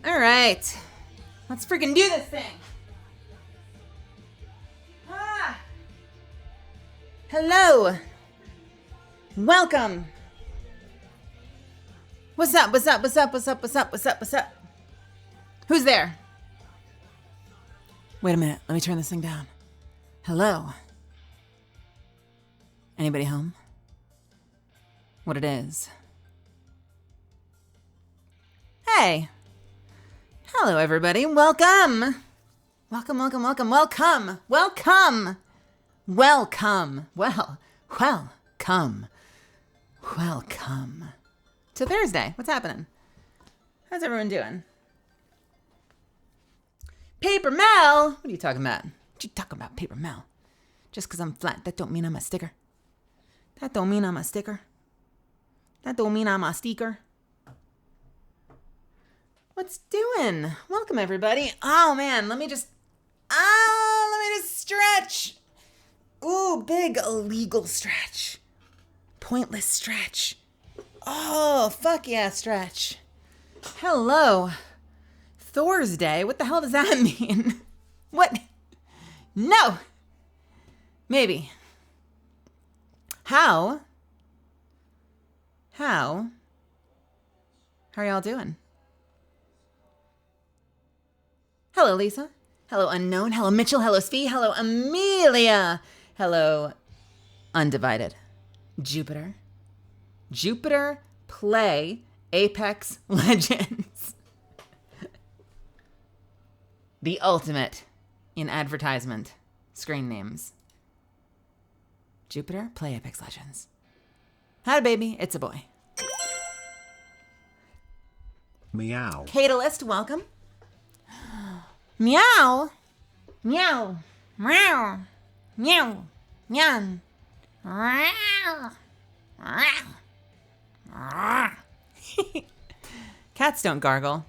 All right. Let's freaking do this thing. Ah. Hello. Welcome. What's up? What's up? What's up? What's up? What's up? What's up? What's up? Who's there? Wait a minute. Let me turn this thing down. Hello. Anybody home? What it is? Hey. Hello, everybody. Welcome. Welcome, welcome, welcome, welcome, welcome, welcome. Welcome to Thursday. What's happening? How's everyone doing? Paper Mel? What are you talking about? What you talking about, Paper Mel? Just because I'm flat, that don't mean I'm a sticker. That don't mean I'm a sticker. That don't mean I'm a sticker. What's doing? Welcome, everybody. Oh, man, let me just stretch. Ooh, big illegal stretch. Pointless stretch. Oh, fuck yeah, stretch. Hello. Thursday? What the hell does that mean? What? No. Maybe. How are y'all doing? Hello, Lisa. Hello, Unknown. Hello, Mitchell. Hello, Svi. Hello, Amelia. Hello, Undivided. Jupiter. Play Apex Legends. The ultimate in advertisement screen names. Jupiter, play Apex Legends. Hi, baby. It's a boy. Meow. Catalyst, welcome. Meow. Meow. Meow. Meow. Meow. Cats don't gargle.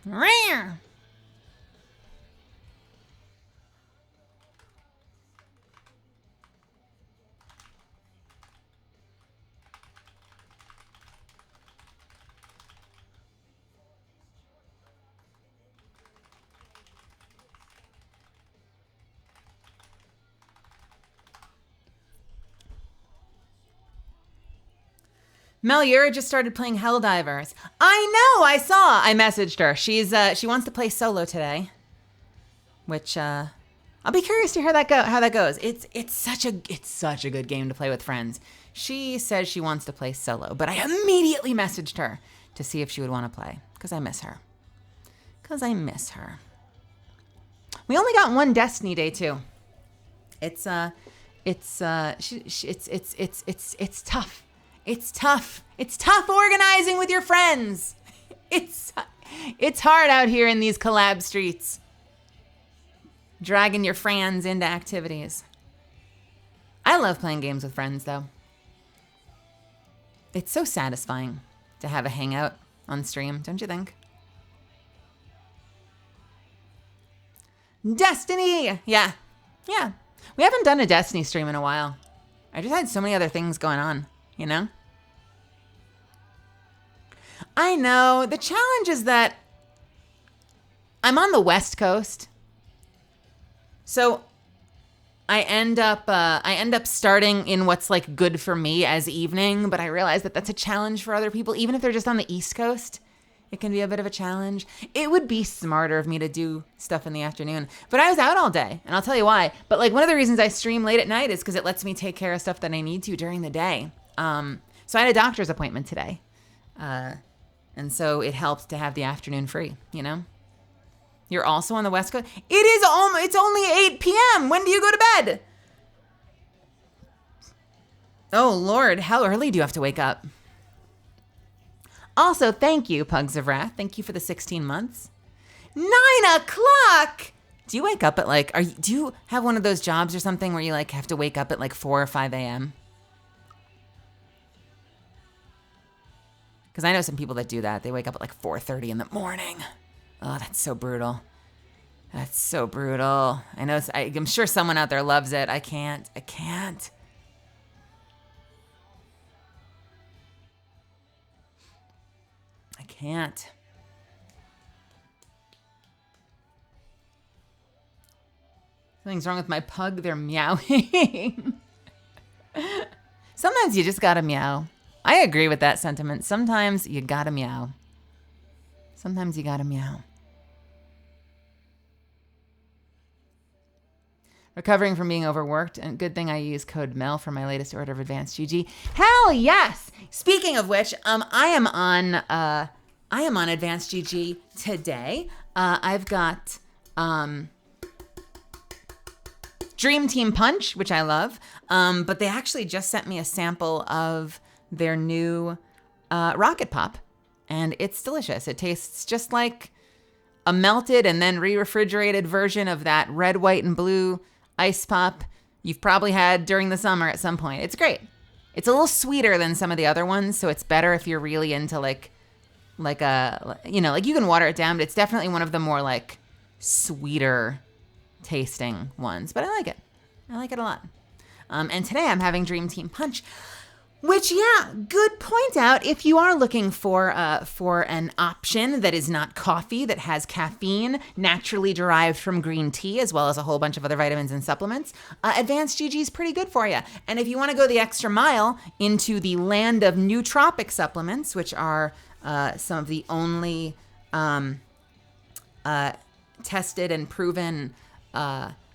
Mel Yura just started playing Helldivers. I know, I saw. I messaged her. She wants to play solo today, which I'll be curious to hear how that goes. It's such a good game to play with friends. She says she wants to play solo, but I immediately messaged her to see if she would want to play because I miss her. We only got one Destiny day too. It's tough. It's tough organizing with your friends. It's hard out here in these collab streets. Dragging your friends into activities. I love playing games with friends though. It's so satisfying to have a hangout on stream, don't you think? Destiny! Yeah. We haven't done a Destiny stream in a while. I just had so many other things going on, you know? I know. The challenge is that I'm on the West Coast. So I end up starting in what's like good for me as evening, but I realize that that's a challenge for other people. Even if they're just on the East Coast, it can be a bit of a challenge. It would be smarter of me to do stuff in the afternoon, but I was out all day, and I'll tell you why. But like one of the reasons I stream late at night is because it lets me take care of stuff that I need to during the day. So I had a doctor's appointment today. And so it helped to have the afternoon free, you know? You're also on the West Coast? It's only 8 p.m. When do you go to bed? Oh, Lord, how early do you have to wake up? Also, thank you, Pugs of Wrath. Thank you for the 16 months. 9 o'clock! Do you wake up at do you have one of those jobs or something where you like have to wake up at like 4 or 5 a.m.? Because I know some people that do that. They wake up at like 4:30 in the morning. Oh, that's so brutal. That's so brutal. I know. I'm sure someone out there loves it. I can't. I can't. Something's wrong with my pug. They're meowing. Sometimes you just gotta meow. I agree with that sentiment. Sometimes you gotta meow. Sometimes you gotta meow. Recovering from being overworked, and good thing I use code MEL for my latest order of ADVgg. Hell yes! Speaking of which, I am on ADVgg today. I've got Dream Team Punch, which I love, but they actually just sent me a sample of their new Rocket Pop, and it's delicious. It tastes just like a melted and then re-refrigerated version of that red, white, and blue ice pop you've probably had during the summer at some point. It's great. It's a little sweeter than some of the other ones, so it's better if you're really into like you can water it down, but it's definitely one of the more like sweeter tasting ones. But I like it. I like it a lot. And today I'm having Dream Team Punch, which, yeah, good point out. If you are looking for an option that is not coffee, that has caffeine naturally derived from green tea, as well as a whole bunch of other vitamins and supplements, ADVgg is pretty good for you. And if you want to go the extra mile into the land of nootropic supplements, which are some of the only tested and proven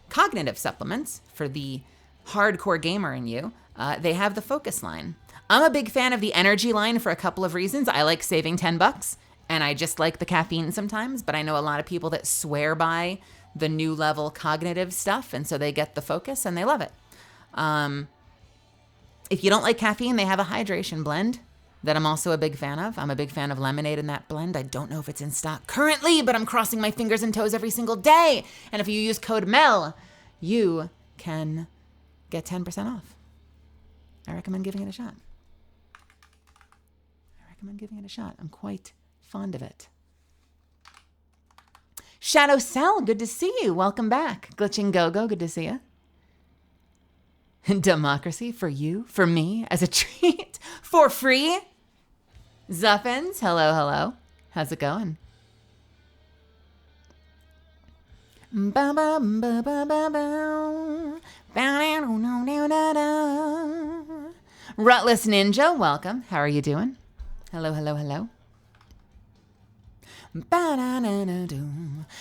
cognitive supplements for the hardcore gamer in you, they have the Focus line. I'm a big fan of the Energy line for a couple of reasons. I like saving $10, and I just like the caffeine sometimes, but I know a lot of people that swear by the new level cognitive stuff, and so they get the Focus, and they love it. If you don't like caffeine, they have a hydration blend that I'm also a big fan of. I'm a big fan of lemonade in that blend. I don't know if it's in stock currently, but I'm crossing my fingers and toes every single day. And if you use code MEL, you can get 10% off. I recommend giving it a shot. I'm quite fond of it. Shadow Cell, good to see you. Welcome back. Glitching Go-Go, good to see you. Democracy for you, for me, as a treat, for free. Zuffins, hello. How's it going? Rutless Ninja, welcome. How are you doing? Hello.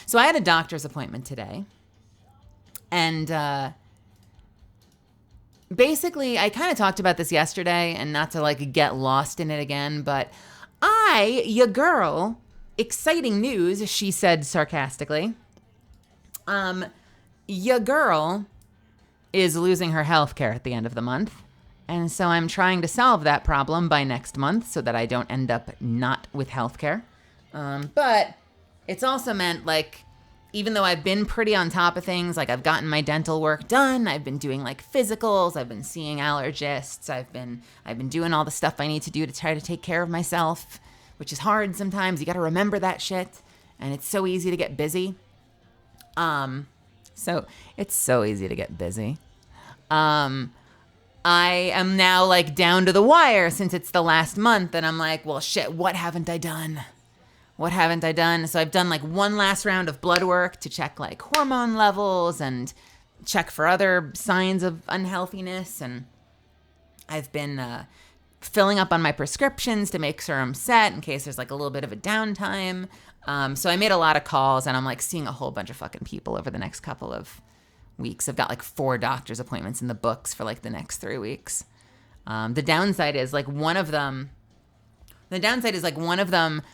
So I had a doctor's appointment today, and basically I kind of talked about this yesterday, and not to like get lost in it again, but your girl, exciting news, she said sarcastically, your girl is losing her health care at the end of the month. And so I'm trying to solve that problem by next month so that I don't end up not with health care. But it's also meant, like, even though I've been pretty on top of things, like I've gotten my dental work done, I've been doing like physicals, I've been seeing allergists, I've been doing all the stuff I need to do to try to take care of myself, which is hard sometimes. You got to remember that shit, and it's so easy to get busy. So it's so easy to get busy. I am now like down to the wire since it's the last month, and I'm like, well, shit, what haven't I done? So I've done like one last round of blood work to check like hormone levels and check for other signs of unhealthiness. And I've been filling up on my prescriptions to make sure I'm set in case there's like a little bit of a downtime. So I made a lot of calls, and I'm like seeing a whole bunch of fucking people over the next couple of weeks. I've got like 4 doctor's appointments in the books for like the next 3 weeks. The downside is one of them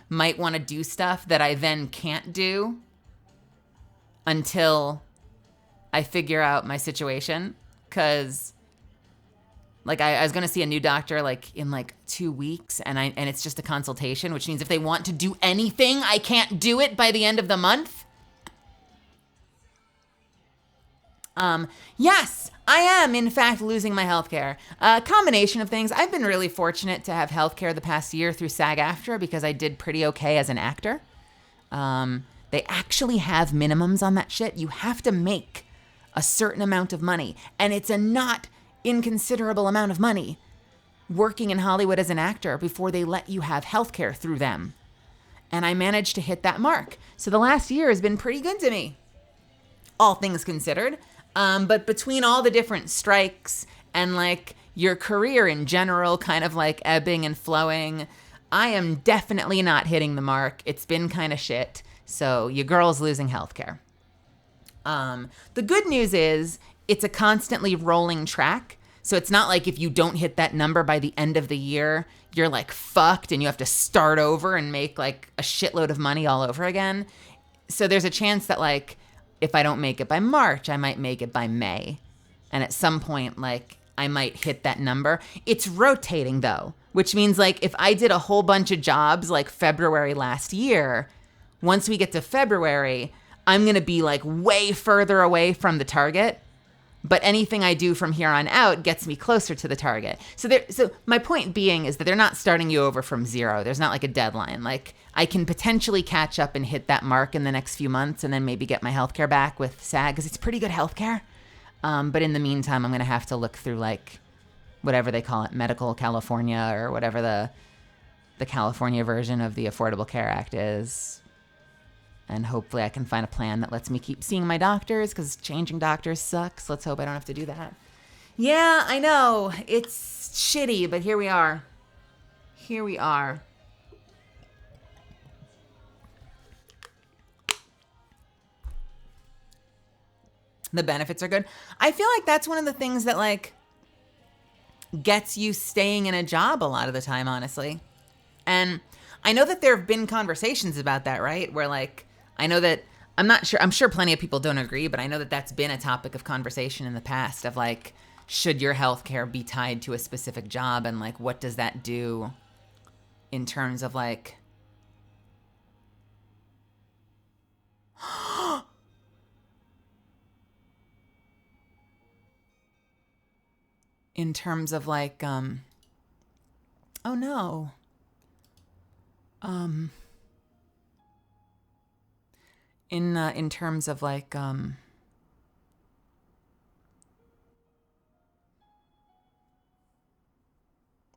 might want to do stuff that I then can't do until I figure out my situation. Cause like I was going to see a new doctor like in like 2 weeks, and it's just a consultation, which means if they want to do anything, I can't do it by the end of the month. Yes, I am, in fact, losing my healthcare. A combination of things. I've been really fortunate to have healthcare the past year through SAG-AFTRA because I did pretty okay as an actor. They actually have minimums on that shit. You have to make a certain amount of money, and it's a not inconsiderable amount of money working in Hollywood as an actor before they let you have healthcare through them. And I managed to hit that mark. So the last year has been pretty good to me, all things considered. But between all the different strikes and like your career in general kind of like ebbing and flowing, I am definitely not hitting the mark. It's been kind of shit. So your girl's losing healthcare. The good news is it's a constantly rolling track. So it's not like if you don't hit that number by the end of the year, you're like fucked and you have to start over and make like a shitload of money all over again. So there's a chance that like if I don't make it by March, I might make it by May. And at some point, like I might hit that number. It's rotating though, which means like if I did a whole bunch of jobs like February last year, once we get to February, I'm going to be like way further away from the target. But anything I do from here on out gets me closer to the target. So my point being is that they're not starting you over from zero. There's not like a deadline. Like I can potentially catch up and hit that mark in the next few months and then maybe get my healthcare back with SAG because it's pretty good healthcare. But in the meantime, I'm going to have to look through like whatever they call it, Medical California or whatever the California version of the Affordable Care Act is. And hopefully I can find a plan that lets me keep seeing my doctors because changing doctors sucks. Let's hope I don't have to do that. Yeah, I know. It's shitty, but here we are. Here we are. The benefits are good. I feel like that's one of the things that like gets you staying in a job a lot of the time, honestly. And I know that there have been conversations about that, right? Where like, I know that, I'm sure plenty of people don't agree, but I know that that's been a topic of conversation in the past of like, should your healthcare be tied to a specific job? And like, what does that do in terms of like, in terms of like, oh no. In terms of like, I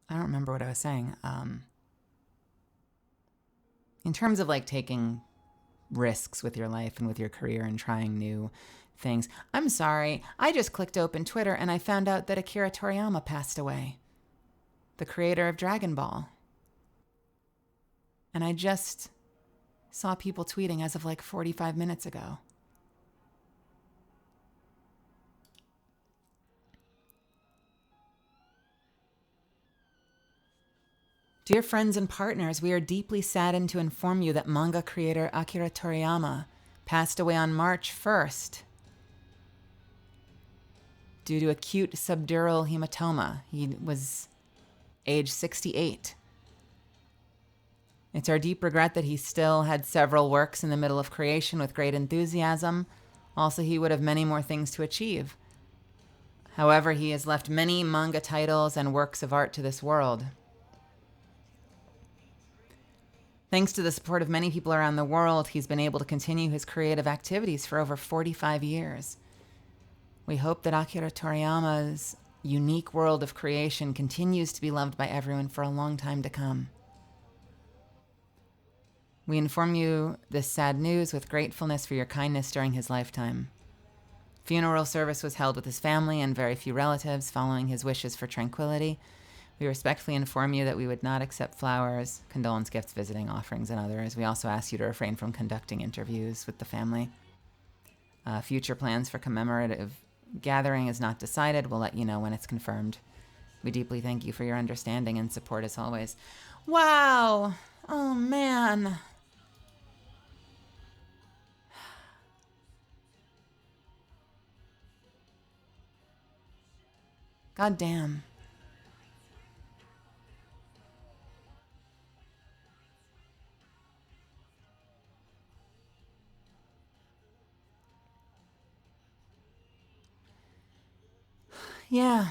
don't remember what I was saying. In terms of like taking risks with your life and with your career and trying new things. I'm sorry. I just clicked open Twitter and I found out that Akira Toriyama passed away, the creator of Dragon Ball. And I just saw people tweeting as of like 45 minutes ago. Dear friends and partners, we are deeply saddened to inform you that manga creator Akira Toriyama passed away on March 1st due to acute subdural hematoma. He was age 68. It's our deep regret that he still had several works in the middle of creation with great enthusiasm. Also, he would have many more things to achieve. However, he has left many manga titles and works of art to this world. Thanks to the support of many people around the world, he's been able to continue his creative activities for over 45 years. We hope that Akira Toriyama's unique world of creation continues to be loved by everyone for a long time to come. We inform you this sad news with gratefulness for your kindness during his lifetime. Funeral service was held with his family and very few relatives following his wishes for tranquility. We respectfully inform you that we would not accept flowers, condolence gifts, visiting offerings, and others. We also ask you to refrain from conducting interviews with the family. Future plans for commemorative gathering is not decided. We'll let you know when it's confirmed. We deeply thank you for your understanding and support as always. Wow. Oh, man. God damn. Yeah.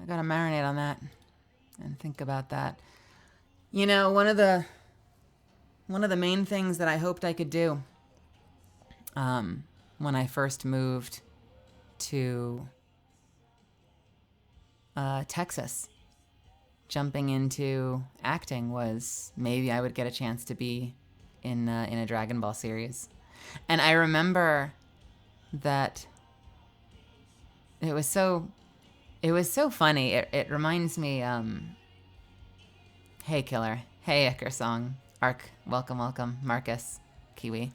I gotta marinate on that and think about that. You know, one of the main things that I hoped I could do when I first moved to Texas jumping into acting was maybe I would get a chance to be in a Dragon Ball series. And I remember that it was so funny. It reminds me, hey Killer, hey Eckersong, Ark, welcome, Marcus, Kiwi.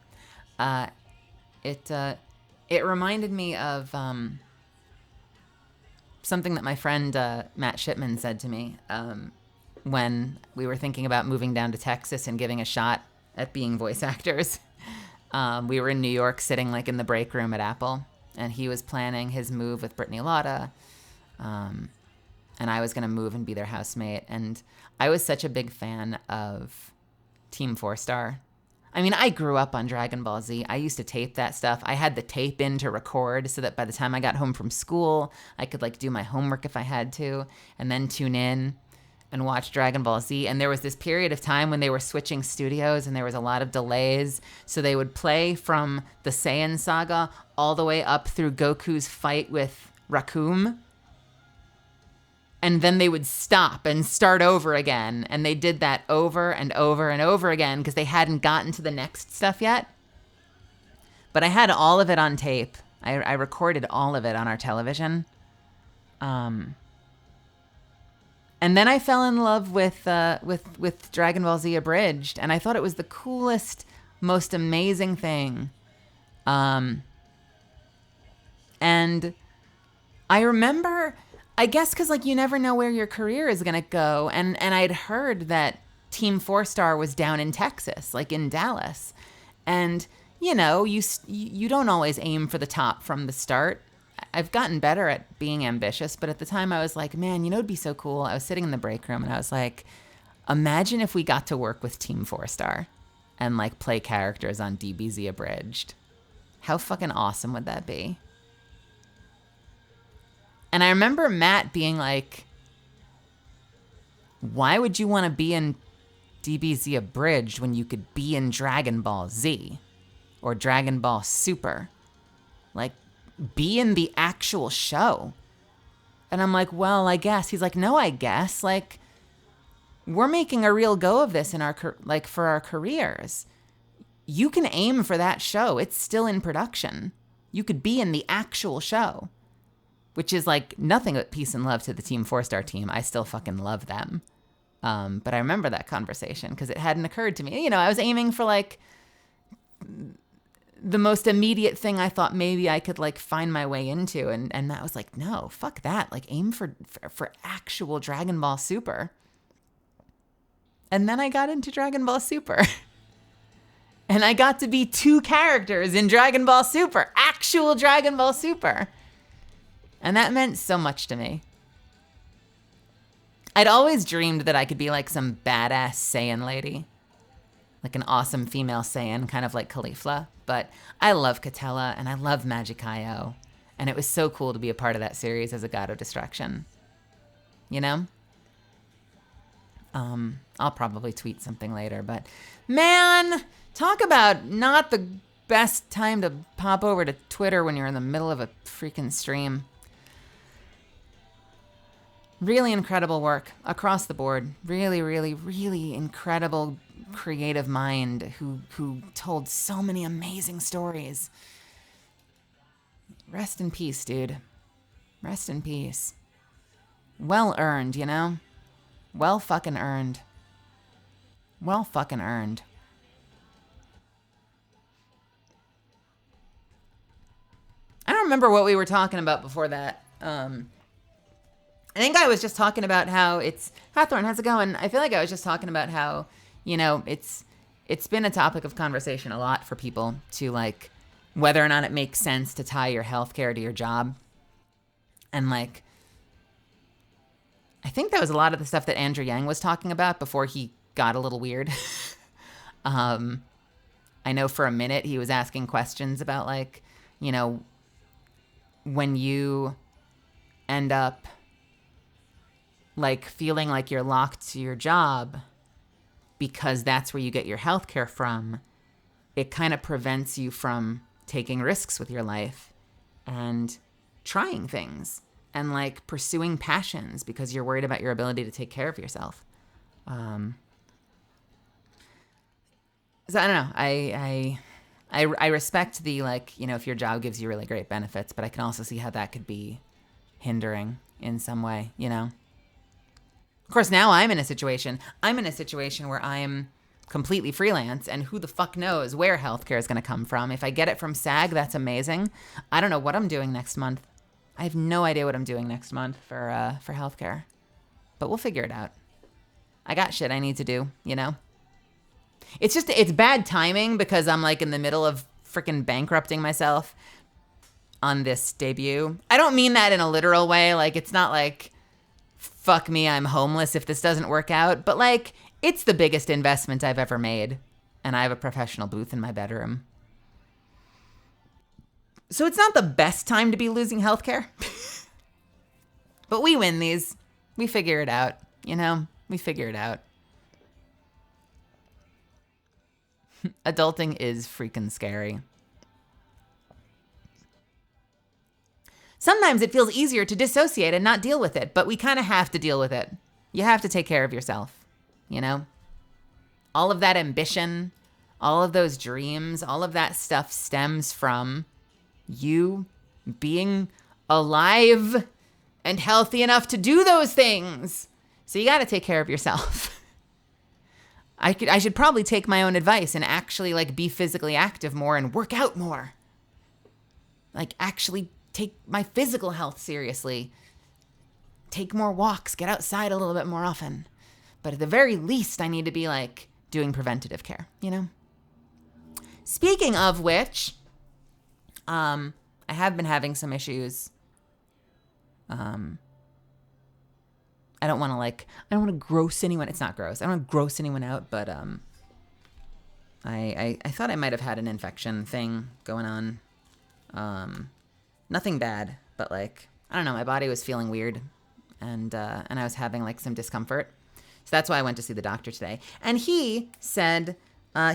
It reminded me of something that my friend Matt Shipman said to me when we were thinking about moving down to Texas and giving a shot at being voice actors. We were in New York sitting like in the break room at Apple, and he was planning his move with Brittany Lotta, and I was going to move and be their housemate. And I was such a big fan of Team 4-Star. I mean, I grew up on Dragon Ball Z. I used to tape that stuff. I had the tape in to record so that by the time I got home from school, I could like do my homework if I had to, and then tune in and watch Dragon Ball Z. And there was this period of time when they were switching studios and there was a lot of delays. So they would play from the Saiyan saga all the way up through Goku's fight with Raccoon. And then they would stop and start over again. And they did that over and over and over again because they hadn't gotten to the next stuff yet. But I had all of it on tape. I recorded all of it on our television. And then I fell in love with Dragon Ball Z Abridged. And I thought it was the coolest, most amazing thing. And I remember, I guess because like you never know where your career is going to go. And I'd heard that Team 4-Star was down in Texas, like in Dallas. And, you know, you don't always aim for the top from the start. I've gotten better at being ambitious, but at the time I was like, man, you know, it'd be so cool. I was sitting in the break room and I was like, imagine if we got to work with Team 4-Star and like play characters on DBZ Abridged. How fucking awesome would that be? And I remember Matt being like, why would you want to be in DBZ Abridged when you could be in Dragon Ball Z or Dragon Ball Super? Like, be in the actual show. And I'm like, well, I guess. He's like, no, I guess. Like, we're making a real go of this in our, like, for our careers. You can aim for that show. It's still in production. You could be in the actual show. Which is like nothing but peace and love to the Team 4-Star team. I still fucking love them. But I remember that conversation because it hadn't occurred to me. You know, I was aiming for like the most immediate thing I thought maybe I could like find my way into. And Matt was like, no, fuck that. Like aim for actual Dragon Ball Super. And then I got into Dragon Ball Super. And I got to be 2 characters in Dragon Ball Super. Actual Dragon Ball Super. And that meant so much to me. I'd always dreamed that I could be like some badass Saiyan lady. Like an awesome female Saiyan, kind of like Caulifla. But I love Catella and I love Magic-Io. And it was so cool to be a part of that series as a God of Destruction. You know? I'll probably tweet something later. But man, talk about not the best time to pop over to Twitter when you're in the middle of a freaking stream. Really incredible work across the board. Really, really, really incredible creative mind who told so many amazing stories. Rest in peace, dude. Rest in peace. Well earned, you know? Well fucking earned. Well fucking earned. I don't remember what we were talking about before that. I think I was just talking about how it's... Hawthorne, how's it going? I feel like I was just talking about how, you know, it's been a topic of conversation a lot for people to, like, whether or not it makes sense to tie your healthcare to your job. And, like, I think that was a lot of the stuff that Andrew Yang was talking about before he got a little weird. I know for a minute he was asking questions about, like, you know, when you end up like feeling like you're locked to your job because that's where you get your healthcare from, it kind of prevents you from taking risks with your life and trying things. and like pursuing passions because you're worried about your ability to take care of yourself. So I don't know. I respect the, like, you know, if your job gives you really great benefits, but I can also see how that could be hindering in some way, you know? Of course, now I'm in a situation where I'm completely freelance, and who the fuck knows where healthcare is going to come from. If I get it from SAG, that's amazing. I don't know what I'm doing next month. I have no idea what I'm doing next month for healthcare, but we'll figure it out. I got shit I need to do, you know? It's bad timing because I'm like in the middle of freaking bankrupting myself on this debut. I don't mean that in a literal way. Like, it's not like, fuck me, I'm homeless if this doesn't work out. But like, it's the biggest investment I've ever made. And I have a professional booth in my bedroom. So it's not the best time to be losing healthcare. But we win these. We figure it out, you know? We figure it out. Adulting is freaking scary. Sometimes it feels easier to dissociate and not deal with it, but we kind of have to deal with it. You have to take care of yourself, you know? All of that ambition, all of those dreams, all of that stuff stems from you being alive and healthy enough to do those things. So you got to take care of yourself. I should probably take my own advice and actually like be physically active more and work out more. Like actually take my physical health seriously. Take more walks, get outside a little bit more often. But at the very least, I need to be like doing preventative care, you know? Speaking of which, I have been having some issues. I don't want to gross anyone. It's not gross. I don't want to gross anyone out, but I thought I might have had an infection thing going on. Nothing bad, but like, I don't know, my body was feeling weird and I was having like some discomfort. So that's why I went to see the doctor today. And he said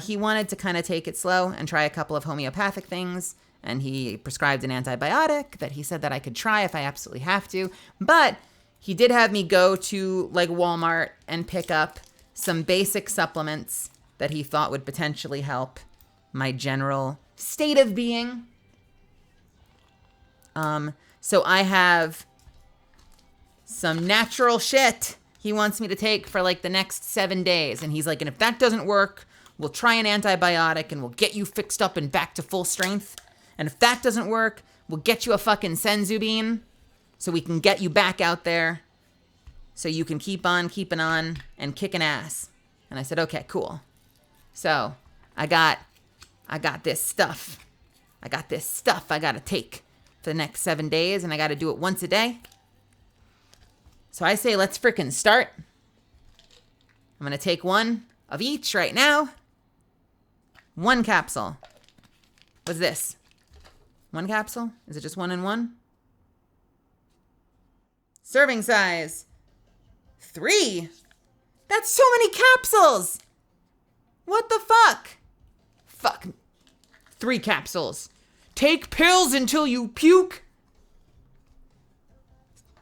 he wanted to kind of take it slow and try a couple of homeopathic things. And he prescribed an antibiotic that he said that I could try if I absolutely have to. But he did have me go to like Walmart and pick up some basic supplements that he thought would potentially help my general state of being. So I have some natural shit he wants me to take for like the next 7 days. And he's like, and if that doesn't work, we'll try an antibiotic and we'll get you fixed up and back to full strength. And if that doesn't work, we'll get you a fucking senzu bean so we can get you back out there so you can keep on keeping on and kicking ass. And I said, okay, cool. So I got this stuff. I got to take for the next 7 days, and I got to do it once a day. So I say, let's frickin' start. I'm going to take one of each right now. 1 capsule. What's this? 1 capsule? Is it just 1 and 1? Serving size. 3. That's so many capsules. What the fuck? Fuck. 3 capsules. Take pills until you puke.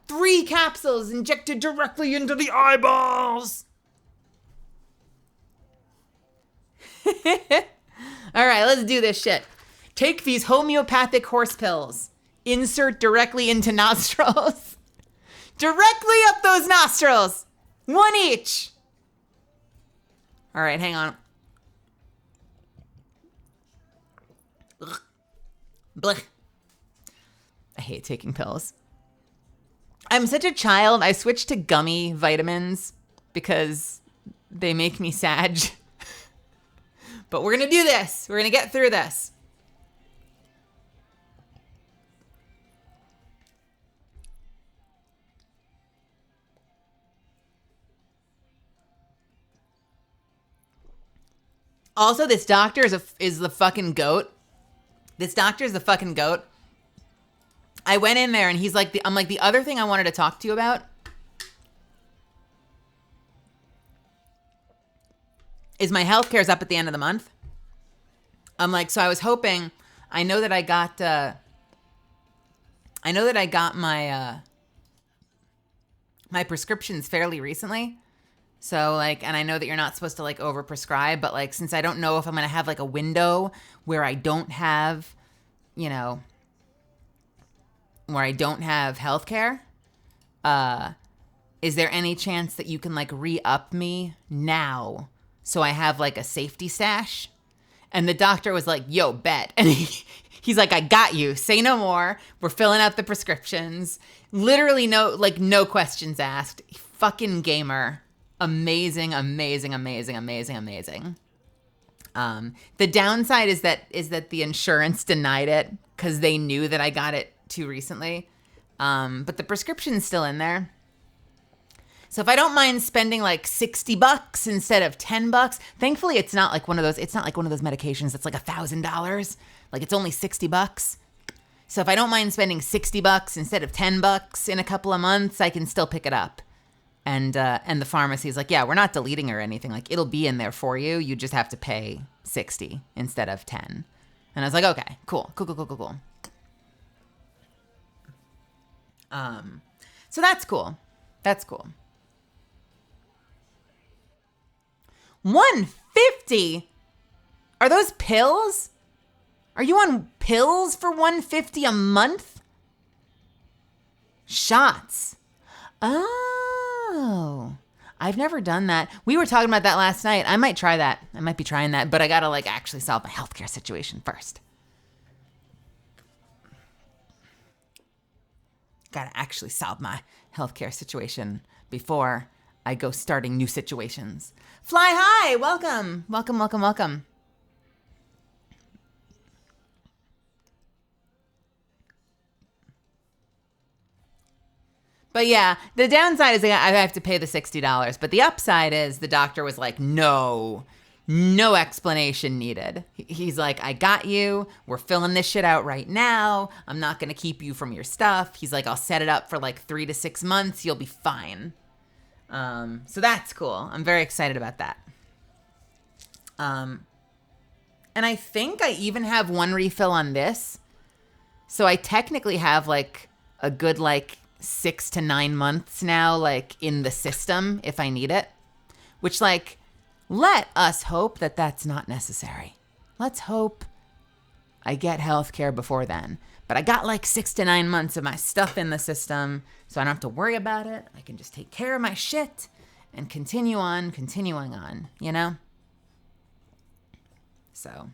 3 capsules injected directly into the eyeballs. All right, let's do this shit. Take these homeopathic horse pills. Insert directly into nostrils. Directly up those nostrils. 1 each. All right, hang on. Ugh. Blech. I hate taking pills. I'm such a child. I switched to gummy vitamins because they make me sad. But we're going to do this. We're going to get through this. Also, this doctor is the fucking goat. This doctor is the fucking goat. I went in there and he's like, I'm like, the other thing I wanted to talk to you about is my healthcare's up at the end of the month. I'm like, so I was hoping, I know that I got my my prescriptions fairly recently. So like, and I know that you're not supposed to like overprescribe, but like, since I don't know if I'm going to have like a window where I don't have, you know, where I don't have healthcare, is there any chance that you can like re-up me now so I have like a safety stash? And the doctor was like, yo, bet. And he's like, I got you. Say no more. We're filling out the prescriptions. Literally no questions asked. Fucking gamer. Amazing, amazing, amazing, amazing, amazing. The downside is that the insurance denied it because they knew that I got it too recently. But the prescription's still in there. So if I don't mind spending like $60 instead of $10, thankfully it's not like one of those medications that's like $1,000. Like it's only $60. So if I don't mind spending $60 instead of $10 in a couple of months, I can still pick it up. And the pharmacy's like, yeah, we're not deleting or anything. Like it'll be in there for you. You just have to pay $60 instead of $10. And I was like, okay, cool. So that's cool. That's cool. $150? Are those pills? Are you on pills for $150 a month? Shots. Oh, I've never done that. We were talking about that last night. I might try that. I might be trying that, but I gotta like actually solve my healthcare situation first. Gotta actually solve my healthcare situation before I go starting new situations. Fly high, welcome. But yeah, the downside is I have to pay the $60. But the upside is the doctor was like, no explanation needed. He's like, I got you. We're filling this shit out right now. I'm not going to keep you from your stuff. He's like, I'll set it up for like 3 to 6 months. You'll be fine. So that's cool. I'm very excited about that. And I think I even have one refill on this. So I technically have like a good like 6 to 9 months now, like in the system if I need it, which like, let us hope that that's not necessary. Let's hope I get healthcare before then. But I got like 6 to 9 months of my stuff in the system, so I don't have to worry about it. I can just take care of my shit and continuing on, you know? So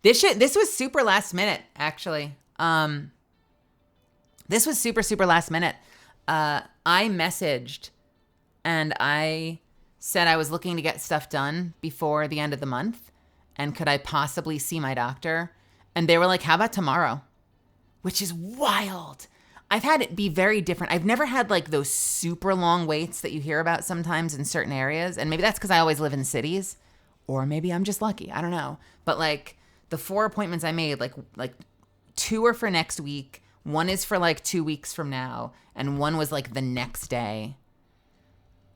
this was super last minute, actually. This was super last minute. I messaged and I said I was looking to get stuff done before the end of the month. And could I possibly see my doctor? And they were like, how about tomorrow? Which is wild. I've had it be very different. I've never had like those super long waits that you hear about sometimes in certain areas. And maybe that's because I always live in cities. Or maybe I'm just lucky. I don't know. But like the 4 appointments I made, like 2 are for next week. 1 is for like 2 weeks from now. And 1 was like the next day.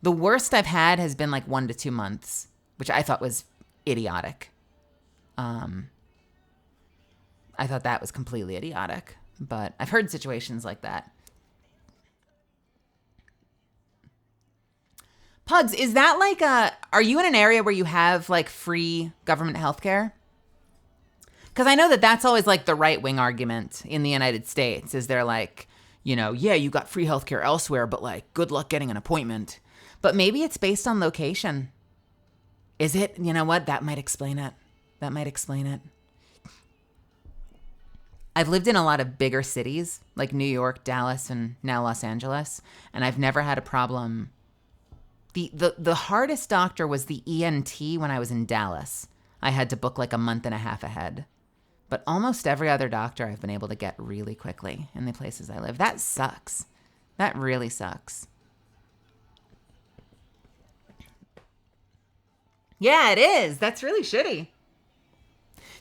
The worst I've had has been like 1 to 2 months, which I thought was idiotic. I thought that was completely idiotic, but I've heard situations like that. Pugs, is that like are you in an area where you have like free government healthcare? Because I know that that's always like the right-wing argument in the United States. Is they're like, you know, yeah, you got free healthcare elsewhere, but like good luck getting an appointment. But maybe it's based on location. Is it? You know what? That might explain it. I've lived in a lot of bigger cities like New York, Dallas, and now Los Angeles, and I've never had a problem. The hardest doctor was the ENT when I was in Dallas. I had to book like a month and a half ahead. But almost every other doctor I've been able to get really quickly in the places I live. That sucks. That really sucks. Yeah, it is. That's really shitty.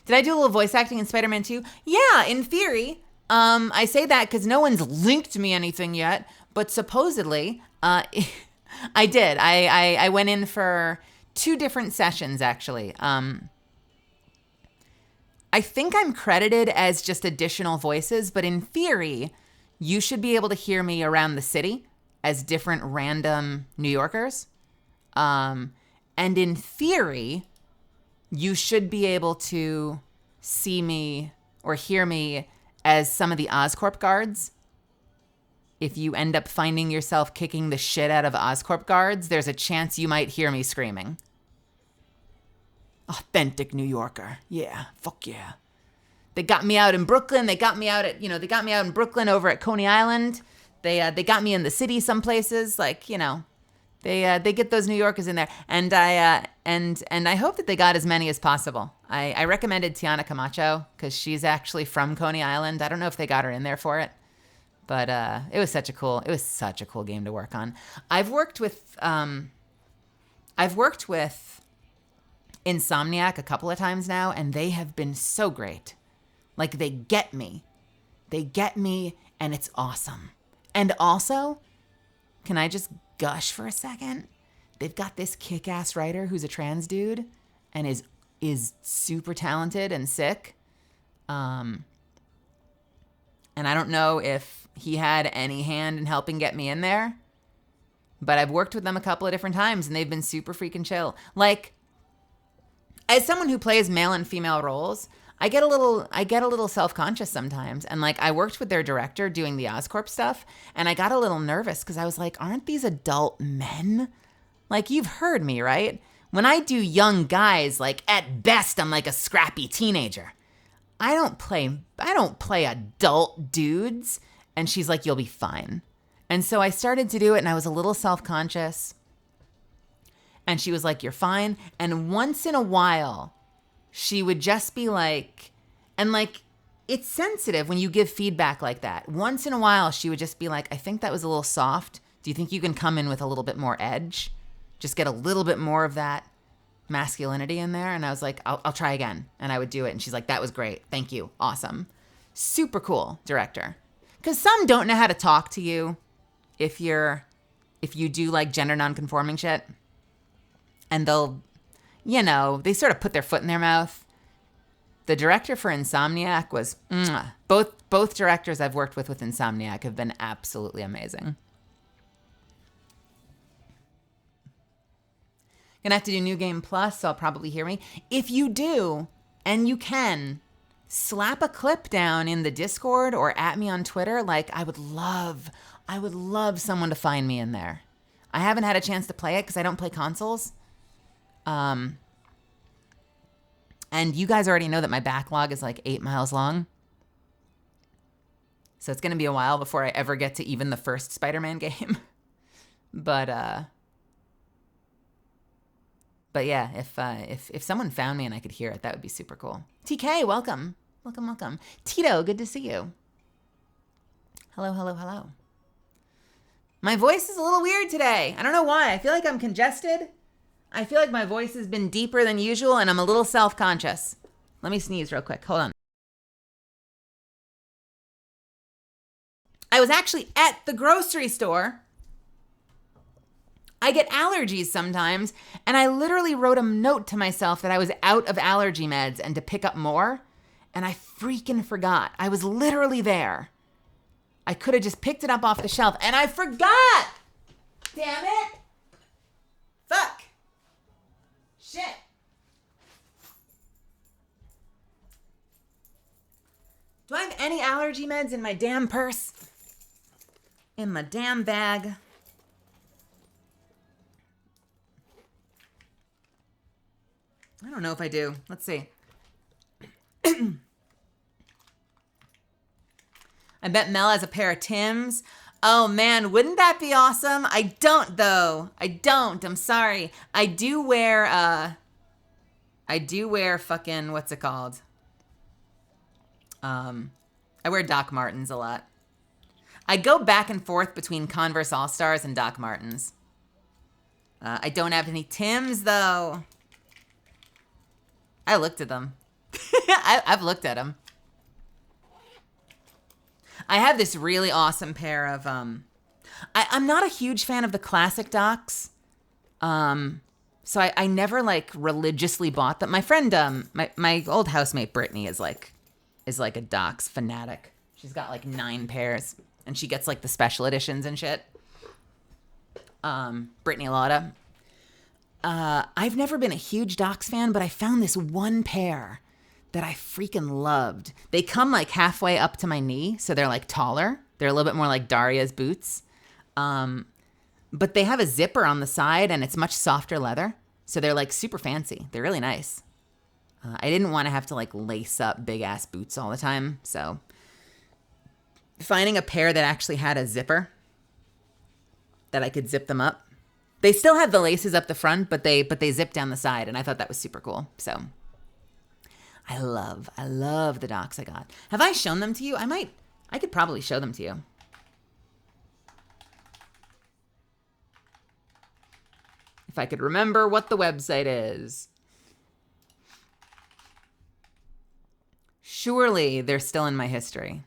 Did I do a little voice acting in Spider-Man 2? Yeah, in theory. I say that because no one's linked me anything yet, but supposedly, I did. I went in for 2 different sessions, actually. I think I'm credited as just additional voices, but in theory, you should be able to hear me around the city as different random New Yorkers. And in theory, you should be able to see me or hear me as some of the Oscorp guards. If you end up finding yourself kicking the shit out of Oscorp guards, there's a chance you might hear me screaming. Authentic New Yorker. Yeah, fuck yeah. They got me out in Brooklyn. They got me out in Brooklyn over at Coney Island. They got me in the city some places. Like, they get those New Yorkers in there. And I hope that they got as many as possible. I recommended Tiana Camacho because she's actually from Coney Island. I don't know if they got her in there for it. But it was such a cool game to work on. I've worked with Insomniac a couple of times now, and they have been so great. Like, they get me, and it's awesome. And also, can I just gush for a second? They've got this kick-ass writer who's a trans dude and is super talented and sick. And I don't know if he had any hand in helping get me in there, but I've worked with them a couple of different times, and they've been super freaking chill. Like, as someone who plays male and female roles, I get a little self-conscious sometimes. And like, I worked with their director doing the Oscorp stuff, and I got a little nervous because I was like, aren't these adult men? Like, you've heard me, right? When I do young guys, like, at best, I'm like a scrappy teenager. I don't play adult dudes. And she's like, you'll be fine. And so I started to do it, and I was a little self-conscious. And she was like, you're fine. And once in a while, she would just be like, and like, it's sensitive when you give feedback like that. Once in a while, she would just be like, I think that was a little soft. Do you think you can come in with a little bit more edge? Just get a little bit more of that masculinity in there. And I was like, I'll try again. And I would do it. And she's like, that was great. Thank you. Awesome. Super cool director. Because some don't know how to talk to you if you do like gender nonconforming shit. And they'll, they sort of put their foot in their mouth. The director for Insomniac was, both directors I've worked with Insomniac have been absolutely amazing. Gonna have to do New Game Plus, so I'll probably hear me. If you do, and you can, slap a clip down in the Discord or at me on Twitter. Like, I would love someone to find me in there. I haven't had a chance to play it because I don't play consoles. And you guys already know that my backlog is like 8 miles long. So it's going to be a while before I ever get to even the first Spider-Man game. But yeah, if someone found me and I could hear it, that would be super cool. TK, welcome. Welcome. Tito, good to see you. Hello. My voice is a little weird today. I don't know why. I feel like I'm congested. I feel like my voice has been deeper than usual, and I'm a little self-conscious. Let me sneeze real quick. Hold on. I was actually at the grocery store. I get allergies sometimes, and I literally wrote a note to myself that I was out of allergy meds and to pick up more, and I freaking forgot. I was literally there. I could have just picked it up off the shelf, and I forgot! Damn it! Fuck! Shit. Do I have any allergy meds in my damn purse? In my damn bag? I don't know if I do. Let's see. I bet Mel has a pair of Tims. Oh man, wouldn't that be awesome? I don't though. I'm sorry. I do wear fucking, what's it called? I wear Doc Martens a lot. I go back and forth between Converse All-Stars and Doc Martens. I don't have any Tims though. I looked at them. I've looked at them. I have this really awesome pair of, I'm not a huge fan of the classic Docs. So I never like religiously bought them. My friend, my old housemate Brittany is like a Docs fanatic. She's got like 9 pairs, and she gets like the special editions and shit. Brittany Lotta. I've never been a huge Docs fan, but I found this one pair that I freaking loved. They come like halfway up to my knee, so they're like taller. They're a little bit more like Daria's boots. But they have a zipper on the side, and it's much softer leather. So they're like super fancy. They're really nice. I didn't want to have to like lace up big ass boots all the time. So finding a pair that actually had a zipper that I could zip them up. They still have the laces up the front, but they zip down the side, and I thought that was super cool. So I love the Docs I got. Have I shown them to you? I could probably show them to you. If I could remember what the website is. Surely they're still in my history.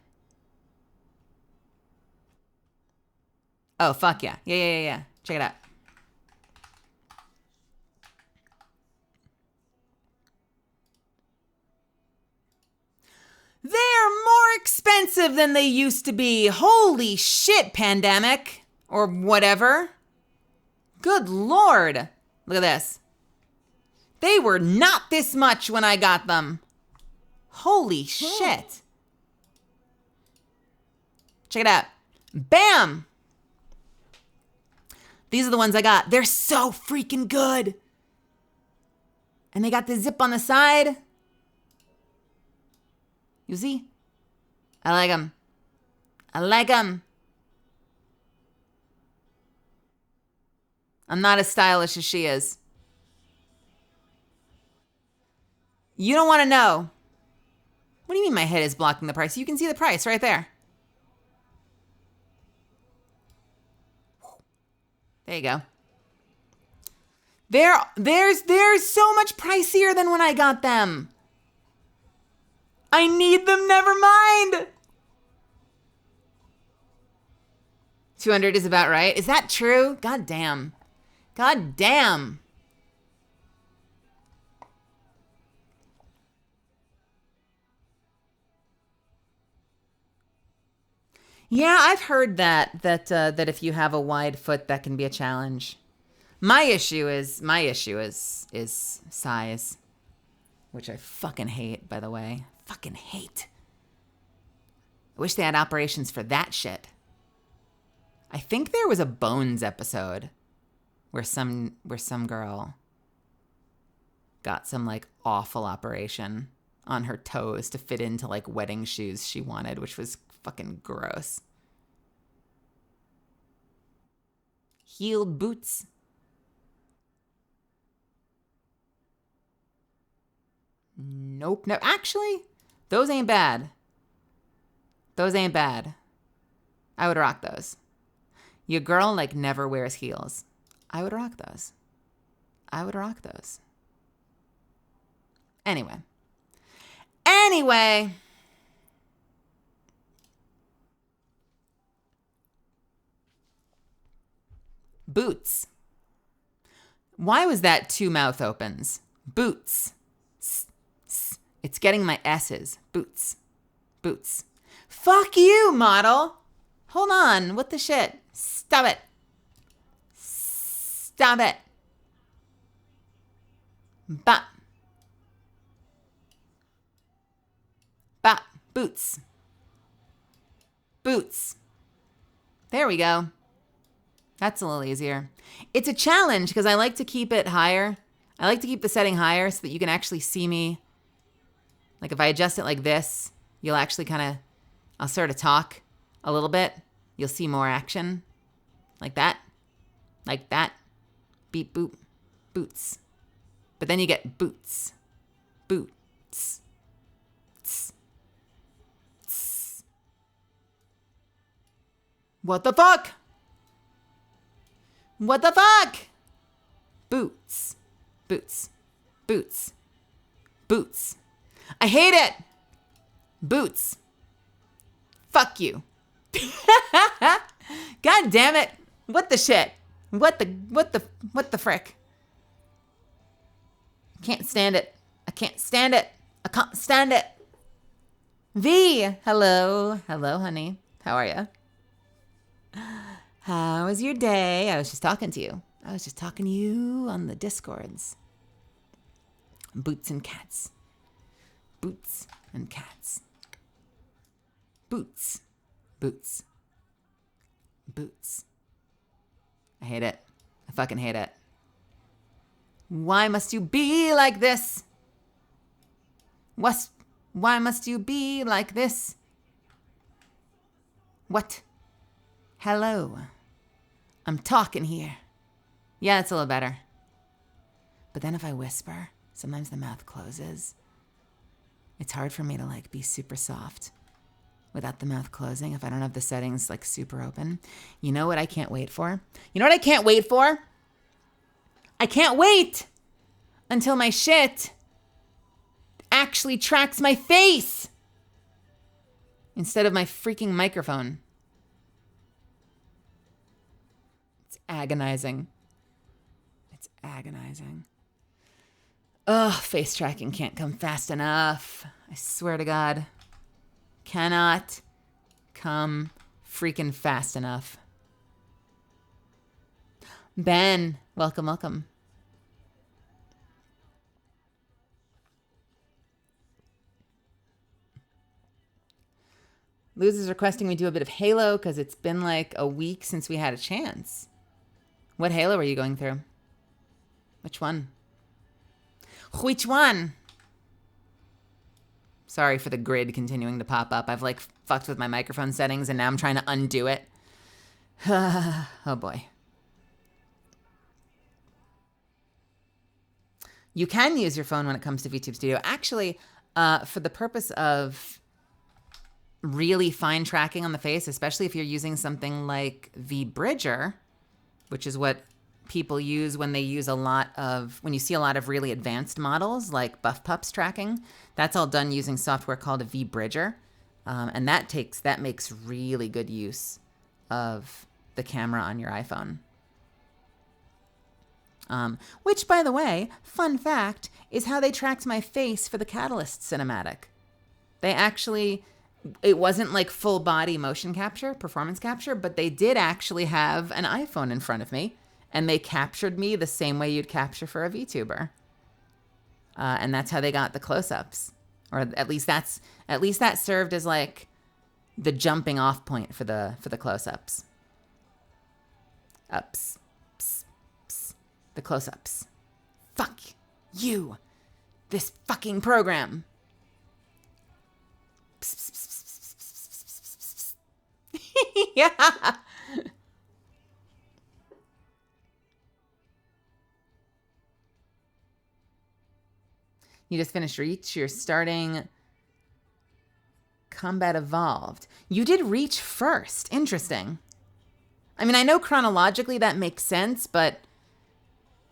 Oh, fuck yeah. Yeah. Check it out. They're more expensive than they used to be. Holy shit, pandemic. Or whatever. Good Lord. Look at this. They were not this much when I got them. Holy shit. Check it out. Bam. These are the ones I got. They're so freaking good. And they got the zip on the side. You see? I like them. I like them. I'm not as stylish as she is. You don't want to know. What do you mean my head is blocking the price? You can see the price right there. There you go. They're so much pricier than when I got them. I need them, never mind. 200 is about right. Is that true? God damn. God damn. Yeah, I've heard that if you have a wide foot, that can be a challenge. My issue is size, which I fucking hate, by the way. Fucking hate. I wish they had operations for that shit. I think there was a Bones episode where some girl got some like awful operation on her toes to fit into like wedding shoes she wanted, which was fucking gross. Heeled boots. Nope. No, actually, those ain't bad. Those ain't bad. I would rock those. Your girl like never wears heels. I would rock those. I would rock those. Anyway. Boots. Why was that 2 mouth opens? Boots. It's getting my S's. Boots. Boots. Fuck you, model. Hold on. What the shit? Stop it. Stop it. Bop. Bop. Boots. Boots. There we go. That's a little easier. It's a challenge because I like to keep it higher. I like to keep the setting higher so that you can actually see me. Like if I adjust it like this, you'll actually I'll sort of talk a little bit. You'll see more action. Like that. Like that. Beep, boop. Boots. But then you get boots. Boots. Tss. Tss. What the fuck? What the fuck? Boots. Boots. Boots. Boots. I hate it. Boots. Fuck you. God damn it. What the shit? What the frick? Can't stand it. I can't stand it. I can't stand it. V, hello. Hello, honey. How are you? How was your day? I was just talking to you. I was just talking to you on the Discords. Boots and cats. Boots and cats. Boots. Boots. Boots. I hate it. I fucking hate it. Why must you be like this? Why must you be like this? What? Hello. I'm talking here. Yeah, it's a little better. But then if I whisper, sometimes the mouth closes. It's hard for me to like be super soft without the mouth closing if I don't have the settings like super open. You know what I can't wait for? You know what I can't wait for? I can't wait until my shit actually tracks my face instead of my freaking microphone. It's agonizing. It's agonizing. Ugh, face tracking can't come fast enough. I swear to God. Cannot come freaking fast enough. Ben, welcome, welcome. Luz is requesting we do a bit of Halo because it's been like a week since we had a chance. What Halo are you going through? Which one? Which one? Sorry for the grid continuing to pop up. I've like fucked with my microphone settings and now I'm trying to undo it. Oh boy. You can use your phone when it comes to VTube Studio. Actually, for the purpose of really fine tracking on the face, especially if you're using something like VBridger, which is what people use when they use when you see a lot of really advanced models like Buff Pups tracking, that's all done using software called a VBridger. And that makes really good use of the camera on your iPhone. Which, by the way, fun fact, is how they tracked my face for the Catalyst cinematic. It wasn't like full body motion capture, performance capture, but they did actually have an iPhone in front of me, and they captured me the same way you'd capture for a VTuber. And that's how they got the close-ups. Or at least that served as like the jumping off point for the close-ups. Ups. The close-ups. Fuck you. This fucking program. Yeah. You just finished Reach. You're starting Combat Evolved. You did Reach first. Interesting. I mean, I know chronologically that makes sense, but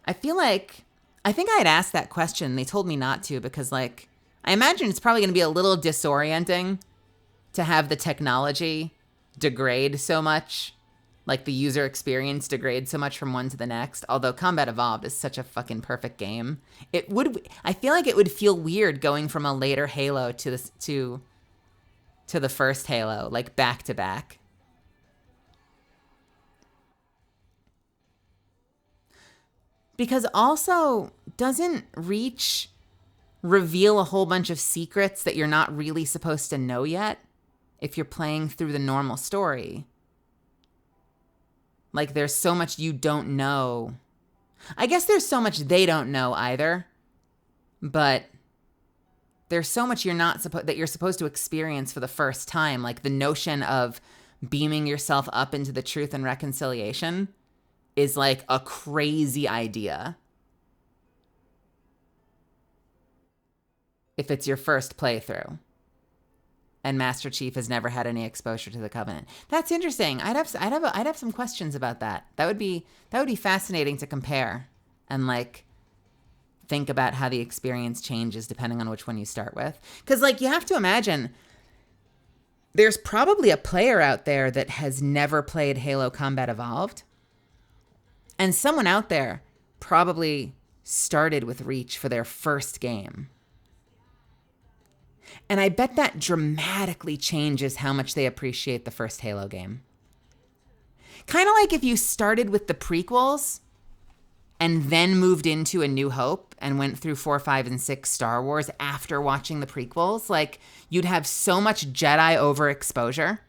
I think I had asked that question. They told me not to because, like, I imagine it's probably going to be a little disorienting to have the technology degrade so much, like the user experience degrade so much from one to the next. Although Combat Evolved is such a fucking perfect game, I feel like it would feel weird going from a later Halo to the first Halo, like back to back. Because also, doesn't Reach reveal a whole bunch of secrets that you're not really supposed to know yet if you're playing through the normal story? Like, there's so much you don't know. I guess there's so much they don't know either. But there's so much that you're supposed to experience for the first time. Like, the notion of beaming yourself up into the truth and reconciliation is like a crazy idea if it's your first playthrough and Master Chief has never had any exposure to the Covenant. That's interesting. I'd have some questions about that. That would be fascinating to compare and like think about how the experience changes depending on which one you start with. Because like you have to imagine there's probably a player out there that has never played Halo Combat Evolved. And someone out there probably started with Reach for their first game. And I bet that dramatically changes how much they appreciate the first Halo game. Kind of like if you started with the prequels and then moved into A New Hope and went through 4, 5, and 6 Star Wars after watching the prequels. Like, you'd have so much Jedi overexposure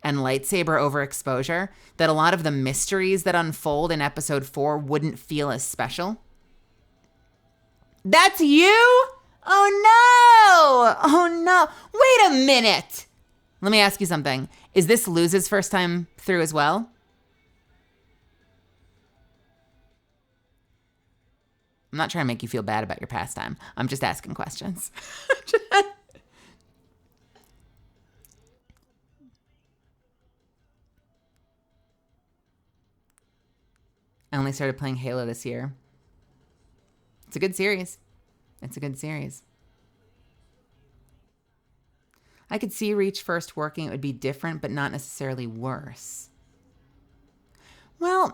and lightsaber overexposure that a lot of the mysteries that unfold in episode 4 wouldn't feel as special. That's you? Oh no! Oh no! Wait a minute! Let me ask you something. Is this Luz's first time through as well? I'm not trying to make you feel bad about your pastime. I'm just asking questions. I only started playing Halo this year. It's a good series. It's a good series. I could see Reach first working. It would be different, but not necessarily worse. Well,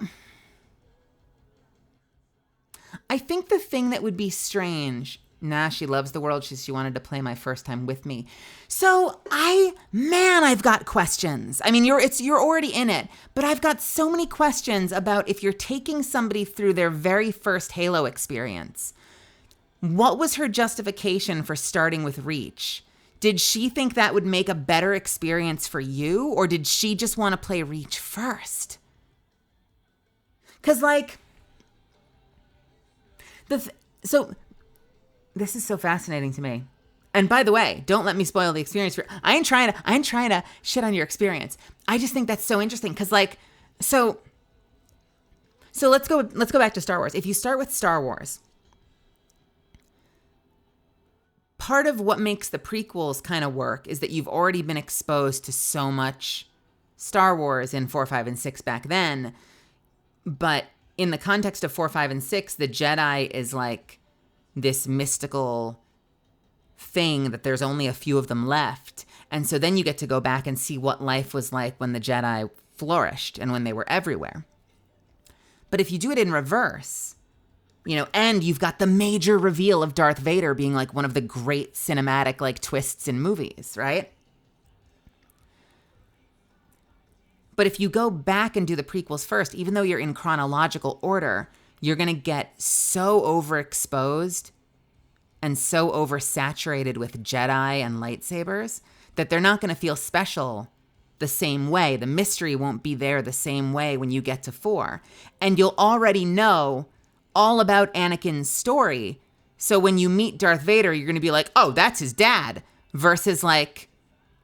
I think the thing that would be strange, she loves the world. She wanted to play my first time with me. So I've got questions. I mean, you're already in it, but I've got so many questions about if you're taking somebody through their very first Halo experience. What was her justification for starting with Reach? Did she think that would make a better experience for you, or did she just want to play Reach first? Because, so this is so fascinating to me. And by the way, don't let me spoil the experience. I ain't trying to shit on your experience. I just think that's so interesting because, so let's go back to Star Wars. If you start with Star Wars, part of what makes the prequels kind of work is that you've already been exposed to so much Star Wars in 4, 5, and 6 back then. But in the context of 4, 5, and 6, the Jedi is like this mystical thing that there's only a few of them left. And so then you get to go back and see what life was like when the Jedi flourished and when they were everywhere. But if you do it in reverse, and you've got the major reveal of Darth Vader being like one of the great cinematic twists in movies, right? But if you go back and do the prequels first, even though you're in chronological order, you're going to get so overexposed and so oversaturated with Jedi and lightsabers that they're not going to feel special the same way. The mystery won't be there the same way when you get to 4. And you'll already know all about Anakin's story. So when you meet Darth Vader, you're going to be like, oh, that's his dad. Versus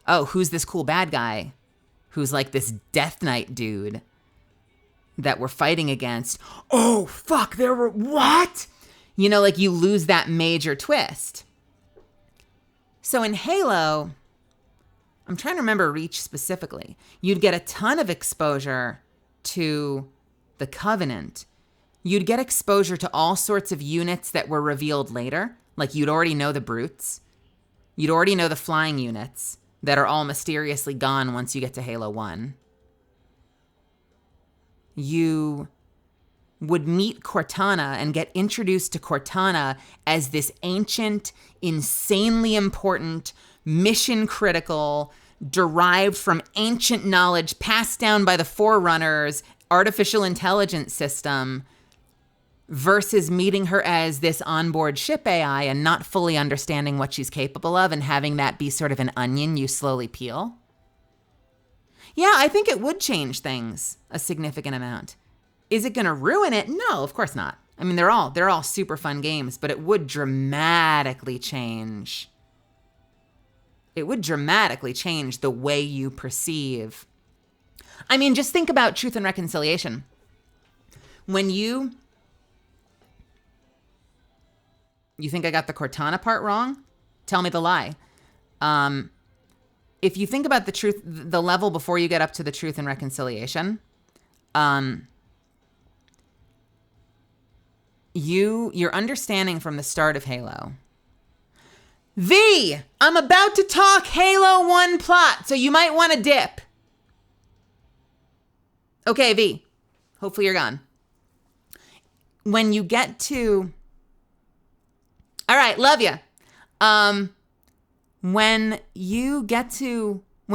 oh, who's this cool bad guy? Who's like this Death Knight dude that we're fighting against. Oh, fuck, there were, what? You lose that major twist. So in Halo, I'm trying to remember Reach specifically. You'd get a ton of exposure to the Covenant. You'd get exposure to all sorts of units that were revealed later. You'd already know the Brutes. You'd already know the flying units that are all mysteriously gone once you get to Halo 1. You would meet Cortana and get introduced to Cortana as this ancient, insanely important, mission-critical, derived from ancient knowledge passed down by the Forerunners, artificial intelligence system, versus meeting her as this onboard ship AI and not fully understanding what she's capable of and having that be sort of an onion you slowly peel. Yeah, I think it would change things a significant amount. Is it going to ruin it? No, of course not. I mean, they're all super fun games, but it would dramatically change. It would dramatically change the way you perceive. I mean, just think about Truth and Reconciliation. When you think I got the Cortana part wrong? Tell me the lie. If you think about the level before you get up to the Truth and Reconciliation, your understanding from the start of Halo. V, I'm about to talk Halo 1 plot, so you might want to dip. Okay, V, hopefully you're gone. When you get to All right, love you. When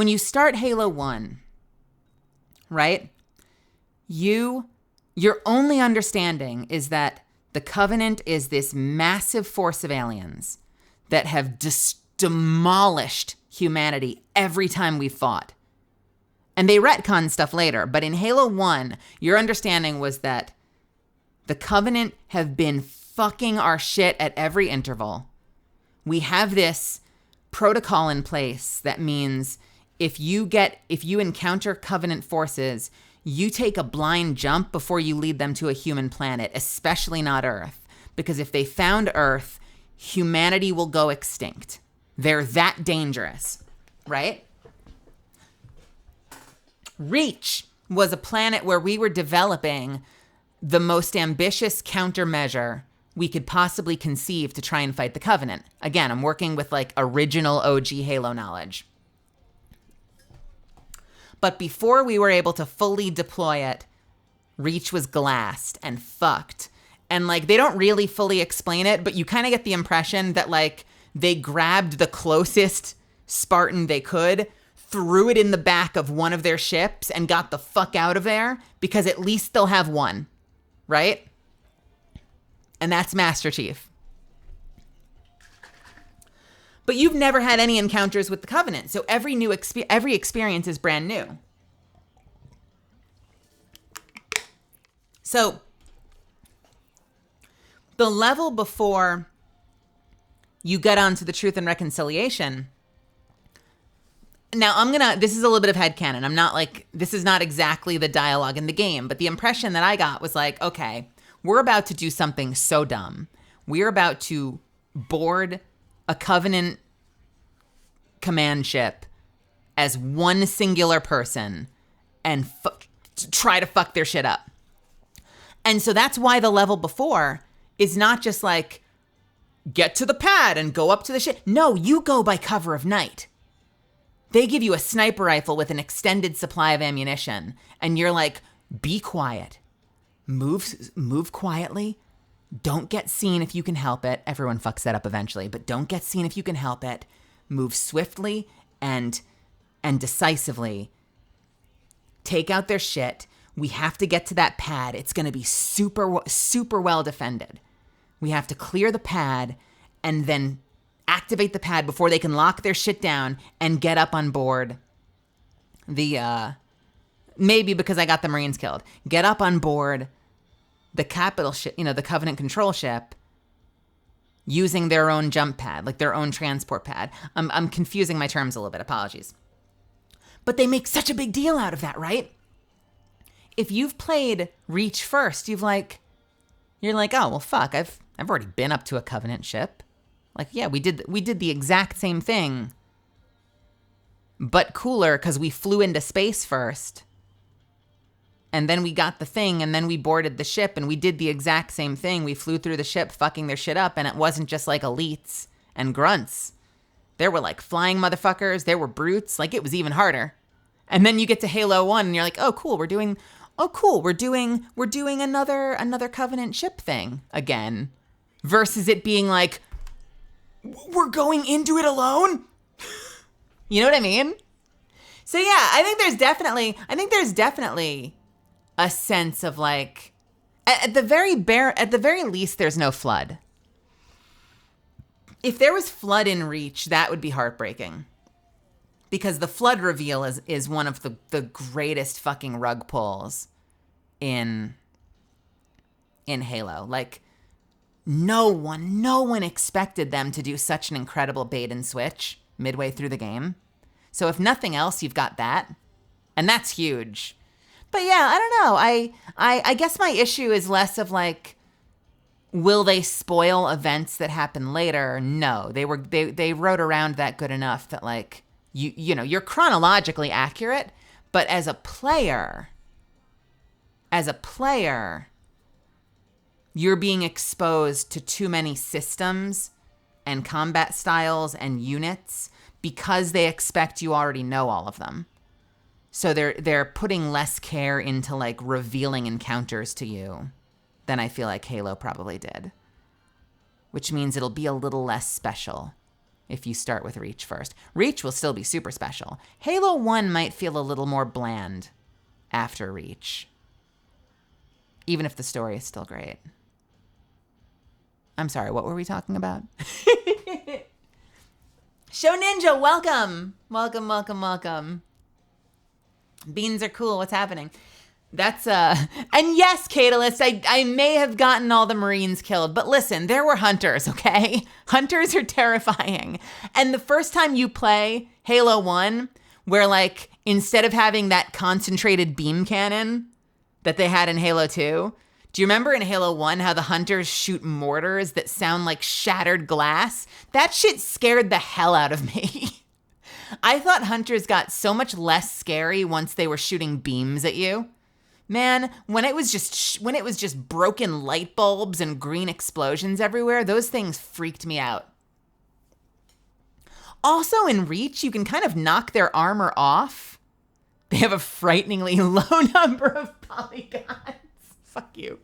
you start Halo 1, right? Your only understanding is that the Covenant is this massive force of aliens that have demolished humanity every time we fought. And they retcon stuff later, but in Halo 1, your understanding was that the Covenant have been fucking our shit at every interval. We have this protocol in place that means if you encounter Covenant forces, you take a blind jump before you lead them to a human planet, especially not Earth. Because if they found Earth, humanity will go extinct. They're that dangerous, right? Reach was a planet where we were developing the most ambitious countermeasure we could possibly conceive to try and fight the Covenant. Again, I'm working with like original OG Halo knowledge. But before we were able to fully deploy it, Reach was glassed and fucked. And like, they don't really fully explain it, but you kind of get the impression that like they grabbed the closest Spartan they could, threw it in the back of one of their ships and got the fuck out of there because at least they'll have one, right? And that's Master Chief. But you've never had any encounters with the Covenant, so every experience is brand new. So the level before you get onto the Truth and Reconciliation. Now this is a little bit of headcanon. I'm not like, this is not exactly the dialogue in the game, but the impression that I got was like, okay, we're about to do something so dumb. We're about to board a Covenant command ship as one singular person and try to fuck their shit up. And so that's why the level before is not just like, get to the pad and go up to the ship. No, you go by cover of night. They give you a sniper rifle with an extended supply of ammunition, and you're like, be quiet. Move quietly. Don't get seen if you can help it. Everyone fucks that up eventually, but don't get seen if you can help it. Move swiftly and decisively. Take out their shit. We have to get to that pad. It's going to be super, super well defended. We have to clear the pad and then activate the pad before they can lock their shit down and get up on board the, maybe because I got the Marines killed, get up on board the capital ship, the Covenant control ship, using their own jump pad, like their own transport pad. I'm confusing my terms a little bit, apologies. But they make such a big deal out of that, right? If you've played Reach first, you're like, oh, well, fuck, I've already been up to a Covenant ship. Like, yeah, we did the exact same thing, but cooler because we flew into space first. And then we got the thing, and then we boarded the ship, and we did the exact same thing. We flew through the ship, fucking their shit up, and it wasn't just like elites and grunts. There were like flying motherfuckers. There were brutes. Like, it was even harder. And then you get to Halo 1, and you're like, oh, cool, we're doing another Covenant ship thing again. Versus it being like, we're going into it alone? You know what I mean? So yeah, I think there's definitely a sense of like, at the very least, there's no flood. If there was flood in Reach, that would be heartbreaking. Because the flood reveal is one of the greatest fucking rug pulls in Halo. Like, no one expected them to do such an incredible bait and switch midway through the game. So if nothing else, you've got that. And that's huge. But yeah, I don't know. I guess my issue is less of like, will they spoil events that happen later? No, they wrote around that good enough that like, you know, you're chronologically accurate, but as a player, you're being exposed to too many systems and combat styles and units because they expect you already know all of them. So they're putting less care into like revealing encounters to you than I feel like Halo probably did. which means it'll be a little less special if you start with Reach first. Reach will still be super special. Halo 1 might feel a little more bland after Reach, even if the story is still great. I'm sorry, what were we talking about? Show Ninja, welcome. Welcome. Beans are cool. What's happening? That's and yes, Catalyst, I may have gotten all the Marines killed, but listen, there were hunters, okay? Hunters are terrifying. And the first time you play Halo 1, where like instead of having that concentrated beam cannon that they had in Halo 2, do you remember in Halo 1 how the hunters shoot mortars that sound like shattered glass? That shit scared the hell out of me. I thought hunters got so much less scary once they were shooting beams at you. Man, when it was just broken light bulbs and green explosions everywhere, those things freaked me out. Also in Reach, you can kind of knock their armor off. They have a frighteningly low number of polygons. Fuck you.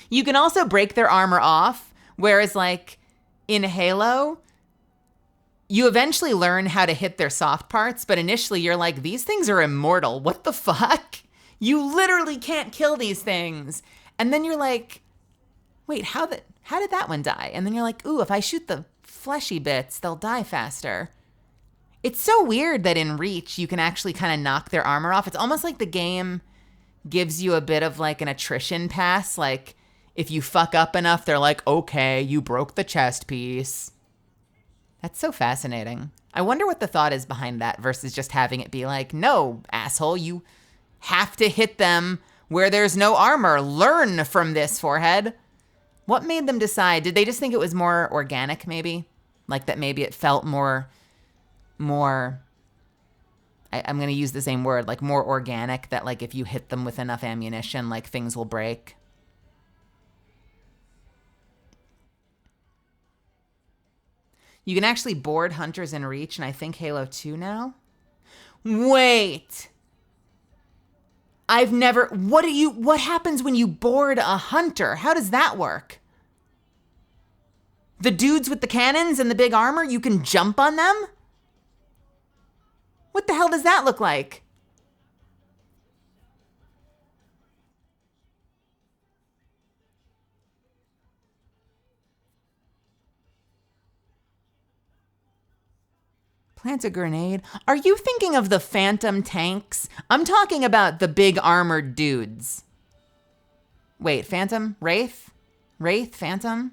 You can also break their armor off, whereas like in Halo, you eventually learn how to hit their soft parts, but initially you're like, these things are immortal. What the fuck? You literally can't kill these things. And then you're like, wait, how did that one die? And then you're like, ooh, if I shoot the fleshy bits, they'll die faster. It's so weird that in Reach, you can actually kind of knock their armor off. It's almost like the game gives you a bit of like an attrition pass. Like if you fuck up enough, they're like, okay, you broke the chest piece. That's so fascinating. I wonder what the thought is behind that versus just having it be like, no, asshole, you have to hit them where there's no armor. Learn from this, forehead. What made them decide? Did they just think it was more organic, maybe? Like that maybe it felt more I'm going to use the same word, like more organic, that like if you hit them with enough ammunition, like things will break. You can actually board hunters in Reach, and I think Halo 2 now. Wait. What happens when you board a hunter? How does that work? The dudes with the cannons and the big armor, you can jump on them? What the hell does that look like? Plant a grenade. Are you thinking of the Phantom tanks? I'm talking about the big armored dudes. Wait, Phantom? Wraith? Phantom?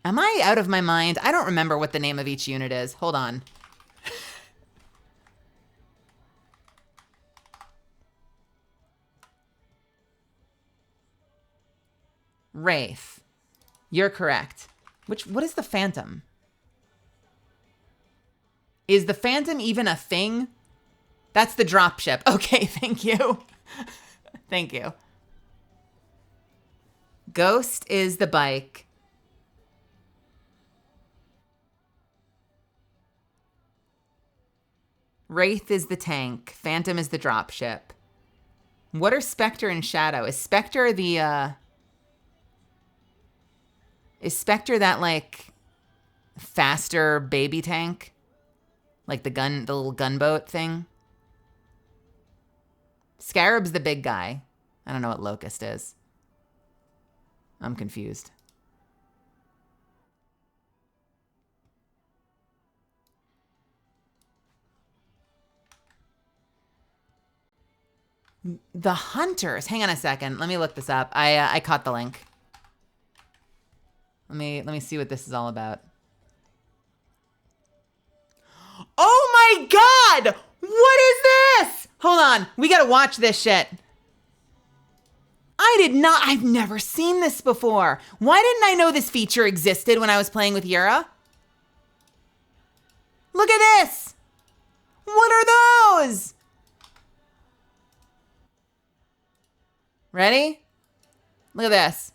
Am I out of my mind? I don't remember what the name of each unit is. Hold on. Wraith. You're correct. What is the Phantom? Is the Phantom even a thing? That's the dropship. Okay, thank you. Thank you. Ghost is the bike. Wraith is the tank. Phantom is the dropship. What are Spectre and Shadow? Is Spectre the, Is Spectre that, like, faster baby tank? Like the little gunboat thing? Scarab's the big guy. I don't know what Locust is. I'm confused. The Hunters. Hang on a second. Let me look this up. I caught the link. Let me see what this is all about. Oh my God! What is this? Hold on. We gotta watch this shit. I've never seen this before. Why didn't I know this feature existed when I was playing with Yura? Look at this. What are those? Ready? Look at this.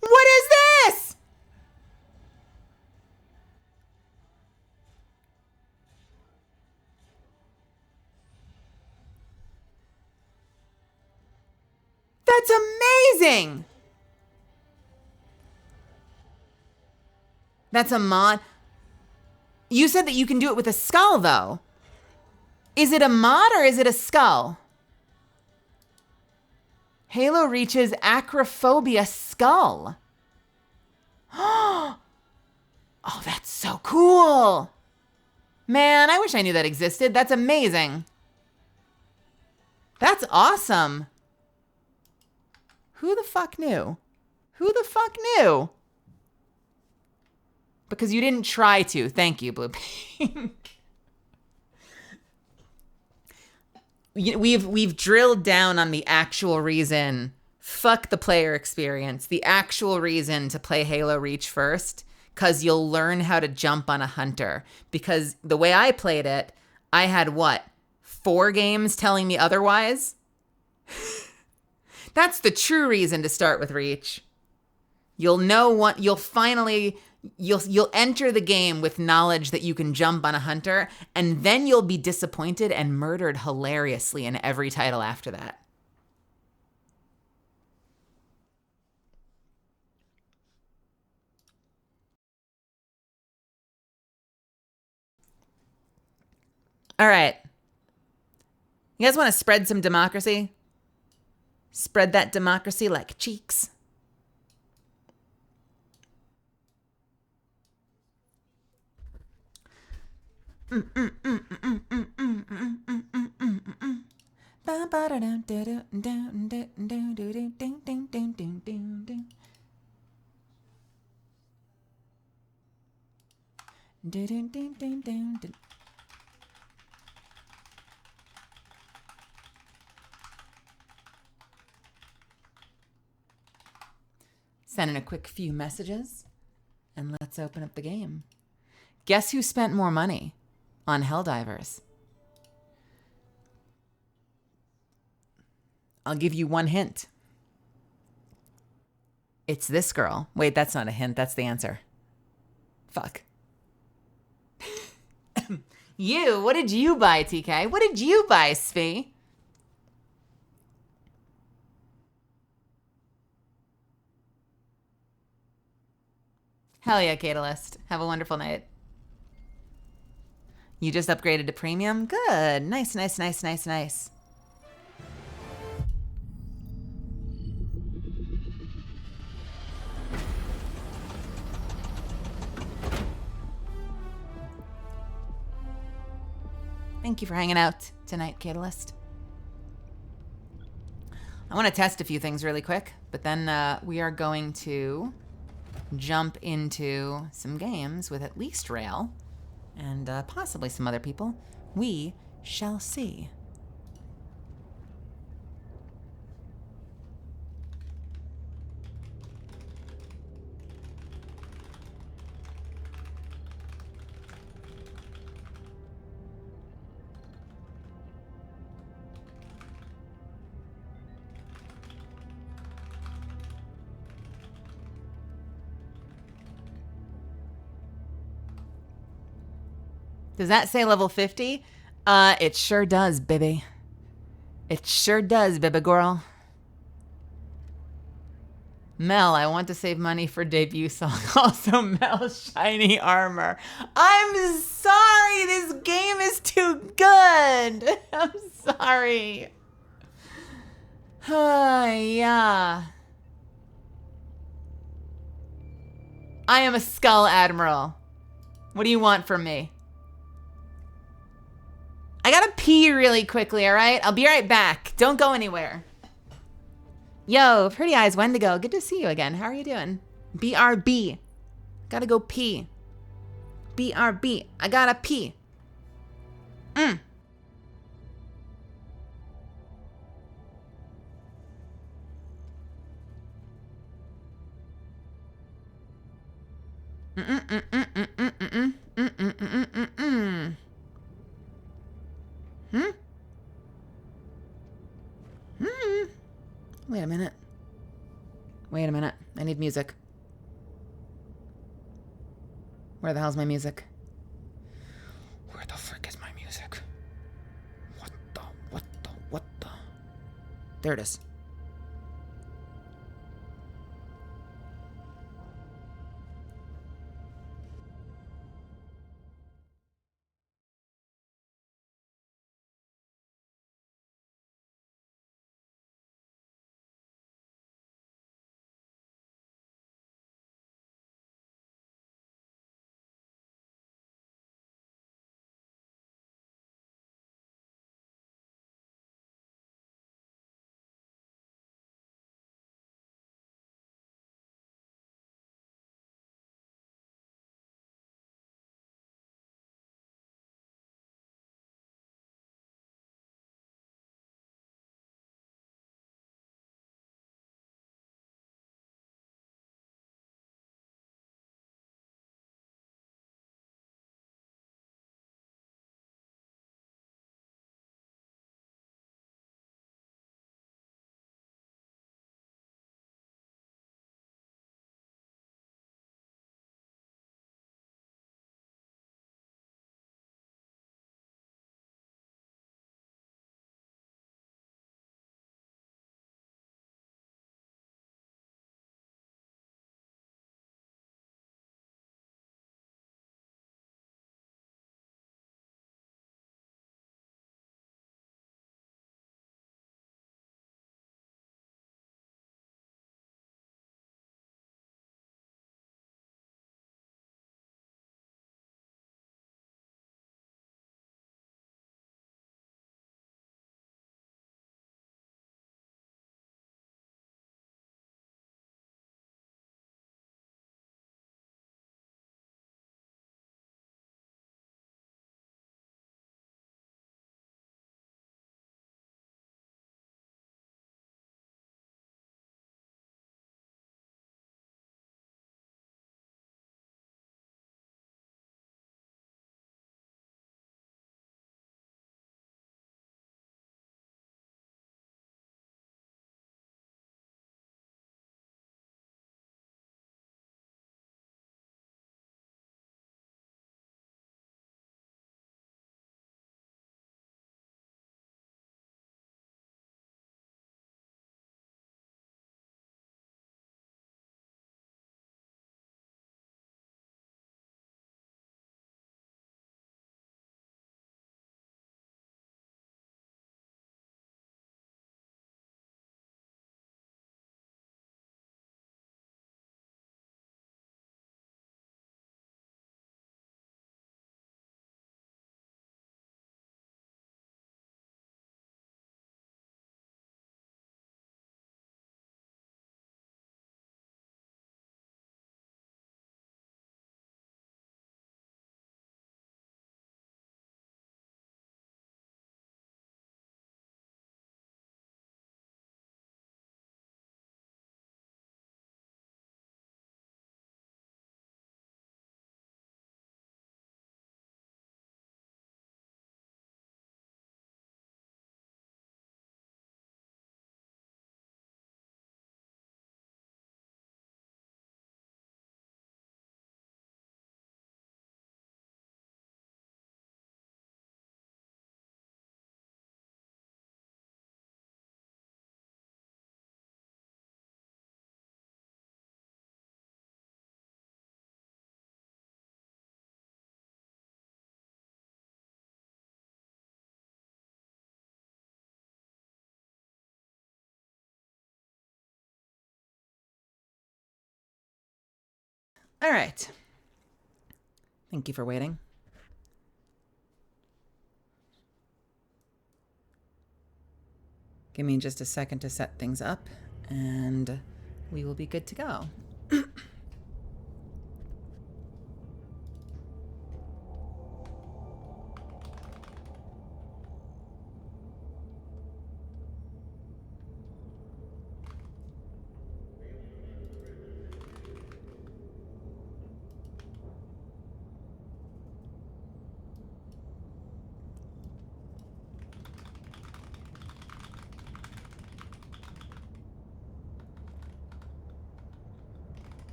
What is this? That's amazing! That's a mod. You said that you can do it with a skull, though. Is it a mod or is it a skull? Halo Reach's acrophobia skull. Oh, that's so cool. Man, I wish I knew that existed. That's amazing. That's awesome. Who the fuck knew? Who the fuck knew? Because you didn't try to. Thank you, Blue Pink. We've drilled down on the actual reason. Fuck the player experience. The actual reason to play Halo Reach first, because you'll learn how to jump on a hunter. Because the way I played it, I had what? 4 games telling me otherwise? That's the true reason to start with Reach. You'll know what you'll enter the game with knowledge that you can jump on a hunter, and then you'll be disappointed and murdered hilariously in every title after that. All right. You guys want to spread some democracy? Spread that democracy like cheeks. Send in a quick few messages, and let's open up the game. Guess who spent more money on Helldivers? I'll give you one hint. It's this girl. Wait, that's not a hint. That's the answer. Fuck. You, what did you buy, TK? What did you buy, Svi? Hell yeah, Catalyst. Have a wonderful night. You just upgraded to premium? Good. Nice, nice, nice, nice, nice. Thank you for hanging out tonight, Catalyst. I want to test a few things really quick, but then we are going to jump into some games with at least Rail and possibly some other people. We shall see. Does that say level 50? It sure does, baby. It sure does, baby girl. Mel, I want to save money for debut song. Also, Mel's shiny armor. I'm sorry, this game is too good. I'm sorry. Yeah. I am a Skull Admiral. What do you want from me? I gotta pee really quickly, all right? I'll be right back. Don't go anywhere. Yo, Pretty Eyes Wendigo, good to see you again. How are you doing? BRB. Gotta go pee. BRB. I gotta pee. Wait a minute. Wait a minute. I need music. Where the hell's my music? Where the frick is my music? What the? There it is. All right. Thank you for waiting. Give me just a second to set things up, and we will be good to go.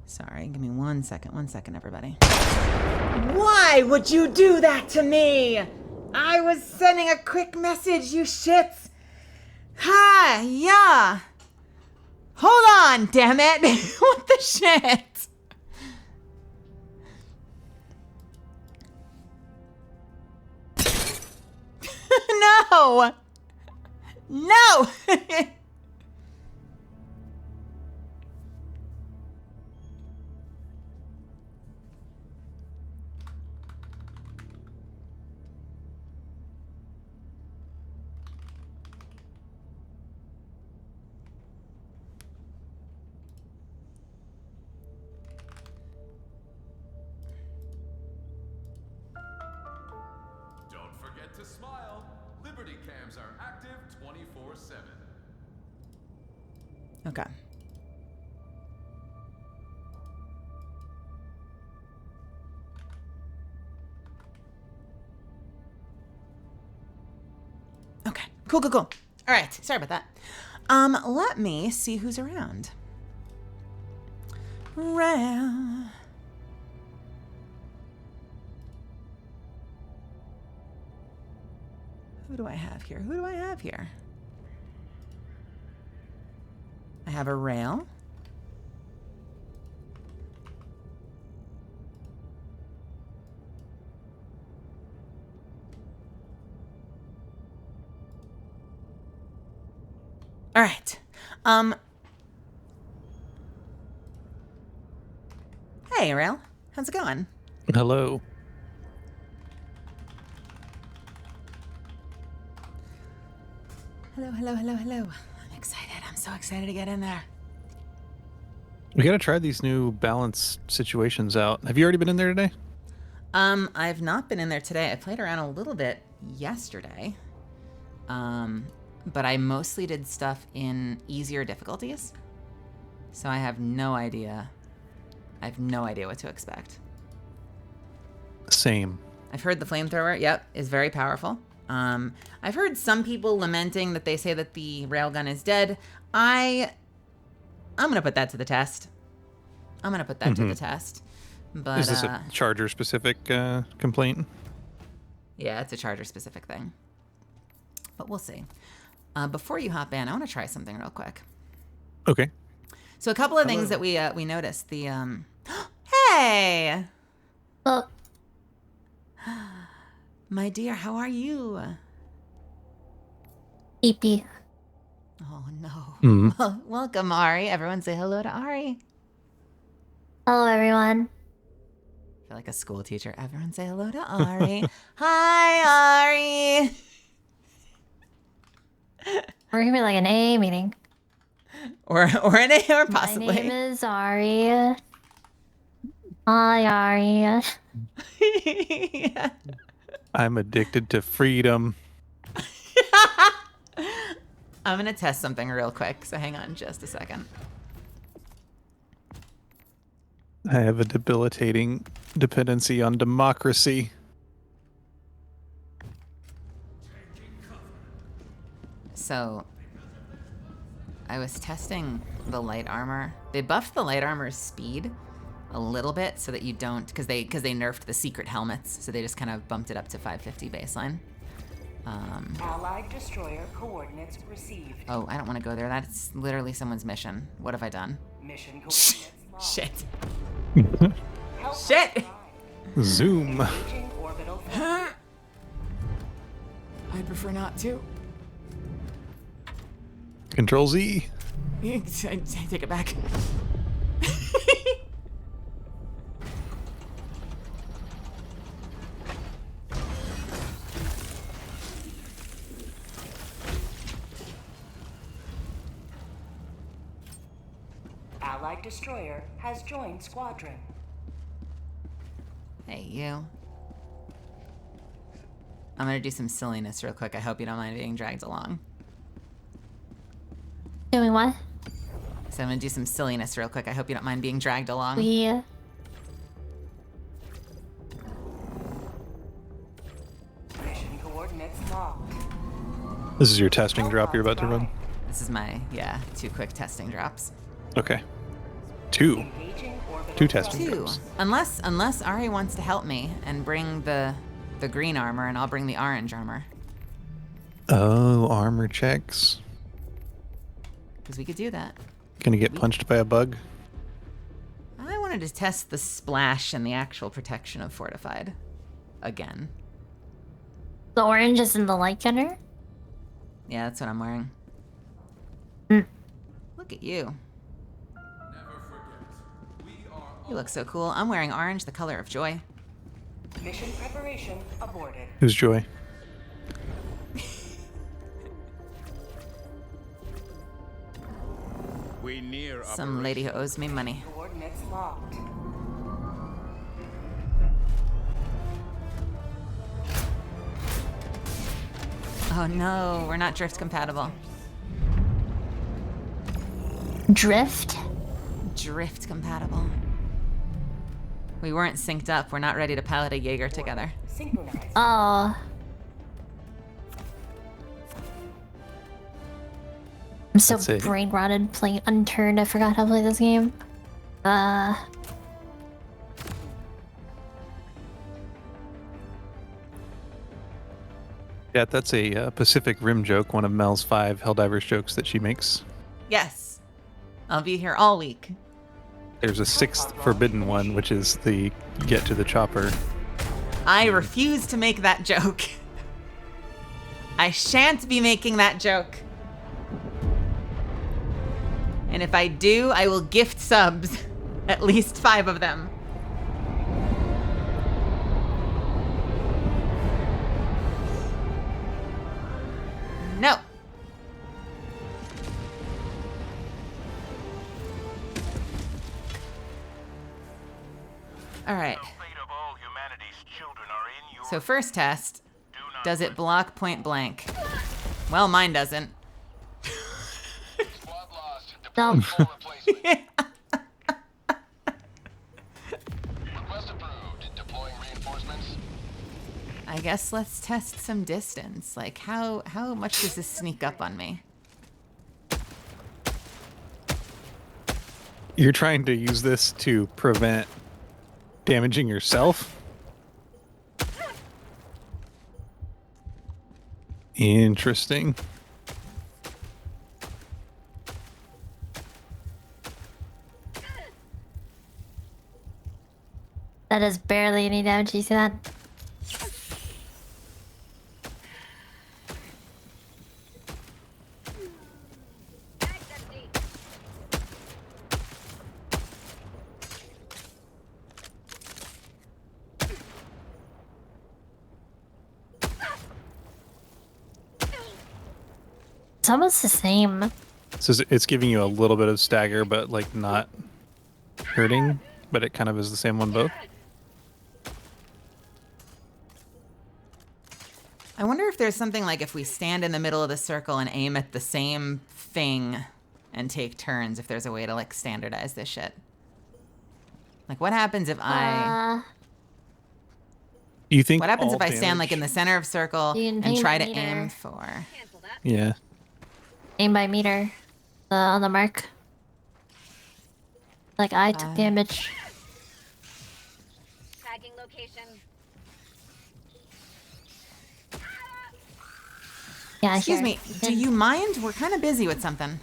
Sorry, give me 1 second. 1 second, everybody. Why would you do that to me? I was sending a quick message, you shits. Ha, yeah. Hold on, damn it. What the shit? No. No. Don't forget to smile. Liberty cams are active 24/7. Okay. Okay. Cool. All right. Sorry about that. Let me see who's around. Who do I have here? I have a rail. All right. Hey, Rail. How's it going? Hello. Hello. I'm excited. I'm so excited to get in there. We gotta try these new balance situations out. Have you already been in there today? I've not been in there today. I played around a little bit yesterday. But I mostly did stuff in easier difficulties. So I have no idea. What to expect. Same. I've heard the flamethrower, is very powerful. I've heard some people lamenting that they say that the railgun is dead. I'm gonna put that to the test. But Is this a charger-specific complaint? Yeah, it's a charger-specific thing. But we'll see. Before you hop in, I want to try something real quick. Okay. So a couple of things that we noticed. The hey, Oh, my dear, how are you? pee-pee. Oh no. Mm. Well, welcome, Ari. Everyone say hello to Ari. Hello, everyone. I feel like a school teacher. Everyone say hello to Ari. Hi, Ari. We're gonna be like an AA meeting. Or an A, or possibly. My name is Ari. Hi, Ari. Yeah. I'm addicted to freedom. I'm gonna test something real quick, so hang on just a second. I have a debilitating dependency on democracy. So, I was testing the light armor. They buffed the light armor's speed a little bit so that you don't, because they nerfed the secret helmets, so they just kind of bumped it up to 550 baseline. Allied destroyer coordinates received. Oh, I don't want to go there. That's literally someone's mission. What have I done? Mission coordinates lost. Shit. Help Shit. arrived. Zoom. Engaging orbital flight. I'd prefer not to. Control Z. I take it back. Allied destroyer has joined squadron. Hey, you. I'm gonna do some silliness real quick. I hope you don't mind being dragged along. Doing what? So I'm gonna do some silliness real quick. I hope you don't mind being dragged along. We. Mission coordinates locked. This is your testing drop you're about to run? This is my, 2 quick testing drops. Okay. 2. Engaging orbital 2 testing Two. drops. Unless Ari wants to help me and bring the green armor, and I'll bring the orange armor. Oh, armor checks. Because we could do that. Gonna get punched by a bug? I wanted to test the splash and the actual protection of fortified. Again. The orange is in the light gunner? Yeah, that's what I'm wearing. Mm. Look at you. Never forget. We are You look so cool. I'm wearing orange, the color of joy. Mission preparation aborted. Who's Joy? we near Some lady who owes me money. Coordinates locked. Oh no, we're not drift compatible. Drift? Drift compatible. We weren't synced up. We're not ready to pilot a Jaeger together. Synchronized. Oh. I'm so That's it. brain rotted playing Unturned. I forgot how to play this game. Yeah, that's a Pacific Rim joke, one of Mel's 5 Helldivers jokes that she makes. Yes. I'll be here all week. There's a 6th forbidden one, which is the get to the chopper. I refuse to make that joke. I shan't be making that joke. And if I do, I will gift subs. At least 5 of them. No. All right. So first test, does it block point blank? Well, mine doesn't. No. I guess let's test some distance. Like, how much does this sneak up on me? You're trying to use this to prevent damaging yourself? Interesting. That is barely any damage. You see that? It's almost the same. So it's giving you a little bit of stagger, but like not hurting, but it kind of is the same on both. I wonder if there's something like if we stand in the middle of the circle and aim at the same thing and take turns, if there's a way to like standardize this shit. Like what happens if You think what happens all if I stand like in the damage- center of circle You can and aim try to meter. aim for Yeah. Aim by meter. On the mark. Like I took damage. Tagging location. Yeah, Excuse here. me, do you mind? We're kind of busy with something.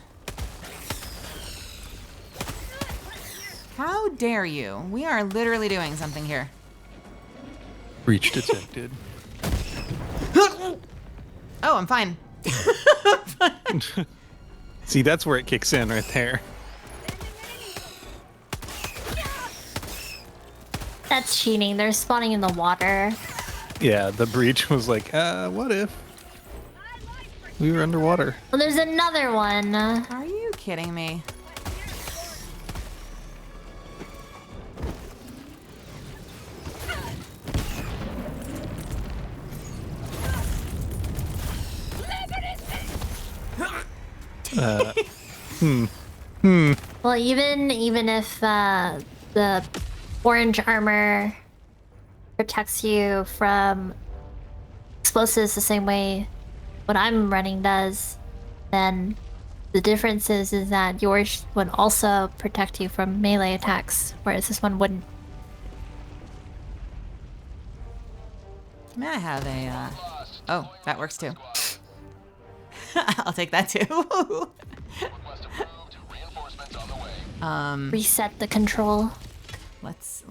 How dare you? We are literally doing something here. Breach detected. Oh, I'm fine. See, that's where it kicks in right there. That's cheating. They're spawning in the water. Yeah, the breach was like, what if we were underwater? Well, there's another one. Are you kidding me? Well, even if the orange armor protects you from explosives the same way what I'm running does, then the difference is that yours would also protect you from melee attacks, whereas this one wouldn't. May I have a, oh, that works too. I'll take that too. Reset the control. let's,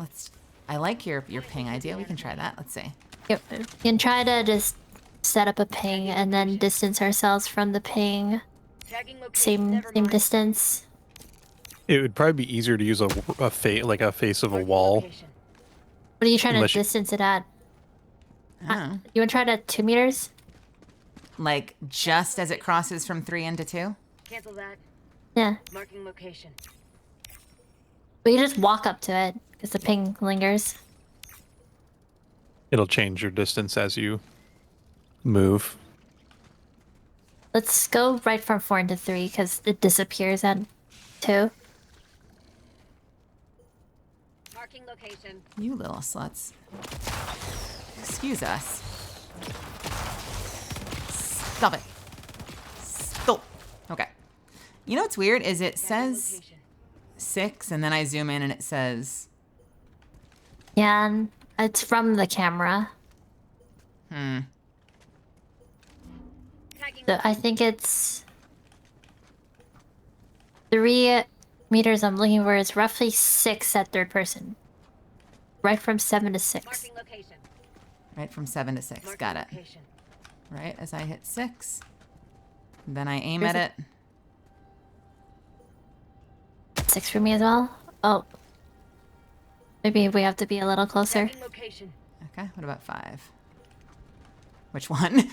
I like your ping idea. We can try that. Let's see. Yep. We can try to just set up a ping and then distance ourselves from the ping. Same distance. It would probably be easier to use a face of a wall. What are you trying Unless to you- distance it at? Oh. You want to try it at 2 meters? Like just as it crosses from 3 into 2? Cancel that. Yeah. Marking location. But you just walk up to it because the ping lingers. It'll change your distance as you move. Let's go right from 4 into 3 because it disappears at 2. Marking location. You little sluts. Excuse us. Stop it. Stop. Okay. You know what's weird is it says 6 and then I zoom in and it says... Yeah, and it's from the camera. Tagging So I think it's 3 meters I'm looking for is roughly 6 at 3rd person. Right from 7 to 6. marking location. Right from 7 to 6. Marking Got it. location. Right as I hit 6. Then I aim Here's at it. 6 for me as well. Oh. Maybe we have to be a little closer. Tagging location. Okay, what about 5? Which one?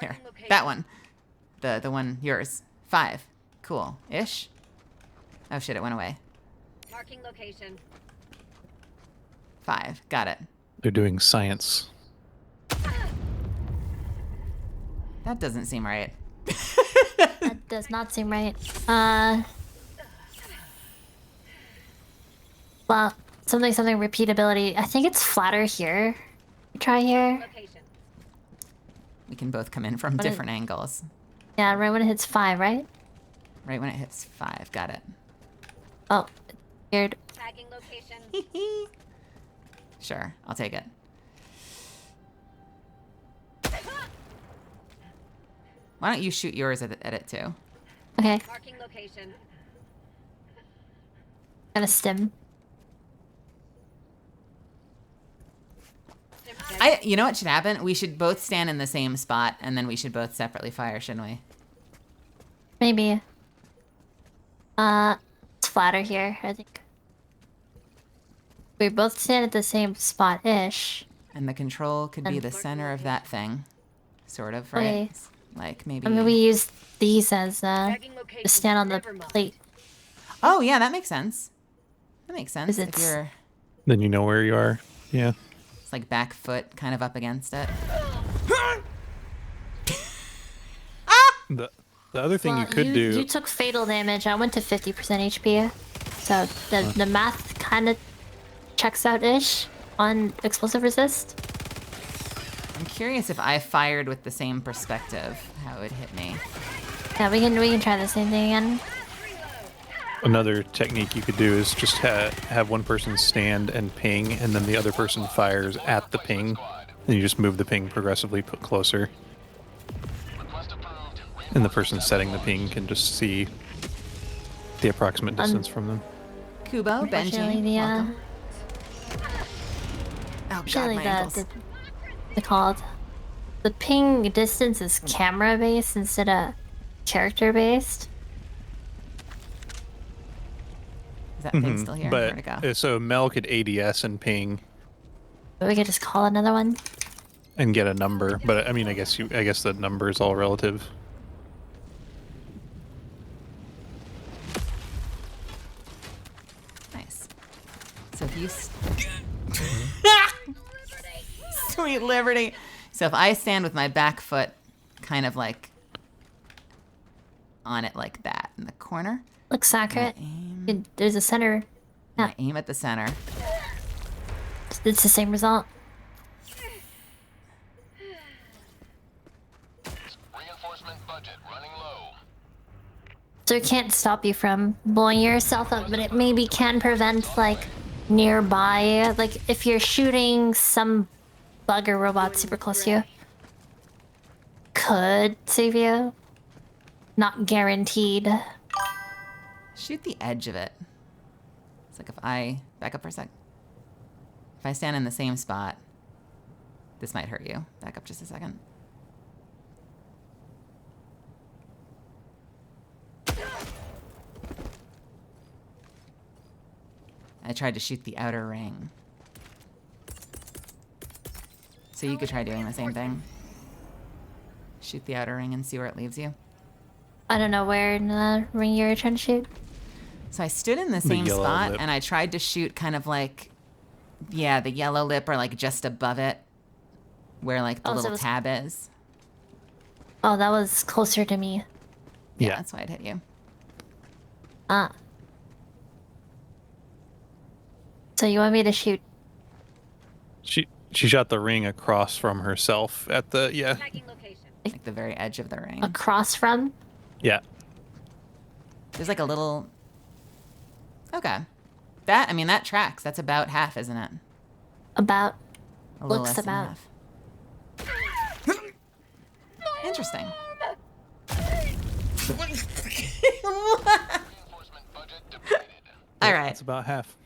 Here. location. That one. The one, yours. 5. Cool. Ish? Oh shit, it went away. Marking location. 5. Got it. They're doing science. That doesn't seem right. That does not seem right. Well, something repeatability. I think it's flatter here. Try here. Location. We can both come in from What is- different angles. Yeah, right when it hits 5, right? Right when it hits 5. Got it. Oh, weird. Tagging location. Sure, I'll take it. Why don't you shoot yours at it too? Okay, Marking location. got a stim. You know what should happen? We should both stand in the same spot, and then we should both separately fire, shouldn't we? Maybe. It's flatter here, I think. We both stand at the same spot-ish. And the control could be the center of that thing, sort of, right? Okay. Like maybe. I mean, we use these as Tagging location. to stand on the Never mind. plate. Oh yeah, that makes sense. That makes sense. If it's- you're, Then you know where you are. Yeah. it's like back foot kind of up against it. The other thing you Well, could do. You took fatal damage. I went to 50% HP. So the math kind of checks out-ish on explosive resist. I'm curious if I fired with the same perspective, how it would hit me. Yeah, we can try the same thing again. Another technique you could do is just have one person stand and ping, and then the other person fires at the ping, and you just move the ping progressively put closer. And the person setting the ping can just see the approximate distance from them. Kubo, Unfortunately, Benji, the welcome. Oh god, Actually, my ankles. the ping distance is camera based instead of character based. Is that thing still here? Where'd it go? But so Mel could ADS and ping We could just call another one. and get a number, but I mean, I guess the number is all relative. Nice. So if you... Sweet liberty. So if I stand with my back foot kind of like on it like that in the corner, Looks accurate. There's a center. I aim at the center. It's the same result. Reinforcement budget running low. So it can't stop you from blowing yourself up, but it maybe can prevent like nearby, like if you're shooting some bug or robot super close to you. Could save you. Not guaranteed. Shoot the edge of it. It's like if I... Back up for a sec. If I stand in the same spot, this might hurt you. Back up just a second. I tried to shoot the outer ring. So you could try doing the same thing. Shoot the outer ring and see where it leaves you. I don't know where in the ring you were trying to shoot. So I stood in the same yellow spot lip. and I tried to shoot kind of like, yeah, the yellow lip or like just above it where like the Oh, so little it was- tab is. Oh, that was closer to me. Yeah, that's why it hit you. Ah. So you want me to shoot? She shot the ring across from herself at the Tagging location. Like the very edge of the ring. Across from? yeah. There's like a little... Okay. That, I mean, that tracks. That's about half, isn't it? About. A little Looks less than about. half. Interesting. Reinforcement budget depleted. All right. It's about half.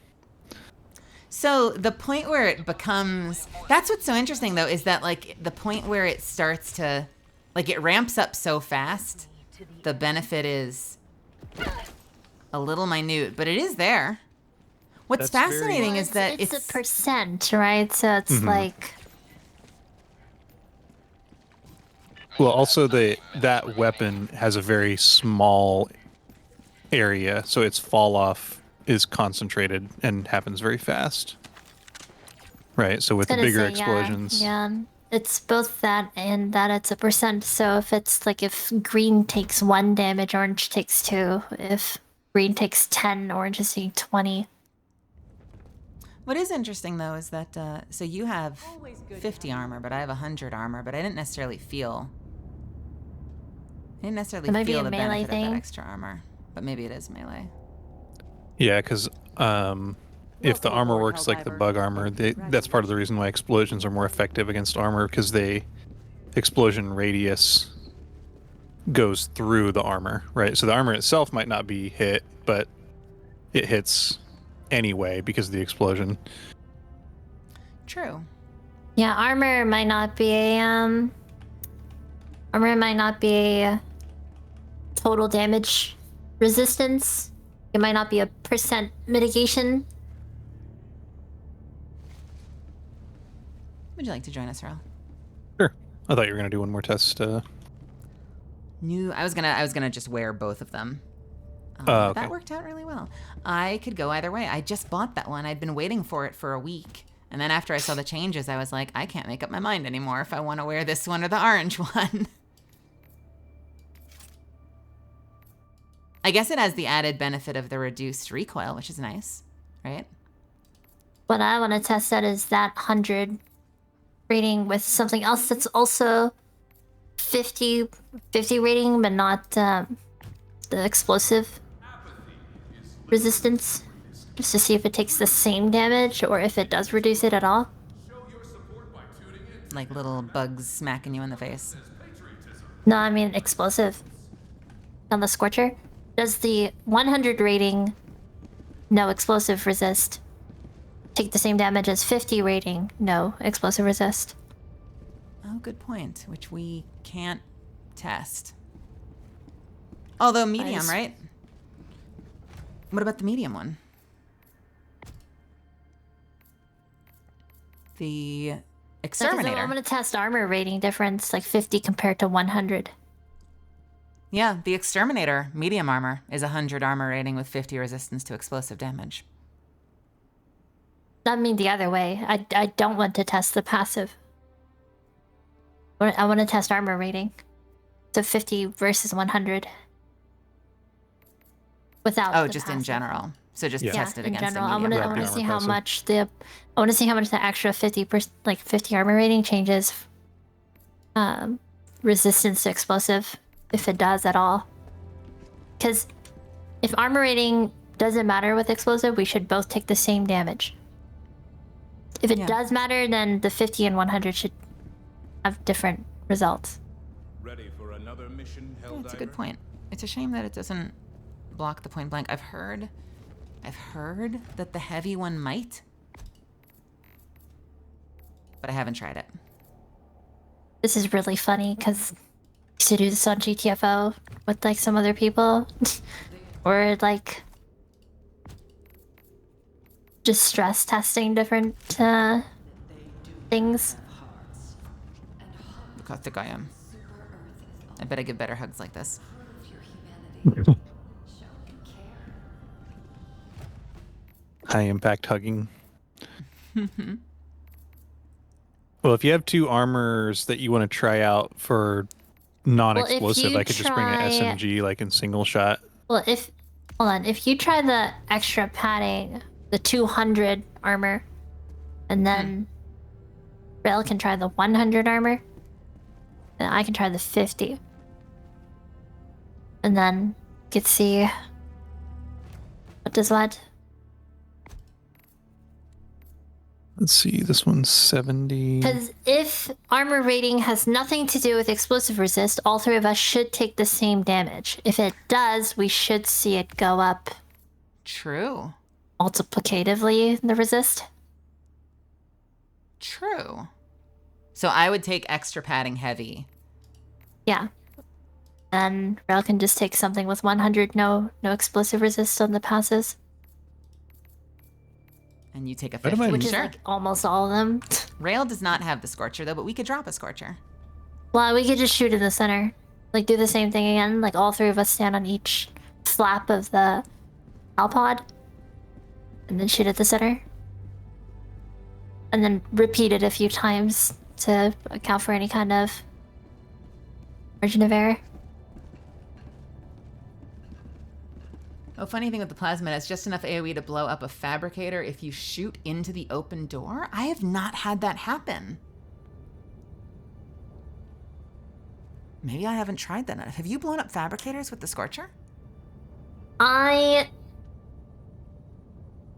So the point where it becomes... That's what's so interesting, though, is that, like, the point where it starts to... Like, it ramps up so fast, the benefit is a little minute, but it is there. What's That's very- fascinating is that it's a percent, right? So it's like Well, also that weapon has a very small area, so its fall off is concentrated and happens very fast. Right. So with the gonna bigger say, explosions, Yeah, it's both that and that it's a percent. So if it's like if green takes 1 damage, orange takes 2. If green takes 10, orange is taking 20. What is interesting, though, is that, so you have 50 armor, but I have 100 armor, but I didn't necessarily feel... I didn't necessarily It might be feel a the melee benefit of thing. that extra armor. But maybe it is melee. yeah, because if the armor works like the bug armor, that's part of the reason why explosions are more effective against armor, because explosion radius goes through the armor, right? So the armor itself might not be hit, but it hits anyway because of the explosion. True. Yeah, armor might not be a total damage resistance. It might not be a percent mitigation. Would you like to join us, Earl? Sure. I thought you were gonna do one more test. I was gonna just wear both of them. Okay. That worked out really well. I could go either way. I just bought that one. I'd been waiting for it for a week. And then after I saw the changes, I was like, I can't make up my mind anymore if I want to wear this one or the orange one. I guess it has the added benefit of the reduced recoil, which is nice, right? What I want to test out is that 100 rating with something else that's also 50 rating, but not the explosive resistance. Just to see if it takes the same damage or if it does reduce it at all. Like little bugs smacking you in the face. No, I mean explosive. On the Scorcher. Does the 100 rating no explosive resist take the same damage as 50 rating no explosive resist? Oh, good point. Which we can't test. Although medium, Nice. right? What about the medium one? the Because exterminator. I'm gonna test armor rating difference, like 50 compared to 100. Yeah, the exterminator medium armor is 100 armor rating with 50 resistance to explosive damage. That mean the other way. I don't want to test the passive. I want to test armor rating. So 50 versus 100. Without Oh, the just in passive. general. So just Yeah. test it in against general. the medium I armor. want to armor see how passive. much the extra 50 armor rating changes resistance to explosive, if it does at all. Because if armor rating doesn't matter with explosive, we should both take the same damage. If it Yeah. does matter, then the 50 and 100 should have different results. Ready for another mission, Yeah, Helldiver? that's a good point. It's a shame that it doesn't block the point blank. I've heard that the heavy one might, but I haven't tried it. This is really funny because I used to do this on GTFO with like some other people, or like just stress testing different things. Look how thick I am. I bet I give better hugs like this. High impact hugging. Well, if you have two armors that you want to try out for non-explosive, you I could just bring an try- SMG like in single shot. Well, if you try the extra padding, the 200 armor, and then Rail can try the 100 armor, and I can try the 50, and then you could see what does what. Let's see, this one's 70. Because if armor rating has nothing to do with explosive resist, all three of us should take the same damage. If it does, we should see it go up True. multiplicatively, the resist. True. So I would take extra padding heavy. Yeah. Then Rail can just take something with 100, no explosive resist on the passes, And you take a What am 50. I- which is Sure. like almost all of them. Rail does not have the Scorcher, though, but we could drop a Scorcher. Well, we could just shoot in the center. Like, do the same thing again. Like, all three of us stand on each flap of the Alpod. And then shoot at the center. And then repeat it a few times to account for any kind of margin of error. Oh, funny thing with the plasma, it's just enough AoE to blow up a fabricator if you shoot into the open door. I have not had that happen. Maybe I haven't tried that enough. Have you blown up fabricators with the Scorcher? I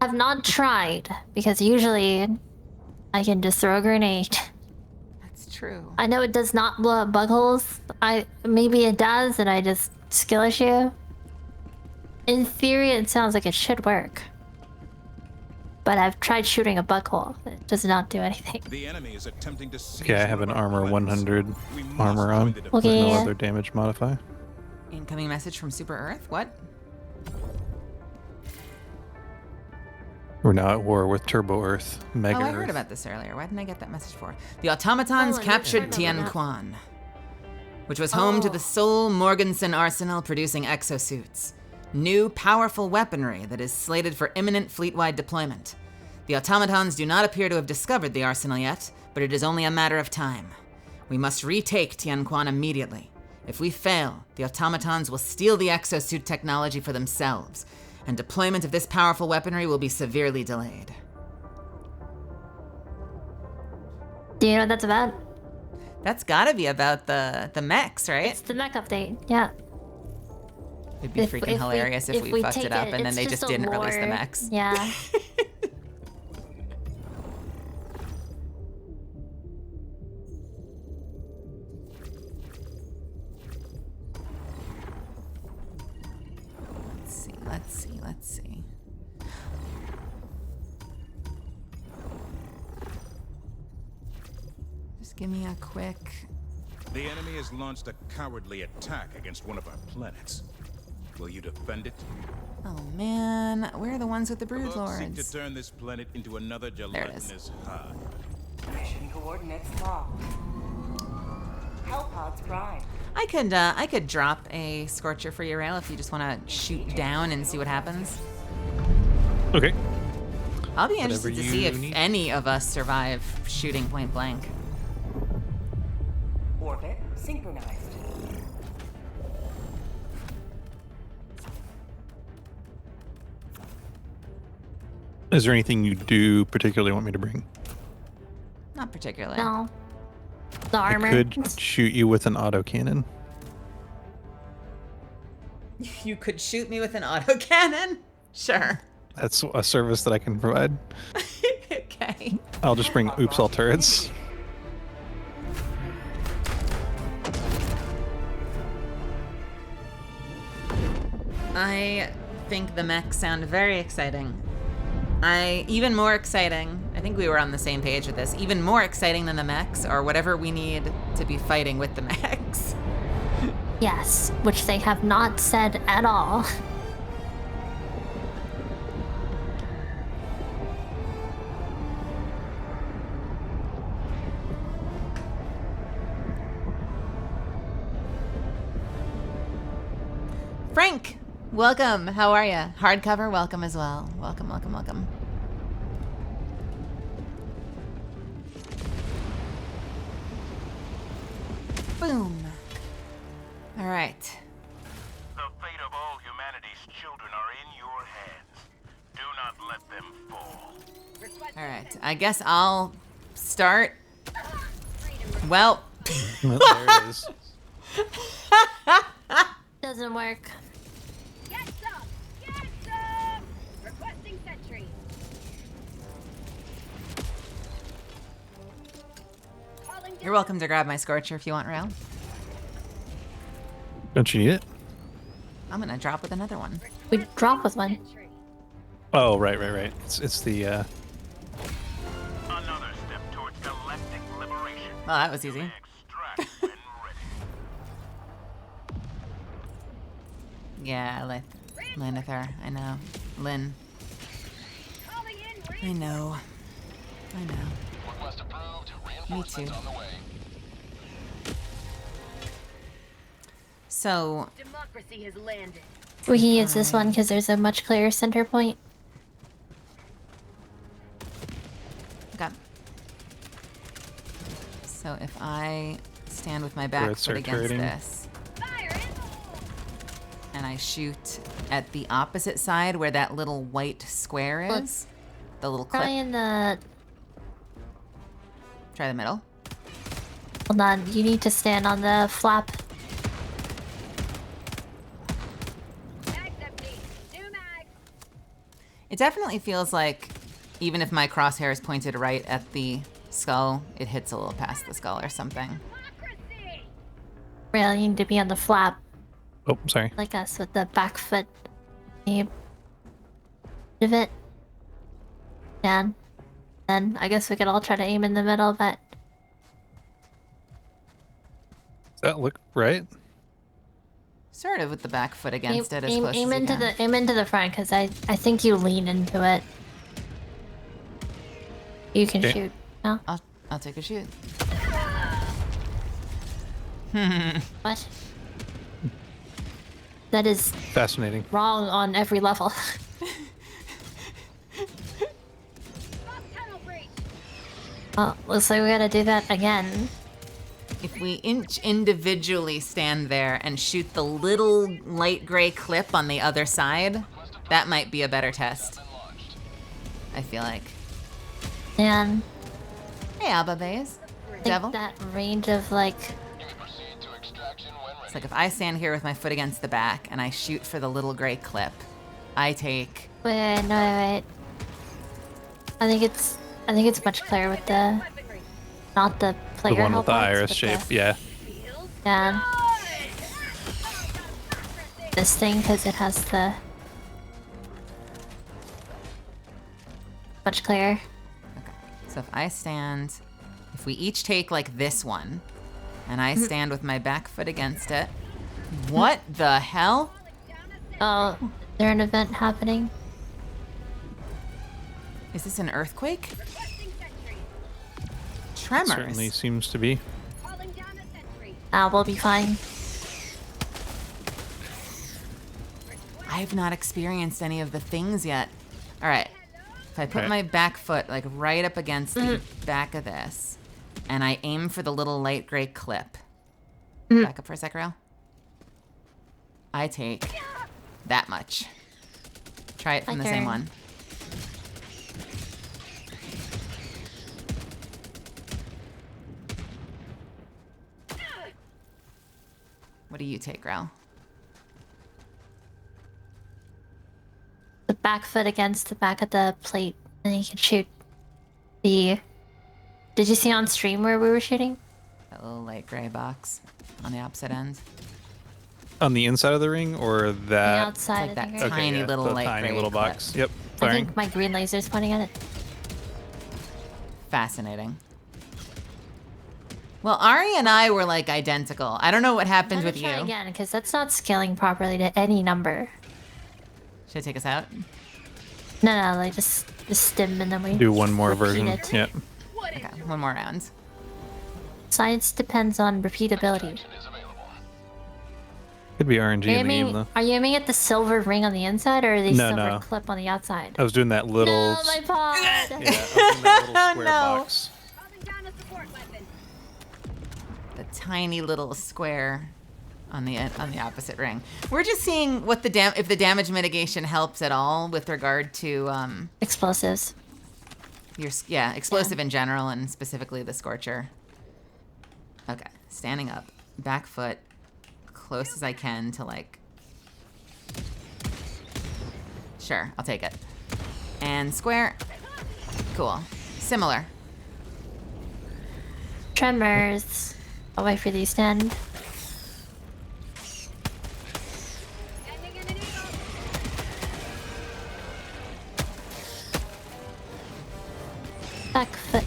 have not tried, because usually I can just throw a grenade. That's true. I know it does not blow up bug holes. Maybe it does, and I just skill issue. In theory, it sounds like it should work. But I've tried shooting a bug hole. It does not do anything. The enemy is attempting to seize Okay, I have one an of our armor planets. 100 We must armor join on the with Okay. no other damage modifier. Incoming message from Super Earth? What? We're now at war with Turbo Earth, Mega Oh, I Earth. heard about this earlier. Why didn't I get that message for? The automatons Oh, I captured heard about Tien that. Quan, which was home to the Sol Morganson arsenal producing exosuits. New, powerful weaponry that is slated for imminent fleet-wide deployment. The automatons do not appear to have discovered the arsenal yet, but it is only a matter of time. We must retake Tien Quan immediately. If we fail, the automatons will steal the exosuit technology for themselves, and deployment of this powerful weaponry will be severely delayed. Do you know what that's about? That's gotta be about the mechs, right? It's the mech update. Yeah. It'd be freaking hilarious if we fucked take it up and then it's they just a didn't release the lore. mechs. Yeah. Let's see. Just give me a quick... The enemy has launched a cowardly attack against one of our planets. Will you defend it? Oh man, where are the ones with the Brood Or seek to Lords? turn this planet into another it is. gelatinous hive? Mission coordinates locked. Hellpods prime. I could drop a Scorcher for you, Rail, if you just want to shoot down and see what happens. Okay. I'll be Whatever interested to see you if need. any of us survive shooting point blank. Orbit synchronized. Is there anything you do particularly want me to bring? Not particularly. No. The armor. I could shoot you with an autocannon. You could shoot me with an autocannon? Sure. That's a service that I can provide. Okay. I'll just bring oops all turrets. I think the mechs sound very exciting. Even more exciting, I think we were on the same page with this, even more exciting than the mechs are whatever we need to be fighting with the mechs. Yes, which they have not said at all. Frank, welcome. How are you? Hardcover, welcome as well. Welcome, welcome, welcome. Boom. All right. The fate of all humanity's children are in your hands. Do not let them fall. All right. I guess I'll start. Well, Well, there it is. Doesn't work. Get some! Get some! Requesting sentry. Calling you're welcome to grab my Scorcher if you want, Rail. Don't you need it? I'm gonna drop with another one. We drop with one. sentry. Oh, right. It's the Another step towards galactic liberation. Well, that was easy. Extract when ready. Yeah, Lynether. I know. Lynn. Calling in I know. I know. Request approved. Me Reinforcements too. on the way. So, democracy has landed. We can use this one because there's a much clearer center point. okay. So if I stand with my back Turrets foot are against turreting. this, Fire in! and I shoot at the opposite side where that little white square Look. is, the little Try clip. in the... Try the middle. Hold on, you need to stand on the flap. Mags empty. New mags. It definitely feels like, even if my crosshair is pointed right at the skull, it hits a little past the skull or something. Democracy! Rail, you need to be on the flap, Oh, sorry. like us, with the back foot. Aim. Of it. And then I guess we could all try to aim in the middle, but Does that look right? Sort of with the back foot against it as close aim as you into can. aim into the front because I think you lean into it. You can Okay. shoot. No? I'll take a shoot. What? That is Fascinating. wrong on every level. Lock tunnel breach. Well, looks like we gotta do that again. If we individually stand there and shoot the little light gray clip on the other side, that might be a better test. I feel like. And Hey, Alba Bays. I think Devil. that range of like You may proceed to extraction when ready. It's like if I stand here with my foot against the back and I shoot for the little gray clip, I take. wait, no, wait. I think it's much clearer with the Weaponry. not the The player one with the helplets, iris but shape. the- Yeah. Feels Yeah, good. this thing because it has the much clearer. So if I stand, if we each take like this one, and I stand with my back foot against it, what the hell? Oh, is there an event happening? Is this an earthquake? Requesting sentry. Tremors. Certainly seems to be. Calling down a sentry. We'll be fine. I've not experienced any of the things yet. All right. If I put Okay. my back foot like right up against the back of this, and I aim for the little light gray clip. Back up for a sec, Rail. I take that much. Try it from My the same turn. one. What do you take, Rail? The back foot against the back of the plate, and you can shoot the. Did you see on stream where we were shooting? That little light gray box on the opposite end. On the inside of the ring, or The that? outside, like I that think. Okay. Tiny little the light tiny gray little clip. box. Yep. I Firing. think my green laser's pointing at it. Fascinating. Well, Ari and I were like identical. I don't know what happened Let with me try you. again, because that's not scaling properly to any number. Should I take us out? No, like just stim and then we Do one more repeat version. it. Yep. Okay, one more round. Science depends on repeatability. Could be RNG Are you, in the game aiming, though. are you aiming at the silver ring on the inside or the No, silver no. clip on the outside? I was doing that little. No, my pod! Yeah, I was doing that little Oh, square no. box. Calling down a support weapon. The tiny little square on the opposite ring. We're just seeing what the if the damage mitigation helps at all with regard to Explosives. your explosive in general and specifically the scorcher. Okay, standing up, back foot, close as I can to like. Sure, I'll take it. And square. Cool. Similar. Tremors. I'll wait for these to end. Ending in an eagle. Back foot.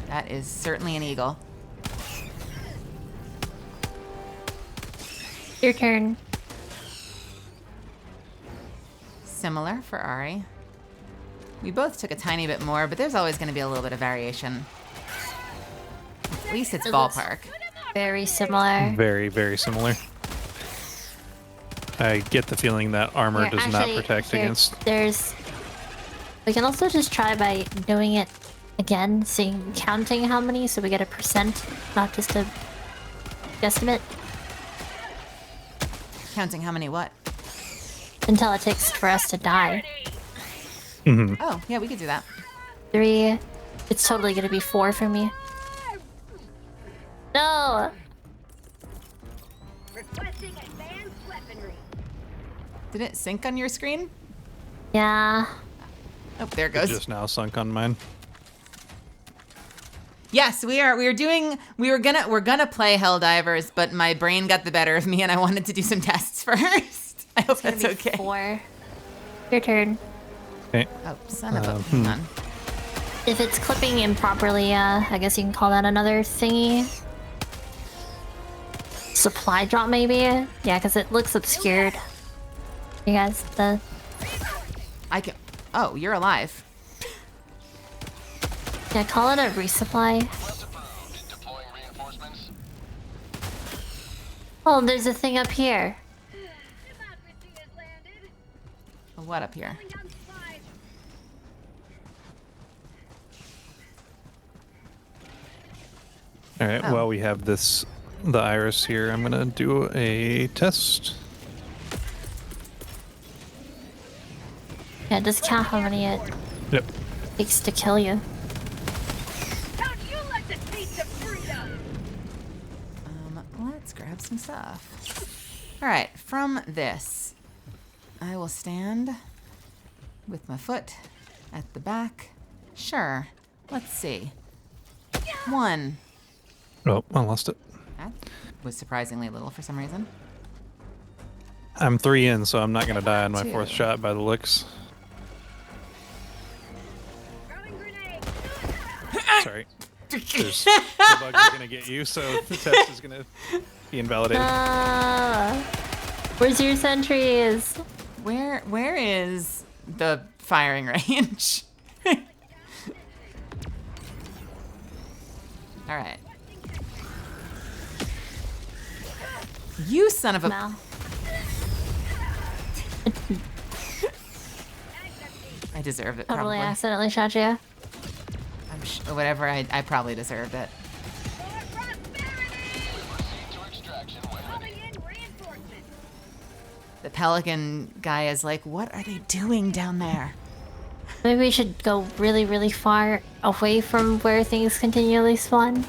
That is certainly an eagle. Your turn. Similar for Ari. We both took a tiny bit more, but there's always going to be a little bit of variation. At least it's It looks- ballpark. Very similar. Very, very similar. I get the feeling that armor Here, does actually, not protect here, against. There's. We can also just try by doing it again, counting how many, so we get a percent, not just a guesstimate, Counting how many what? until it takes for us to die. Oh, yeah, we could do that. 3. It's totally gonna be 4 for me. No! Requesting advanced weaponry. Did it sync on your screen? Yeah. Oh, there it It goes. just now sunk on mine. Yes, we're gonna play Helldivers, but my brain got the better of me and I wanted to do some tests first. I hope It's gonna that's be okay. 4. Your turn. Okay. Oh, son of a hang on. If it's clipping improperly, I guess you can call that another thingy. Supply drop, maybe? Yeah, because it looks obscured. You guys, I can. Oh, you're alive. yeah, call it a resupply. Oh, there's a thing up here. Democracy has landed. What up here? Calling down supplies. All right. Oh. Well, we have the iris here. I'm gonna do a test. Yeah, just count how many it Yep. takes to kill you. Don't you let the taste of freedom. Let's grab some stuff. All right, from this, I will stand with my foot at the back. Sure. Let's see. 1. Oh, I lost it. That was surprisingly little for some reason. I'm 3 in, so I'm not gonna die on my 2. 4th shot by the looks. Throwing grenade. Sorry. There's the bugs are gonna get you, so the test is gonna be invalidated. Where's your sentries? Where is the firing range? All right. You son of a... Mal. I deserve it, Totally probably. accidentally shot you. Whatever, I probably deserved it. The Pelican guy is like, what are they doing down there? Maybe we should go really, really far away from where things continually spawn.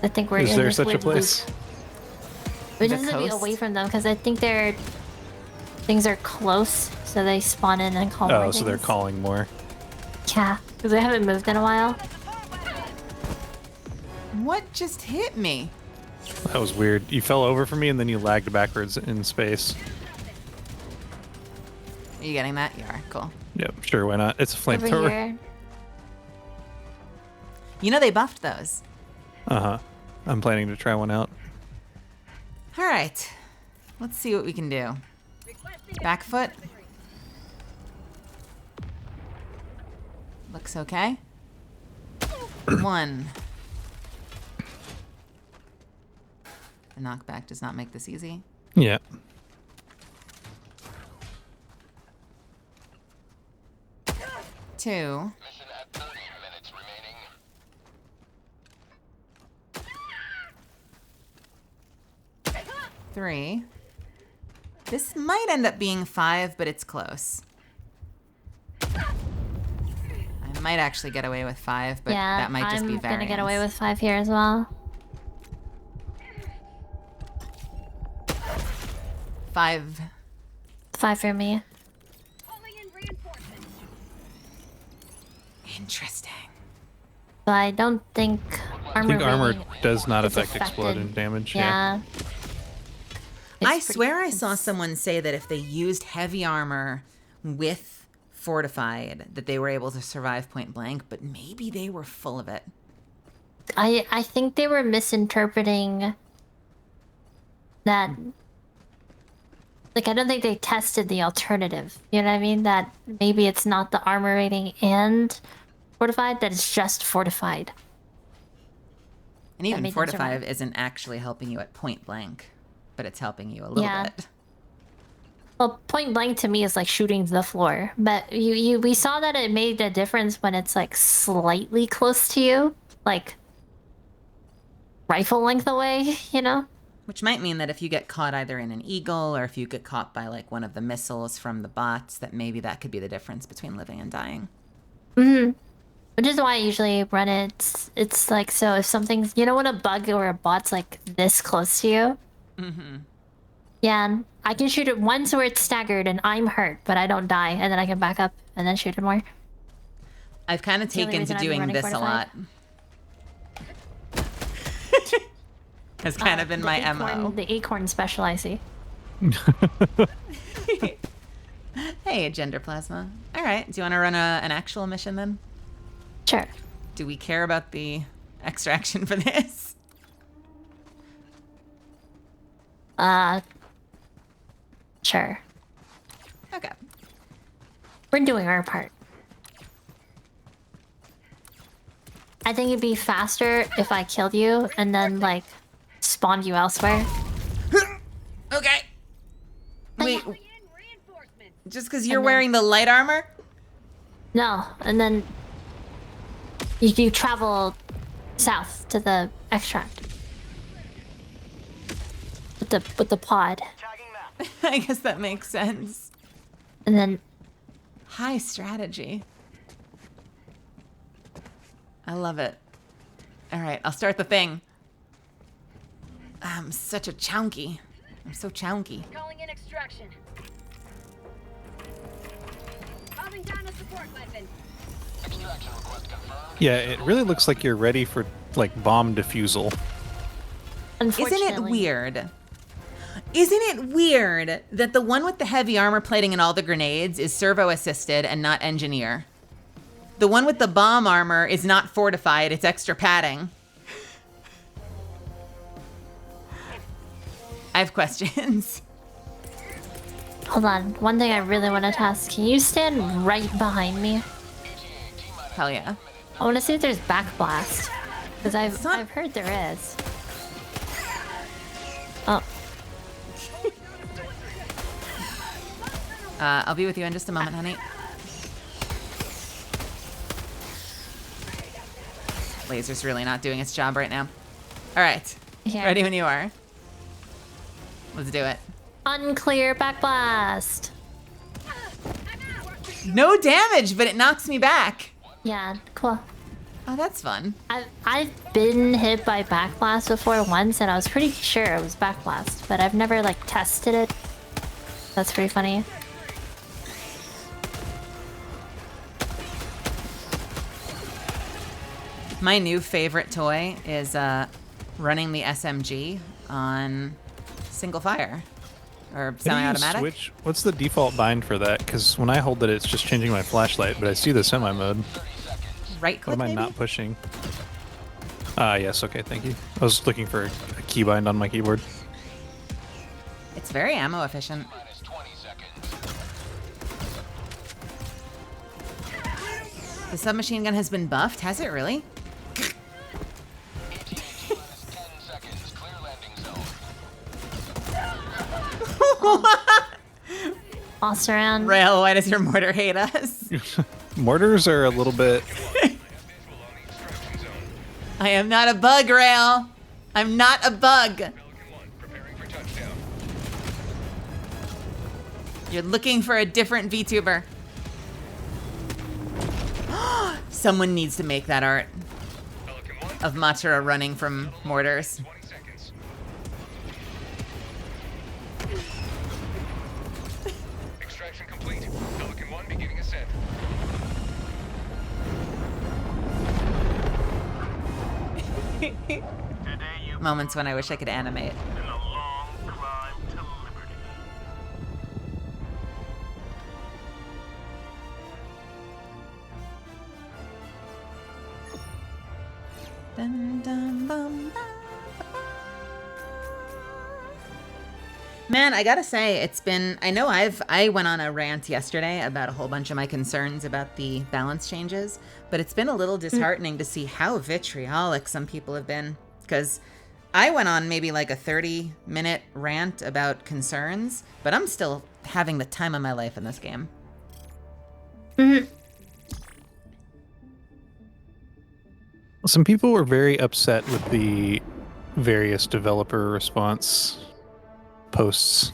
I think we're Is in there this such a weird place? loop. We The just have to be coast? away from them because I think things are close, so they spawn in and call more Oh, so they're things. calling more. Yeah, because they haven't moved in a while. What just hit me? That was weird. You fell over for me and then you lagged backwards in space. Are you getting that? You are. Cool. Yep, sure, why not? It's a Over flamethrower. here. You know they buffed those. Uh-huh. I'm planning to try one out. All right. Let's see what we can do. Back foot. Looks okay. 1. The knockback does not make this easy. Yeah. 2. Mission at 30 minutes remaining. 3. This might end up being 5, but it's close. I might actually get away with 5, but Yeah, that might just be I'm variance. gonna get away with 5 here as well. 5. 5 for me. Calling in reinforcements. Interesting. But I don't think I armor think armor rating does not is affect affected. explosion damage. Yeah. I It's pretty- swear I saw someone say that if they used heavy armor with fortified, that they were able to survive point blank, but maybe they were full of it. I think they were misinterpreting that. Like, I don't think they tested the alternative. You know what I mean? That maybe it's not the armor rating and fortified, that it's just fortified. And even made them fortified survive. isn't actually helping you at point blank, but it's helping you a little Yeah. bit. Well, point blank to me is like shooting the floor. But we saw that it made a difference when it's like slightly close to you. Like rifle length away, you know? Which might mean that if you get caught either in an eagle or if you get caught by like one of the missiles from the bots, that maybe that could be the difference between living and dying. Which is why I usually run it. It's like, so if something's, you know, when a bug or a bot's like this close to you? Yeah, and I can shoot it once where it's staggered and I'm hurt, but I don't die, and then I can back up and then shoot it more. I've kind of the only taken to reason I've been doing running this a fortified. lot. Has kind of been my MO. The acorn special, I see. Hey, gender plasma. All right, do you want to run an actual mission then? Sure. Do we care about the extraction for this? Sure. Okay. We're doing our part. I think it'd be faster if I killed you and then, like, spawned you elsewhere. Okay. Wait, Calling in reinforcements. just because you're wearing the light armor? No, and then you travel south to the extract with the pod, I guess that makes sense. and then High strategy. I love it. All right, I'll start the thing. I'm such a chunky. I'm so chunky. Calling in extraction. Calling down a support weapon. Extraction request confirmed. Yeah, it really looks like you're ready for like bomb defusal. Isn't unfortunately, it weird? Isn't it weird that the one with the heavy armor plating and all the grenades is servo assisted and not engineer? The one with the bomb armor is not fortified, it's extra padding. I have questions. Hold on. One thing I really want to test. Can you stand right behind me? Hell yeah. I want to see if there's backblast. Because It's not- I've heard there is. Oh, I'll be with you in just a moment, honey. Laser's really not doing its job right now. All right. here. Ready when you are. Let's do it. Unclear backblast. No damage, but it knocks me back. Yeah, cool. Oh, that's fun. I've been hit by backblast before once, and I was pretty sure it was backblast, but I've never like tested it. That's pretty funny. My new favorite toy is running the SMG on single fire or How do you semi-automatic. switch? What's the default bind for that? Because when I hold it, it's just changing my flashlight, but I see the semi mode. Right What click, am I maybe? not pushing? Yes, okay, thank you. I was looking for a keybind on my keyboard. It's very ammo efficient. The submachine gun has been buffed, has it really? Boss around. Rail, why does your mortar hate us? Mortars are a little bit... I am not a bug, Rail. I'm not a bug. You're looking for a different VTuber. Someone needs to make that art of Matura running from mortars. Extraction complete. Pelican 1 beginning ascent. Today you Moments when I wish I could animate. in a long climb to liberty. Dun, dun, bum, ba, ba, ba. Man, I gotta say, it's been. I know I went on a rant yesterday about a whole bunch of my concerns about the balance changes, but it's been a little disheartening to see how vitriolic some people have been. Because I went on maybe like a 30-minute rant about concerns, but I'm still having the time of my life in this game. Some people were very upset with the various developer response posts.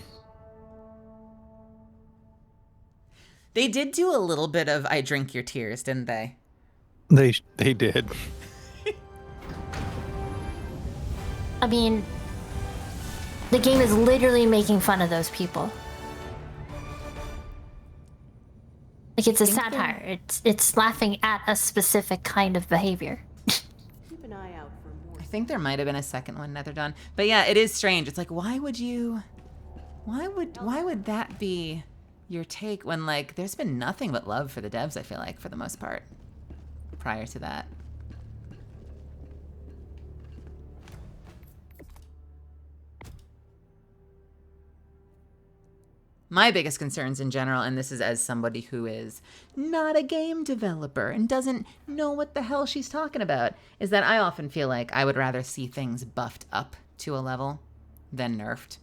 They did do a little bit of "I drink your tears," didn't they? They did. I mean, the game is literally making fun of those people. Like it's a satire. It's laughing at a specific kind of behavior. Keep an eye out for more. I think there might have been a second one never done. But yeah, it is strange. It's like, why would that be your take when like there's been nothing but love for the devs, I feel like, for the most part, prior to that. My biggest concerns in general, and this is as somebody who is not a game developer and doesn't know what the hell she's talking about, is that I often feel like I would rather see things buffed up to a level than nerfed.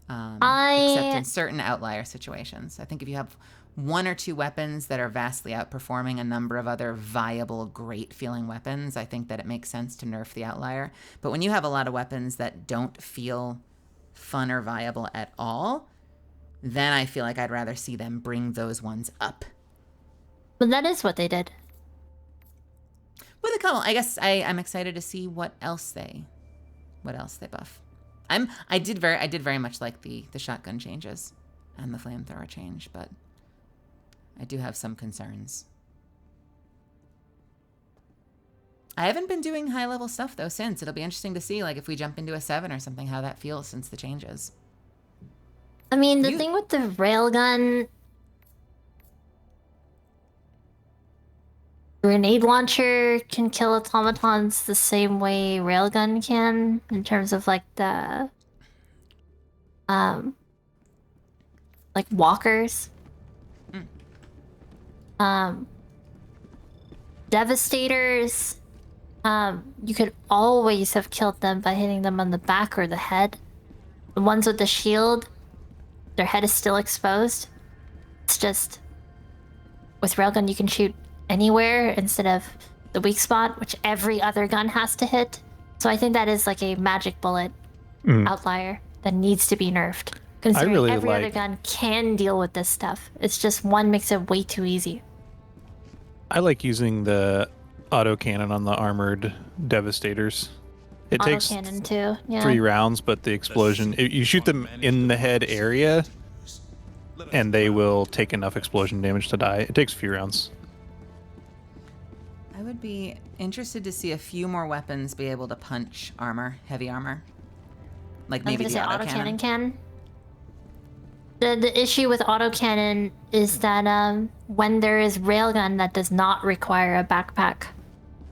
Except in certain outlier situations. I think if you have one or two weapons that are vastly outperforming a number of other viable, great feeling weapons, I think that it makes sense to nerf the outlier. But when you have a lot of weapons that don't feel fun or viable at all, then I feel like I'd rather see them bring those ones up. But that is what they did. With a couple, I guess I'm excited to see what else they buff. I did very much like the shotgun changes and the flamethrower change, but I do have some concerns. I haven't been doing high level stuff though since. It'll be interesting to see like if we jump into a 7 or something how that feels since the changes. I mean, the thing with the railgun, grenade launcher can kill automatons the same way railgun can in terms of like the like walkers. Devastators you could always have killed them by hitting them on the back or the head. The ones with the shield, their head is still exposed. It's just with railgun you can shoot anywhere instead of the weak spot, which every other gun has to hit. So I think that is like a magic bullet outlier that needs to be nerfed. Considering really every other like- gun can deal with this stuff. It's just one makes it way too easy. I like using the autocannon on the armored devastators. It takes Autocannon too. Yeah. 3 rounds, but the explosion, you shoot them in the head area, and they will take enough explosion damage to die. It takes a few rounds. I would be interested to see a few more weapons be able to punch armor, heavy armor. Like I was maybe gonna the say autocannon. autocannon can. The issue with autocannon is that when there is railgun that does not require a backpack.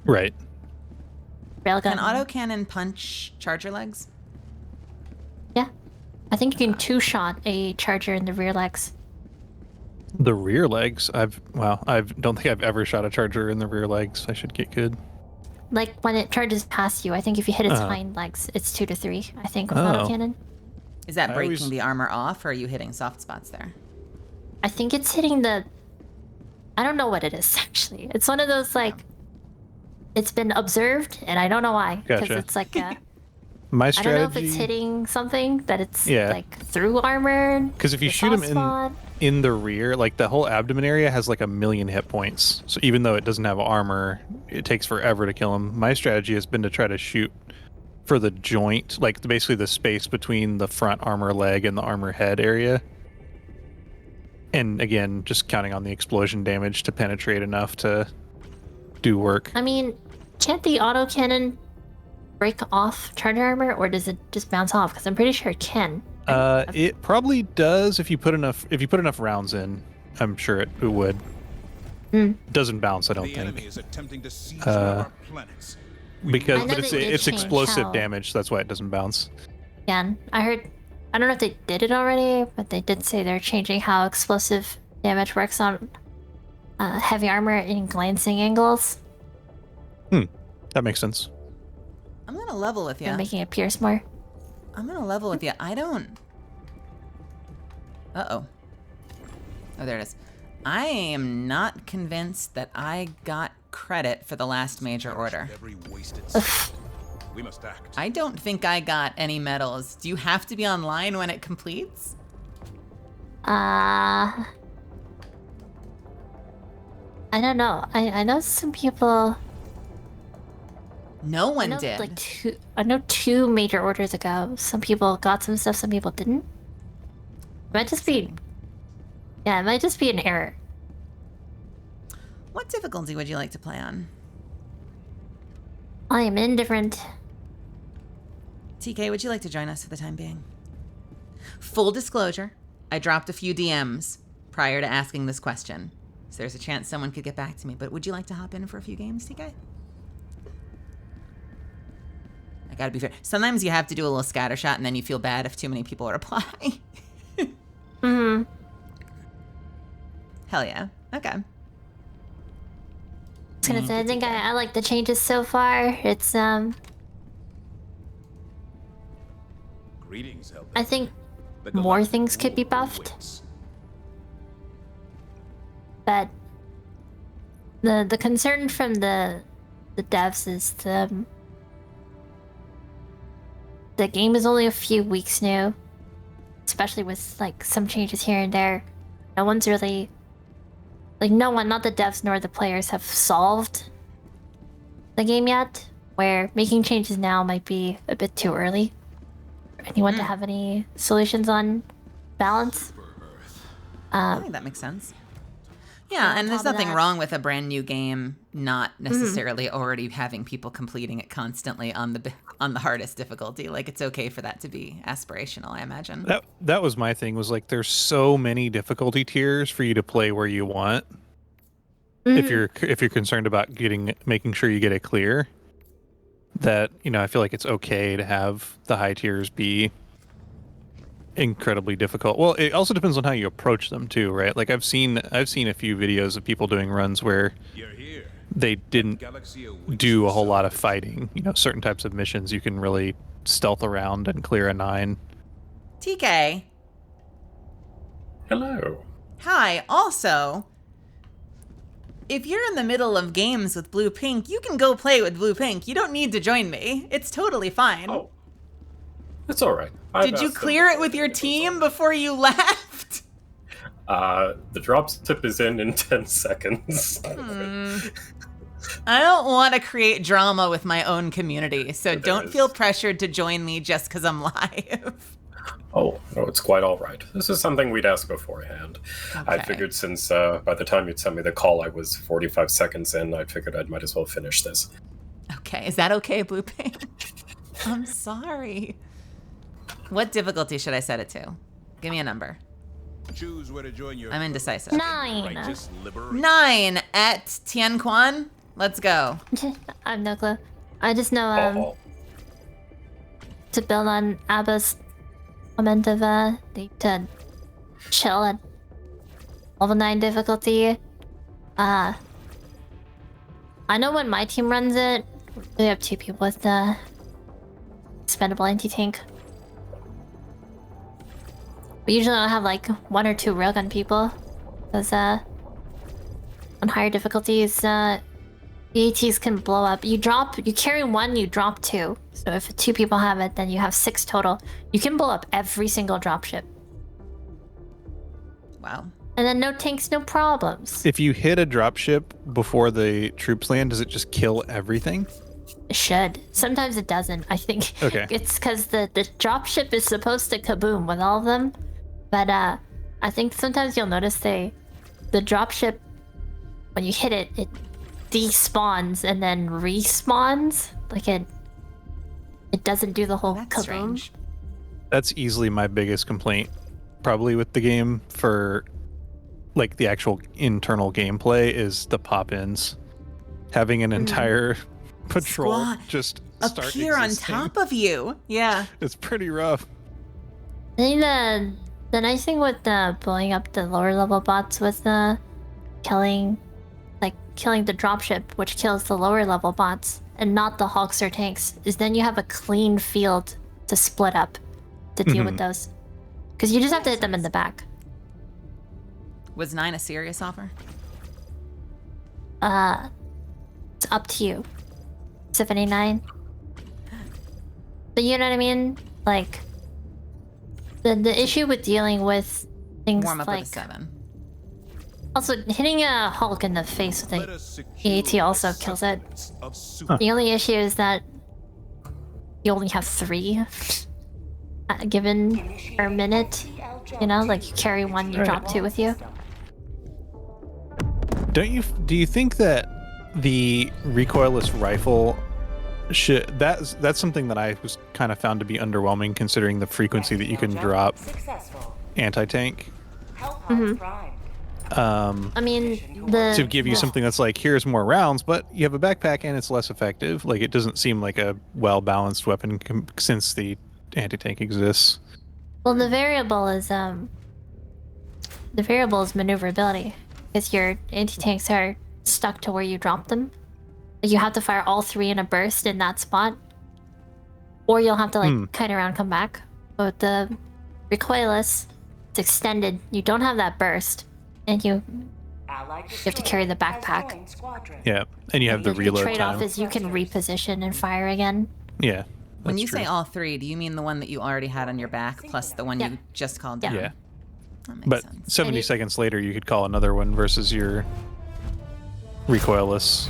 Right. Railgun. Can autocannon punch charger legs? Yeah. I think you can two-shot a charger in the rear legs. The rear legs, I don't think I've ever shot a charger in the rear legs. I should get good. Like when it charges past you, I think if you hit its Uh-huh. hind legs, it's 2 to 3. I think with Oh. autocannon. Is that I breaking always- the armor off, or are you hitting soft spots there? I think it's hitting the. I don't know what it is actually. It's one of those like. It's been observed, and I don't know why. Because Gotcha. it's like a. My I don't strategy, know if it's hitting something that it's Yeah. like through armor. because if you the shoot them soft spot. in the rear, like the whole abdomen area has like 1,000,000 hit points. So even though it doesn't have armor, it takes forever to kill them. My strategy has been to try to shoot for the joint, like basically the space between the front armor leg and the armor head area. And again, just counting on the explosion damage to penetrate enough to do work. I mean, can't the autocannon break off charger armor, or does it just bounce off? Because I'm pretty sure it can. It probably does if you put enough rounds in. I'm sure it would. It doesn't bounce, I don't The enemy think. is attempting to seize one of our planets. Because I know but they did it's change explosive how- damage, that's why it doesn't bounce. Yeah, I heard. I don't know if they did it already, but they did say they're changing how explosive damage works on heavy armor in glancing angles. That makes sense. I'm gonna level with you. They're making it pierce more. I'm gonna level with you. I don't. Uh-oh. Oh, there it is. I am not convinced that I got credit for the last major order. Every wasted second. We must act. I don't think I got any medals. Do you have to be online when it completes? I don't know. I know some people. No I one know did. like two. I know 2 major orders ago. Some people got some stuff. Some people didn't. It might just be. Yeah, it might just be an error. What difficulty would you like to play on? I am indifferent. TK, would you like to join us for the time being? Full disclosure, I dropped a few DMs prior to asking this question, so there's a chance someone could get back to me, but would you like to hop in for a few games, TK? I gotta be fair. Sometimes you have to do a little scattershot and then you feel bad if too many people reply. Hell yeah. Okay. I was gonna say, I think I like the changes so far. It's Greetings, Help. I think The more galactic things could be rule buffed, waits. but the concern from the devs is the game is only a few weeks new, especially with like some changes here and there. No one's really like no one, not the devs nor the players, have solved the game yet. Where making changes now might be a bit too early for anyone to have any solutions on balance. I think that makes sense. Yeah, on and there's top of nothing that- wrong with a brand new game not necessarily already having people completing it constantly on the hardest difficulty. Like it's okay for that to be aspirational, I imagine. That was my thing, was like there's so many difficulty tiers for you to play where you want. If you're concerned about making sure you get it clear, that, you know, I feel like it's okay to have the high tiers be incredibly difficult. Well, it also depends on how you approach them too, right? Like I've seen a few videos of people doing runs where You're here. they didn't Galaxy awaits do a whole itself. lot of fighting. You know, certain types of missions you can really stealth around and clear a 9. TK. Hello. Hi. Also, if you're in the middle of games with Blue Pink, you can go play with Blue Pink. You don't need to join me. It's totally fine. Oh, it's all right. Did you clear it with your team before you left? The drop tip is in 10 seconds. I don't want to create drama with my own community, so There don't is. feel pressured to join me just because I'm live. Oh, no, it's quite all right. This is something we'd ask beforehand. I Okay. figured since by the time you'd sent me the call, I was 45 seconds in, I figured I might as well finish this. Okay, is that okay, Blue Pink? I'm sorry. What difficulty should I set it to? Give me a number. Choose where to join your I'm indecisive. 9. righteous liberation. 9 at Tian Quan. Let's go. I have no clue. I just know Oh, to build on Abba's comment of need to chill at level 9 difficulty. I know when my team runs it, we have 2 people with the expendable anti-tank. We usually don't have like 1 or 2 railgun people, because on higher difficulties, the ATs can blow up. You carry 1, you drop 2. So if 2 people have it, then you have 6 total. You can blow up every single dropship. Wow. And then no tanks, no problems. If you hit a dropship before the troops land, does it just kill everything? It should. Sometimes it doesn't. I think Okay. it's because the dropship is supposed to kaboom with all of them. But I think sometimes you'll notice the dropship, when you hit it, it despawns and then respawns. Like it doesn't do the whole That's kaboom. strange. That's easily my biggest complaint, probably with the game for like the actual internal gameplay is the pop-ins. Having an entire patrol Squad just start appear on existing, top of you. Yeah. it's pretty rough. I think the nice thing with blowing up the lower level bots was killing the dropship, which kills the lower level bots, and not the hulks or tanks, is then you have a clean field to split up to deal with those. Because you just have to hit them in the back. Was 9 a serious offer? It's up to you. 79. But you know what I mean? Like the issue with dealing with things Warm up like with a 7. also hitting a Hulk in the face with Let a us secure AT also the kills it. settlements of super. The only issue is that you only have 3 given per minute. You know, like you carry 1, you drop 2 with you. Do you think that the recoilless rifle should that's something that I was kind of found to be underwhelming considering the frequency that you can drop anti-tank I mean, to give you something that's like here's more rounds, but you have a backpack and it's less effective. Like it doesn't seem like a well-balanced weapon since the anti-tank exists. well, the variable is maneuverability, because your anti-tanks are stuck to where you drop them. You have to fire all 3 in a burst in that spot, or you'll have to like kite around, come back. But the recoilless, it's extended. You don't have that burst, and you have to carry the backpack. Yeah, and you have the reload trade-off time. is you can reposition and fire again. Yeah. When that's you true. say all 3, do you mean the one that you already had on your back plus the one Yeah. you just called Yeah. down? Yeah. That makes But sense. 70 And you- seconds later, you could call another one versus your recoilless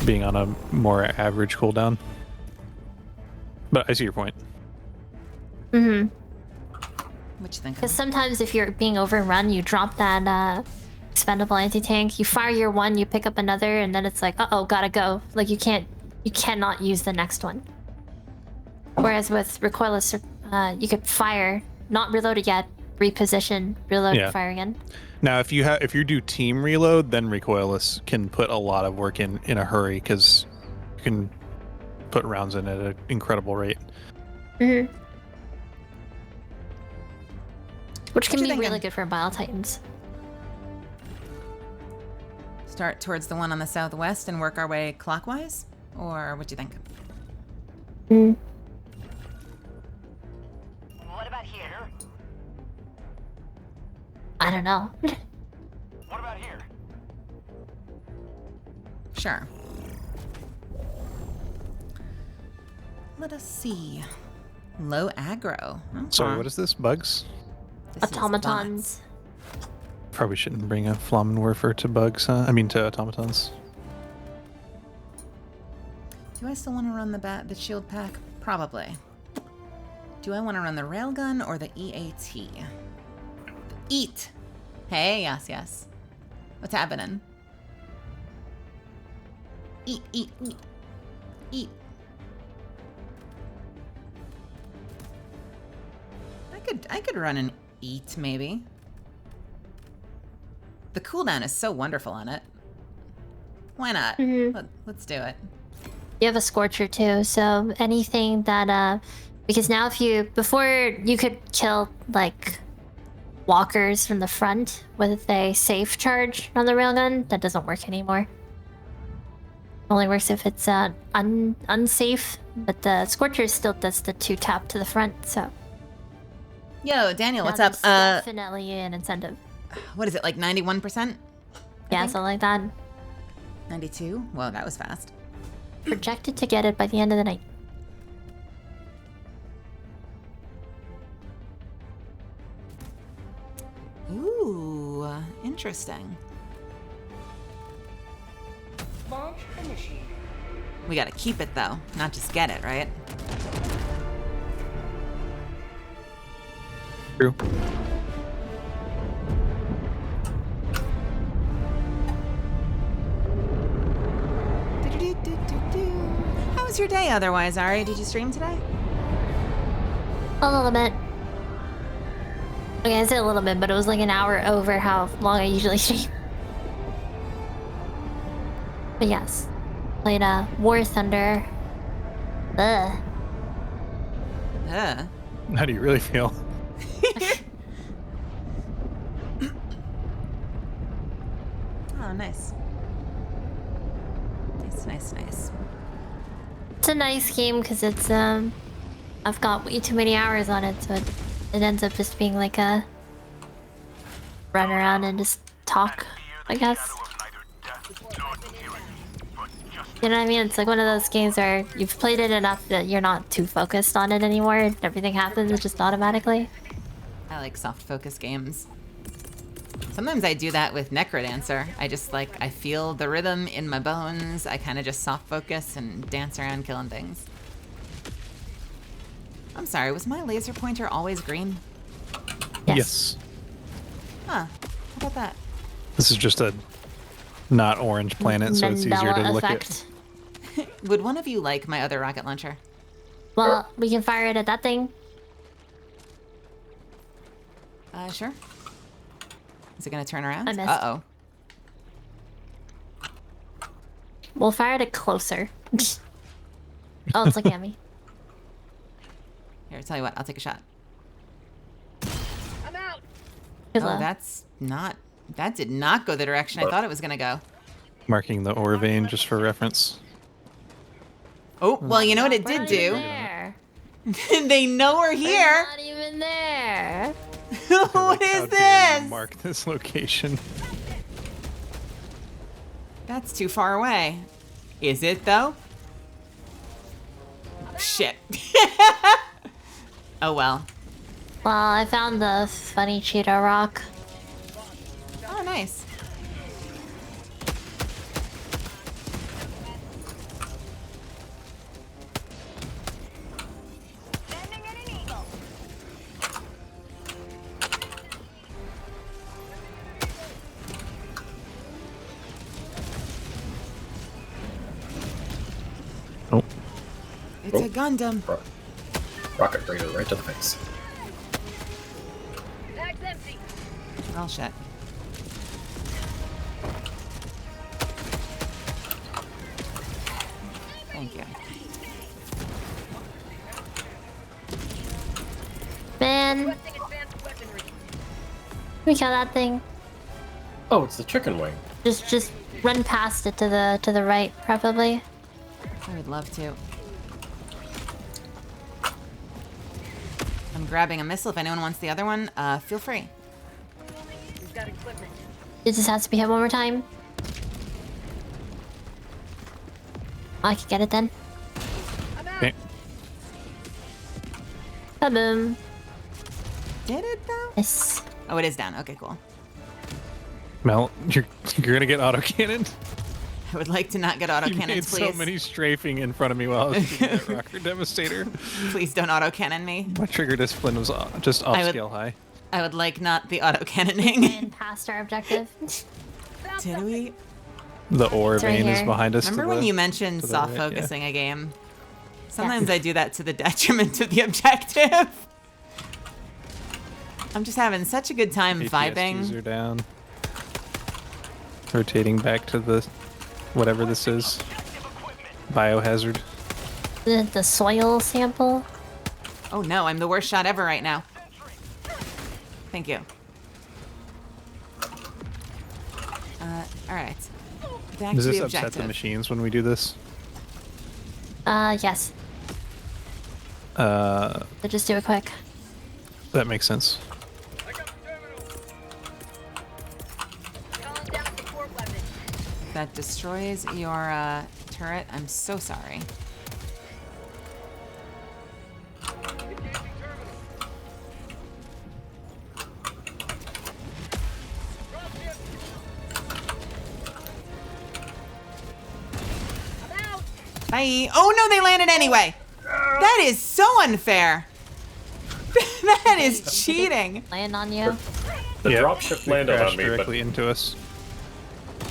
being on a more average cooldown. But I see your point. What you think? Because sometimes if you're being overrun, you drop that expendable anti-tank, you fire your 1, you pick up another, and then it's like, uh-oh, gotta go. Like you cannot use the next one. Whereas with recoilless, you could fire, not reload it yet, reposition, reload, Yeah. fire again. Now, if you do team reload, then recoilless can put a lot of work in a hurry because you can put rounds in at an incredible rate. Which can you be thinking? really good for Bile Titans. start towards the one on the southwest and work our way clockwise? Or what do you think? What about here? I don't know. What about here? Sure. Let us see. Low aggro. Sorry, Okay. what is this? Bugs? This is Automatons. Probably shouldn't bring a Flammenwerfer to bugs, huh? I mean to automatons. Do I still want to run the shield pack? Probably. Do I want to run the railgun or the EAT? Eat. Hey, yes. What's happening? Eat. I could run an eat maybe. The cooldown is so wonderful on it. Why not? Let's do it. You have a Scorcher too, so anything that because now before you could kill like walkers from the front with a safe charge on the railgun, that doesn't work anymore. Only works if it's unsafe, but the Scorcher still does the 2-tap to the front, so. Yo, Daniel, Now what's up? there's definitely an incentive. What is it, like 91%? Yeah, something like that. 92? Whoa, that was fast. Projected to get it by the end of the night. Ooh, interesting. Launch initiated. We gotta keep it though, not just get it, right? True. How was your day otherwise, Ari? Did you stream today? A little bit. Okay, I said a little bit, but it was like an hour over how long I usually stream. But yes, played War Thunder. Ugh. How do you really feel? Oh, nice. Nice. It's a nice game because it's I've got way too many hours on it, so it ends up just being like a run around and just talk, I guess. You know what I mean? It's like one of those games where you've played it enough that you're not too focused on it anymore, and everything happens just automatically. I like soft focus games. Sometimes I do that with Necrodancer. I feel the rhythm in my bones. I kind of just soft focus and dance around killing things. I'm sorry, was my laser pointer always green? Yes. Huh, how about that? This is just a not orange planet, so it's easier to Mandela look effect. at. Would one of you like my other rocket launcher? Well, we can fire it at that thing. Sure. Is it gonna turn around? I missed. Uh-oh. We'll fire it closer. Oh, it's looking at me. Here, tell you what, I'll take a shot. I'm out. Good Oh, luck. that did not go the direction I thought it was gonna go. Marking the ore vein just for reference. Oh, well, you know what it We're did not even do? there. They know we're We're here. not even there. What is How dare you this? mark this location. That's too far away. Is it though? Shit. Oh well. Well, I found the funny cheetah rock. Oh, nice. Landing at an eagle. Oh, It's a Gundam. Rocket Raider right to the face. Bag's empty. Oh shit. Thank you. Man, Requesting advanced weaponry. we got that thing. Oh, it's the chicken wing. Just run past it to the right, preferably. I would love to. I'm grabbing a missile. If anyone wants the other one, feel free. We've got equipment. It just has to be hit one more time. I can get it then. I'm out. Okay. Boom. Did it though? Yes. Oh, it is down. Okay, cool. Mel, you're gonna get autocannoned. I would like to not get You autocannons, made please. so many strafing in front of me while I was shooting that rocker devastator. Please don't autocannon me. My trigger discipline was just off scale high. I would like not the autocannoning. And past our objective. Did we? The ore It's right vein is here. behind us. Remember when you mentioned to the soft right, yeah. focusing a game? Sometimes I do that to the detriment of the objective. I'm just having such a good time vibing. are down. Rotating back to the whatever this is. Biohazard. The soil sample. Oh no, I'm the worst shot ever right now. Thank you. Alright. Back Does to this the upset the objective. machines when we do this? Yes. So just do it quick. That makes sense. Calling down support weapon. That destroys your turret. I'm so sorry. I'm out. Bye. Oh no, they landed anyway. That is so unfair. That is cheating. Land on you. The Yep. dropship They landed on crashed me, directly but into us.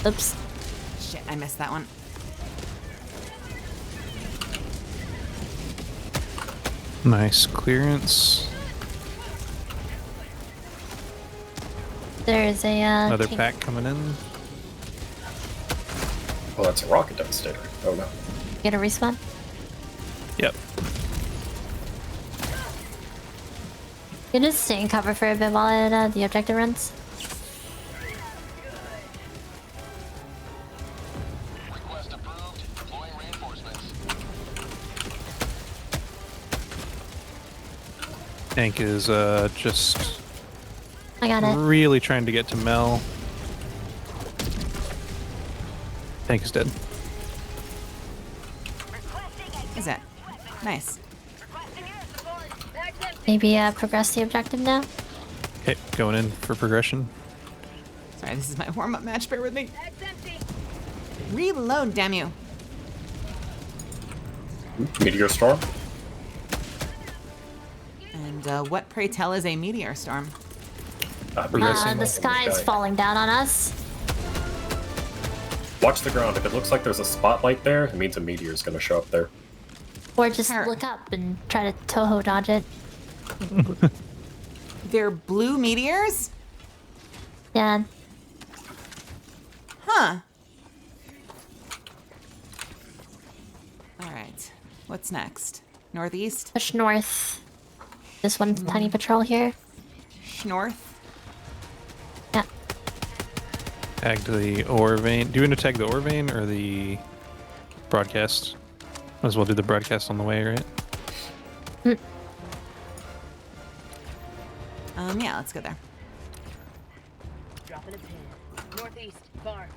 Oops. Shit, I missed that one. Nice clearance. There's a Another tank. pack coming in. well, that's a rocket devastator. Oh no. Get a respawn. Yep. You can just stay in cover for a bit while the objective runs. Request approved. Deploying reinforcements. Tank is just I got it. really trying to get to Mel. Tank is dead. Is it? Nice. Maybe progress the objective now. Okay, going in for progression. Sorry, this is my warm-up match. Bear with me. Bag's empty. Reload, damn you. Meteor storm. And what, pray tell, is a meteor storm? Progressing. The sky is falling down on us. Watch the ground. If it looks like there's a spotlight there, it means a meteor is going to show up there. Or just Sure. look up and try to Toho dodge it. They're blue meteors? Yeah. Huh. Alright. What's next? Northeast? Push north. This one tiny patrol here. North? Yeah. Tag the ore vein. Do you want to tag the ore vein or the broadcast? Might as well do the broadcast on the way, right? Yeah, let's go there. Dropping a pin. Northeast. Far.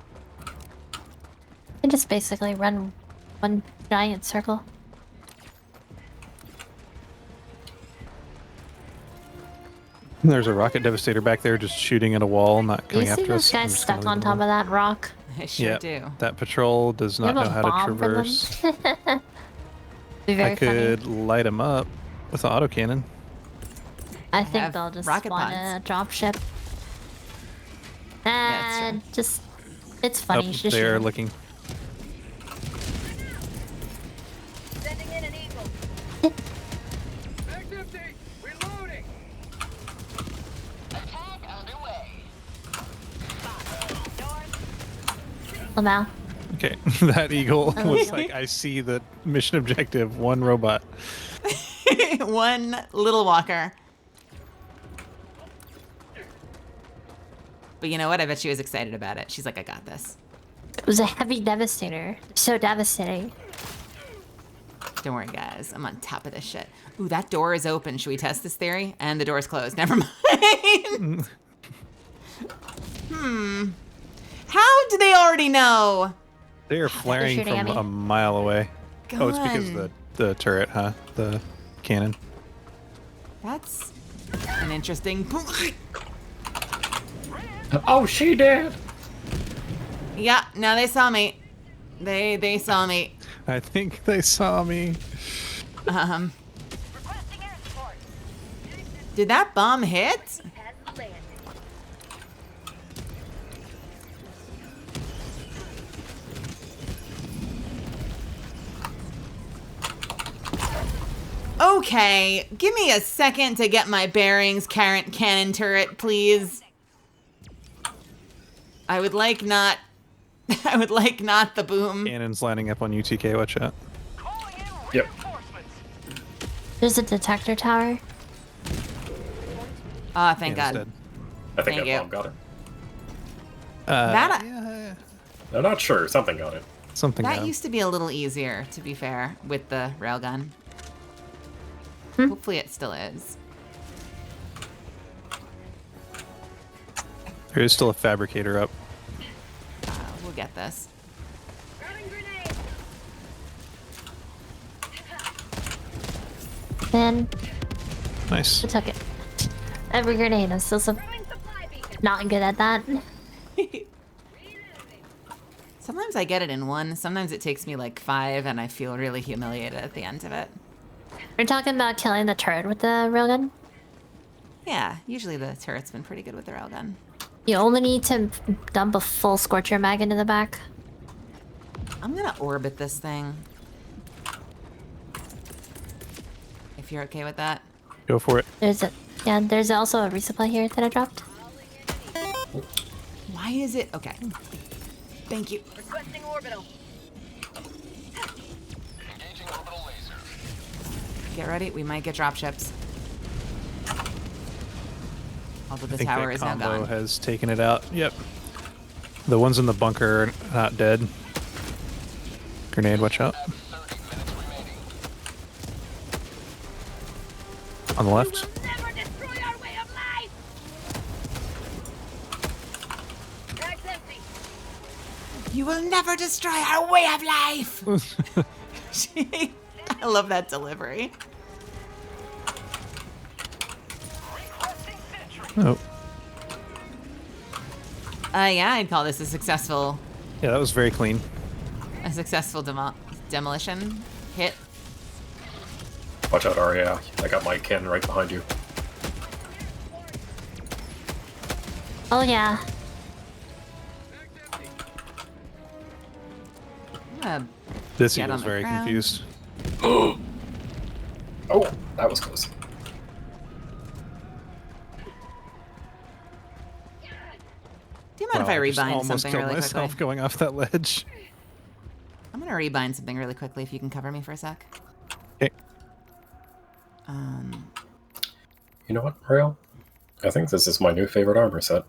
And just basically run one giant circle. There's a rocket devastator back there just shooting at a wall, not Do you coming see after those us. I'm guys just stuck gonna on leave top them of that rock? I sure Yep, do. that patrol does You not have know a how to bomb for them? traverse. Be very I could light them up with the autocannon. funny. I think have they'll just rocket spawn pods. a dropship. that's true. And just it's funny. Up Just there shoot 'em. looking. Sending in an eagle. Bag's empty. Reloading. Attack underway. Lamau. Okay, that eagle was like, I see the mission objective, one robot. One little walker. But you know what? I bet she was excited about it. She's like, I got this. was a heavy devastator. So devastating. Don't worry, guys. I'm on top of this shit. Ooh, that door is open. Should we test this theory? And the door's closed. Never mind. How do they already know? They are flaring shooting at from me. a mile away. Oh, it's because Gun. the turret, huh? The cannon. That's an interesting. Oh, she did. Yeah, no, they saw me. They saw me. I think they saw me. Requesting air support. Did that bomb hit? Has landed. Okay, give me a second to get my bearings, cannon turret, please. I would like not. I would like not the boom. Cannon's lining up on UTK. Watch out. Calling in Yep. reinforcements. There's a detector tower. Ah, thank Cannon's God. dead. I think Thank that you. bomb got it. That Yeah, I'm not sure. Something got it. something. that got used to be a little easier, to be fair, with the railgun. Hopefully, it still is. There is still a fabricator up. We'll get this. Throwing grenade. Then Nice. I took it. Every grenade. I'm still Throwing supply beacon. not good at that. Sometimes I get it in one. Sometimes it takes me like 5, and I feel really humiliated at the end of it. We're talking about killing the turret with the railgun. Yeah, usually the turret's been pretty good with the railgun. You only need to dump a full Scorcher mag into the back. I'm gonna orbit this thing. If you're okay with that. Go for it. There's also a resupply here that I dropped. Why is it? Okay. Thank you. Requesting orbital. Engaging orbital laser. Get ready. We might get dropships. Although I the think tower that is now combo gone. has taken it out. Yep. The ones in the bunker are not dead. Grenade, watch out. 30 minutes remaining. On the left. Never destroy our way of life. Bag's empty. You will never destroy our way of life. I love that delivery. Requesting sentry. Oh. Yeah, I'd call this a successful Yeah, that was very clean. demolition hit. Watch out, Arya. I got my cannon right behind you. Oh yeah. This Get on eagle's the very ground. confused. Oh, that was close. Do you mind if I Wow, just rebind almost something killed really myself quickly? going off that ledge. I'm gonna rebind something really quickly if you can cover me for a sec. Okay. You know what, Ariel? I think this is my new favorite armor set.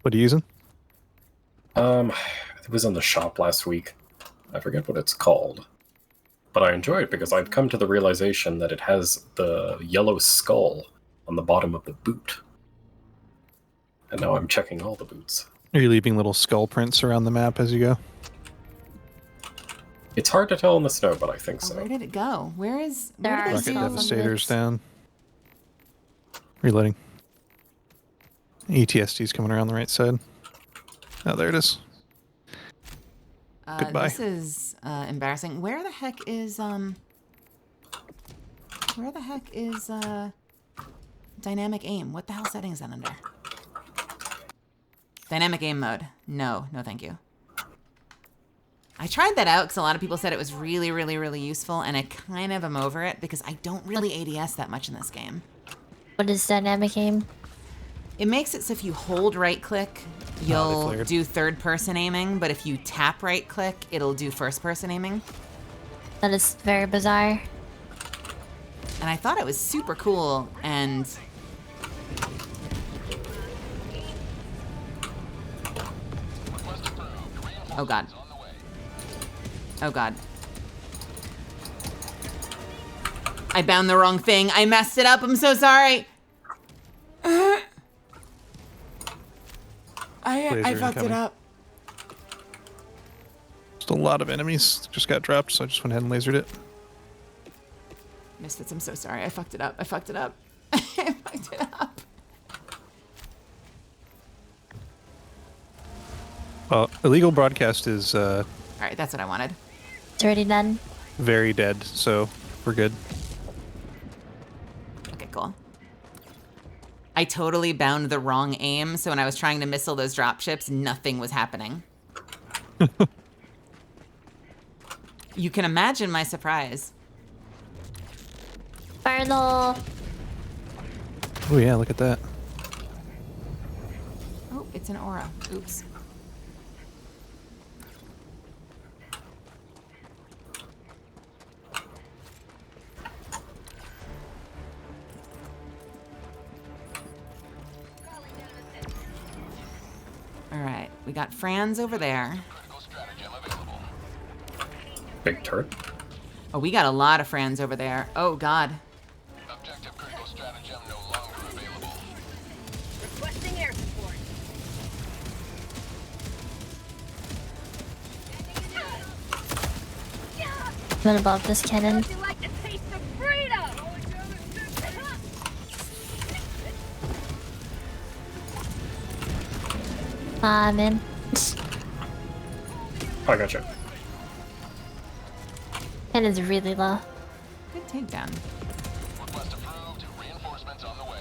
What are you using? It was in the shop last week. I forget what it's called. But I enjoy it because I've come to the realization that it has the yellow skull on the bottom of the boot. And now I'm checking all the boots. Are you leaving little skull prints around the map as you go? It's hard to tell in the snow, but I think Oh, so. where did it go? Where There did are I Rocket see skulls on Devastator's the down. Reloading. ETSD's coming around the right side. Oh, there it is. Goodbye. This is embarrassing. Where the heck is dynamic aim? What the hell setting is that under? Dynamic aim mode. No, thank you. I tried that out because a lot of people said it was really, really, really useful, and I kind of am over it because I don't really ADS that much in this game. What is dynamic aim? It makes it so if you hold right click, they you'll flared. do third person aiming, but if you tap right click, it'll do first person aiming. That is very bizarre. And I thought it was super cool, and Request approved. Oh god. Oh god. I bound the wrong thing. I messed it up. I'm so sorry. I Laser fucked it incoming. up. Just a lot of enemies just got dropped, so I just went ahead and lasered it. Misfits, I'm so sorry. I fucked it up. I fucked it up. I fucked it up. Well, illegal broadcast is All right, that's what I wanted. It's already done. very dead, so we're good. Okay, cool. I totally bound the wrong aim, so when I was trying to missile those dropships, nothing was happening. You can imagine my surprise. Fernal. Oh yeah, look at that. Oh, it's an aura. Oops. All right, we got Franz over there. Big turret. Oh, we got a lot of Franz over there. Oh, God. Objective critical stratagem no longer available. Requesting air support. What about this cannon? Would you like to taste of freedom? I'm in. I gotcha. Cannon's really low. Good takedown. Request approved. Reinforcements on the way.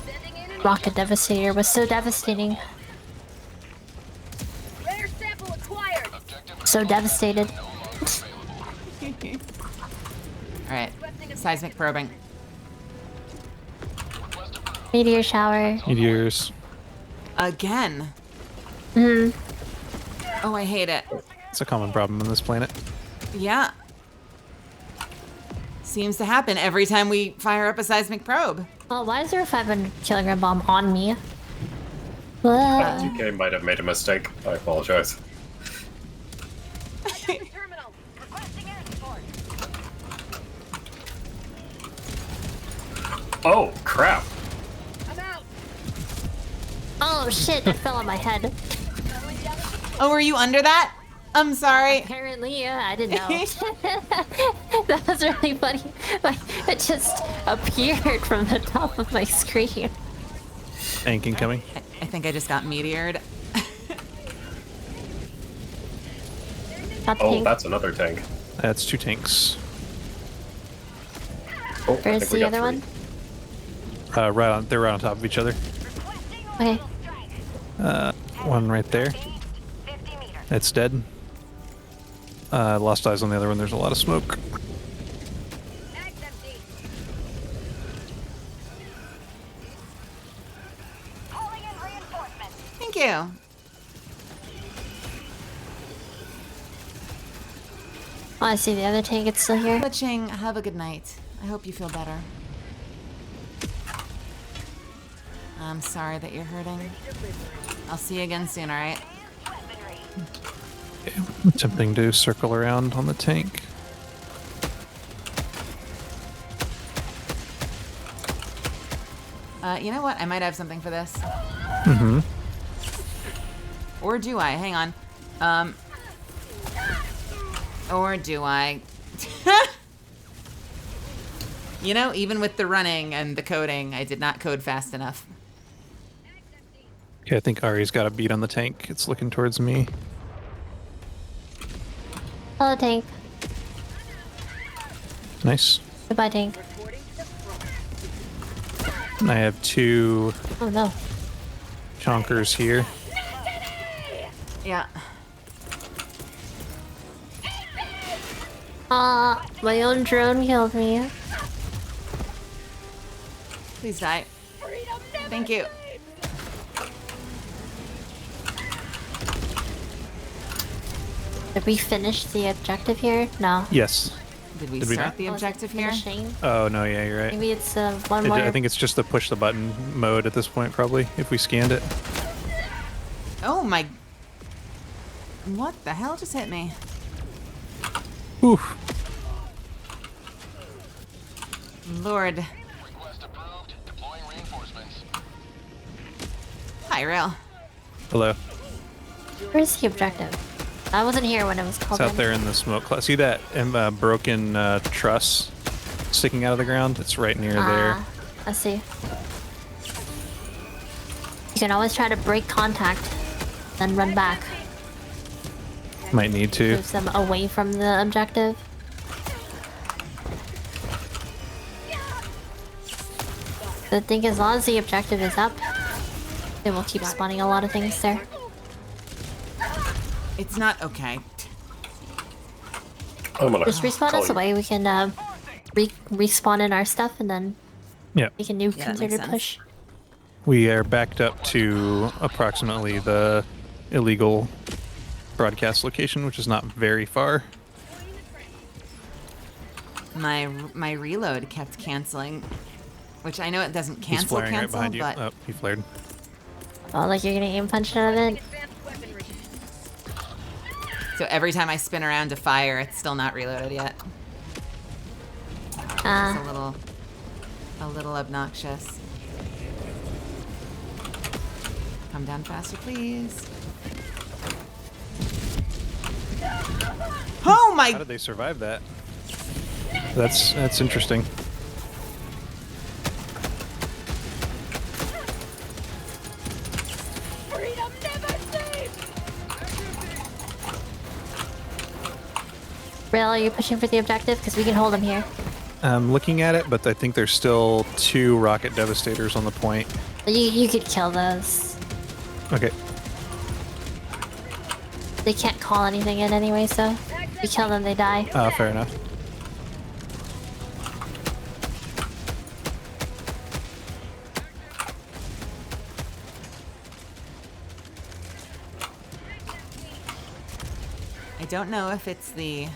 Sending in an Rocket Devastator was so devastating. rare sample acquired. Objective So devastated. no longer available. All right, seismic probing. Request approved. Meteor shower. Meteors. Again. Hmm. Oh, I hate it. It's a common problem on this planet. Yeah. Seems to happen every time we fire up a seismic probe. Oh, why is there a 500 kilogram bomb on me? TK might have made a mistake. I apologize. Terminal. Requesting air support. Oh, crap. I'm out. Oh shit, it fell on my head. Oh, were you under that? I'm sorry. Apparently, yeah, I didn't know. That was really funny. Like, it just appeared from the top of my screen. Tank incoming. I think I just got meteored. Got the Oh, tank. that's another tank. That's 2 tanks. Oh, I Where's think we the got other three. one? They're right on top of each other. Okay. One right there. 50 meters. It's dead. Lost eyes on the other one. There's a lot of smoke. Mag's empty. Calling in reinforcements. Thank you. Oh, I see the other tank. It's still here. Glitching, have a good night. I hope you feel better. I'm sorry that you're hurting. I'll see you again soon, alright? Okay, I'm attempting to circle around on the tank. You know what? I might have something for this. Mm-hmm. Or do I? Hang on. Or do I? You know, even with the running and the coding, I did not code fast enough. Okay, I think Ari's got a beat on the tank. It's looking towards me. Hello, tank. Nice. Goodbye, tank. And I have 2 Oh no. chonkers here. Yeah. My own drone killed me. Please die. Thank you. Did we finish the objective here? No. Yes. Did we Did we start not? the objective here? Finishing? Oh, no, yeah, you're right. Maybe it's one more. I think it's just the push the button mode at this point, probably, if we scanned it. Oh my. What the hell just hit me? Oof. Lord. Request approved. Deploying reinforcements. Hi, Rail. Hello. Where's the objective? I wasn't here when it was called. It's out in. there in the smoke cloud. See that broken truss sticking out of the ground? It's right near there. I see. You can always try to break contact, then run back. Might need to. Moves them away from the objective. The thing is, as long as the objective is up, they will keep spawning a lot of things there. It's not okay. I'm gonna Just respawn call us you. away. We can respawn in our stuff and then Yep. make a new Yeah, that makes concerted sense. push. We are backed up to approximately the illegal broadcast location, which is not very far. My reload kept canceling, which I know it doesn't He's cancel, flaring right behind you. but Oh, he flared. Oh, like you're getting aim punched out of it? so every time I spin around to fire, it's still not reloaded yet. It's a little obnoxious. Come down faster, please. Oh my! How did they survive that? That's interesting. Freedom never sleeps! Rail, are you pushing for the objective? Because we can hold them here. I'm looking at it, but I think there's still 2 rocket devastators on the point. You could kill those. Okay. They can't call anything in anyway, so if you kill them, they die. Fair enough. I don't know if it's the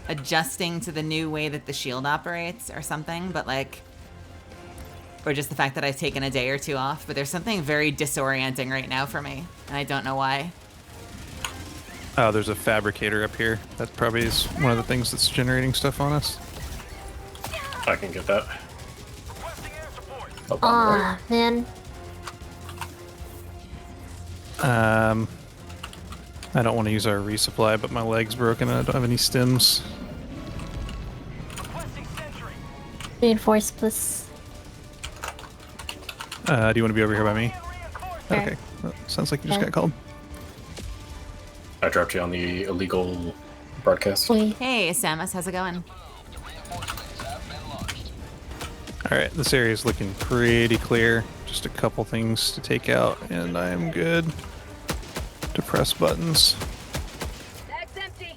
adjusting to the new way that the shield operates or something, but like, or just the fact that I've taken a day or 2 off, but there's something very disorienting right now for me, and I don't know why. Oh, there's a fabricator up here. That probably is one of the things that's generating stuff on us. I can get that. Up on the right. Aw, man. I don't want to use our resupply, but my leg's broken and I don't have any stims. Reinforce, please. Do you want to be over here by me? Sure. Okay. Well, sounds like you just Yeah. got called. I dropped you on the illegal broadcast. Hey, Samus, how's it going? Alright, this area is looking pretty clear. Just a couple things to take out, and I am good to press buttons. Bag's empty.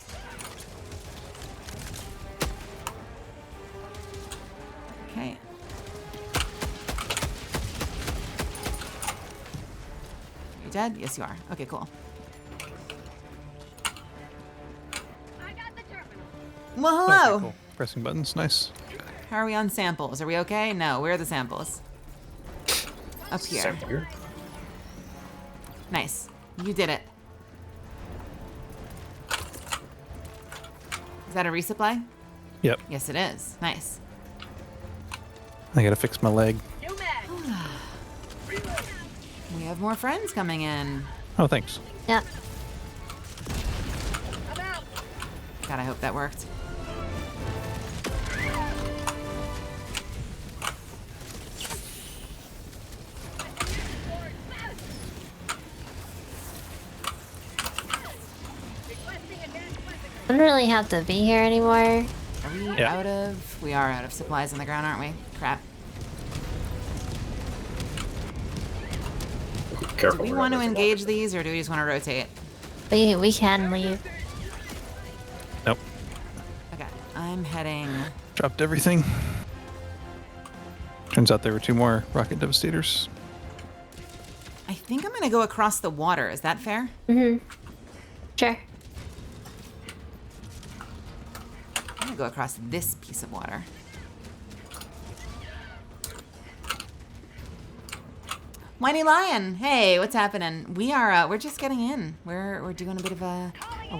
Okay. You dead? Yes, you are. Okay, cool. I got the terminal. Well, hello. Okay, cool. Pressing buttons, nice. How are we on samples? Are we okay? No, where are the samples? Up here. Sample here. Nice. You did it. Is that a resupply? Yep, Yes, it is. Nice. I gotta fix my leg. New mag. We have more friends coming in. Oh, thanks. Yeah. I'm out. God, I hope that worked. Requesting advanced weapon. I don't really have to be here anymore. Are we Yeah. out of... We are out of supplies on the ground, aren't we? Crap. Careful. Do we we're want to gonna make a engage lot. these, or do we just want to rotate? We can leave. Nope. Okay, I'm heading... Dropped everything. Turns out there were 2 more rocket devastators. I think I'm going to go across the water. Is that fair? Sure. I'm going to go across this piece of water. Whiny Lion, hey, what's happening? We're just getting in. We're doing a bit of a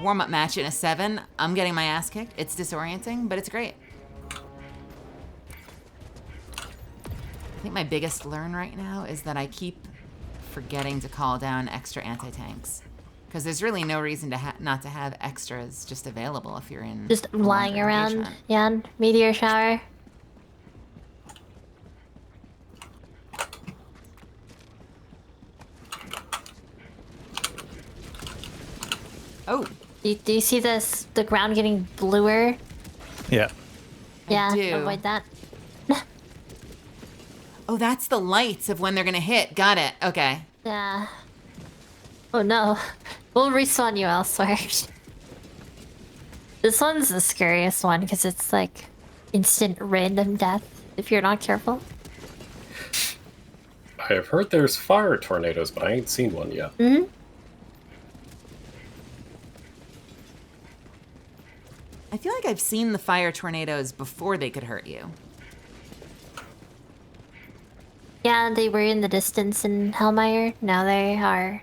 warm-up match in a 7. I'm getting my ass kicked. It's disorienting, but it's great. I think my biggest learn right now is that I keep forgetting to call down extra anti-tanks. Because there's really no reason to not to have extras just available if you're in Just lying around, engagement. yeah, meteor shower. Oh, Do you see this? The ground getting bluer? Yeah. Yeah, do. avoid that. oh, that's the lights of when they're gonna hit. Got it. Okay. Yeah. Oh no. We'll respawn you elsewhere. This one's the scariest one because it's like instant random death if you're not careful. I have heard there's fire tornadoes, but I ain't seen one yet. Mm-hmm. I feel like I've seen the fire tornadoes before they could hurt you. Yeah, they were in the distance in Hellmire. Now they are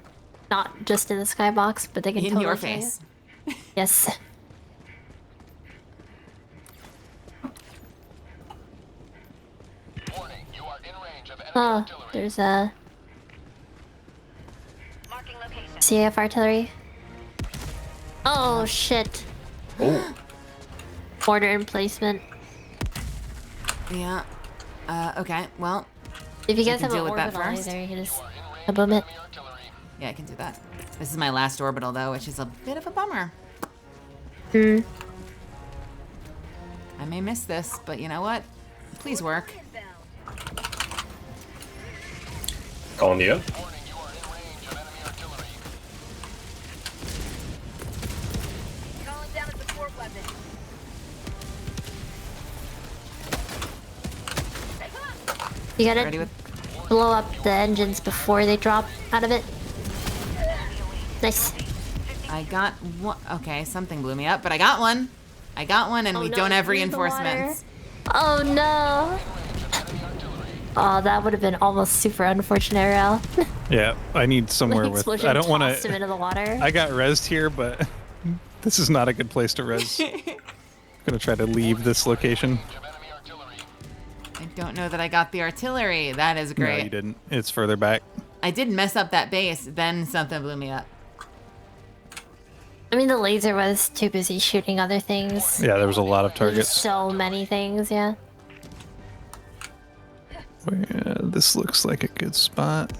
not just in the skybox, but they can In totally your kill you. face. Yes. Warning, you are in range of enemy Oh, artillery. there's a Marking location. CF artillery. Oh shit. Oh, Order emplacement. Yeah. Okay. Well, If you I guys can have an deal with that orbital first. either, you can just You are in range kaboom of it. enemy artillery. yeah, I can do that. This is my last orbital though, which is a bit of a bummer. Hmm. I may miss this, but you know what? Please work. calling you. Warning, you are in range of enemy artillery. Calling down a support weapon. You Ready gotta with? blow up the engines before they drop out of it. Nice. I got one. Okay, something blew me up, but I got one. I got one, and Oh we no, don't have it's in the water. reinforcements. Oh no. Oh, that would have been almost super unfortunate, Rail. Yeah, I need somewhere with. Explosion I don't want tossed him to. into the water. I got rezzed here, but this is not a good place to res. Gonna try to leave this location. Range of enemy artillery. I don't know that I got the artillery. That is No, great. you didn't. It's further back. I did mess up that base, then something blew me up. I mean, the laser was too busy shooting other things. Yeah, there was a lot of There's targets. so many things, yeah. This looks like a good spot.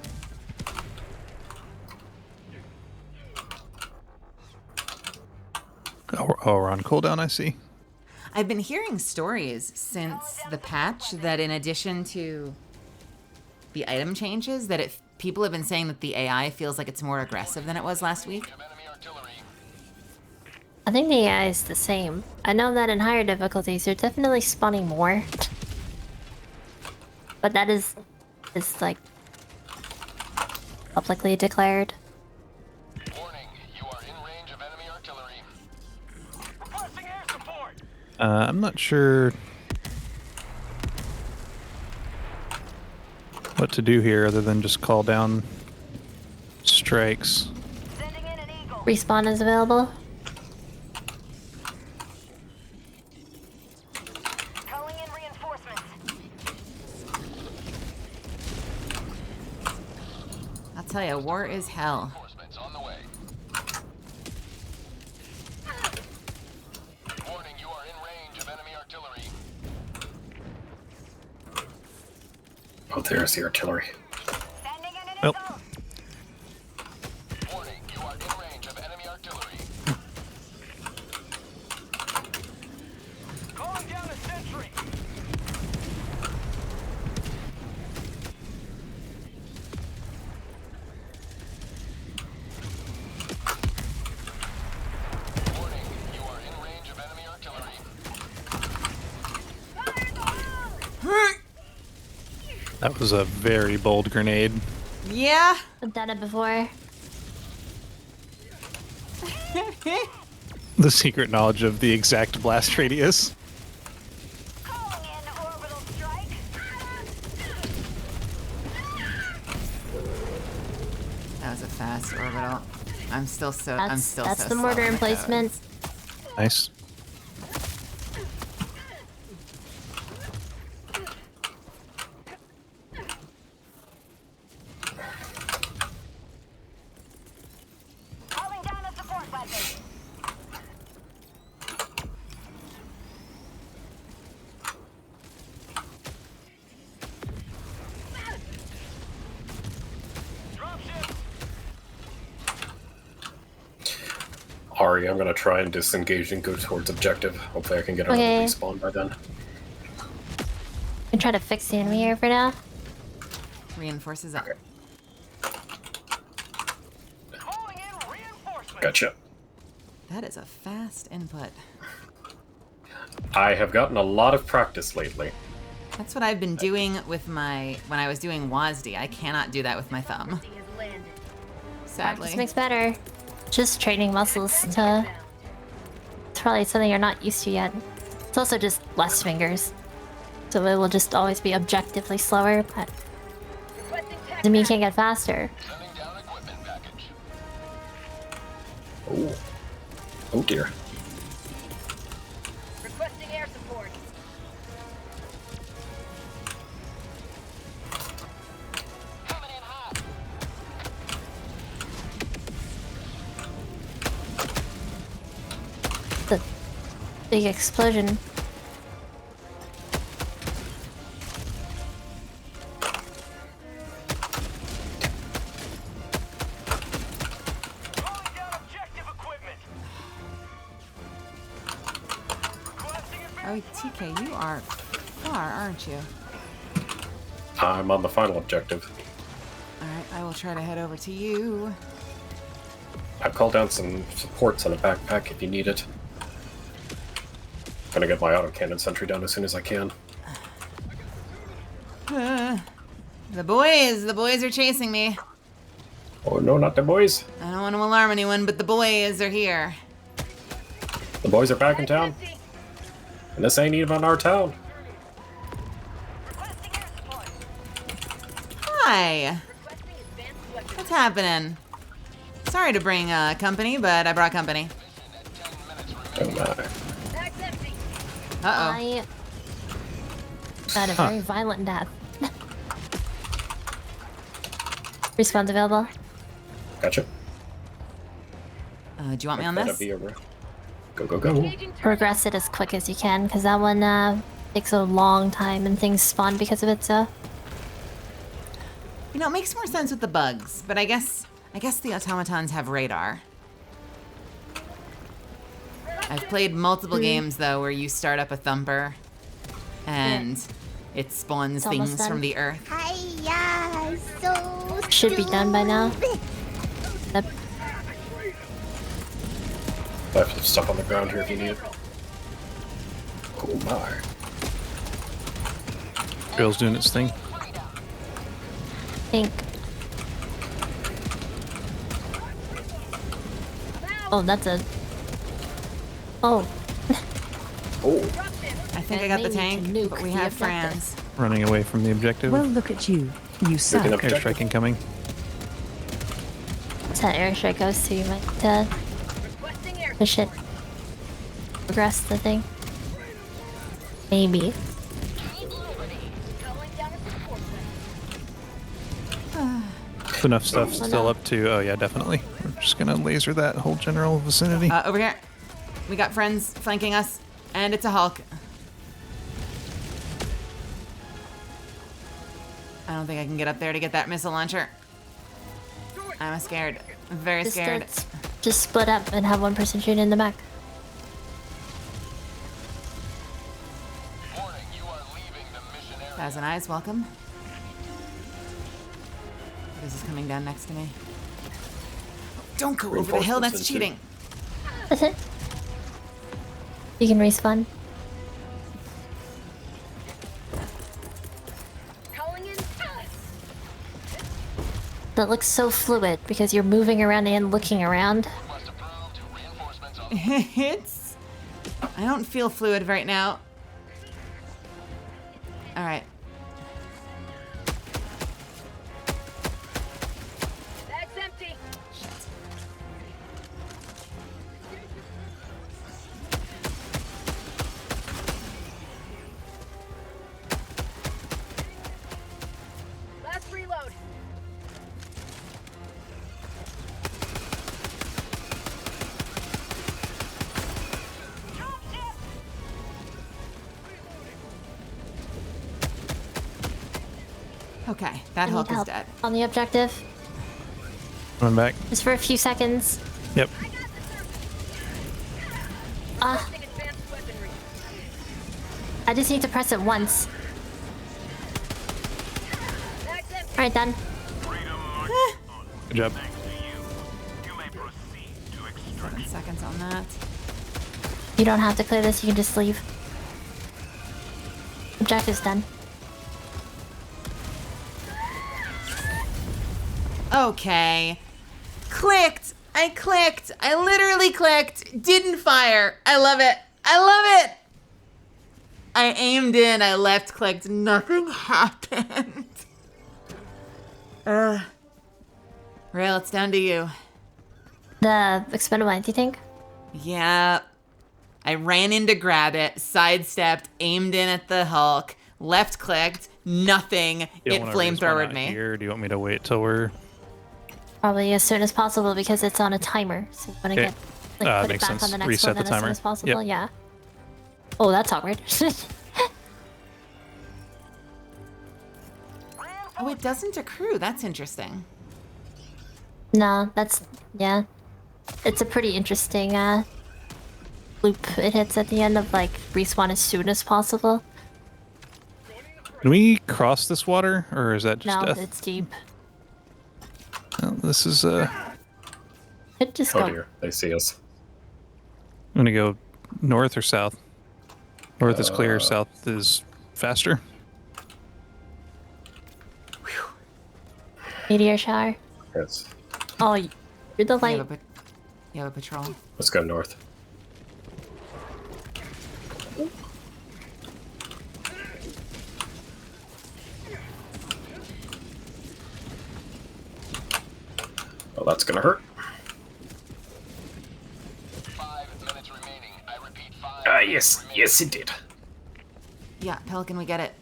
Oh, we're on cooldown, I see. I've been hearing stories since the patch that in addition to the item changes, that people have been saying that the AI feels like it's more aggressive than it was last week. Of enemy artillery. I think the AI is the same. I know that in higher difficulties, they're definitely spawning more. But that is like publicly declared. Warning, you are in range of enemy artillery. Requesting air support. I'm not sure what to do here other than just call down strikes. Sending in an eagle. Respawn is available. Calling in reinforcements. I'll tell you, war is hell. Reinforcements on the way. Warning, you are in range of enemy artillery. Oh, there's the artillery. Sending in an Well, eagle. Warning, you are in range of enemy artillery. Calling down a sentry. Warning, you are in range of enemy artillery. that was a very bold grenade. Yeah. I've done it before. The secret knowledge of the exact blast radius. Calling in orbital strike. orbital. I'm still so. That's so the mortar slow on emplacement. those. Nice. Calling down a support weapon. Ari, I'm gonna try and disengage and go towards objective. Hopefully I can get another Okay. respawn by then. I'm trying to fix the enemy here for now. Reinforces up. Okay. Calling in reinforcements. Gotcha. That is a fast input. I have gotten a lot of practice lately. That's what I've been doing with my when I was doing WASD. I cannot do that with my thumb. He has landed. Sadly. Practice makes better. Just training muscles to... It's probably something you're not used to yet. It's also just less fingers. So it will just always be objectively slower, but... Requesting tech doesn't mean you can't get faster. Sending down equipment package. Oh. Oh dear. Requesting air support. Coming in hot. The big explosion. Calling down objective equipment. Requesting Oh, TK, you are far, aren't you? I'm on the final objective. All right, I will try to head over to you. I've called down some supports on a backpack if you need it. Gonna get my autocannon sentry down as soon as I can. The boys are chasing me. Oh no, not the boys. I don't want to alarm anyone, but the boys are here. The boys are back in town. And this ain't even our town. Requesting air support. Hi, Requesting advanced weapons. what's happening? Sorry to bring company, but I brought company. Oh my. Bag's empty. Uh-oh. I had a very violent death. Respawn's available. Gotcha. Do you want me on That'd this? be a go, go, go. Engaging turret. Progress it as quick as you can, because that one takes a long time and things spawn because of it, so... You know, it makes more sense with the bugs, but I guess the automatons have radar. I've played multiple games though where you start up a thumper and it spawns It's almost things done. from the earth. Hiya, so Should be done by now. That- I have some stuff on the ground here if you need it. Oh my. Drill's doing its thing. think. Oh, that's a. Oh. Oh. I think I got the Maybe to tank, nuke but we the have objective. Franz. Running away from the objective. Well, look at you. You suck. Picking up Airstrike incoming. That's how airstrike goes to. You might Requesting air push it. Progress the thing. Maybe. calling down a support weapon. Enough stuff still up to. Oh yeah, definitely. We're just gonna laser that whole general vicinity. Over here. We got friends flanking us, and it's a Hulk. I don't think I can get up there to get that missile launcher. I'm scared. Very Just, scared. just split up and have one person shoot in the back. Warning, you are leaving the mission area. Thousand Eyes, welcome. This is coming down next to me. Don't go over the hill, that's Reinforcements cheating. That's it. You can respawn. Calling in That looks so fluid because you're moving around and looking around. Must approve to reinforcements on It's... I don't feel fluid right now. Alright. bag's empty. Okay, that I Hulk need is help dead. on the objective. Coming back. Just for a few seconds. Yep. I just need to press it once. Alright, done. Good job. 7 seconds on that. You don't have to clear this, you can just leave. Objective's done. Okay. Clicked. I clicked. I literally clicked. Didn't fire. I love it. I love it. I aimed in. I left clicked. Nothing happened. Rail, it's down to you. The expendable anti-tank? Yeah. I ran in to grab it, sidestepped, aimed in at the Hulk, left clicked, nothing. It flamethrowered me. Here, do you want me to wait till we're... Probably as soon as possible because it's on a timer. So you want to get put it makes back sense. on the next Reset one the then as soon timer. as possible. Yep. Yeah. Oh, that's awkward. Oh, it doesn't accrue. That's interesting. No, yeah. It's a pretty interesting loop. It hits at the end of like respawn as soon as possible. Can we cross this water, or is that just No, death? it's deep. Oh, this is It just Oh go. dear, they see us. I'm gonna go north or south. North is clear, south is faster. Meteor shower. Yes. Oh, you're the light. You have a patrol. Let's go north. Oh, that's gonna hurt. 5 minutes remaining. I repeat, 5. Ah, yes, yes, it did. Yeah, Pelican, we get it.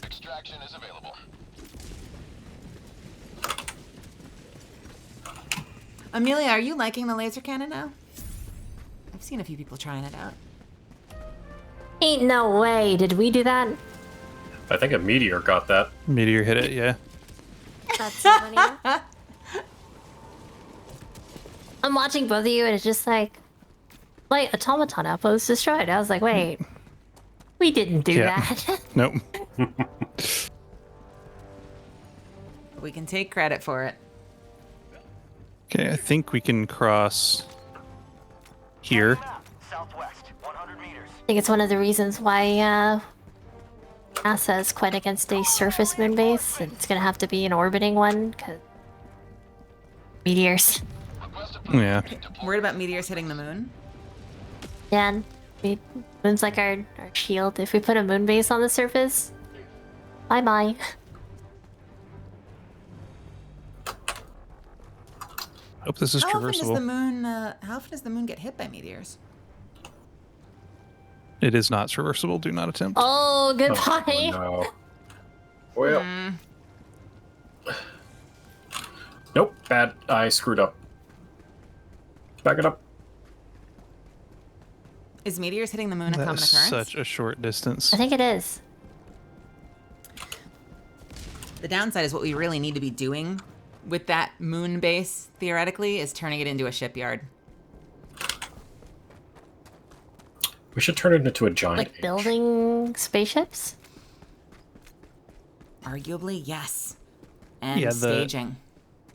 Extraction is available. Amelia, are you liking the laser cannon now? I've seen a few people trying it out. Ain't no way. Did we do that? I think a meteor got that. Meteor hit it, yeah. That's so funny. I'm watching both of you and it's just like, light automaton outpost destroyed. I was like, wait, we didn't do that. Nope. We can take credit for it. Okay, I think we can cross here. Southwest, 100 meters. I think it's one of the reasons why NASA is quite against a surface moon base. It's gonna have to be an orbiting one, because meteors. Yeah. Worried about meteors hitting the moon? Yeah, and moon's like our shield. If we put a moon base on the surface, bye-bye. Hope this is traversable. How often does the moon get hit by meteors? It is not traversable. Do not attempt. Oh, goodbye. Oh, no. Well. Nope, bad. I screwed up. Back it up. Is meteors hitting the moon a That common is occurrence? such a short distance. I think it is. The downside is what we really need to be doing with that moon base, theoretically, is turning it into a shipyard. We should turn it into a giant. Like building spaceships? Arguably, yes. And Yeah, staging.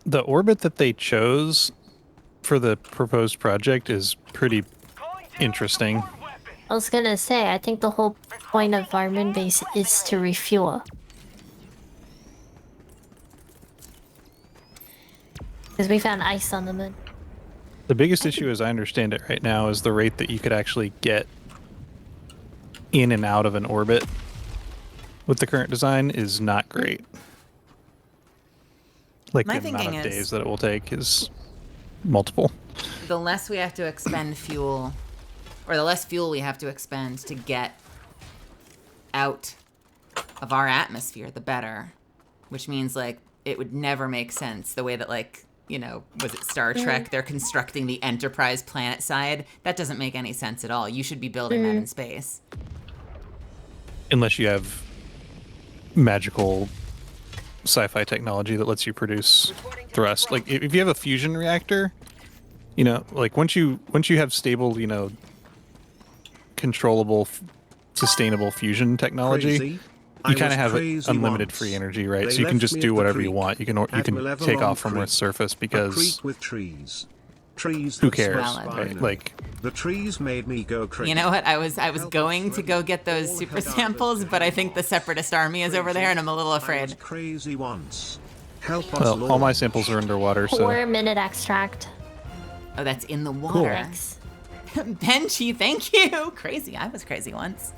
The orbit that they chose for the proposed project is pretty interesting. I was gonna say, I think the whole point of our moon base is to refuel. Because we found ice on the moon. The biggest issue, as I understand it right now, is the rate that you could actually get in and out of an orbit with the current design is not great. Like My the amount of thinking is- days that it will take is multiple. The less we have to expend fuel, or the less fuel we have to expend to get out of our atmosphere, the better. Which means, like, it would never make sense the way that, like, was it Star Trek? They're constructing the Enterprise planet side. That doesn't make any sense at all. You should be building that in space. Unless you have magical sci-fi technology that lets you produce thrust. Like if you have a fusion reactor, like once you have stable, controllable, sustainable fusion technology, Crazy. you kind of have unlimited free energy, right? So you can just do whatever you want. You can take off from Earth's surface because with trees. Trees who that cares? smell Right? spinal. Like the trees made me go crazy. You know what? I was going to go get those super samples, but I think the Separatist army is over there, and I'm a little I was afraid. crazy once. Help us, well, Lord. all my samples are underwater, so 4-minute extract. Oh, that's in the water. Benji, thank you. Crazy. I was crazy once.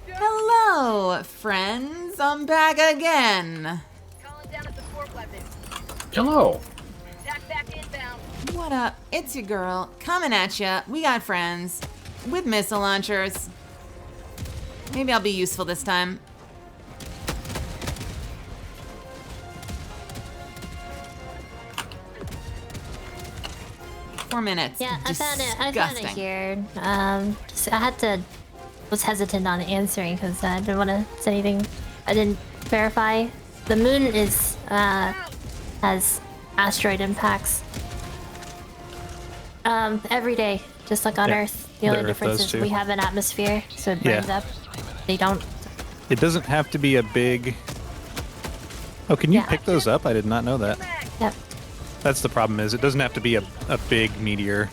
Hello, friends. I'm back again. Calling down a support weapon. Hello. Attack back inbound. What up? It's your girl coming at ya. We got friends with missile launchers. Maybe I'll be useful this time. Four minutes. Yeah, I found it Disgusting. here. Was hesitant on answering because I didn't want to say anything. I didn't verify. The moon has asteroid impacts. Every day, just like on Yeah, Earth. The only Earth difference does is too. we have an atmosphere, so it Yeah. burns up. They don't. it doesn't have to be a big. Oh, can you Yeah. pick those up? I did not know that. Yep. That's the problem. Is it doesn't have to be a big meteor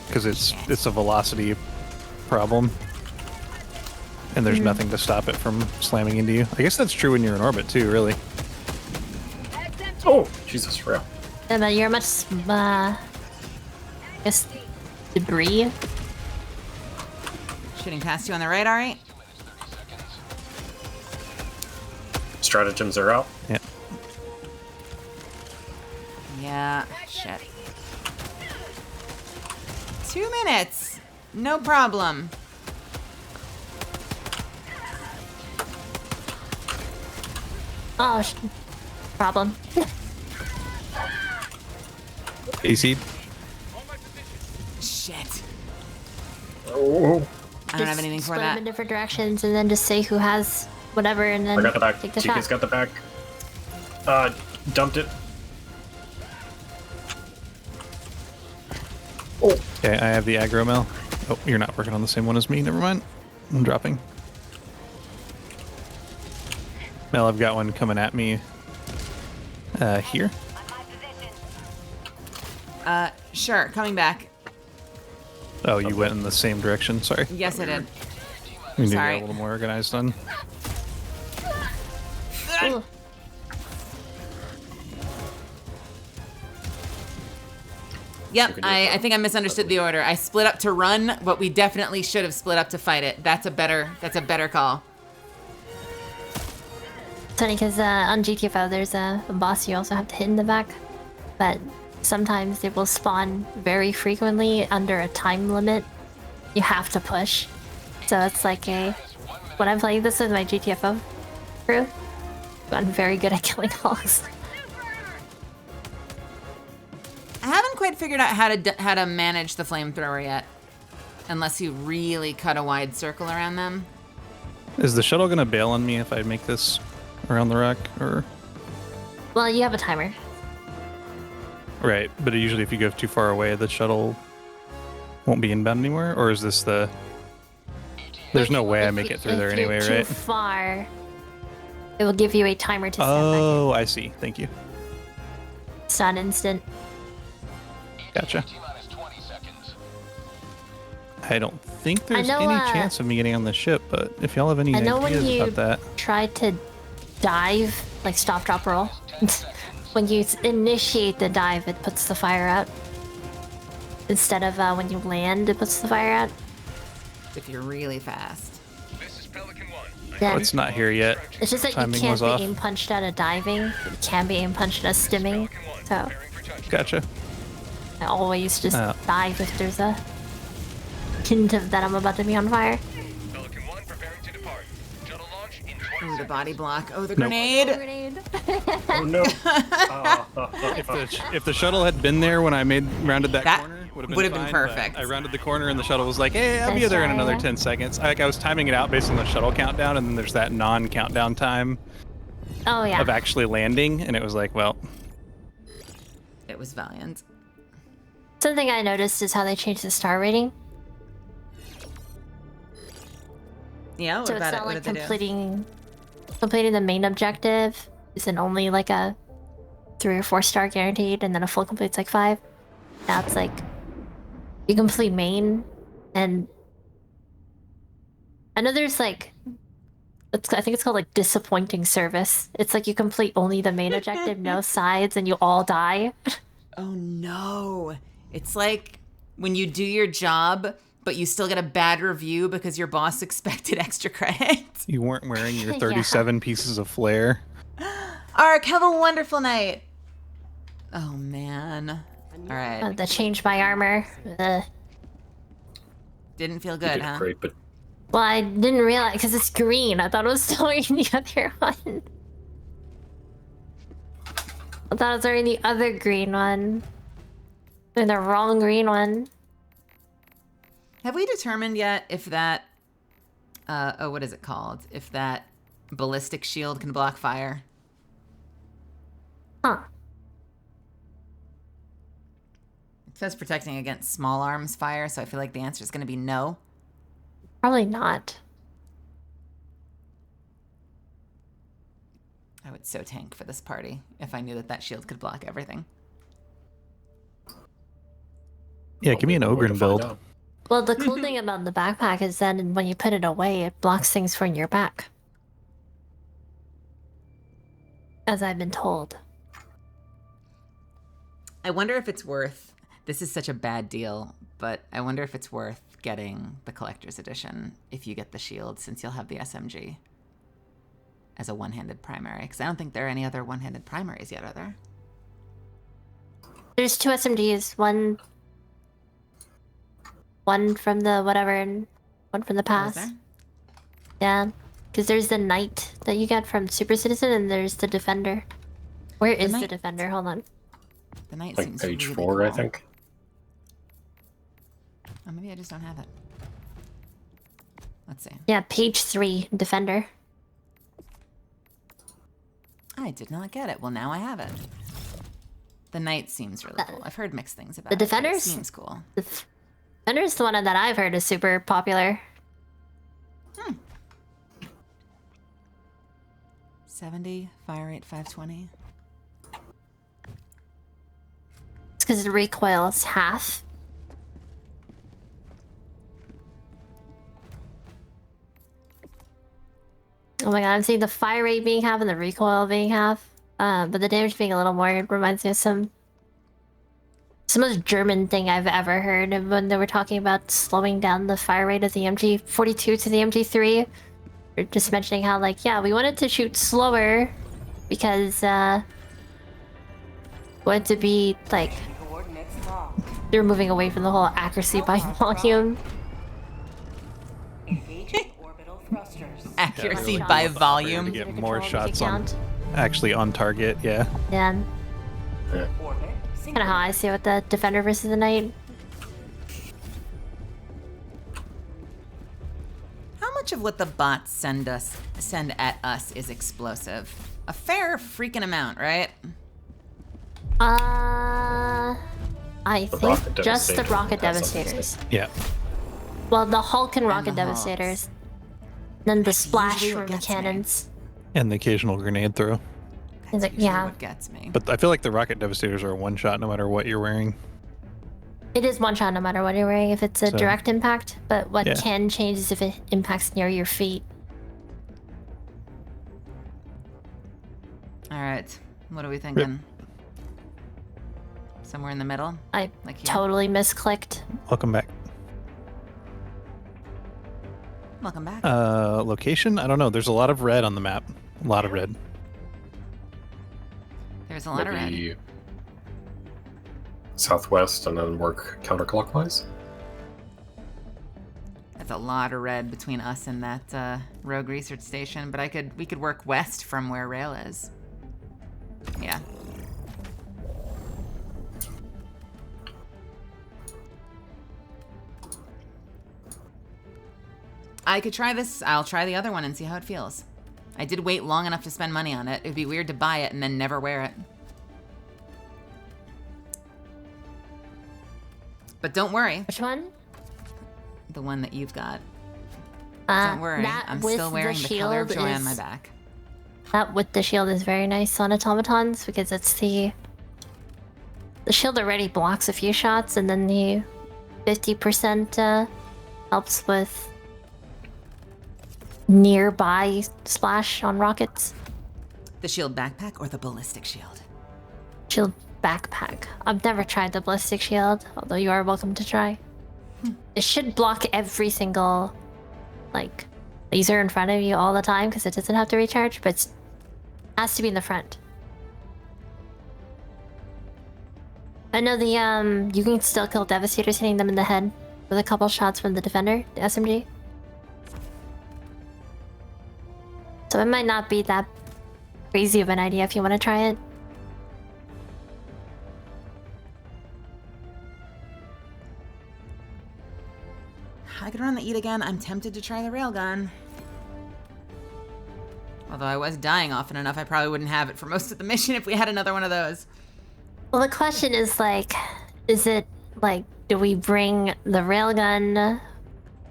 because it's a velocity problem. And there's nothing to stop it from slamming into you. I guess that's true when you're in orbit too, really. Oh, Jesus, real. Yeah, but you're much, I guess, debris. Shooting past you on the right, Ari. Stratagems are out. Yeah. Yeah, shit. 2 minutes. No problem. Oh, problem. AC. Shit. Oh, I don't have anything for Split them that. in different directions and then just say who has whatever and then I got the back. take the Tika's shot. got the back. Dumped it. Okay, I have the aggro mill. Oh, you're not working on the same one as me. Never mind. I'm dropping. Mel, I've got one coming at me. Here. Sure, coming back. Oh, you went in the same direction. Sorry. Yes, I did. We need to Sorry. get a little more organized on. Ooh. Yep, I think I misunderstood the order. I split up to run, but we definitely should have split up to fight it. That's a better call. It's funny because on GTFO there's a boss you also have to hit in the back, but sometimes they will spawn very frequently under a time limit. You have to push. So it's like when I'm playing this with my GTFO crew, I'm very good at killing hogs. I haven't quite figured out how to manage the flamethrower yet, unless you really cut a wide circle around them. Is the shuttle gonna bail on me if I make this around the rock, or? Well, you have a timer. Right, but usually if you go too far away, the shuttle won't be inbound anymore, or is this the? There's no way I make it through there anyway, If you're right? too far, it will give you a timer to step back in. Oh, I see. Thank you. It's not instant. Gotcha. I don't think there's know, any chance of me getting on the ship, but if y'all have any I know when ideas you about that. try to dive, like stop, drop, roll, when you initiate the dive, it puts the fire out. Instead of when you land, it puts the fire out. If you're really fast. Then It's not here yet. it's just that you Timing can't was be off. aim punched out of diving. You can be aim punched out of stimming. So Gotcha. I always just Oh. dive if there's a hint of that I'm about to be on fire. Ooh, the body block. Oh, the Nope. grenade. Grenade. Oh no! If the shuttle had been there when I rounded that That corner, would would have been fine, but perfect. I rounded the corner and the shuttle was like, "Hey, I'll be That's there in right, another yeah. 10 seconds." I was timing it out based on the shuttle countdown, and then there's that non-countdown time Oh yeah. of actually landing, and it was like, well, It was valiant. Something I noticed is how they changed the star rating. Yeah, what So it's about it? not What like did they do? completing the main objective isn't only like a 3 or 4 star guaranteed, and then a full complete's like 5. Now it's like you complete main, and I know there's like I think it's called like disappointing service. It's like you complete only the main objective, no sides, and you all die. Oh no. It's like when you do your job, but you still get a bad review because your boss expected extra credit. you weren't wearing your Yeah. 37 pieces of flare. Ark, have a wonderful night. Oh man. All right. The change my armor. Didn't feel You good, did huh? great, but Well, I didn't realize because it's green. I thought it was still wearing the other one. I thought I was wearing the other green one. And the wrong green one. Have we determined yet if that what is it called? If that ballistic shield can block fire? Huh. It says protecting against small arms fire, so I feel like the answer is going to be no. Probably not. I would so tank for this party if I knew that that shield could block everything. Yeah, give me an Only one way to Ogren find build. out. Well, the cool thing about the backpack is then when you put it away, it blocks things from your back. As I've been told. I wonder if it's worth, this is such a bad deal, but I wonder if it's worth getting the collector's edition if you get the shield, since you'll have the SMG as a one-handed primary. Because I don't think there are any other one-handed primaries yet, are there? There's 2 SMGs. One from the whatever and one from the Oh, is past. there? Yeah. Because there's the Knight that you get from Super Citizen, and there's the Defender. Where is the Knight- Defender? Hold on. The knight Like seems page really 4, I cool. think. Oh, maybe I just don't have it. Let's see. Yeah, page 3, Defender. I did not get it. Well, now I have it. The knight seems really cool. I've heard mixed things about the it. but it Defenders? seems cool. Defender's the one that I've heard is super popular. 70, fire rate 520. It's because the recoil is half. Oh my god, I'm seeing the fire rate being half and the recoil being half. But the damage being a little more reminds me of it's the most German thing I've ever heard. And when they were talking about slowing down the fire rate of the MG42 to the MG3, they're just mentioning how, like, yeah, we wanted to shoot slower because we wanted to be like they're moving away from the whole accuracy by volume. Accuracy Yeah, by to volume. get more Control, make it shots on, count. actually on target. Yeah. Yeah, Yeah. kind of how I see it with the Defender versus the Knight. How much of what the bots send at us is explosive? A fair freaking amount, right? I The think rocket just the devastator rocket has something to devastators. Yeah. Well, the Hulk and rocket the Hulks. devastators. Then the splash usually what from the gets me. cannons. And the occasional grenade throw. It's like, Usually yeah, what gets me. But I feel like the rocket devastators are a one shot no matter what you're wearing. it is one shot no matter what you're wearing if it's a So- direct impact. But what Yeah. can change is if it impacts near your feet. All right. What are we thinking? Somewhere in the middle? I Like here? totally misclicked. Welcome back. Welcome back. Location? I don't know. There's a lot of red on the map. A lot of red. There's a lot of red. Maybe southwest and then work counterclockwise. That's a lot of red between us and that rogue research station, but we could work west from where rail is. Yeah. I could try this. I'll try the other one and see how it feels. I did wait long enough to spend money on it. It'd be weird to buy it and then never wear it. But don't worry. Which one? The one that you've got. Don't worry. I'm still wearing the color of joy on my back. That with the shield is very nice on automatons because it's the shield already blocks a few shots, and then the 50% helps with nearby splash on rockets. The shield backpack or the ballistic shield? Shield backpack. I've never tried the ballistic shield, although you are welcome to try. It should block every single like laser in front of you all the time because it doesn't have to recharge, but it has to be in the front. I know the you can still kill Devastators hitting them in the head with a couple shots from the Defender, the SMG. So it might not be that crazy of an idea if you want to try it. I could run the eat again. I'm tempted to try the railgun. Although I was dying often enough, I probably wouldn't have it for most of the mission if we had another one of those. Well, the question is like, is it like, do we bring the railgun,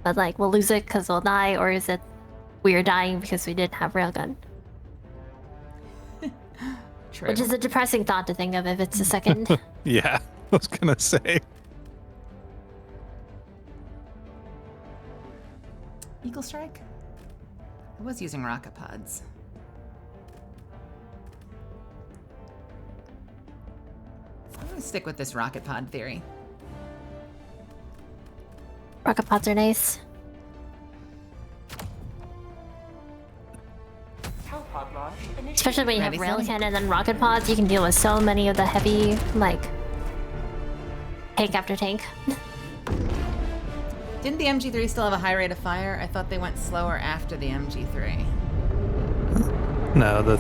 but like we'll lose it because we'll die, or is it we are dying because we didn't have railgun? True. Which is a depressing thought to think of if it's the second. Yeah, I was gonna say. Eagle Strike? I was using rocket pods. I'm gonna stick with this rocket pod theory. Rocket pods are nice. Especially when you have rail cannon and rocket pods, you can deal with so many of the heavy, like, tank after tank. Didn't the MG3 still have a high rate of fire? I thought they went slower after the MG3. No, the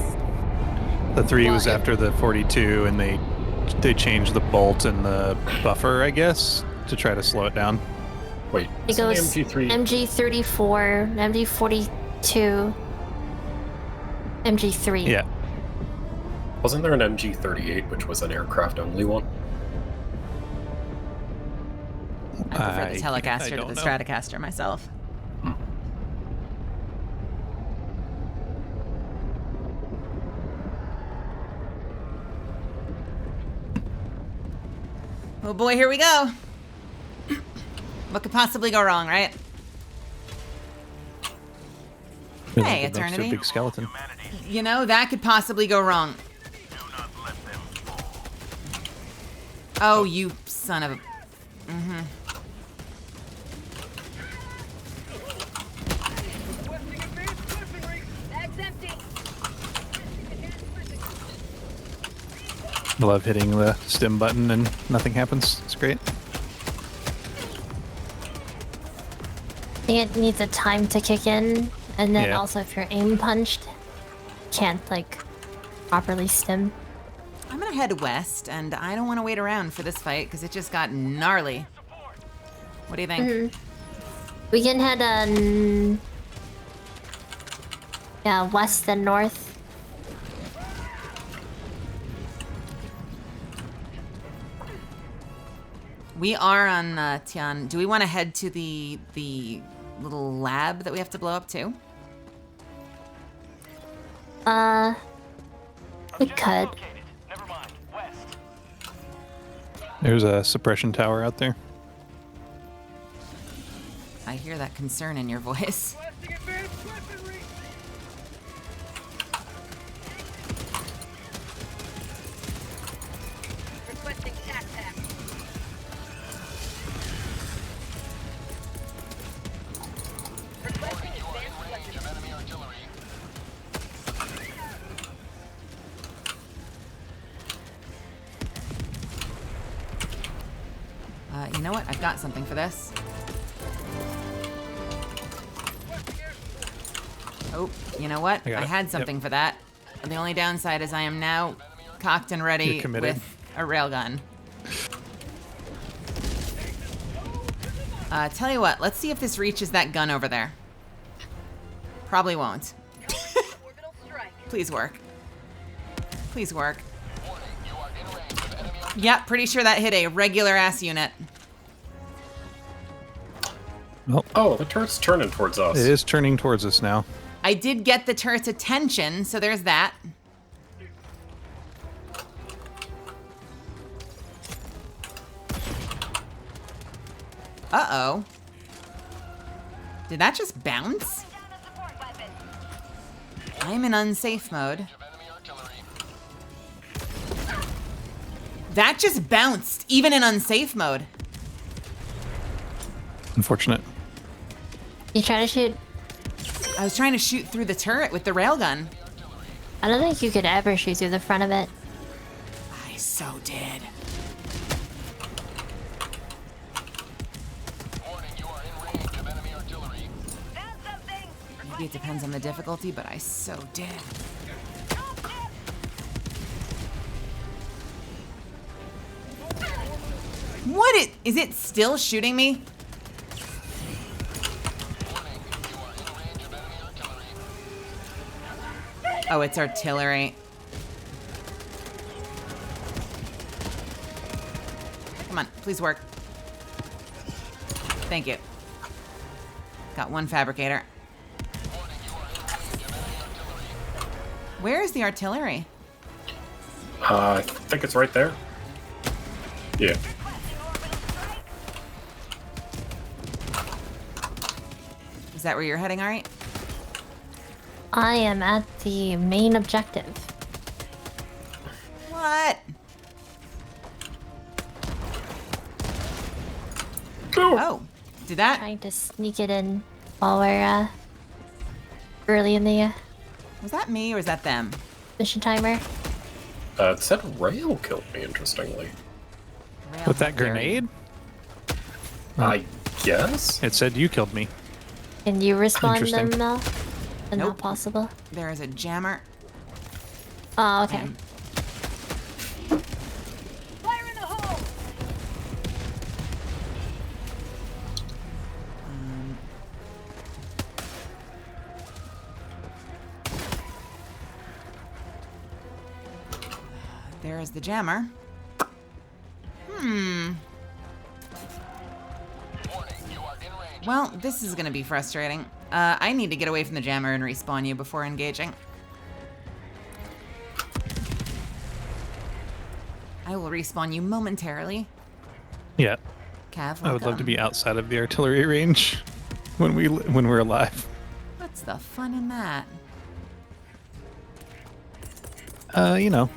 3 was after the 42, and they changed the bolt and the buffer, I guess, to try to slow it down. Wait, it goes MG3, MG34, MG42, MG3. Yeah. Wasn't there an MG38, which was an aircraft-only one? I prefer the Telecaster to the Stratocaster myself. Oh boy, here we go. What could possibly go wrong, right? Hey, Eternity. Big skeleton. You know, that could possibly go wrong. Oh, you son of a... Mm-hmm. I love hitting the stim button and nothing happens. It's great. I think it needs a time to kick in, and then also if you're aim punched, can't like properly stim. I'm gonna head west, and I don't want to wait around for this fight because it just got gnarly. What do you think? We can head west and north. We are on Tian. Do we want to head to the little lab that we have to blow up too? We could. There's a suppression tower out there. I hear that concern in your voice. You know what? I've got something for this. Oh, you know what? I got I it. had something for that. The only downside is I am now cocked and ready You're committed. with a railgun. Tell you what, let's see if this reaches that gun over there. Probably won't. Please work. Please work. Yep, pretty sure that hit a regular ass unit. Oh, the turret's turning towards us. It is turning towards us now. I did get the turret's attention, so there's that. Uh-oh. Did that just bounce? I'm in unsafe mode. That just bounced, even in unsafe mode. Unfortunate. You try to shoot? I was trying to shoot through the turret with the railgun. I don't think you could ever shoot through the front of it. I so did. Maybe it depends on the difficulty, but I so did. What is it still shooting me? Oh, it's artillery. Come on, please work. Thank you. Got one fabricator. Where is the artillery? I think it's right there. Yeah. Is that where you're heading, Ari? I am at the main objective. What? Oh, did that? Trying to sneak it in while we're early in the Was that me or was that them? mission timer. It said rail killed me, interestingly. With that grenade? I guess? It said you killed me. Can you respawn Interesting. them though? Is Nope. that possible? There is a jammer. Oh, okay. Fire in the hole! There is the jammer. Well, this is gonna be frustrating. I need to get away from the jammer and respawn you before engaging. I will respawn you momentarily. Yeah. Cav, I would love to welcome. be outside of the artillery range when we're alive. What's the fun in that? You know.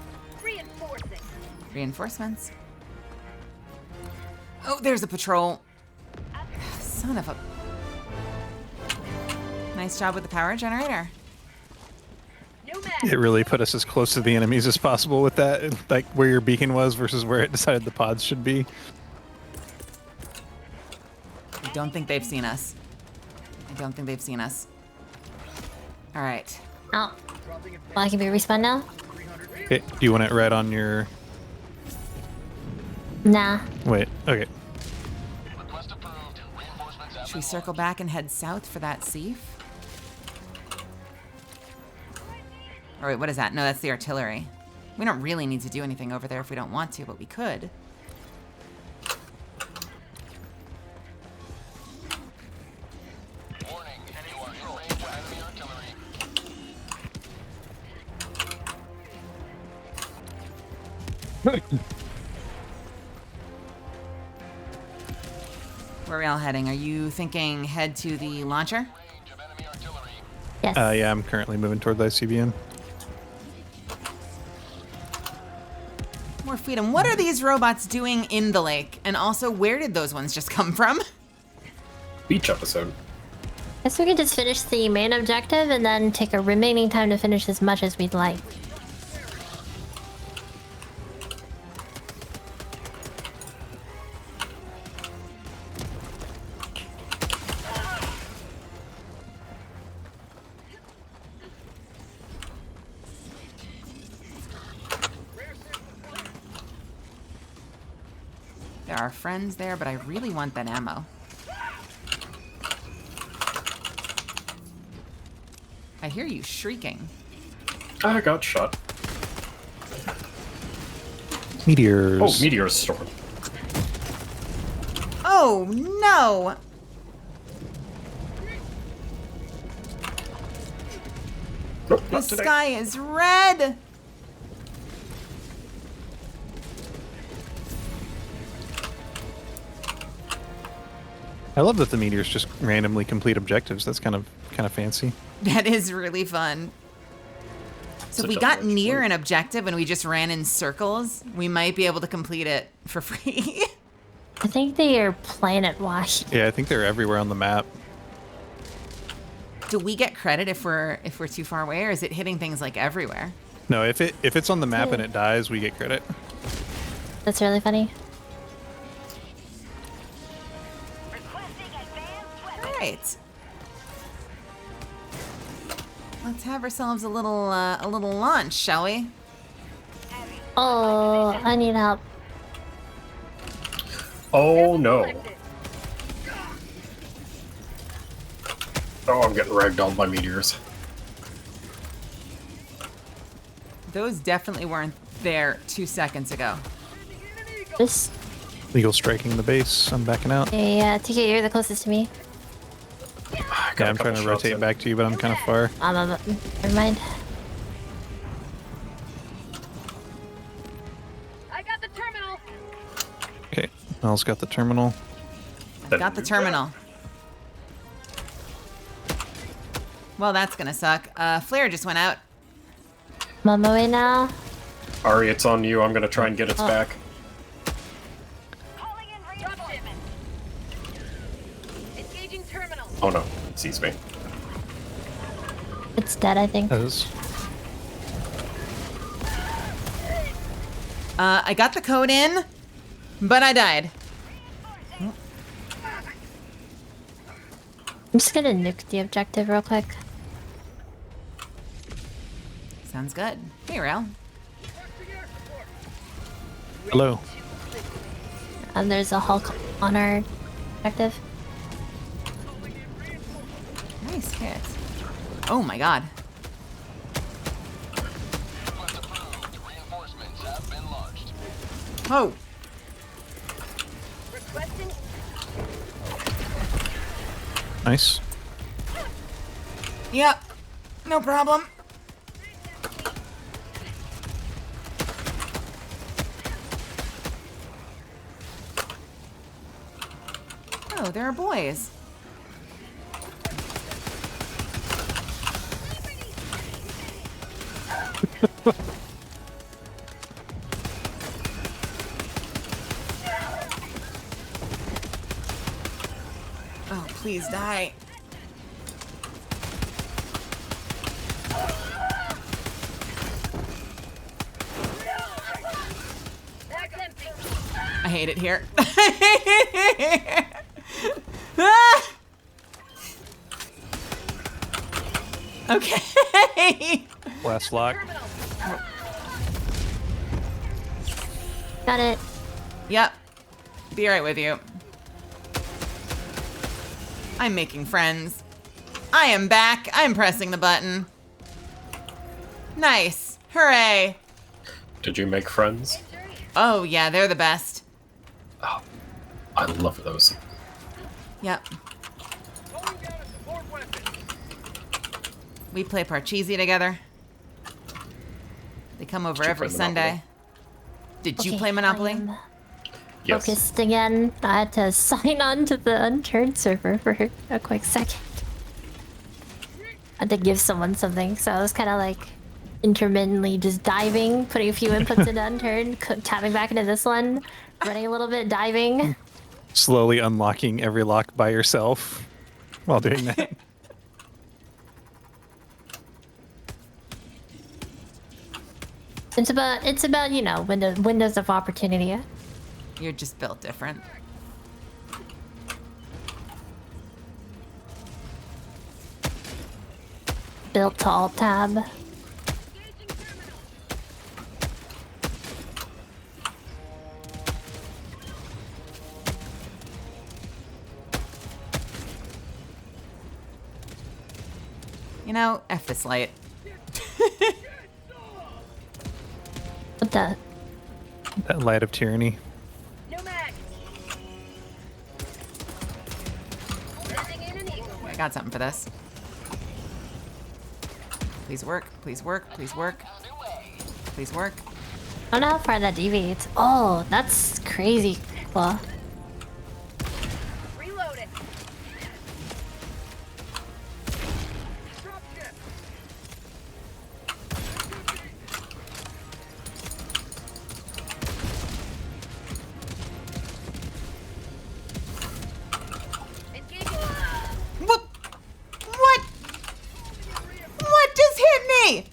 Reinforcing. Reinforcements. Oh, there's a patrol. Son of a... Nice job with the power generator. New mag. It really put us as close to the enemies as possible with that, like where your beacon was versus where it decided the pods should be. I don't think they've seen us. I don't think they've seen us. All right. Oh. Well, I can be respawned now? Okay, do you want it right on your... Nah. Wait, okay. Should we circle back and head south for that Seif? Or wait, what is that? No, that's the artillery. We don't really need to do anything over there if we don't want to, but we could. Where are we all heading? Are you thinking head to the launcher? Yes. Yeah, I'm currently moving toward the ICBM. More freedom. What are these robots doing in the lake? And also, where did those ones just come from? Beach episode. Guess we could just finish the main objective and then take a remaining time to finish as much as we'd like. are friends there, but I really want that ammo. I hear you shrieking. I got shot. Meteors. Oh, meteor storm. Oh no! Nope, The not today. sky is red! I love that the meteors just randomly complete objectives. That's kind of fancy. That is really fun. So if we got near an objective and we just ran in circles, we might be able to complete it for free. I think they are planet-wide. Yeah, I think they're everywhere on the map. Do we get credit if we're too far away, or is it hitting things like everywhere? No, if it's on the map and it dies, we get credit. That's really funny. Alright. Let's have ourselves a little launch, shall we? Oh, I need help. Oh no. Oh, I'm getting ragdolled by meteors. Those definitely weren't there 2 seconds ago. This. Legal striking the base. I'm backing out. Yeah, TK, you're the closest to me. Yeah, I'm trying to rotate back to you, but I'm kind of far. Never mind. I got the terminal. Okay, Mel's got the terminal. I've got the terminal. Well, that's gonna suck. Flare just went out. I'm on my way now. Ari, it's on you. I'm gonna try and get its back. Calling in reinforcements. Engaging terminal. Oh no, it sees me. It's dead, I think. That is. I got the code in, but I died. I'm just gonna nuke the objective real quick. Sounds good. Hey, Rail. Hello. And there's a Hulk on our objective. Nice hit. Oh my god. Oh. Requesting. Nice. Yep. No problem. Oh, there are boys. Oh, please die. That's empty. I hate it here. Ah! Okay. Last lock. Got it. Yep. Be right with you. I'm making friends. I am back. I'm pressing the button. Nice. Hooray. Did you make friends? Oh, yeah, they're the best. Oh, I love those. Yep. We play Parcheesi together. They come over Did you every play Sunday. Monopoly? Did you Okay, play Monopoly? I am Yes. focused again. I had to sign on to the unturned server for a quick second. I had to give someone something, so I was kind of like intermittently just diving, putting a few inputs into unturned, tapping back into this one, running a little bit, diving. Slowly unlocking every lock by yourself while doing that. It's about you know windows of opportunity. You're just built different. Built to alt tab. You know, F this light. What the? That light of tyranny. No mag. Sending in an eagle. I got something for this. Please work, please work, please work. Please work. I don't know how far that deviates. Oh, that's crazy. Well, Reload it. Drop ship. Engaging. What? What? What just hit me?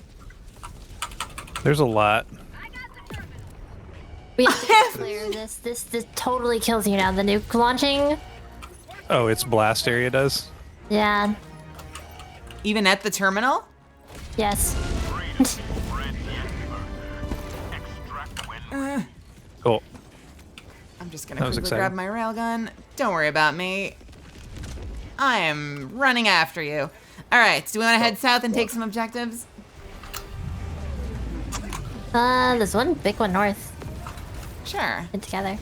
There's a lot. we have to be clear. This totally kills you now. The nuke launching. Oh, its blast area does? Yeah. Even at the terminal? Yes. Cool. I'm just gonna That was quickly exciting. grab my railgun. Don't worry about me. I am running after you. All right, do we want to head south and take some objectives? There's one big one north. Sure. Get together.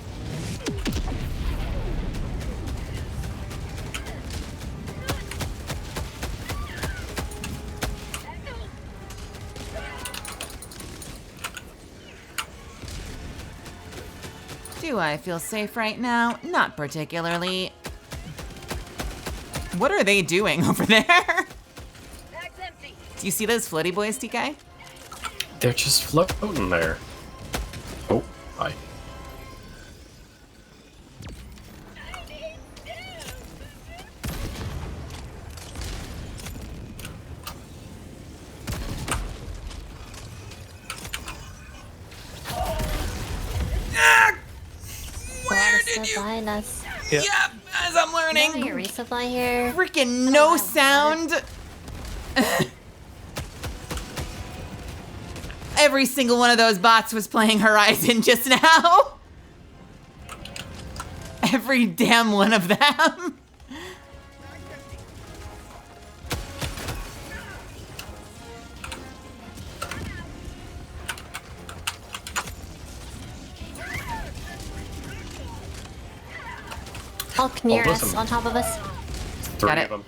Do I feel safe right now? Not particularly. What are they doing over there? Bag's empty. Do you see those floaty boys, TK? They're just floating there. Oh, hi. Where did you? Behind us. Yep. Yep, as I'm No, learning. your resupply here. Freaking no sound. Every single one of those bots was playing Horizon just now. Every damn one of them. Hulk near Oh, us, listen. on top of us. Three Got it. of them.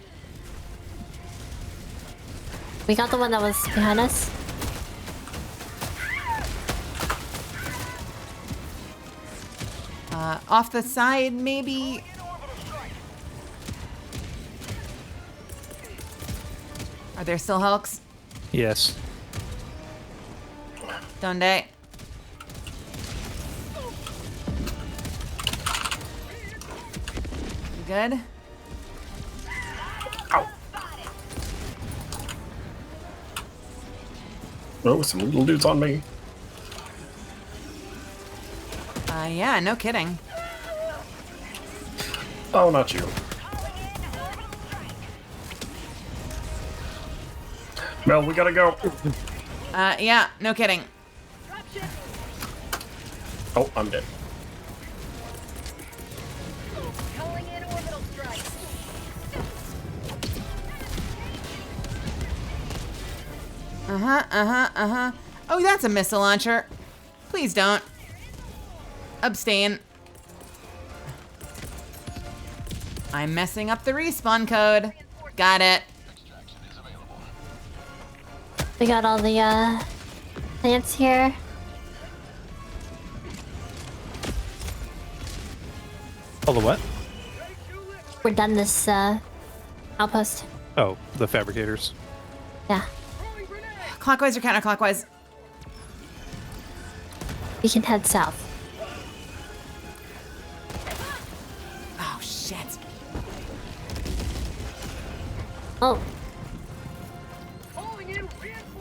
We got the one that was behind us. Off the side, maybe. Are there still Hulks? Yes. Donde? You good? Oh, some little dudes on me. Yeah, no kidding. Oh, not you. Mel, we gotta go. Yeah, no kidding. Oh, I'm dead. Calling in orbital strike. Oh, that's a missile launcher. Please don't. Abstain. I'm messing up the respawn code. Got it. We got all the plants here. All the what? We're done this outpost. Oh, the fabricators. Yeah. Clockwise or counterclockwise? We can head south. Oh, shit. Oh.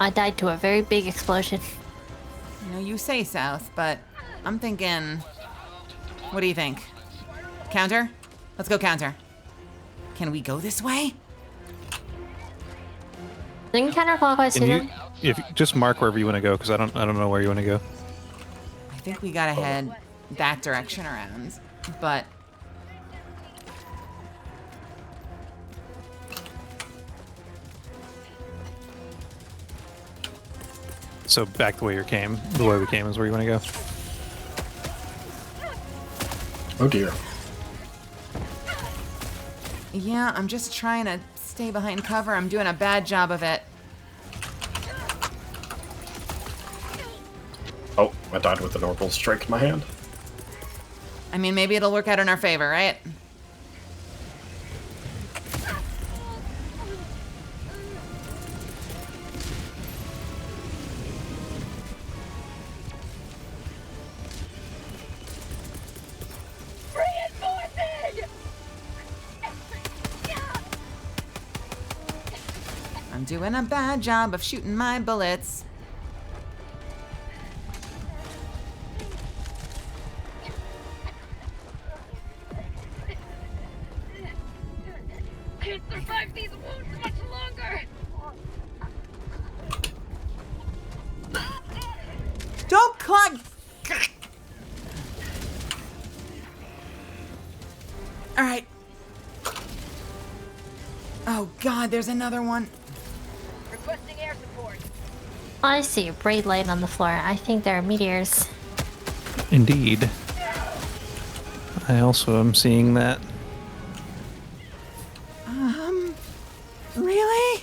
I died to a very big explosion. You know, you say south, but I'm thinking... What do you think? Counter? Let's go counter. Can we go this way? Then counterclockwise Can here. you, if just mark wherever you want to go, because I don't know where you want to go. I think we gotta head that direction around, but... So back the way we came is where you want to go. Oh dear. Yeah, I'm just trying to stay behind cover. I'm doing a bad job of it. Oh, I died with an orbital strike in my hand. I mean, maybe it'll work out in our favor, right? I'm doing a bad job of shooting my bullets. Can't survive these wounds much longer. Don't clog. All right. Oh God, there's another one. Requesting air support. I see a bright light on the floor. I think there are meteors. Indeed. I also am seeing that. Really?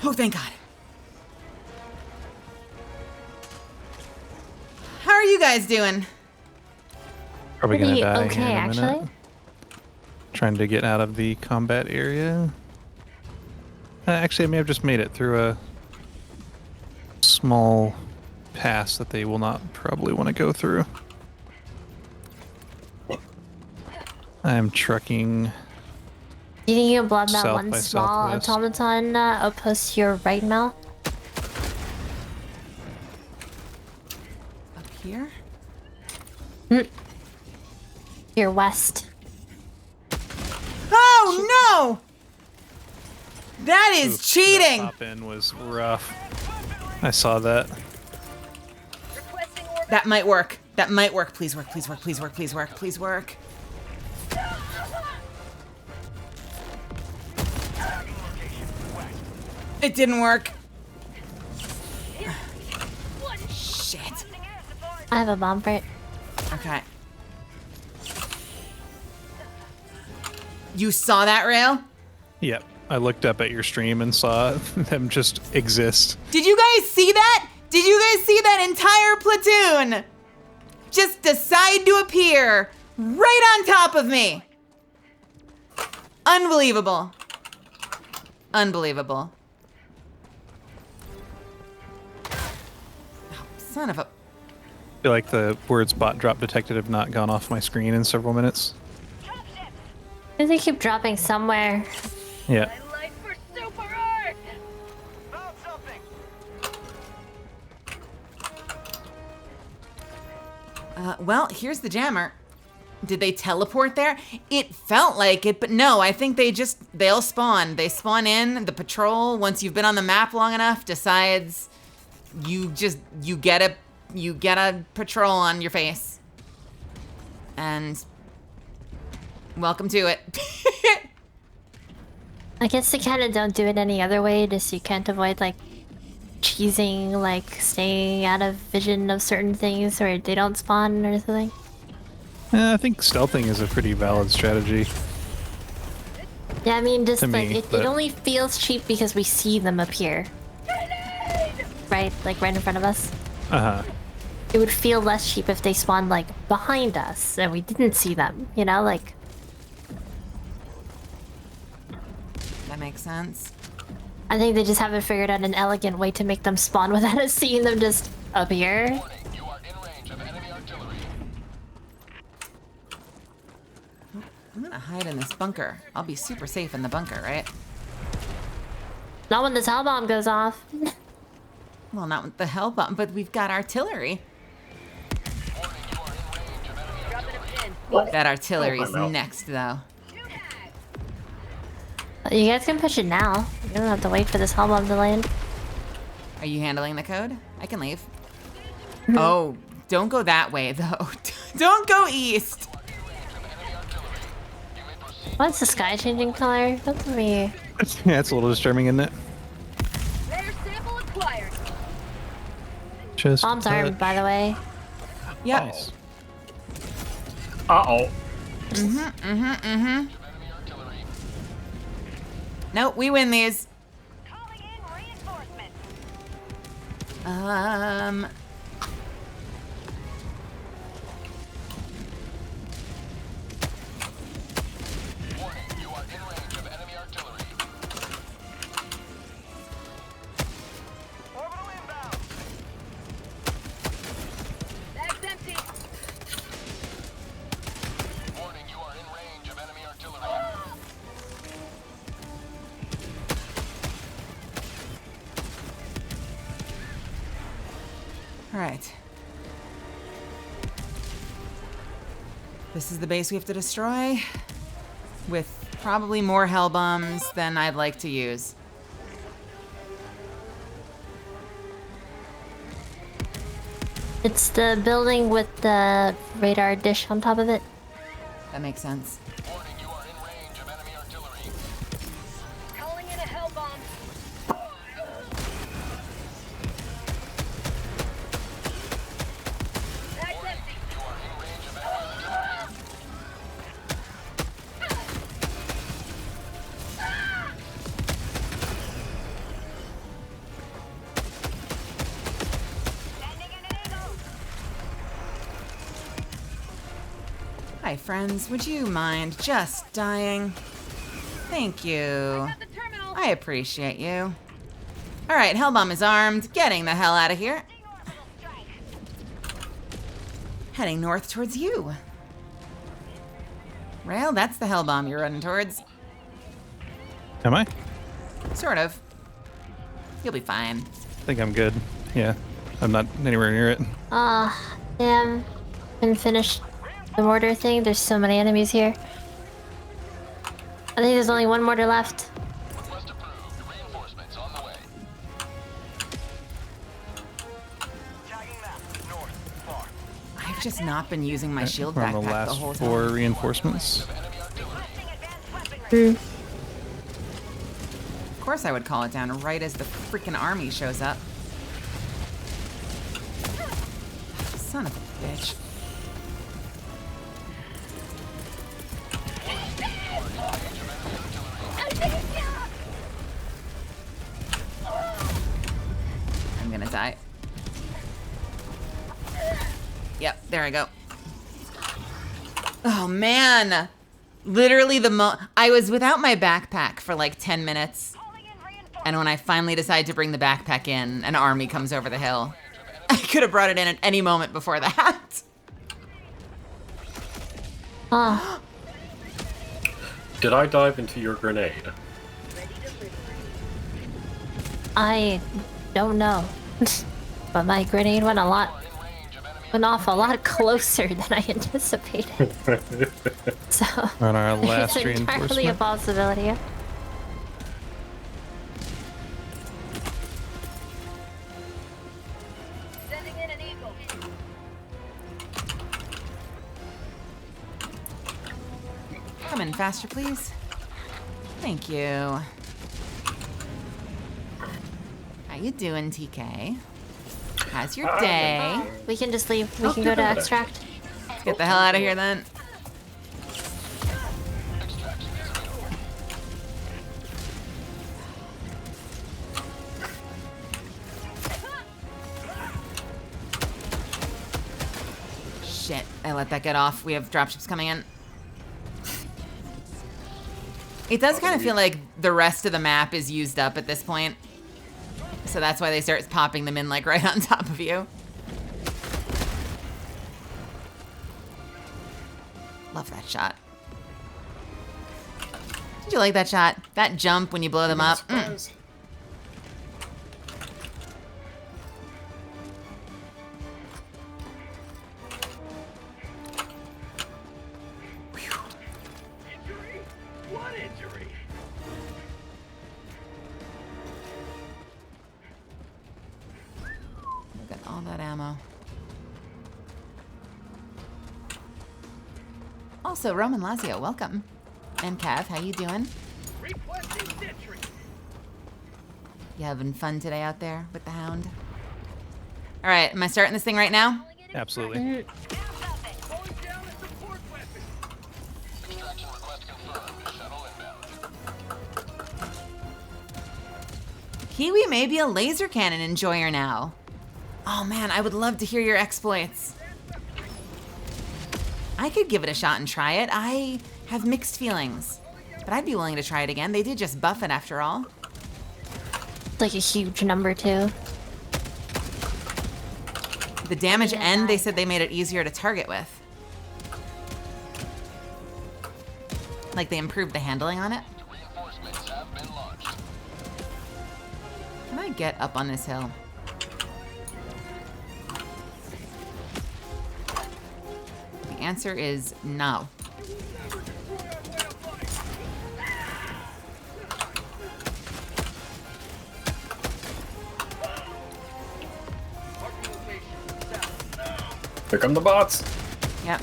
Oh, thank God. How are you guys doing? Probably gonna Pretty die okay, here in a minute. actually. Trying to get out of the combat area. Actually, I may have just made it through a small pass that they will not probably want to go through. I am trucking. You think you can blob that South one by small Southwest. automaton opposed to your right, Mel? Up here? Your west. Oh no! That is Oof, cheating! That hop in was rough. I saw that. That might work. That might work. Please work, please work, please work, please work, please work. It didn't work. Shit. I have a bomb for it. Okay. You saw that, Rail? Yep. I looked up at your stream and saw them just exist. Did you guys see that? Did you guys see that entire platoon just decide to appear right on top of me? Unbelievable. Unbelievable. Oh, son of a... I feel like the words bot drop detected have not gone off my screen in several minutes. They keep dropping somewhere. Yeah. Life for super art. Well, here's the jammer. Did they teleport there? It felt like it, but no, I think they'll spawn. They spawn in, the patrol, once you've been on the map long enough, decides you get a patrol on your face. And welcome to it. I guess they kind of don't do it any other way, just you can't avoid like cheesing, like staying out of vision of certain things where they don't spawn or something. I think stealthing is a pretty valid strategy. Yeah, I mean, just To like me, it but- only feels cheap because we see them appear. Right, like right in front of us. Uh-huh. It would feel less cheap if they spawned like behind us and we didn't see them, you know, like. That makes sense. I think they just haven't figured out an elegant way to make them spawn without us seeing them just appear. You are in range of enemy artillery. I'm gonna hide in this bunker. I'll be super safe in the bunker, right? Not when the Tau bomb goes off. Well, not with the hell bomb, but we've got artillery. That artillery's Oh, I'm out. next, though. You guys can push it now. You don't have to wait for this Tau bomb to land. Are you handling the code? I can leave. Oh, don't go that way, though. Don't go east. What's the sky changing color? That's me. Yeah, it's a little disturbing, isn't it? Rare sample acquired. Just Bombs armed, by the way. Yep. Nice. Uh-oh. Nope, we win these. Calling in reinforcements. Warning, you are in range of enemy artillery. Orbital inbound. Bag's empty. Warning, you are in range of enemy artillery. All right. This is the base we have to destroy, with probably more hell bombs than I'd like to use. It's the building with the radar dish on top of it. That makes sense. Warning, you are in range of enemy artillery. Calling in a hell bomb. Bag's empty. You are in range of enemy artillery. Sending in an eagle. Hi, friends. Would you mind just dying? Thank you. Got the terminal. I appreciate you. All right, Hellbomb is armed. Getting the hell out of here. Orbital strike. Heading north towards you. Rail, that's the Hellbomb you're running towards. Am I? Sort of. You'll be fine. I think I'm good. Yeah. I'm not anywhere near it. Damn. Didn't finish the mortar thing. There's so many enemies here. I think there's only one mortar left. Request approved. Reinforcements on the way. Tagging map. North. Far. I've just not been using my shield We're on the backpack the last whole 4 time. reinforcements. Enemy artillery. Requesting advanced weaponry. Of course I would call it down right as the freaking army shows up. Son of a bitch. I'm gonna die. Yep, there I go. Oh man. Literally I was without my backpack for like 10 minutes. And when I finally decide to bring the backpack in, an army comes over the hill. I could have brought it in at any moment before that. Did I dive into your grenade? I don't know. But my grenade went off a lot closer than I anticipated. So On our last it's entirely a reinforcement. possibility. Sending in an eagle. Come in faster, please. Thank you. How you doing, TK? How's your day? We can just leave. We can go to extract. Get the hell out of here then. Shit, I let that get off. We have dropships coming in. It does kind of feel like the rest of the map is used up at this point. So that's why they start popping them in like right on top of you. Love that shot. Did you like that shot? That jump when you blow them up? Injury? What injury? Look at all that ammo. Also, Roman Lazio, welcome. And Cav, how you doing? Requesting sentry. You having fun today out there with the hound? All right, am I starting this thing right now? Absolutely. Going down a support weapon. Extraction request confirmed. Shuttle inbound. Kiwi may be a laser cannon enjoyer now. Oh man, I would love to hear your exploits. I could give it a shot and try it. I have mixed feelings, but I'd be willing to try it again. They did just buff it after all. It's like a huge number too. The damage end, they said they made it easier to target with. Like they improved the handling on it. Reinforcements have been launched. Can I get up on this hill? The answer is no. Here come the bots. Yep.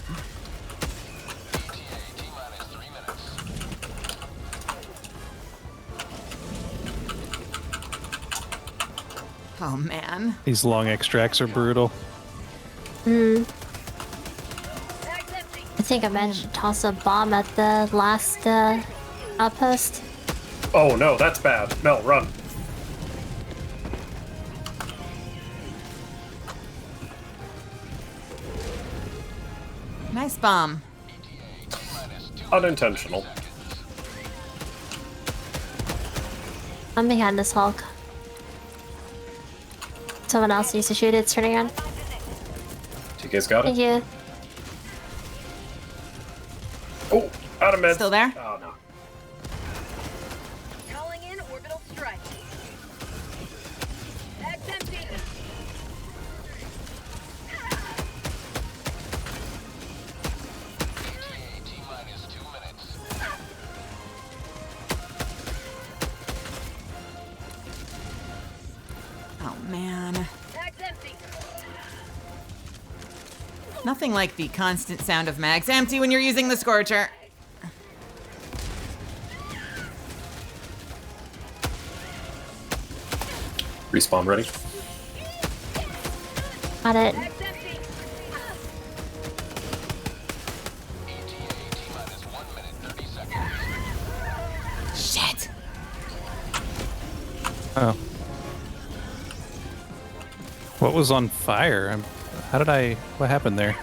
T-minus 3 minutes. Oh man. These long extracts are brutal. I think I managed to toss a bomb at the last outpost. Oh no, that's bad. Mel, run. Nice bomb. Unintentional. I'm behind this Hulk. Someone else needs to shoot it. It's turning on. You guys got it? Thank you. Oh, out of meds. Still there? Oh no. Calling in orbital strike. Bag's empty. T-minus 2 minutes. Oh man. Bag's empty. Nothing like the constant sound of mags empty when you're using the Scorcher. Respawn ready? Got it. Bag's empty. T-minus 1 minute 30 seconds. Shit. Oh. What was on fire? How did I... What happened there?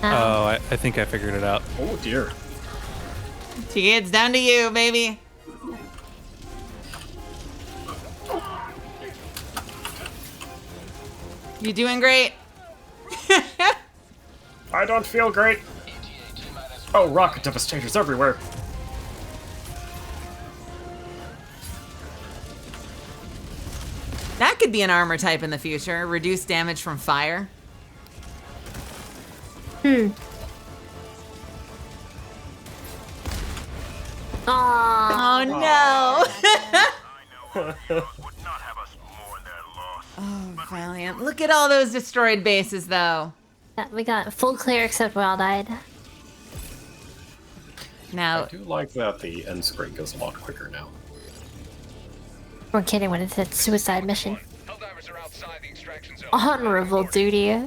Oh, I think I figured it out. Oh dear. It's down to you, baby. You doing great? I don't feel great. Oh, rocket devastators everywhere. That could be an armor type in the future. Reduce damage from fire. Aww. Oh no. Would not have us mourn their loss. Oh, Valiant. Look at all those destroyed bases, though. Yeah, we got full clear except we all died. Now, I do like that the end screen goes a lot quicker now. We're kidding when it's a suicide mission. Helldivers are outside the extraction zone. Honorable duty.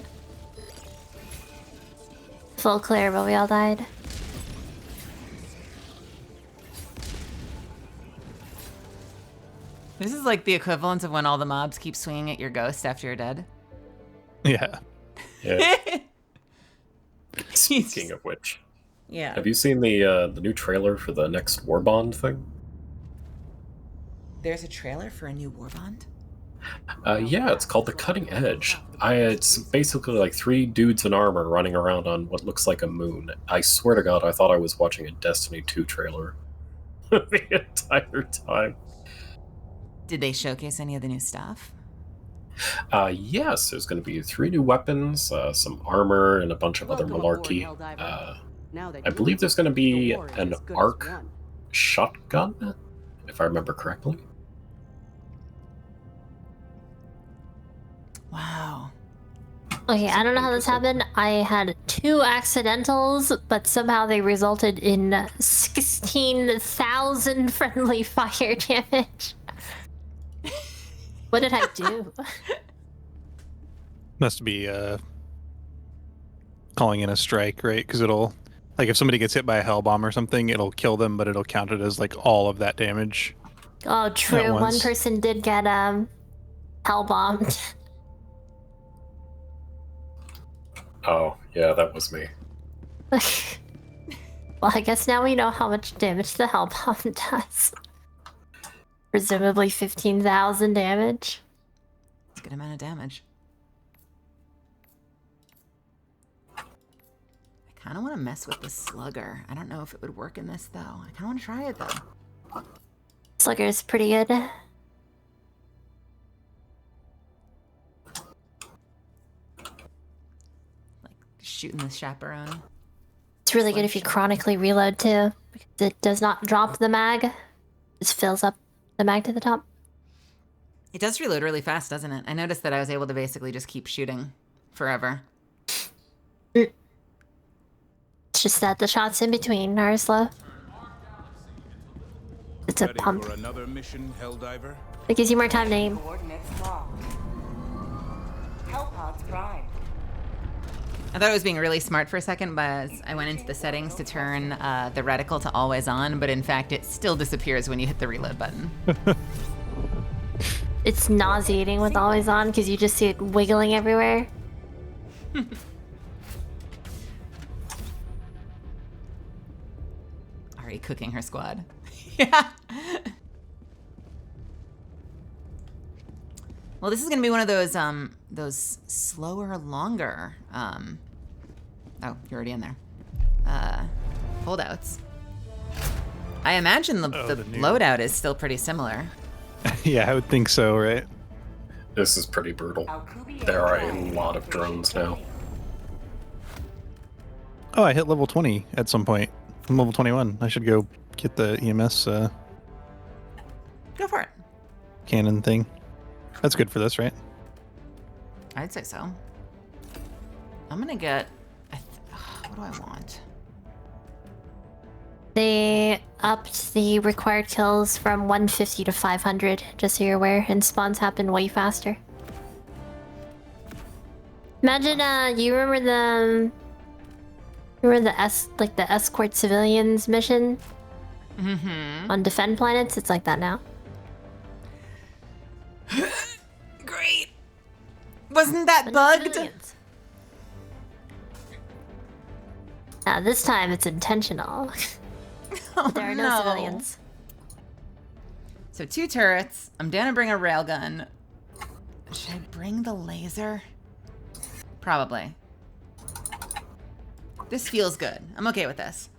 Full clear, but we all died. this is like the equivalent of when all the mobs keep swinging at your ghost after you're dead. Yeah. Yeah. Speaking of which, Yeah. have you seen the new trailer for the next Warbond thing? There's a trailer for a new Warbond? Yeah, it's called The Cutting Edge. It's basically like 3 dudes in armor running around on what looks like a moon. I swear to God, I thought I was watching a Destiny 2 trailer the entire time. Did they showcase any of the new stuff? Yes, there's going to be 3 new weapons, some armor, and a bunch of other malarkey. I believe there's going to be an arc shotgun, if I remember correctly. Wow. Okay, I don't know how this happened. I had 2 accidentals, but somehow they resulted in 16,000 friendly fire damage. What did I do? Must be calling in a strike, right? Because it'll, like, if somebody gets hit by a hell bomb or something, it'll kill them, but it'll count it as like all of that damage. Oh, true. One person did get hell bombed. Oh, yeah, that was me. Well, I guess now we know how much damage the hell bomb does. Presumably 15,000 damage. It's a good amount of damage. I kind of want to mess with the slugger. I don't know if it would work in this, though. I kind of want to try it, though. Slugger is pretty good. Shooting the chaperone. It's really good if you chronically reload too, because it does not drop the mag. Just fills up the mag to the top. It does reload really fast, doesn't it? I noticed that I was able to basically just keep shooting forever. It's just that the shots in between are slow. It's a pump. For another mission, Helldiver? It gives you more time to aim. Hellpods prime. I thought I was being really smart for a second, but I went into the settings to turn the reticle to always on, but in fact it still disappears when you hit the reload button. It's nauseating with always on because you just see it wiggling everywhere. Already cooking her squad. Yeah. Well, this is gonna be one of those slower, longer. Oh, you're already in there. Holdouts. I imagine the loadout is still pretty similar. Yeah, I would think so, right? This is pretty brutal. There are a lot of drones now. Oh, I hit level 20 at some point. I'm level 21. I should go get the EMS Go for it. cannon thing. That's good for this, right? I'd say so. I'm gonna get. What do I want? They upped the required kills from 150 to 500, just so you're aware, and spawns happen way faster. Imagine, you remember the escort civilians mission? Mm-hmm. On Defend Planets? It's like that now. Great. Wasn't that bugged? This time it's intentional. Oh, there are no civilians. So 2 turrets. I'm gonna bring a railgun. Should I bring the laser? Probably. This feels good. I'm okay with this.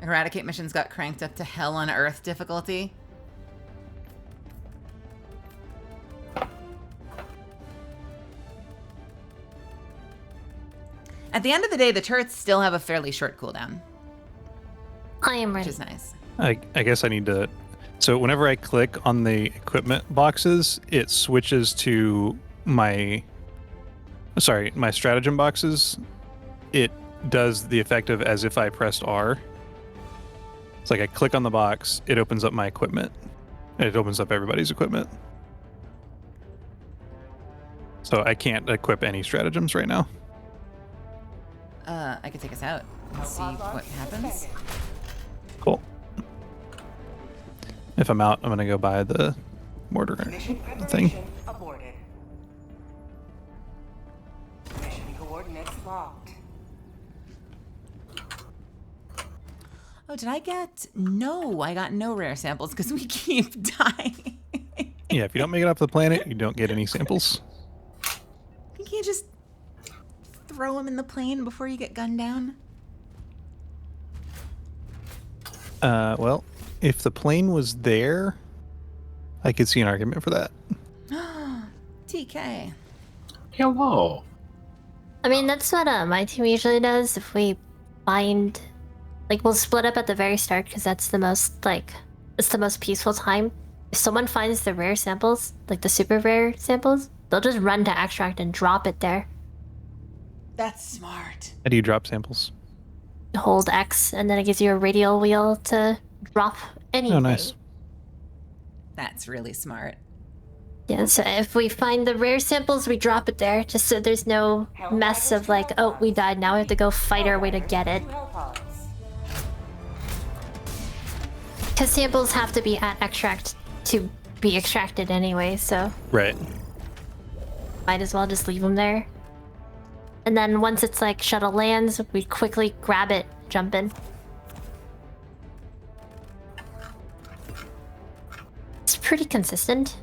Eradicate missions got cranked up to Hell on Earth difficulty. At the end of the day, the turrets still have a fairly short cooldown. I am ready. Which is nice. I guess I need to... So whenever I click on the equipment boxes, it switches to my stratagem boxes. It does the effect of as if I pressed R. It's like I click on the box, it opens up my equipment, and it opens up everybody's equipment. So I can't equip any stratagems right now. I could take us out and see what happens. Cool. If I'm out, I'm gonna go buy the mortar thing. Aborted. Mission coordinates locked. Oh, did I get... No, I got no rare samples because we keep dying. Yeah, if you don't make it off the planet, you don't get any samples. You can't just throw them in the plane before you get gunned down? Well, if the plane was there, I could see an argument for that. TK. Hello. I mean, that's what my team usually does. If we find, like, we'll split up at the very start because that's the most it's the most peaceful time if someone finds the rare samples, like the super rare samples, they'll just run to extract and drop it there. That's smart. How do you drop samples? Hold X, and then it gives you a radial wheel to drop anything. Oh, nice. That's really smart. Yeah, so if we find the rare samples, we drop it there, just so there's no mess of like, oh, we died, now we have to go fight our way to get it. Because samples have to be at extract to be extracted anyway, so Right. might as well just leave them there. And then once it's like shuttle lands, we quickly grab it, jump in. It's pretty consistent.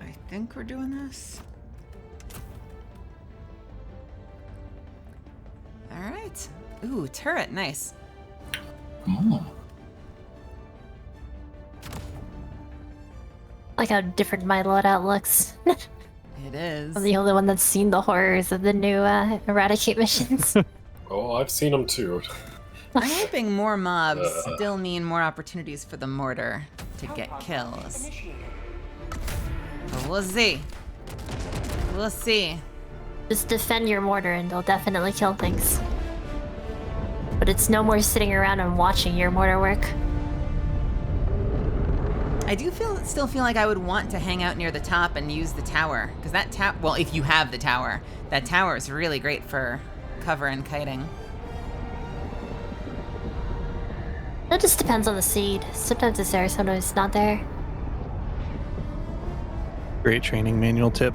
I think we're doing this. All right. Ooh, turret, nice. Like how different my loadout looks. It is. I'm the only one that's seen the horrors of the new Eradicate missions. Oh, I've seen them too. I'm hoping more mobs still mean more opportunities for the mortar to get kills. But we'll see. We'll see. Just defend your mortar and they'll definitely kill things. But it's no more sitting around and watching your mortar work. I do still feel like I would want to hang out near the top and use the tower. Because that well, if you have the tower, that tower is really great for cover and kiting. It just depends on the seed. Sometimes it's there, sometimes it's not there. Great training manual tip.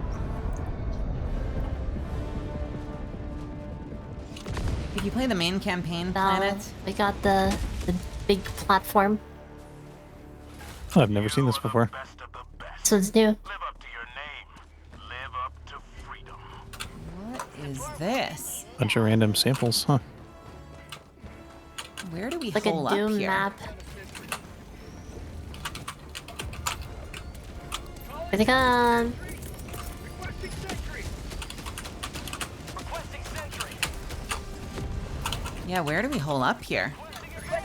If you play the main campaign planet, We got the big platform. Oh, I've never seen this before. This one's new. what is this? Bunch of random samples, huh? Where do we Like a hole up Doom here? map. Where's it gone? Yeah, where do we hole up here? I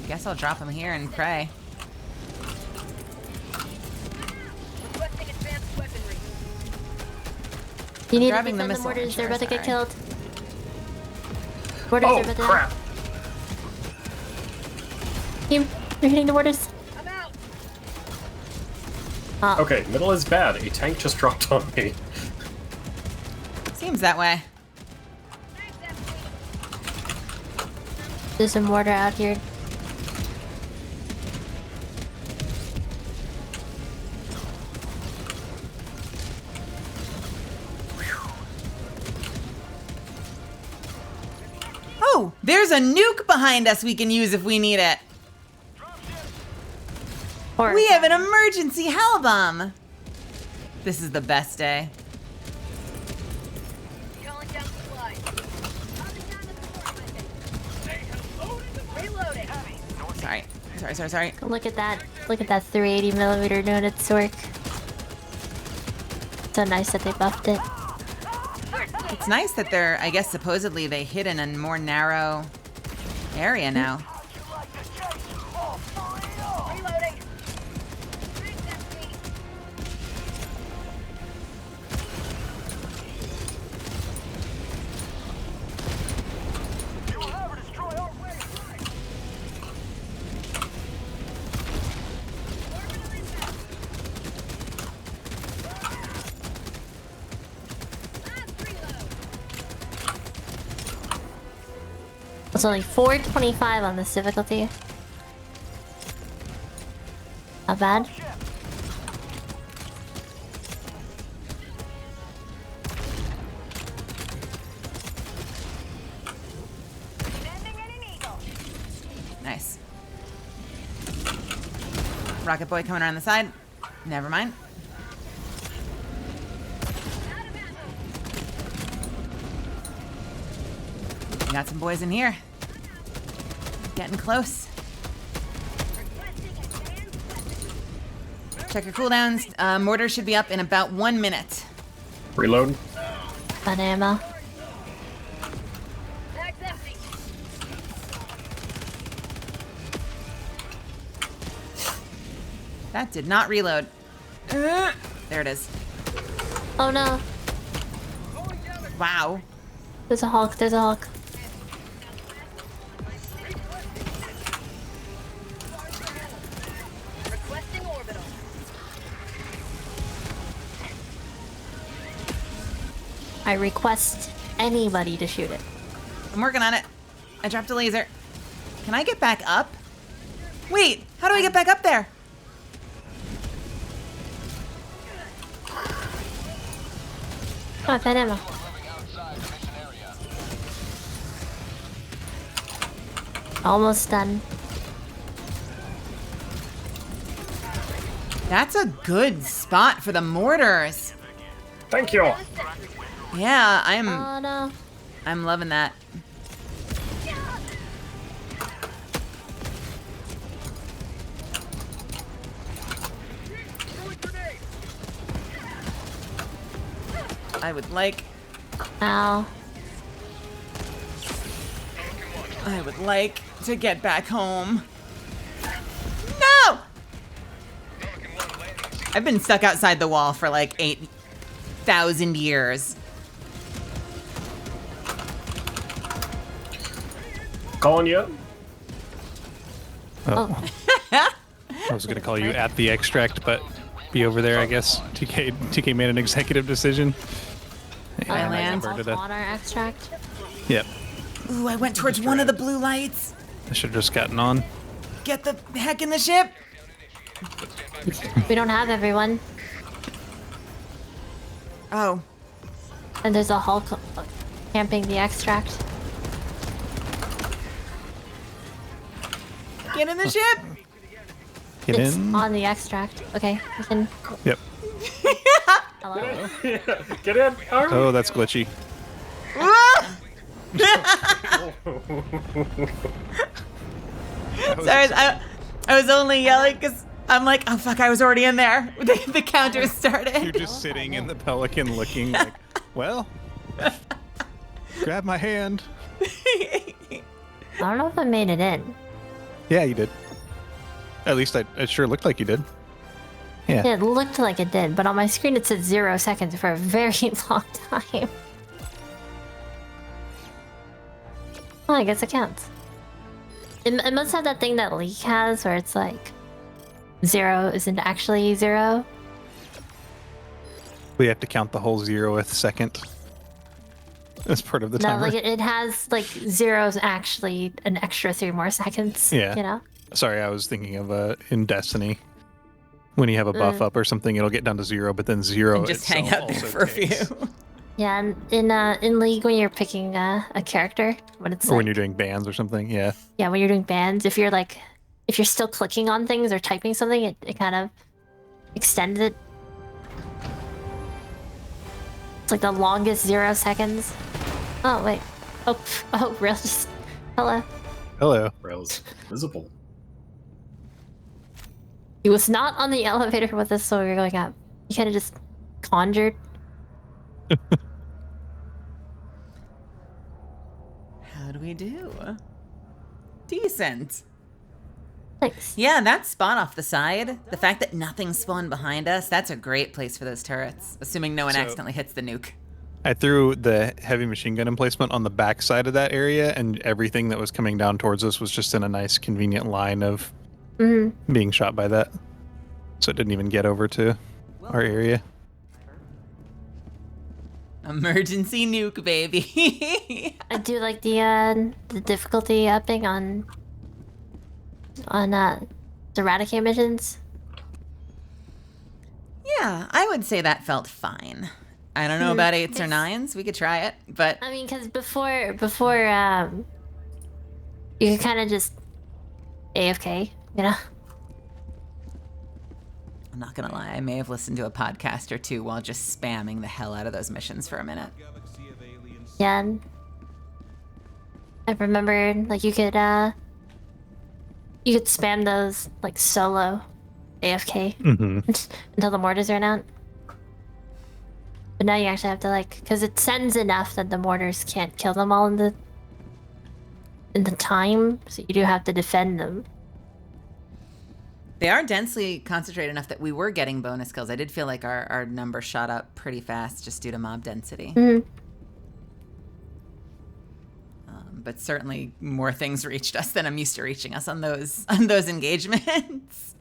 guess I'll drop him here and pray. You need to Grabbing the defend the missile mortars, they're about to get launcher, killed. Mortars Oh, are about to crap. Team, you're hitting the mortars. Okay, middle is bad. A tank just dropped on me. Seems that way. There's a mortar out here. Oh, there's a nuke behind us we can use if we need it. We have an emergency hell bomb. This is the best day. Sorry. Look at that. Look at that 380mm doing its work. So nice that they buffed it. It's nice that they're, I guess supposedly they hid in a more narrow area now. It's only 425 on this difficulty. Not bad. Nice. Rocket boy coming around the side. Never mind. We got some boys in here. Getting close. Check your cooldowns. Mortar should be up in about 1 minute. Reload. Got ammo. That did not reload. There it is. Oh no. Wow. There's a Hulk. There's a Hulk. Requesting orbital. I request anybody to shoot it. I'm working on it. I dropped a laser. Can I get back up? Wait, how do I get back up there? Oh, I've had ammo. Almost done. That's a good spot for the mortars. Thank you. Yeah, Oh no. I'm loving that. I would like. Ow. I would like to get back home. No! I've been stuck outside the wall for like 8,000 years. Calling you. Oh. I was gonna call you at the extract, but be over there, I guess. TK made an executive decision. I land. Water extract. Yep. Ooh, I went towards one of the blue lights. I should have just gotten on. Get the heck in the ship. We don't have everyone. Oh. And there's a Hulk camping the extract. Get in the ship. Get It's in. on the extract. Okay, we can. Yep. Hello? Get in. Oh, that's glitchy. Sorry, I was only yelling because I'm like, oh fuck, I was already in there. The counter started. You're just sitting in the Pelican looking like, well, grab my hand. I don't know if I made it in. Yeah, you did. At least it sure looked like you did. Yeah. It looked like it did, but on my screen it said 0 seconds for a very long time. Well, I guess it counts. It must have that thing that Leak has where it's like 0 isn't actually 0. We have to count the whole 0th second as part of the No, timer. like it has like 0's actually an extra 3 more seconds. Yeah. You know? Sorry, I was thinking of in Destiny. When you have a buff up or something, it'll get down to 0, but then 0 And just hang out there also for a takes. few. Yeah, and in League when you're picking a character, when it's Or when like- you're doing bans or something, yeah. yeah, when you're doing bans, if you're still clicking on things or typing something, it kind of extends it. It's like the longest 0 seconds. Oh wait. Oh, real just hello. Hello. Rail's visible. He was not on the elevator with us, so we were going up. He kind of just conjured. How do we do? Decent. Thanks. Yeah, that spot off the side, the fact that nothing spawned behind us, that's a great place for those turrets, assuming no one So- accidentally hits the nuke. I threw the heavy machine gun emplacement on the back side of that area, and everything that was coming down towards us was just in a nice, convenient line of being shot by that. So it didn't even get over to our area. Emergency nuke, baby. I do like the difficulty upping on Eradicate missions. Yeah, I would say that felt fine. I don't know about 8s or 9s. We could try it, but I mean, because before you could kind of just AFK, you know. I'm not gonna lie, I may have listened to a podcast or two while just spamming the hell out of those missions for a minute. Yeah. And I remember like you could spam those like solo AFK until the mortars ran out. But now you actually have to like, because it sends enough that the mortars can't kill them all in the time, so you do have to defend them. They are densely concentrated enough that we were getting bonus kills. I did feel like our number shot up pretty fast just due to mob density. Mm-hmm. But certainly more things reached us than I'm used to reaching us on those engagements.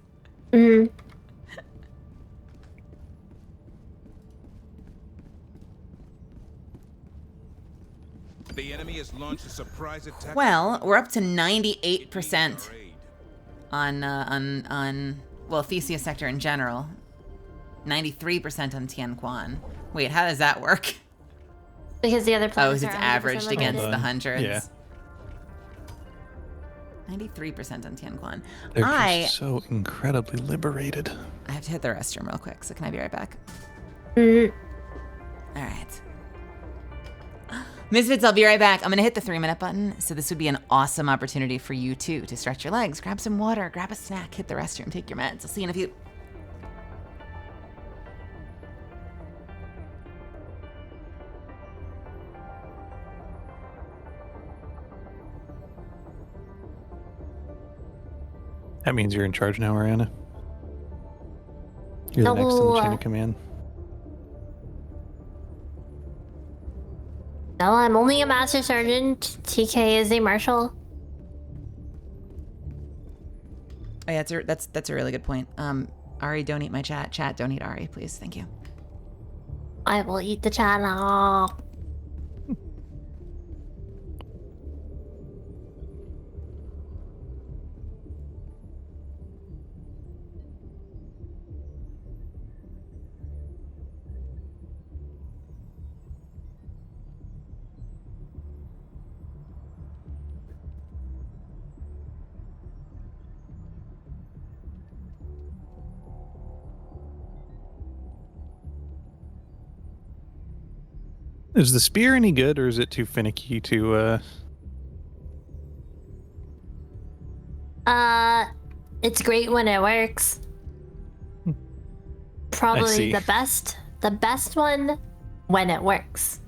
Mm-hmm. The enemy has launched a surprise attack. Well, we're up to 98% on well, Theseus sector in general. 93% on Tian Quan. Wait, how does that work? Because the other planets it's are 100% averaged liberated. against the hundreds. Yeah. 93% on Tian Quan. They're just so incredibly liberated. I have to hit the restroom real quick, so can I be right back? Mm-hmm. All right. Misfits, I'll be right back. I'm going to hit the 3-minute button, so this would be an awesome opportunity for you, too, to stretch your legs, grab some water, grab a snack, hit the restroom, take your meds. I'll see you in a few. That means you're in charge now, Ariana. You're the next in the chain of command. No, I'm only a master sergeant. TK is a marshal. Oh, yeah, that's a really good point. Ari, don't eat my chat. Chat, don't eat Ari, please. Thank you. I will eat the chat now. Is the spear any good, or is it too finicky to? It's great when it works. Probably the best one when it works.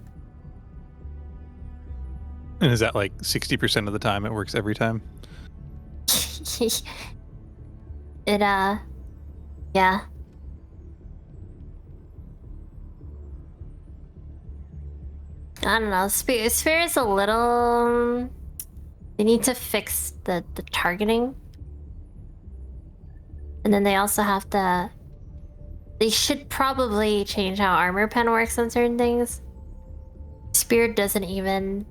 And is that like 60% of the time? It works every time. Yeah. I don't know. Spear is a little. They need to fix the targeting, and then they also have to. They should probably change how armor pen works on certain things. Spear doesn't even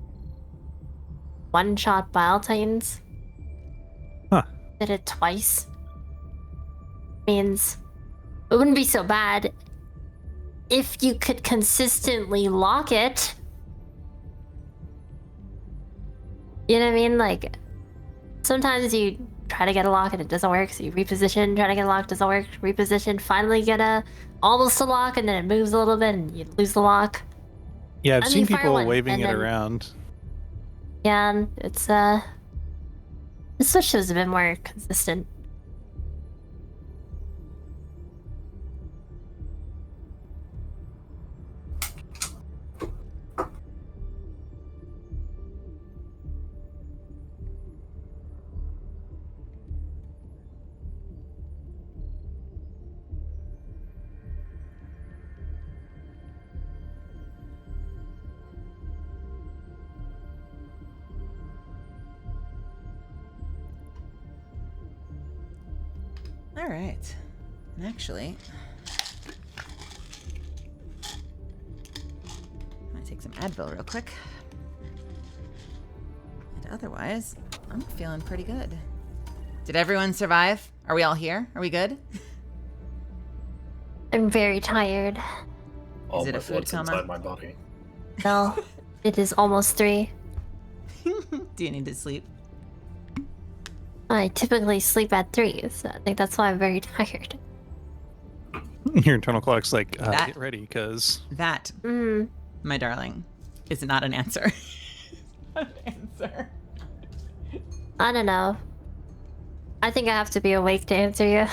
one-shot Bile Titans. Huh. Did it twice. Means it wouldn't be so bad if you could consistently lock it. You know what I mean? Like, sometimes you try to get a lock and it doesn't work, so you reposition, try to get a lock, doesn't work, reposition, finally get almost a lock, and then it moves a little bit and you lose the lock. Yeah, I've seen people waving it around. Yeah, and it's this switch is a bit more consistent. All right. And actually, I'm gonna take some Advil real quick. And otherwise, I'm feeling pretty good. Did everyone survive? Are we all here? Are we good? I'm very tired. All Is it my a food blood's coma? inside my body. No, it is almost 3. Do you need to sleep? I typically sleep at 3, so I think that's why I'm very tired. Your internal clock's like, get ready, because... That, my darling, is not an answer. Not an answer. I don't know. I think I have to be awake to answer you.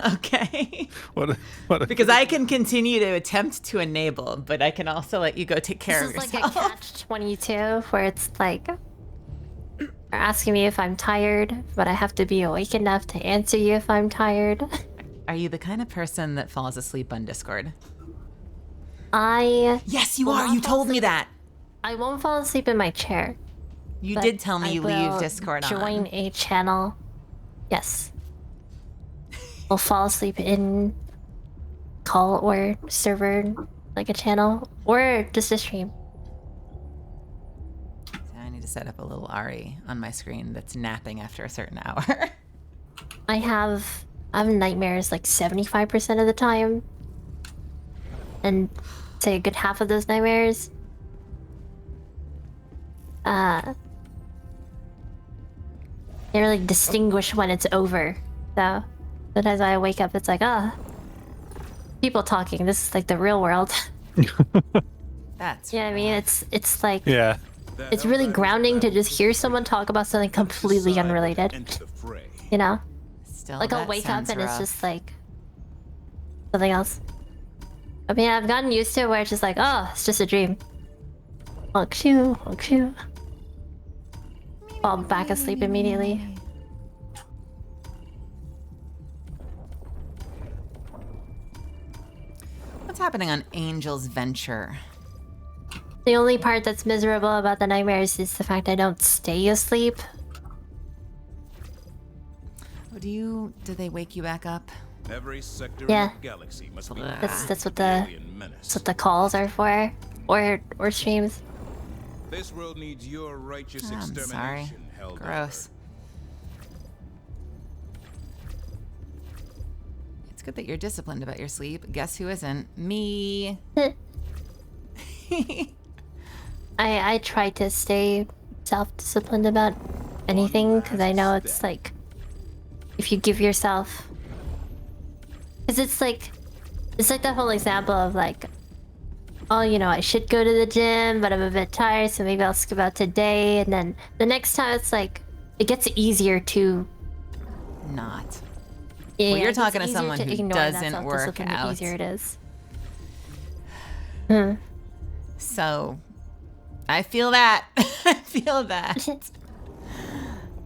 Okay. What because I can continue to attempt to enable, but I can also let you go take care of This is yourself. like a catch-22, where it's like... are asking me if I'm tired, but I have to be awake enough to answer you if I'm tired. Are you the kind of person that falls asleep on Discord? Yes, you are. You told me that. I won't fall asleep in my chair. You but did tell me I you leave will Discord join on. a channel. Yes. I'll fall asleep in call or server, like a channel, or just a stream. I need to set up a little Ari on my screen that's napping after a certain hour. I have nightmares like 75% of the time. And say a good half of those nightmares. Can't really distinguish when it's over. So sometimes I wake up, it's like, people talking. This is like the real world. That's yeah, I mean, it's like Yeah. it's really grounding to just hear someone talk about something completely unrelated. You know? Still, Like I'll that wake up sounds and rough. it's just like something else. I mean, I've gotten used to it where it's just like, oh, it's just a dream. Look, shoo, look, shoo. Fall back asleep immediately. What's happening on Angel's Venture? The only part that's miserable about the nightmares is the fact I don't stay asleep. Do they wake you back up? Every sector Yeah. in the galaxy must be That's what the calls are for, or streams. This world needs your righteous I'm sorry. extermination, Helldiver. Gross. It's good that you're disciplined about your sleep. Guess who isn't? Me. I try to stay self-disciplined about anything because I know it's like if you give yourself, because it's like the whole example of like, oh, you know, I should go to the gym, but I'm a bit tired, so maybe I'll skip out today, and then the next time it's like it gets easier to not. Yeah, Well, you're it gets talking to easier someone who ignore that doesn't work self-discipline, the out. easier it is. So, I feel that. I feel that.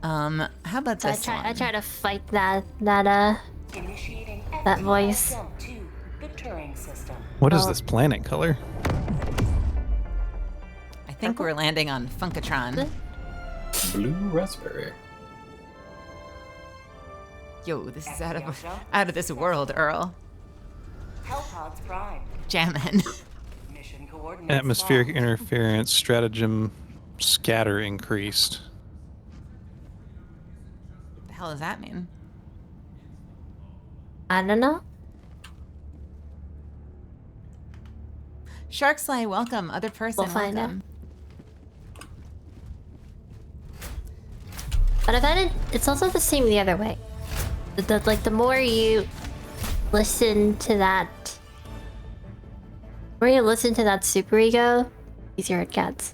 How about So this one? I try to fight that voice. What is this planet color? I think we're landing on Funkatron. Blue raspberry. Yo, this is out of this world, Earl. Hellpods Prime. Jammin'. Mission coordinates. Atmospheric interference stratagem scatter increased. The hell does that mean? I don't know. Sharkslay, welcome. Other person, We'll find welcome. But I find it's also the same the other way. The more you listen to that, superego, easier it gets.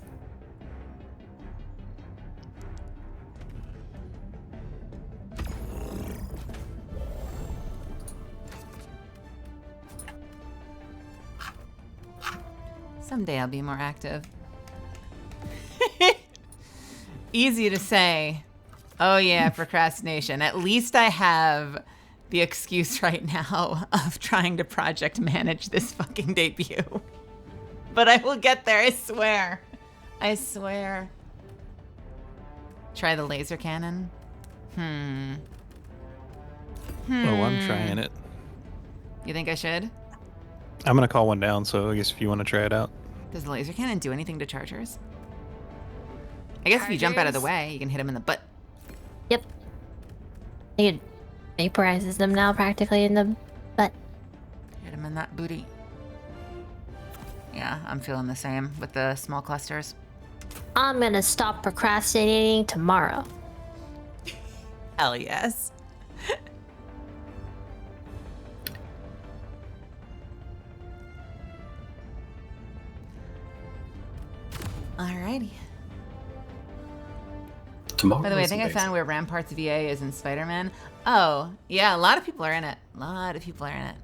Someday I'll be more active. Easy to say. Oh yeah, procrastination. At least I have the excuse right now of trying to project manage this fucking debut. But I will get there, I swear. I swear. Try the laser cannon? Oh, I'm trying it. You think I should? I'm gonna call one down, so I guess if you want to try it out. Does the laser cannon do anything to chargers? I guess if you jump out of the way, you can hit him in the butt. Yep. It vaporizes them now practically in the butt. Hit him in that booty. Yeah, I'm feeling the same with the small clusters. I'm gonna stop procrastinating tomorrow. Hell yes. Alrighty. Tomorrow. By the way, I is think I amazing. found where Ramparts VA is in Spider-Man. Oh, yeah, a lot of people are in it. A lot of people are in it.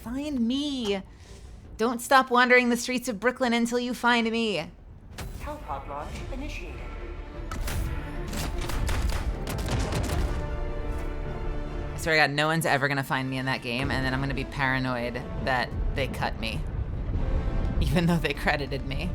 Find me. Don't stop wandering the streets of Brooklyn until you find me. Hellpod launch initiated. swear to God, no one's ever gonna find me in that game, and then I'm gonna be paranoid that they cut me, even though they credited me.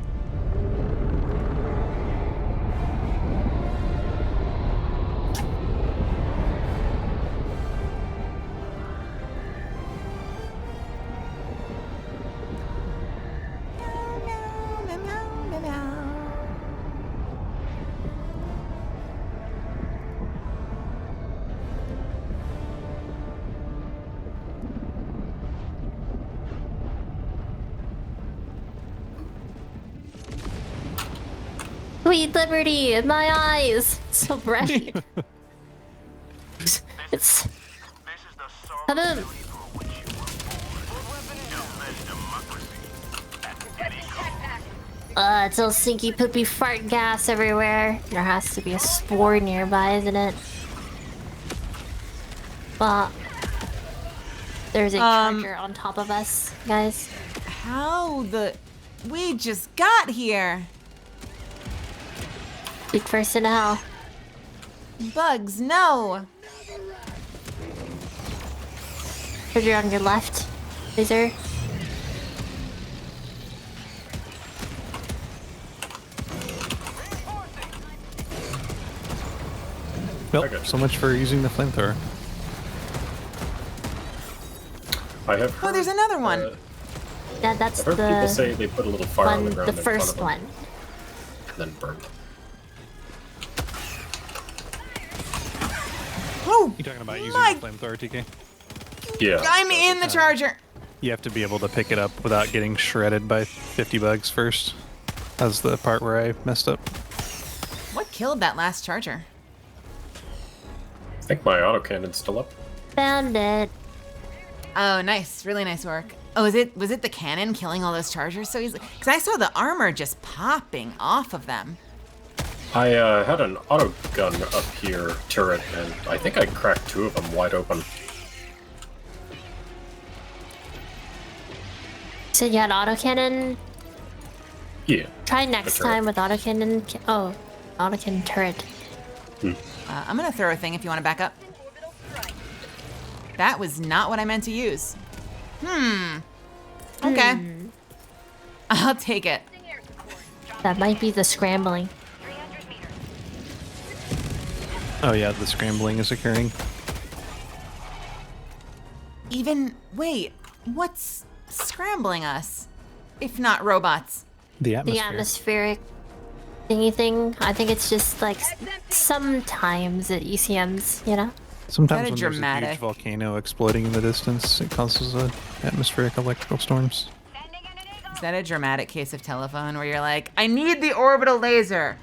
Sweet liberty in my eyes. It's so bright. It's kind of. It's all stinky poopy fart gas everywhere. There has to be a spore nearby, isn't it? Well, there's a charger on top of us, guys. How the... We just got here. Big person in hell. Bugs, no. Charger on your left, Laser. Well, so much for using the flamethrower. I have heard, there's another one. Yeah, that's I've heard the people say they put a little fire on the ground the in front first of them, one. and then burn them. Oh, You talking about using the flamethrower, TK? Yeah. I'm in the charger. You have to be able to pick it up without getting shredded by 50 bugs first. That's the part where I messed up. What killed that last charger? I think my autocannon's still up. Found it. Oh, nice. Really nice work. Oh, was it the cannon killing all those chargers so easily? Because I saw the armor just popping off of them. I had an auto gun up here, turret, and I think I cracked 2 of them wide open. So you had autocannon? Yeah. Try next time with autocannon. Oh, autocannon turret. I'm gonna throw a thing if you want to back up. That was not what I meant to use. Okay. I'll take it. That might be the scrambling. Oh yeah, the scrambling is occurring. Wait, what's scrambling us? If not robots. The atmosphere. The atmospheric thingy thing. I think it's just like sometimes at ECMs, you know? Sometimes when dramatic? there's a huge volcano exploding in the distance, it causes atmospheric electrical storms. Is that a dramatic case of telephone where you're like, I need the orbital laser?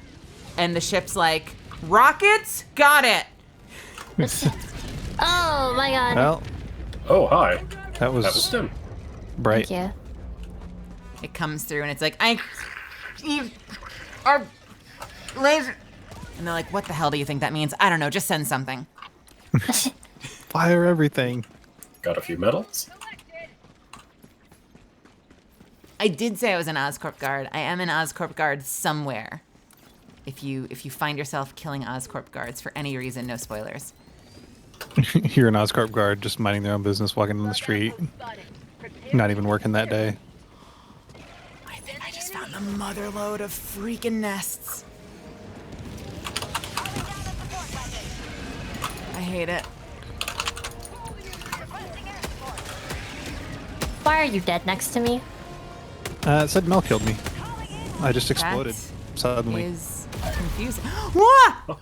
And the ship's like, rockets? Got it. Oh my god. Well, Oh, hi. that was Tim. bright. Thank you. It comes through and it's like, I need our laser. And they're like, what the hell do you think that means? I don't know, just send something. Fire everything. Got a few medals. I did say I was an Oscorp guard. I am an Oscorp guard somewhere. If you find yourself killing Oscorp guards for any reason, no spoilers. You're an Oscorp guard just minding their own business, walking on the street. Not even working that day. I think I just found the mother load of freaking nests. I hate it. Why are you dead next to me? It said Mel killed me. I just exploded suddenly. Is confusing. What?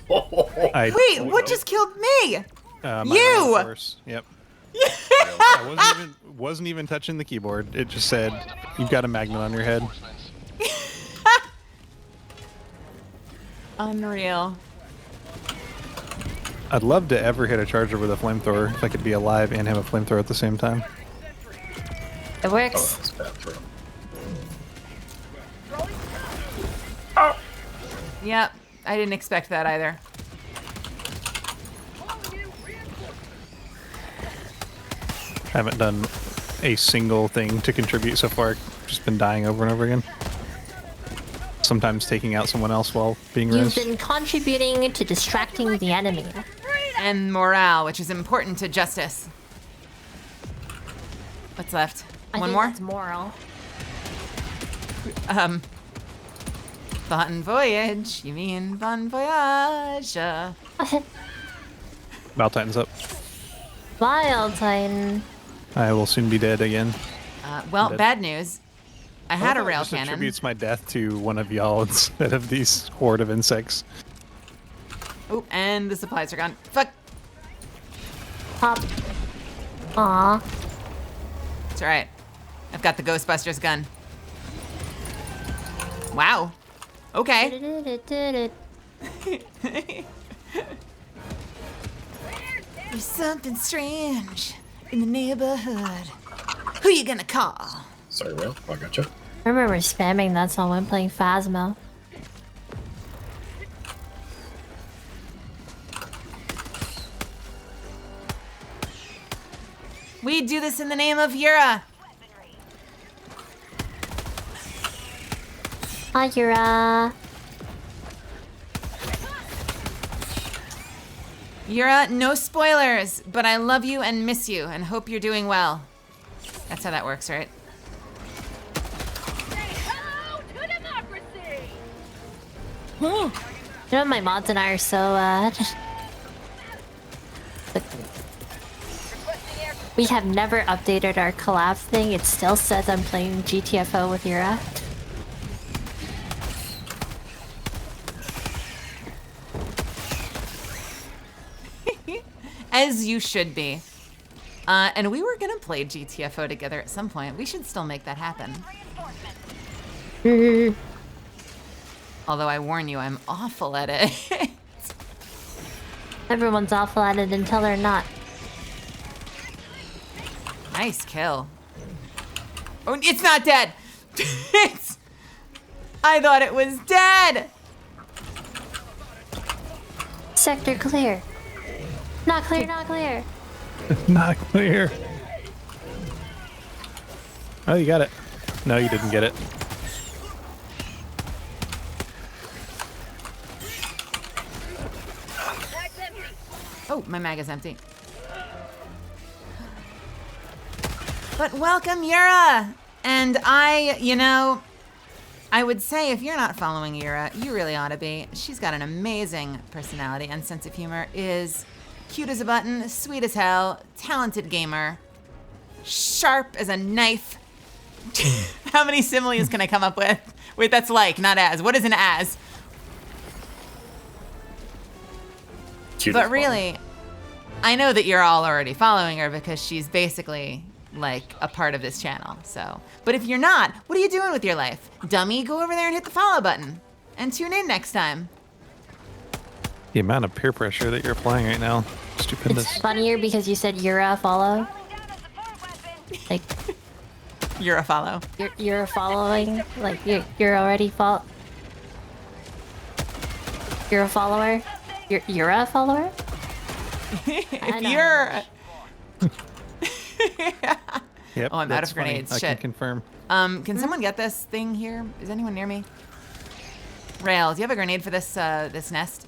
Wait, what just killed me? My You! of course. Yep. I wasn't even touching the keyboard. It just said, "You've got a magnet on your head." Unreal. I'd love to ever hit a charger with a flamethrower if I could be alive and have a flamethrower at the same time. It works. That's bad throw. Yep, I didn't expect that either. I haven't done a single thing to contribute so far. Just been dying over and over again. Sometimes taking out someone else while being You've rezzed. been contributing to distracting the enemy. and morale, which is important to justice. What's left? I One think more? That's moral. Bon voyage. You mean bon voyage? Battle Titan's up. Wild Titan. I will soon be dead again. Well, Dead. bad news. I had a rail Just cannon. attributes my death to one of y'all instead of these horde of insects. Oh, and the supplies are gone. Fuck. Pop. Aw. It's alright. I've got the Ghostbusters gun. Wow. Okay. There's something strange in the neighborhood. Who you gonna call? Sorry, Rail. I gotcha. I remember spamming that song when playing Phasmo. We do this in the name of Yura. Hi, Yura. Yura, no spoilers, but I love you and miss you and hope you're doing well. That's how that works, right? Say hello to democracy! You know, my mods and I are so, we have never updated our collab thing. It still says I'm playing GTFO with Yura. As you should be. And we were gonna play GTFO together at some point. We should still make that happen. Although I warn you, I'm awful at it. Everyone's awful at it until they're not. Nice kill. Oh, it's not dead. I thought it was dead. Sector clear. Not clear, not clear. Not clear. Oh, you got it. No, you didn't get it. Oh, my mag is empty. But welcome, Yura! And I would say if you're not following Yura, you really ought to be. She's got an amazing personality and sense of humor, is cute as a button, sweet as hell, talented gamer, sharp as a knife. How many similes can I come up with? Wait, that's like, not as. What is an as? Cute But as really, I know that you're all already following her because she's basically like a part of this channel. So, but if you're not, what are you doing with your life? Dummy, go over there and hit the follow button and tune in next time. The amount of peer pressure that you're applying right now, stupendous. It's funnier because you said Yura follow. Like, You're a follow. you're following. Like, you're already you're a follower. You're a follower. If you're Yep, Oh, I'm out that's of funny. grenades. I Shit. can confirm. Can someone get this thing here? Is anyone near me? Rail, do you have a grenade for this this nest?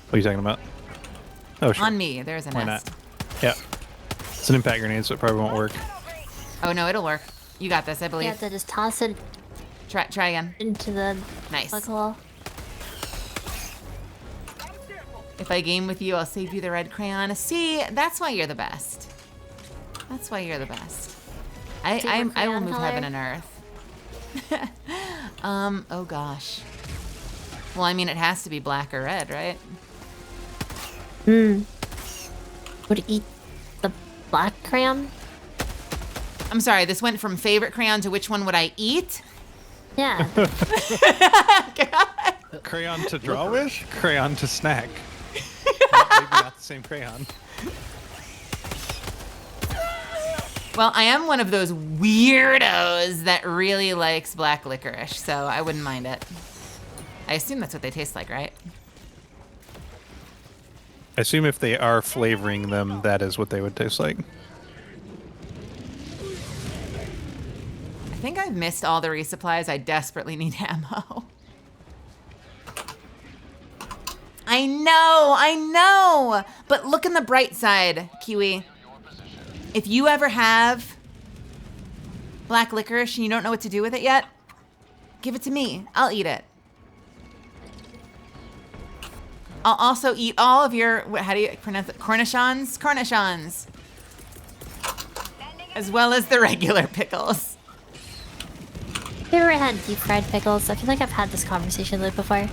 What are you talking about? Oh, sure. On me, there's a Why nest. not? Yeah. It's an impact grenade, so it probably won't work. Oh no, it'll work. You got this, I You believe. have to just toss it Try again. into the Nice. plug hole. If I game with you, I'll save you the red crayon. See, that's why you're the best. That's why you're the best. I will crayon move color? heaven and earth. Oh gosh. Well, I mean, it has to be black or red, right? Would eat the black crayon? I'm sorry, this went from favorite crayon to which one would I eat? Yeah. Crayon to draw with? Crayon to snack. Maybe not the same crayon. Well, I am one of those weirdos that really likes black licorice, so I wouldn't mind it. I assume that's what they taste like, right? I assume if they are flavoring them, that is what they would taste like. I think I've missed all the resupplies. I desperately need ammo. I know. But look on the bright side, Kiwi. If you ever have black licorice and you don't know what to do with it yet, give it to me. I'll eat it. I'll also eat all of your, how do you pronounce it? Cornichons? Cornichons. As well as the regular pickles. Have you ever had deep fried pickles? I feel like I've had this conversation with before.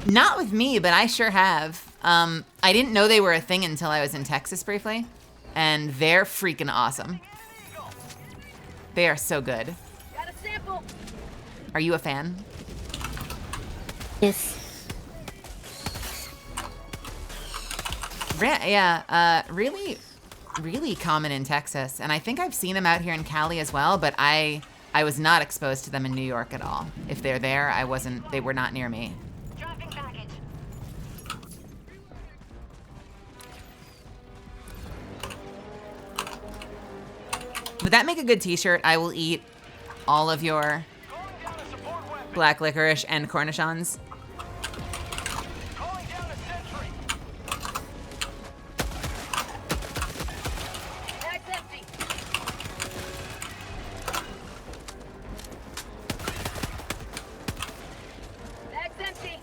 Not with me, but I sure have. I didn't know they were a thing until I was in Texas briefly. And they're freaking awesome. They are so good. Got a sample. Are you a fan? Yes. Really, really common in Texas. And I think I've seen them out here in Cali as well, but I was not exposed to them in New York at all. If they're there, they were not near me. Dropping package. Would that make a good t-shirt? I will eat all of your black licorice and cornichons. Bag's empty. Bag's empty.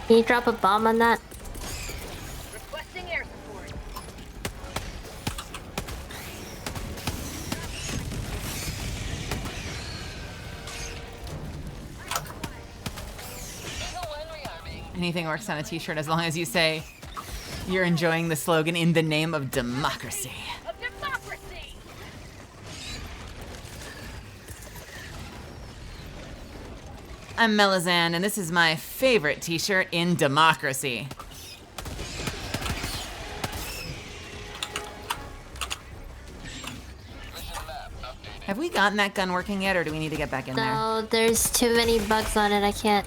Can you drop a bomb on that? Requesting air support. Anything works on a t-shirt as long as you say you're enjoying the slogan in the name of democracy. Of democracy. I'm Melazan, and this is my favorite t-shirt in democracy. Have we gotten that gun working yet, or do we need to get back in there? No, there's too many bugs on it. I can't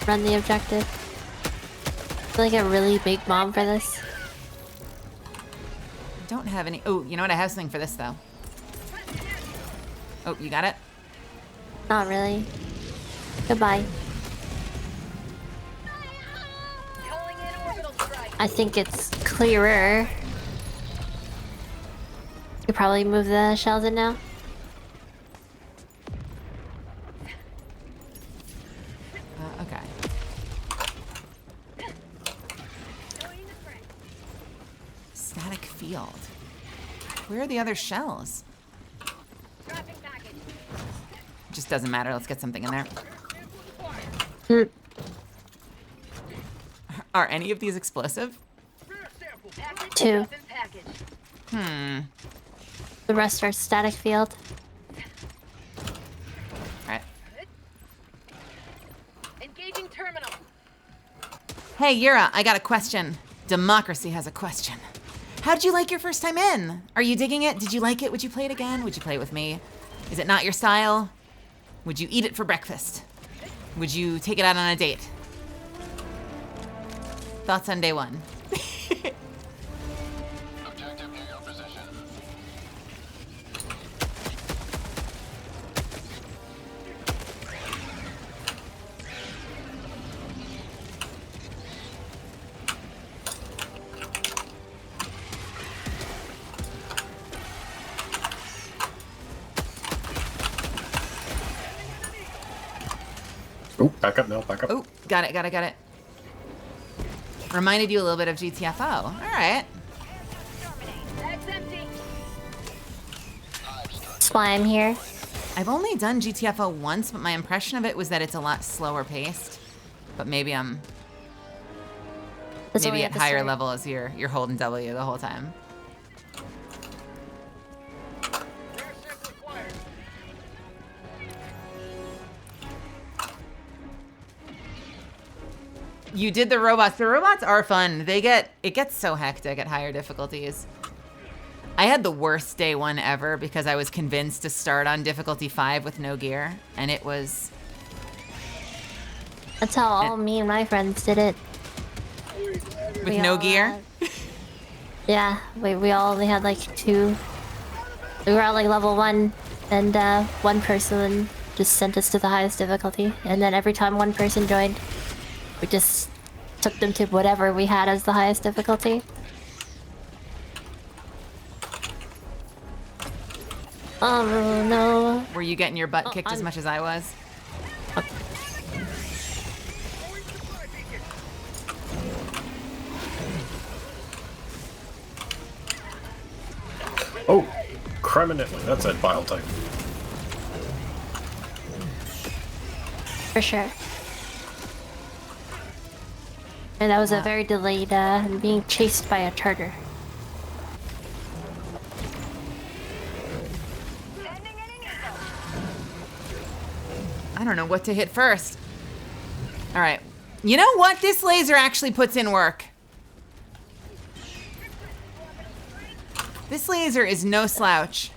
run the objective. I feel like a really big bomb for this. I don't have any. Oh, you know what? I have something for this, though. Oh, you got it? Not really. Goodbye. Calling in orbital strike. I think it's clearer. You probably move the shells in now. Okay. Static field. Where are the other shells? Dropping package. Just doesn't matter. Let's get something in there. Are any of these explosive? Package. Two. Dropping package. The rest are static field. Alright. Engaging terminal. Hey, Yura, I got a question. Democracy has a question. How did you like your first time in? Are you digging it? Did you like it? Would you play it again? Would you play it with me? Is it not your style? Would you eat it for breakfast? Would you take it out on a date? Thoughts on day one? Objective near your position. Oh, back up now, back up. Oh, got it. Reminded you a little bit of GTFO. All right. Bag's empty. That's why I'm here. I've only done GTFO once, but my impression of it was that it's a lot slower paced. But maybe I'm That's maybe only at at the higher start. level as you're holding W the whole time. You did the robots. The robots are fun. It gets so hectic at higher difficulties. I had the worst day one ever because I was convinced to start on difficulty 5 with no gear, and it was... That's how all me and my friends did it. with We no all, gear? Yeah, we all only had like 2. We were at like level 1, and one person just sent us to the highest difficulty, and then every time one person joined, we just took them to whatever we had as the highest difficulty. Oh no. Were you getting your butt kicked as much as I was? Oh, criminally, that's a bile type. For sure. And that was a very delayed being chased by a charger. I don't know what to hit first. All right. You know what? This laser actually puts in work. This laser is no slouch.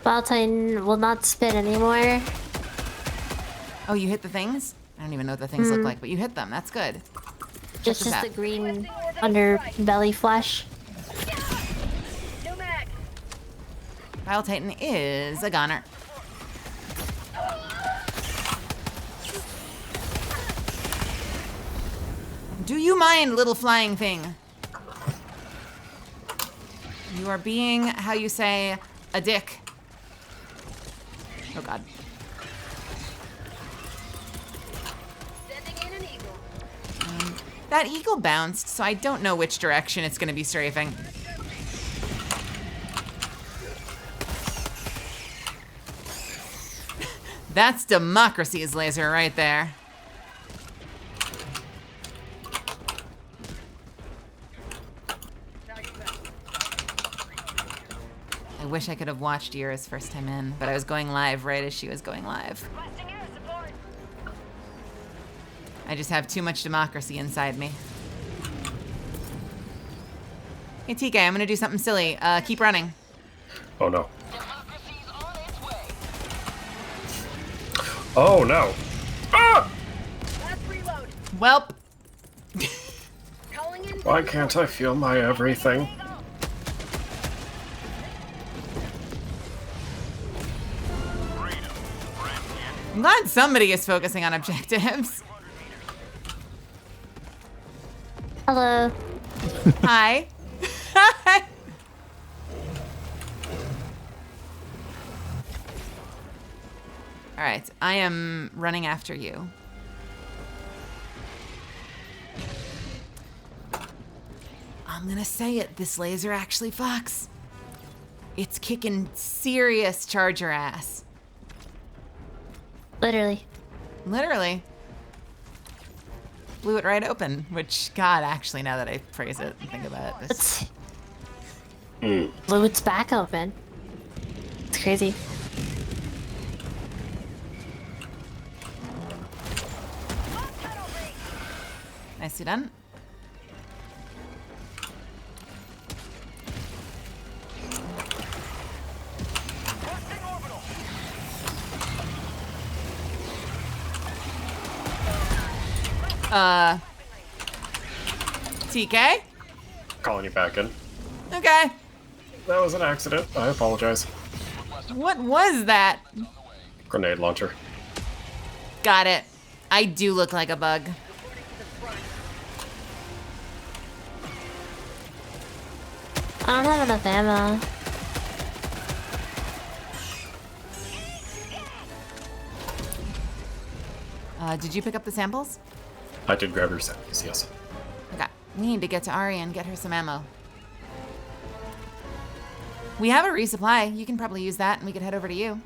Valentine will not spit anymore. Oh, you hit the things? I don't even know what the things look like, but you hit them. That's good. It's just the green underbelly flesh. Bile Titan is a goner. Do you mind, little flying thing? You are being, how you say, a dick. Oh god. That eagle bounced, so I don't know which direction it's gonna be strafing. That's democracy's laser right there. I wish I could have watched Yura's first time in, but I was going live right as she was going live. I just have too much democracy inside me. Hey TK, I'm gonna do something silly. Keep running. Oh no. Oh no. Ah! Welp. Why can't I feel my everything? I'm glad somebody is focusing on objectives. Hello. Hi. All right, I am running after you. I'm gonna say it, this laser actually fucks. It's kicking serious charger ass. Literally. Literally. Blew it right open, which, God, actually, now that I phrase it and think about it. This... Blew its back open. It's crazy. Nicely done. TK? Calling you back in. Okay. That was an accident. I apologize. What was that? Grenade launcher. Got it. I do look like a bug. I don't have enough ammo. Did you pick up the samples? I did grab her samples, yes. Okay. We need to get to Ari and get her some ammo. We have a resupply. You can probably use that and we could head over to you.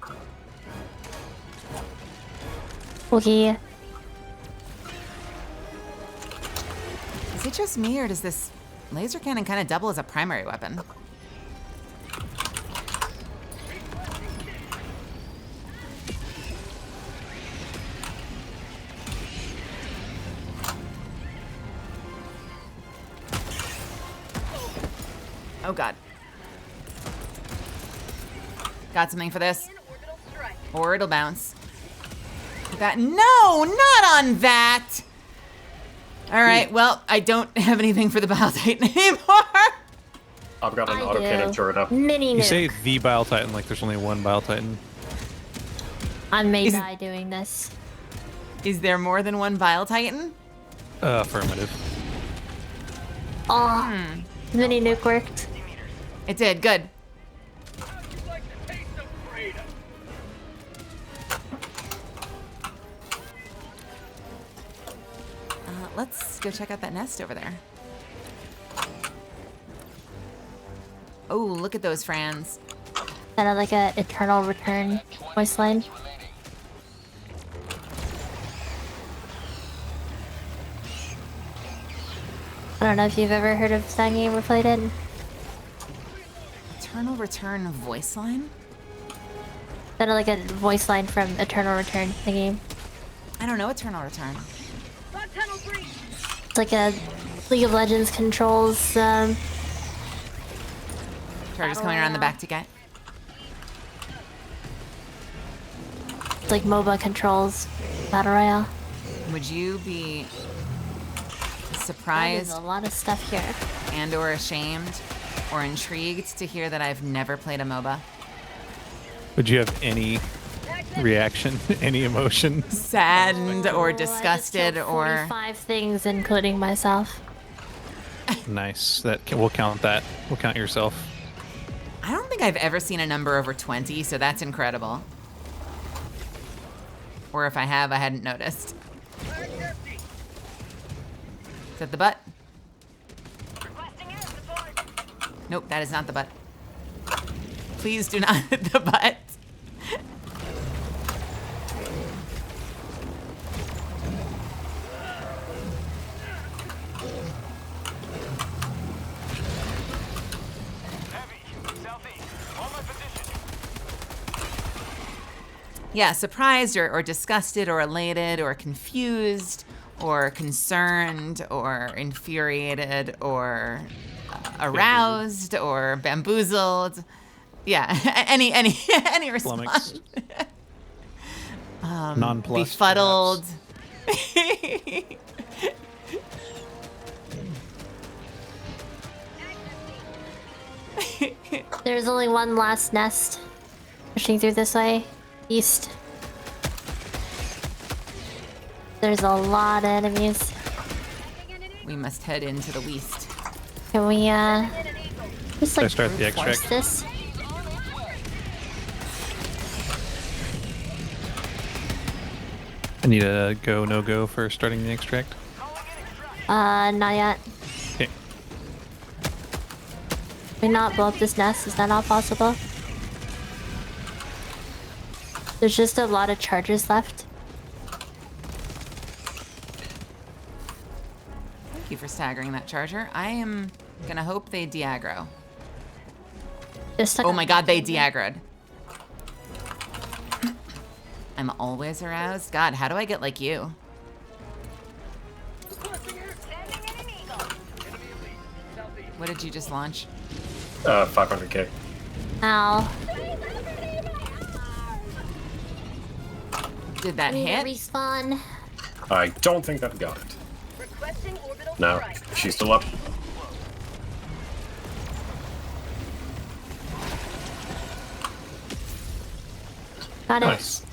Okay. Is it just me or does this laser cannon kind of double as a primary weapon? Oh god. Got something for this. Or it'll bounce. That no, not on that. All right, well, I don't have anything for the Bile Titan anymore. I've got an I auto cannon do. turret up. Mini You nuke. say the Bile Titan like there's only one Bile Titan. I may die doing this. Is there more than one Bile Titan? Affirmative. Oh, mini nuke worked. It did, good. Let's go check out that nest over there. Oh, look at those Frans. Kind of like a eternal return voice line. I don't know if you've ever heard of that game or played it. Eternal Return voice line? Kind of like a voice line from Eternal Return, the game. I don't know Eternal Return. It's like a League of Legends controls. Charger's coming around the back to get. It's like MOBA controls, Battle Royale. Would you be There's surprised a lot of stuff here. and or ashamed or intrigued to hear that I've never played a MOBA? Would you have any reaction, any emotion? Saddened or disgusted or 45 things, including myself. Nice. We'll count that. We'll count yourself. I don't think I've ever seen a number over 20, so that's incredible. Or if I have, I hadn't noticed. Is that the butt? Nope, that is not the butt. Please do not hit the butt. Yeah, surprised or disgusted or elated or confused or concerned or infuriated or aroused or bamboozled. Yeah, any response. Nonplussed. Befuddled. There's only one last nest. Pushing through this way. East. There's a lot of enemies. We must head into the west. Can we, just like start the brute force extract? this? I need a go, no go for starting the extract. Not yet. Okay. Can we not blow up this nest? Is that not possible? There's just a lot of charges left. Thank you for staggering that charger. I am gonna hope they de-aggro. Oh my god, they de-aggroed. I'm always aroused. God, how do I get like you? What did you just launch? 500k. Ow. Did that Need a hit? respawn. I don't think that got it. No, she's still up. Got it. Nice.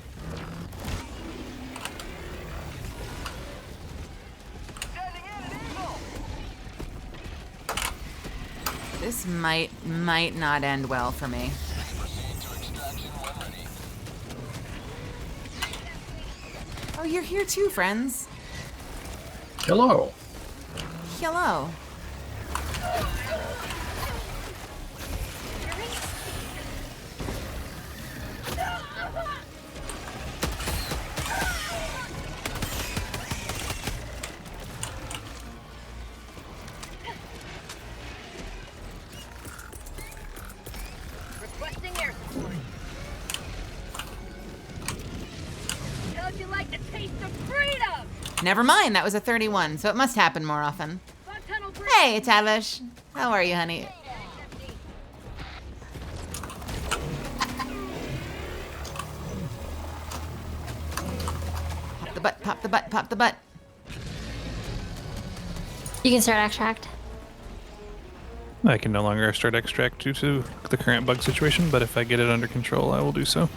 This might not end well for me. Oh, you're here too, friends. Hello. Hello. Requesting air support. How'd you like the taste of freedom? Never mind, that was a 31, so it must happen more often. Hey, Tavish. How are you, honey? Pop the butt, pop the butt, pop the butt. You can start extract. I can no longer start extract due to the current bug situation, but if I get it under control, I will do so.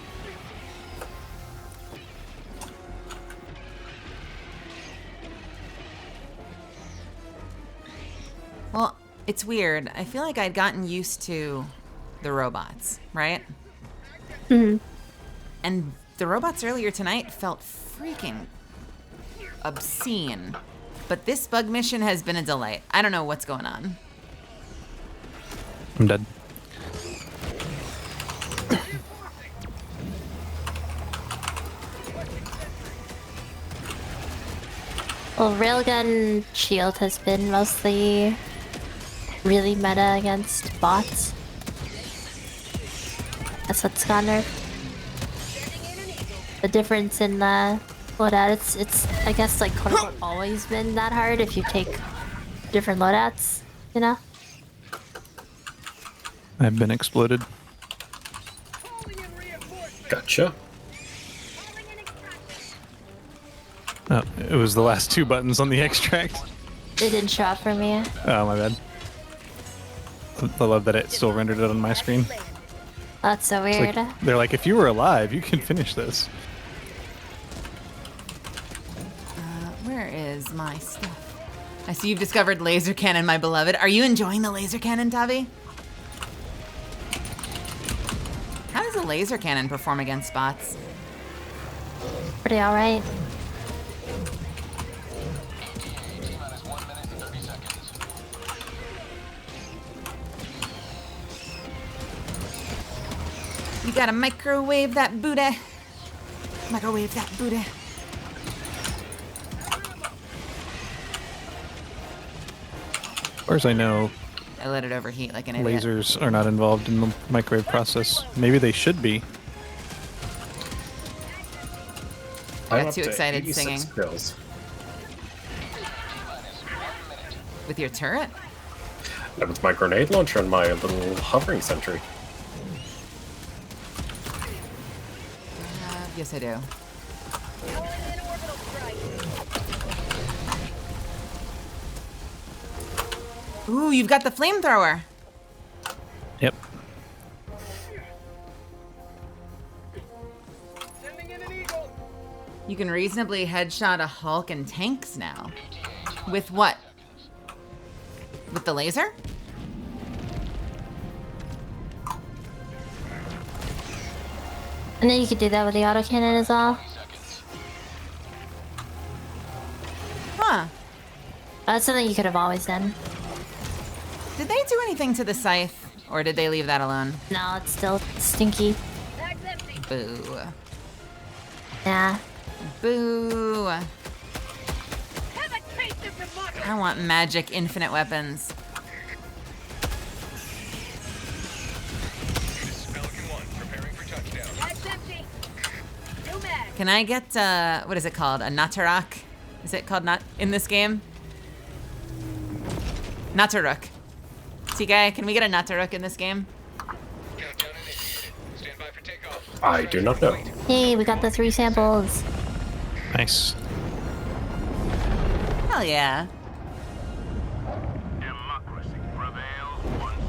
Well, it's weird. I feel like I'd gotten used to the robots, right? And the robots earlier tonight felt freaking obscene. But this bug mission has been a delight. I don't know what's going on. I'm dead. Well, Railgun Shield has been mostly really meta against bots. That's what's got nerfed. The difference in the loadout, it's I guess like quote unquote always been that hard if you take different loadouts, you know? I've been exploded. Gotcha. Oh, it was the last two buttons on the extract. It didn't show up for me. Oh, my bad. I love that it still rendered it on my screen. That's so It's weird. like, they're like, if you were alive, you can finish this. Where is my stuff? I see you've discovered laser cannon, my beloved. Are you enjoying the laser cannon, Tavi? How does a laser cannon perform against bots? Pretty alright. You gotta microwave that booty. Microwave that booty. As far as I know, I let it overheat like an idiot. lasers are not involved in the microwave process. Maybe they should be. I'm Got up too to excited 86 singing. kills. With your turret? And with my grenade launcher and my little hovering sentry. Yes, I do. Ooh, you've got the flamethrower. Yep. You can reasonably headshot a Hulk and tanks now. With what? With the laser? And then you could do that with the autocannon as well. Huh. That's something you could have always done. Did they do anything to the scythe? Or did they leave that alone? No, it's still stinky. Boo. Yeah. Boo. Have a taste of democracy. I want magic infinite weapons. That's empty. Too mad. Can I get, what is it called? A Natarak? Is it called not in this game? Nataruk. TK, can we get a Nataruk in this game? I do not know. Hey, we got the 3 samples. Nice. Hell yeah. Democracy prevails once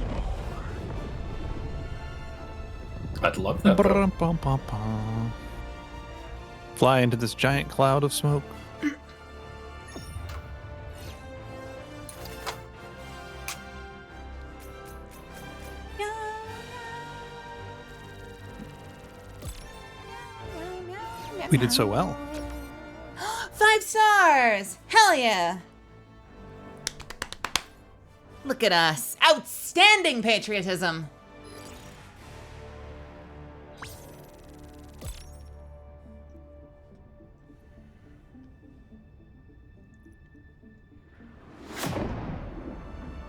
more. I'd love that. Though. Ba-dum-bum-bum-bum. Fly into this giant cloud of smoke. We did so well. 5 stars! Hell yeah! Look at us. Outstanding patriotism.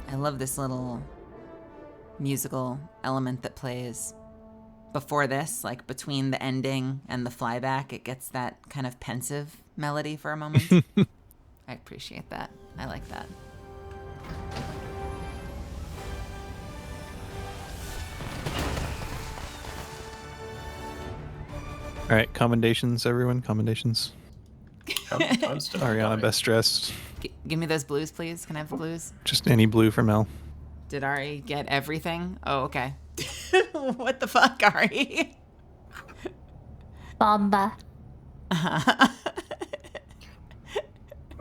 I love this little musical element that plays before this, like between the ending and the flyback. It gets that kind of pensive melody for a moment. I appreciate that. I like that. All right, commendations, everyone. Commendations. How many times did I Ariana, die? best dressed. Give me those blues, please. Can I have the blues? Just any blue for Mel. Did Ari get everything? Oh, okay. What the fuck, Ari? Bomba. I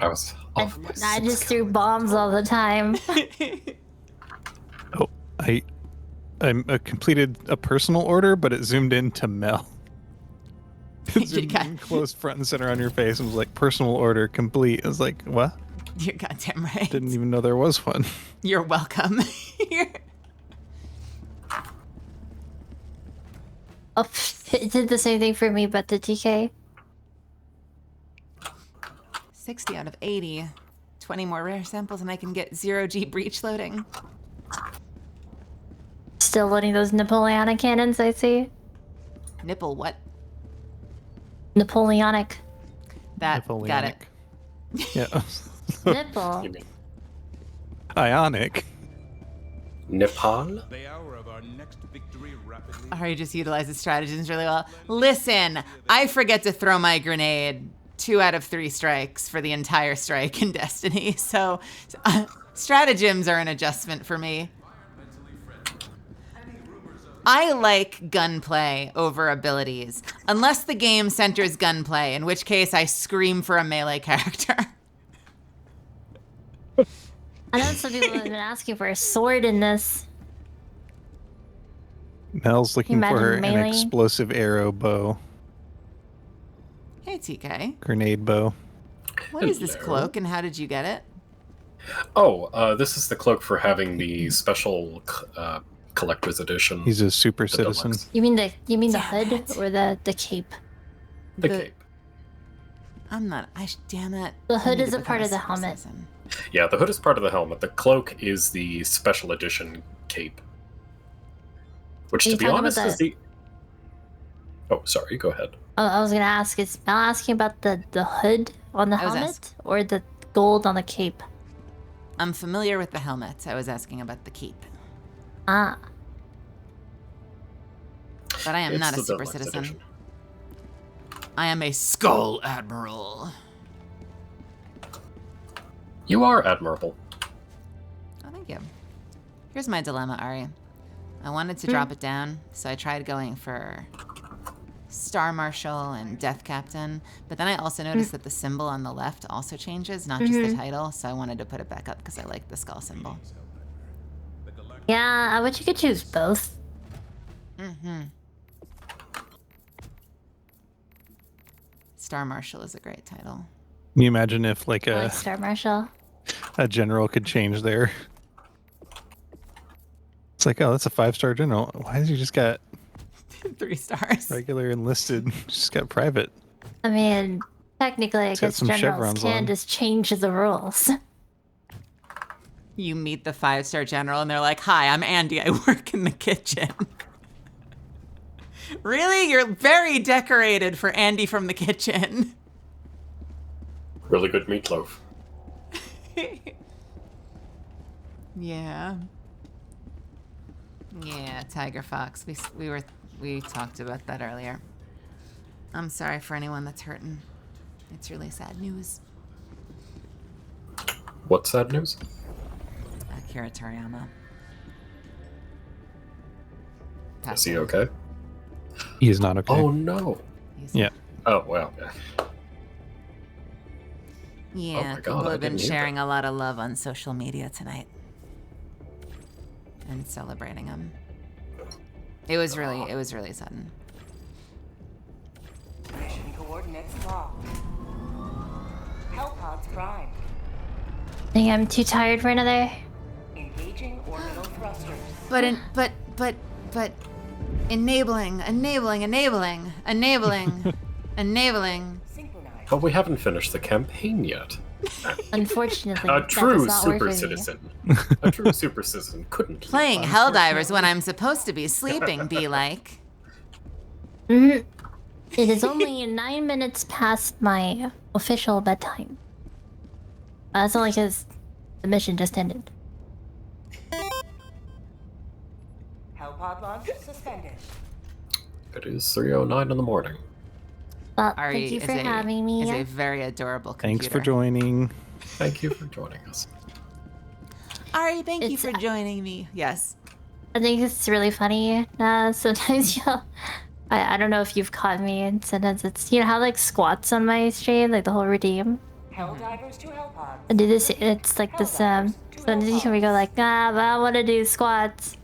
was off by I 6 just threw bombs all the time. Oh, I completed a personal order, but it zoomed in to Mel. It zoomed in close front and center on your face and was like, personal order complete. I was like, what? You're goddamn right. Didn't even know there was one. You're welcome. Oh, it did the same thing for me, but the TK. 60 out of 80. 20 more rare samples and I can get 0G breach loading. Still loading those Napoleonic cannons, I see. Nipple what? Napoleonic. That, got it. Yeah. Nipple. Ionic. Nepal? The hour of our next victory rapidly. Ari just utilizes stratagems really well. Listen, I forget to throw my grenade 2 out of 3 strikes for the entire strike in Destiny, so stratagems are an adjustment for me. I like gunplay over abilities, unless the game centers gunplay, in which case I scream for a melee character. I know some people have been asking for a sword in this. Mel's looking for an melee? explosive arrow bow. Hey, TK. Grenade bow. What is this Hello. cloak and how did you get it? Oh, this is the cloak for having the special collector's edition. He's a super The citizen. deluxe. You mean the hood or the cape? The The- cape. I'm not. Damn it. The I hood need is to a part become of the super helmet. citizen. Yeah, the hood is part of the helmet. The cloak is the special edition cape. Which, Are to you be talking honest, about is the... Oh, sorry, go ahead. Oh, I was gonna ask, is Mel asking about the hood on the I was helmet or the gold on the cape? I'm familiar with the helmet. I was asking about the keep. Ah, But I am It's not a the super deluxe citizen. edition. I am a Skull Admiral. You are admirable. Oh, thank you. Here's my dilemma, Ari. I wanted to drop it down, so I tried going for Star Marshal and Death Captain, but then I also noticed that the symbol on the left also changes, not just the title, so I wanted to put it back up because I like the skull symbol. yeah, I wish you could choose both. Mm-hmm. Star Marshal is a great title. Can you imagine if like I like Star Marshal. a general could change there? It's like, oh, that's a 5-star general. Why has he just got 3 stars. regular enlisted? Just got private. I mean, technically, I It's got guess some generals chevrons can on. just change the rules. You meet the 5-star general and they're like, hi, I'm Andy. I work in the kitchen. Really? You're very decorated for Andy from the kitchen. Really good meatloaf. Yeah. Yeah, Tiger Fox. We talked about that earlier. I'm sorry for anyone that's hurting. It's really sad news. What's sad news? Akira Toriyama. Is he okay? He is not okay. Oh, no. Yeah. Oh, well. Yeah. Yeah, Oh my God, people I have been didn't hear sharing a lot of love on social media tonight. And celebrating him. It was really sudden. Mission coordinates locked. Hellpods primed. Think I'm too tired for another. Engaging orbital thrusters. But enabling. Synchronized. But we haven't finished the campaign yet. Unfortunately, A that true does not work super with me. citizen. A true super citizen couldn't. leave Playing on. Helldivers when I'm supposed to be sleeping, be like. Mhm. It is only 9 minutes past my official bedtime. That's only because the mission just ended. Hellpod launch suspended. It is 3:09 in the morning. Well, Ari thank you is for having me. Is a very adorable computer. Thanks for joining. Thank you for joining us. Ari, thank you for joining me. Yes. I think it's really funny. Sometimes I don't know if you've caught me, and sometimes it's, you know how like squats on my stream, like the whole redeem. Helldivers to Hellpods. I do this. It's like this. Sometimes you can go like, but I want to do squats.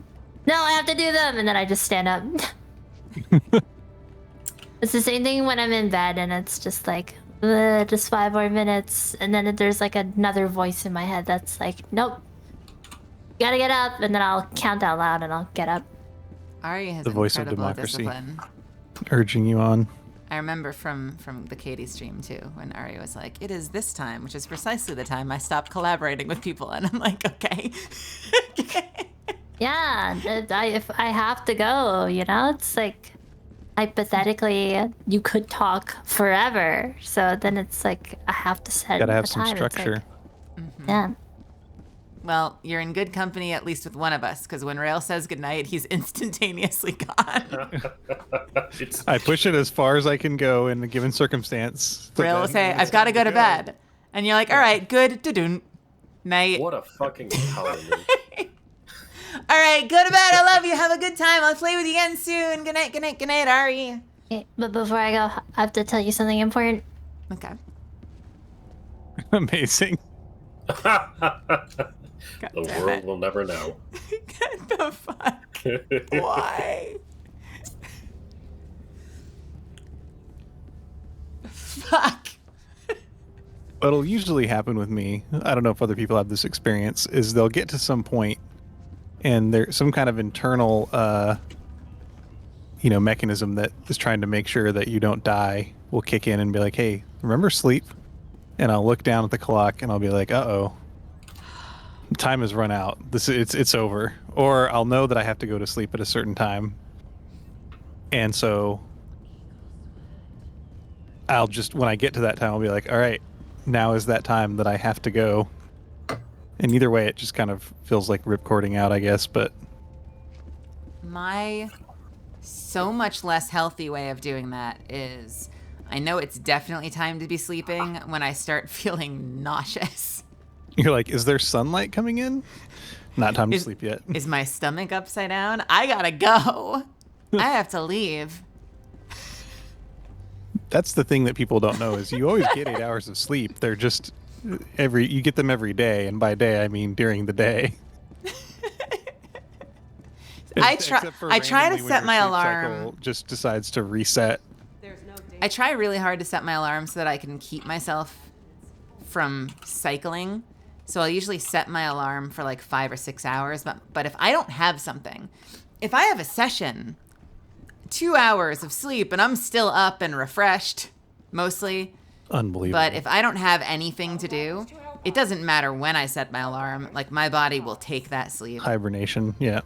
No, I have to do them, and then I just stand up. It's the same thing when I'm in bed, and it's just like, just 5 more minutes, and then there's like another voice in my head that's like, nope, gotta get up, and then I'll count out loud, and I'll get up. Ari has The voice of incredible democracy. discipline. Urging you on. I remember from the Katie stream too, when Ari was like, "It is this time," which is precisely the time I stopped collaborating with people, and I'm like, okay. Yeah, if I have to go, you know, it's like, hypothetically, you could talk forever. So then it's like, I have to set Gotta have a some time. It's structure. like, yeah. Well, you're in good company, at least with one of us, because when Rail says goodnight, he's instantaneously gone. I push it as far as I can go in a given circumstance. Rail will say, I've got to go to bed. And you're like, all right, good, da-doon, night. What a fucking coward. All right, go to bed. I love you. Have a good time. I'll play with you again soon. Good night, good night, good night, Ari. Okay, but before I go, I have to tell you something important. Okay. Amazing. The world will never know. Get the fuck. Why? Fuck. What'll usually happen with me, I don't know if other people have this experience, is they'll get to some point and there's some kind of internal mechanism that is trying to make sure that you don't die will kick in and be like, hey, remember sleep? And I'll look down at the clock and I'll be like, uh-oh, time has run out. It's over. Or I'll know that I have to go to sleep at a certain time. And so I'll just, when I get to that time, I'll be like, all right, now is that time that I have to go. And either way, it just kind of feels like ripcording out, I guess, but... My so much less healthy way of doing that is, I know it's definitely time to be sleeping when I start feeling nauseous. You're like, is there sunlight coming in? Not time to sleep yet. Is my stomach upside down? I gotta go. I have to leave. That's the thing that people don't know is you always get 8 hours of sleep. They're just you get them every day, and by day I mean during the day. I try to set my alarm. Just decides to reset. I try really hard to set my alarm so that I can keep myself from cycling. So I'll usually set my alarm for like 5 or 6 hours. But if I don't have something, if I have a session, 2 hours of sleep, and I'm still up and refreshed, mostly. Unbelievable. But if I don't have anything to do, it doesn't matter when I set my alarm. Like, my body will take that sleep. Hibernation, yeah.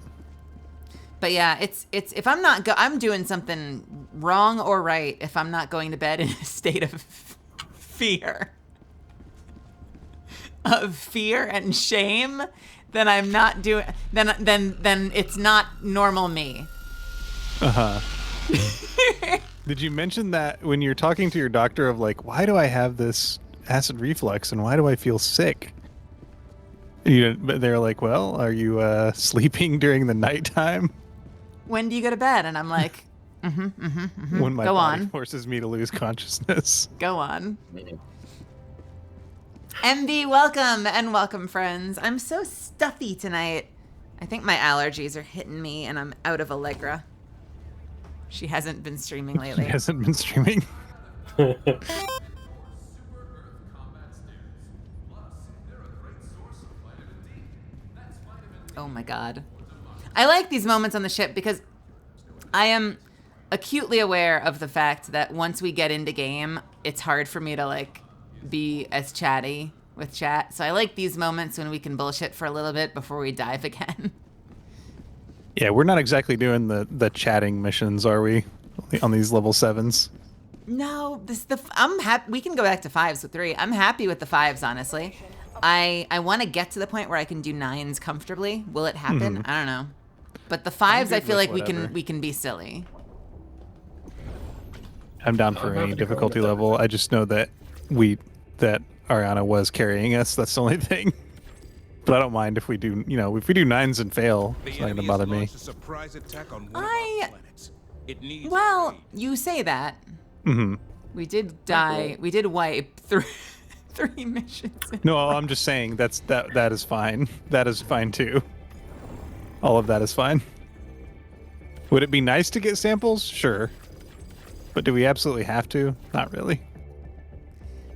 But yeah, it's if I'm not I'm doing something wrong or right if I'm not going to bed in a state of fear. Of fear and shame, then I'm not doing then it's not normal me. Did you mention that when you're talking to your doctor of like, why do I have this acid reflux and why do I feel sick? But they're like, well, are you sleeping during the nighttime? When do you go to bed? And I'm like, When my Go body on. forces me to lose consciousness. Go on. MB, welcome, and welcome, friends. I'm so stuffy tonight. I think my allergies are hitting me, and I'm out of Allegra. She hasn't been streaming lately. She hasn't been streaming. Oh my god. I like these moments on the ship because I am acutely aware of the fact that once we get into game, it's hard for me to like be as chatty with chat. So I like these moments when we can bullshit for a little bit before we dive again. Yeah, we're not exactly doing the chatting missions, are we? On these level 7s? No, I'm happy. We can go back to 5s with 3. I'm happy with the 5s, honestly. I want to get to the point where I can do 9s comfortably. Will it happen? I don't know. But the 5s, I feel like we can be silly. I'm down for any difficulty level. I just know that Ariana was carrying us. That's the only thing. But I don't mind if we do, if we do 9s and fail, it's not going to bother me. Well, you say that. Mm-hmm. We did die. We did wipe three missions. No, I'm just saying that is fine. That is fine too. All of that is fine. Would it be nice to get samples? Sure. But do we absolutely have to? Not really.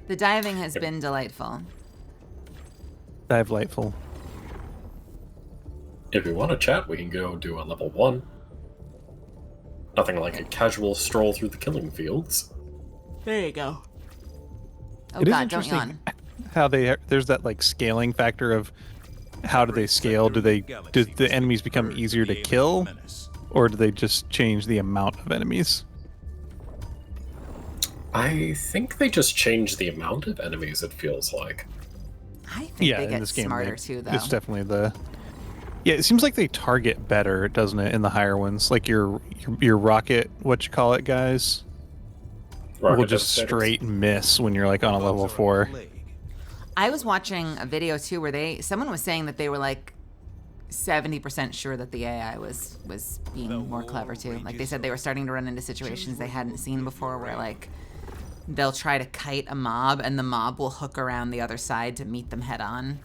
The diving has been delightful. Delightful. If you want to chat, we can go do a level 1. Nothing like a casual stroll through the killing fields. There you go. Oh It is God, don't interesting yawn. how there's that like scaling factor of how do they scale? Do the enemies become easier to kill, or do they just change the amount of enemies? I think they just change the amount of enemies, it feels like. I think Yeah, they in get this game, smarter too, though. It's definitely Yeah, it seems like they target better, doesn't it, in the higher ones? Like your rocket, guys, will just straight miss when you're like on a level 4. I was watching a video too where someone was saying that they were like 70% sure that the AI was being more clever too. Like they said they were starting to run into situations they hadn't seen before where like they'll try to kite a mob and the mob will hook around the other side to meet them head on.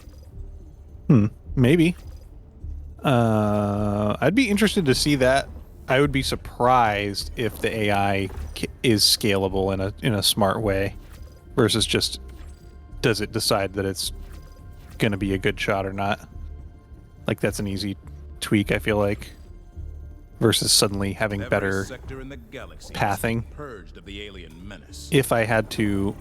Maybe. I'd be interested to see that. I would be surprised if the AI is scalable in a smart way, versus just does it decide that it's going to be a good shot or not. Like that's an easy tweak, I feel like, versus suddenly having better pathing. If I had to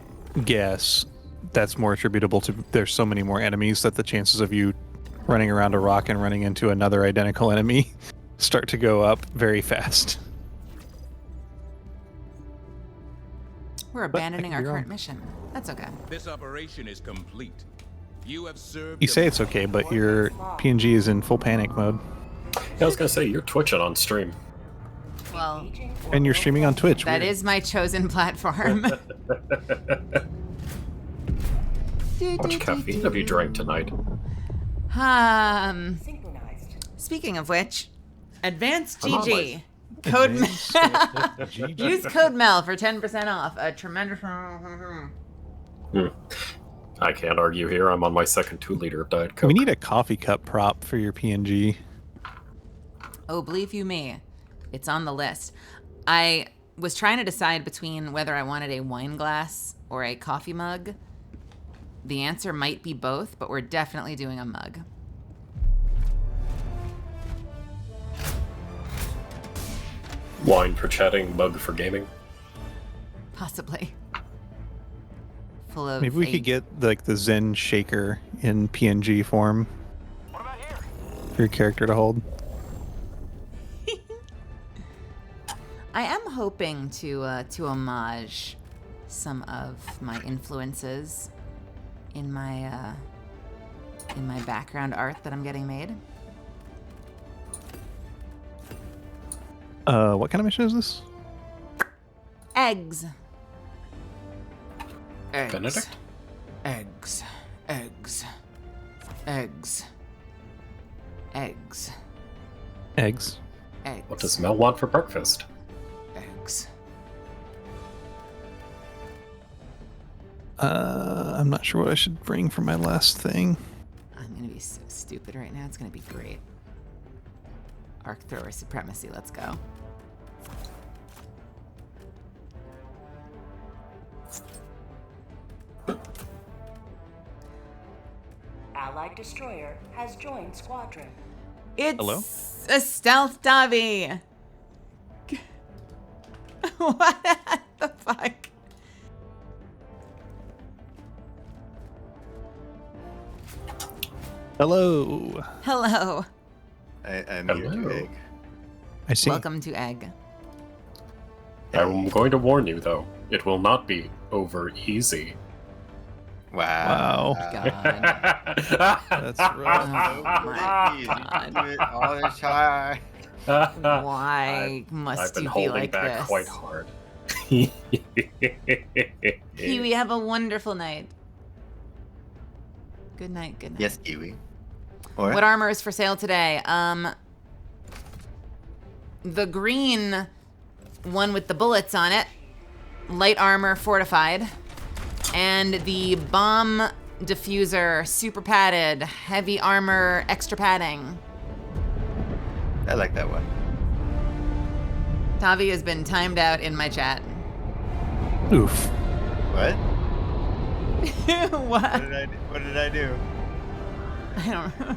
guess, that's more attributable to there's so many more enemies that the chances of you running around a rock and running into another identical enemy start to go up very fast. We're abandoning our current mission. That's okay. This operation is complete. You have served. You say it's okay, but your PNG is in full panic mode. Yeah, I was gonna say you're twitching on stream. Well, and you're streaming on Twitch. That is my chosen platform. How much caffeine have you drank tonight? Speaking of which, Advanced GG. Code use code MEL for 10% off. A tremendous. I can't argue here. I'm on my second 2-liter of Diet Coke. We need a coffee cup prop for your PNG. Oh, believe you me, it's on the list. I was trying to decide between whether I wanted a wine glass or a coffee mug. The answer might be both, but we're definitely doing a mug. Wine for chatting, mug for gaming. Possibly. Full of. Maybe we could get like the Zen shaker in PNG form for your character to hold. I am hoping to homage some of my influences in my background art that I'm getting made. What kind of mission is this? Eggs. Benedict? Eggs. Eggs. Eggs. Eggs. Eggs. Eggs. What does Mel want for breakfast? Eggs. I'm not sure what I should bring for my last thing. I'm gonna be so stupid right now. It's gonna be great. Arc thrower supremacy. Let's go. Allied destroyer has joined squadron. It's Hello? a stealth Davi. What the fuck? Hello. Hello. I'm Hello. here to egg. I see. Welcome to Egg. I'm going to warn you, though. It will not be over easy. Wow. God. That's rough. Oh my God. All the time. Why must I've been you be holding like back this? quite hard. Huey, have a wonderful night. Good night. Good night. Yes, Kiwi. What? What armor is for sale today? The green one with the bullets on it, light armor fortified, and the bomb diffuser super padded, heavy armor extra padding. I like that one. Tavi has been timed out in my chat. Oof. What? What? What did I do? I don't know.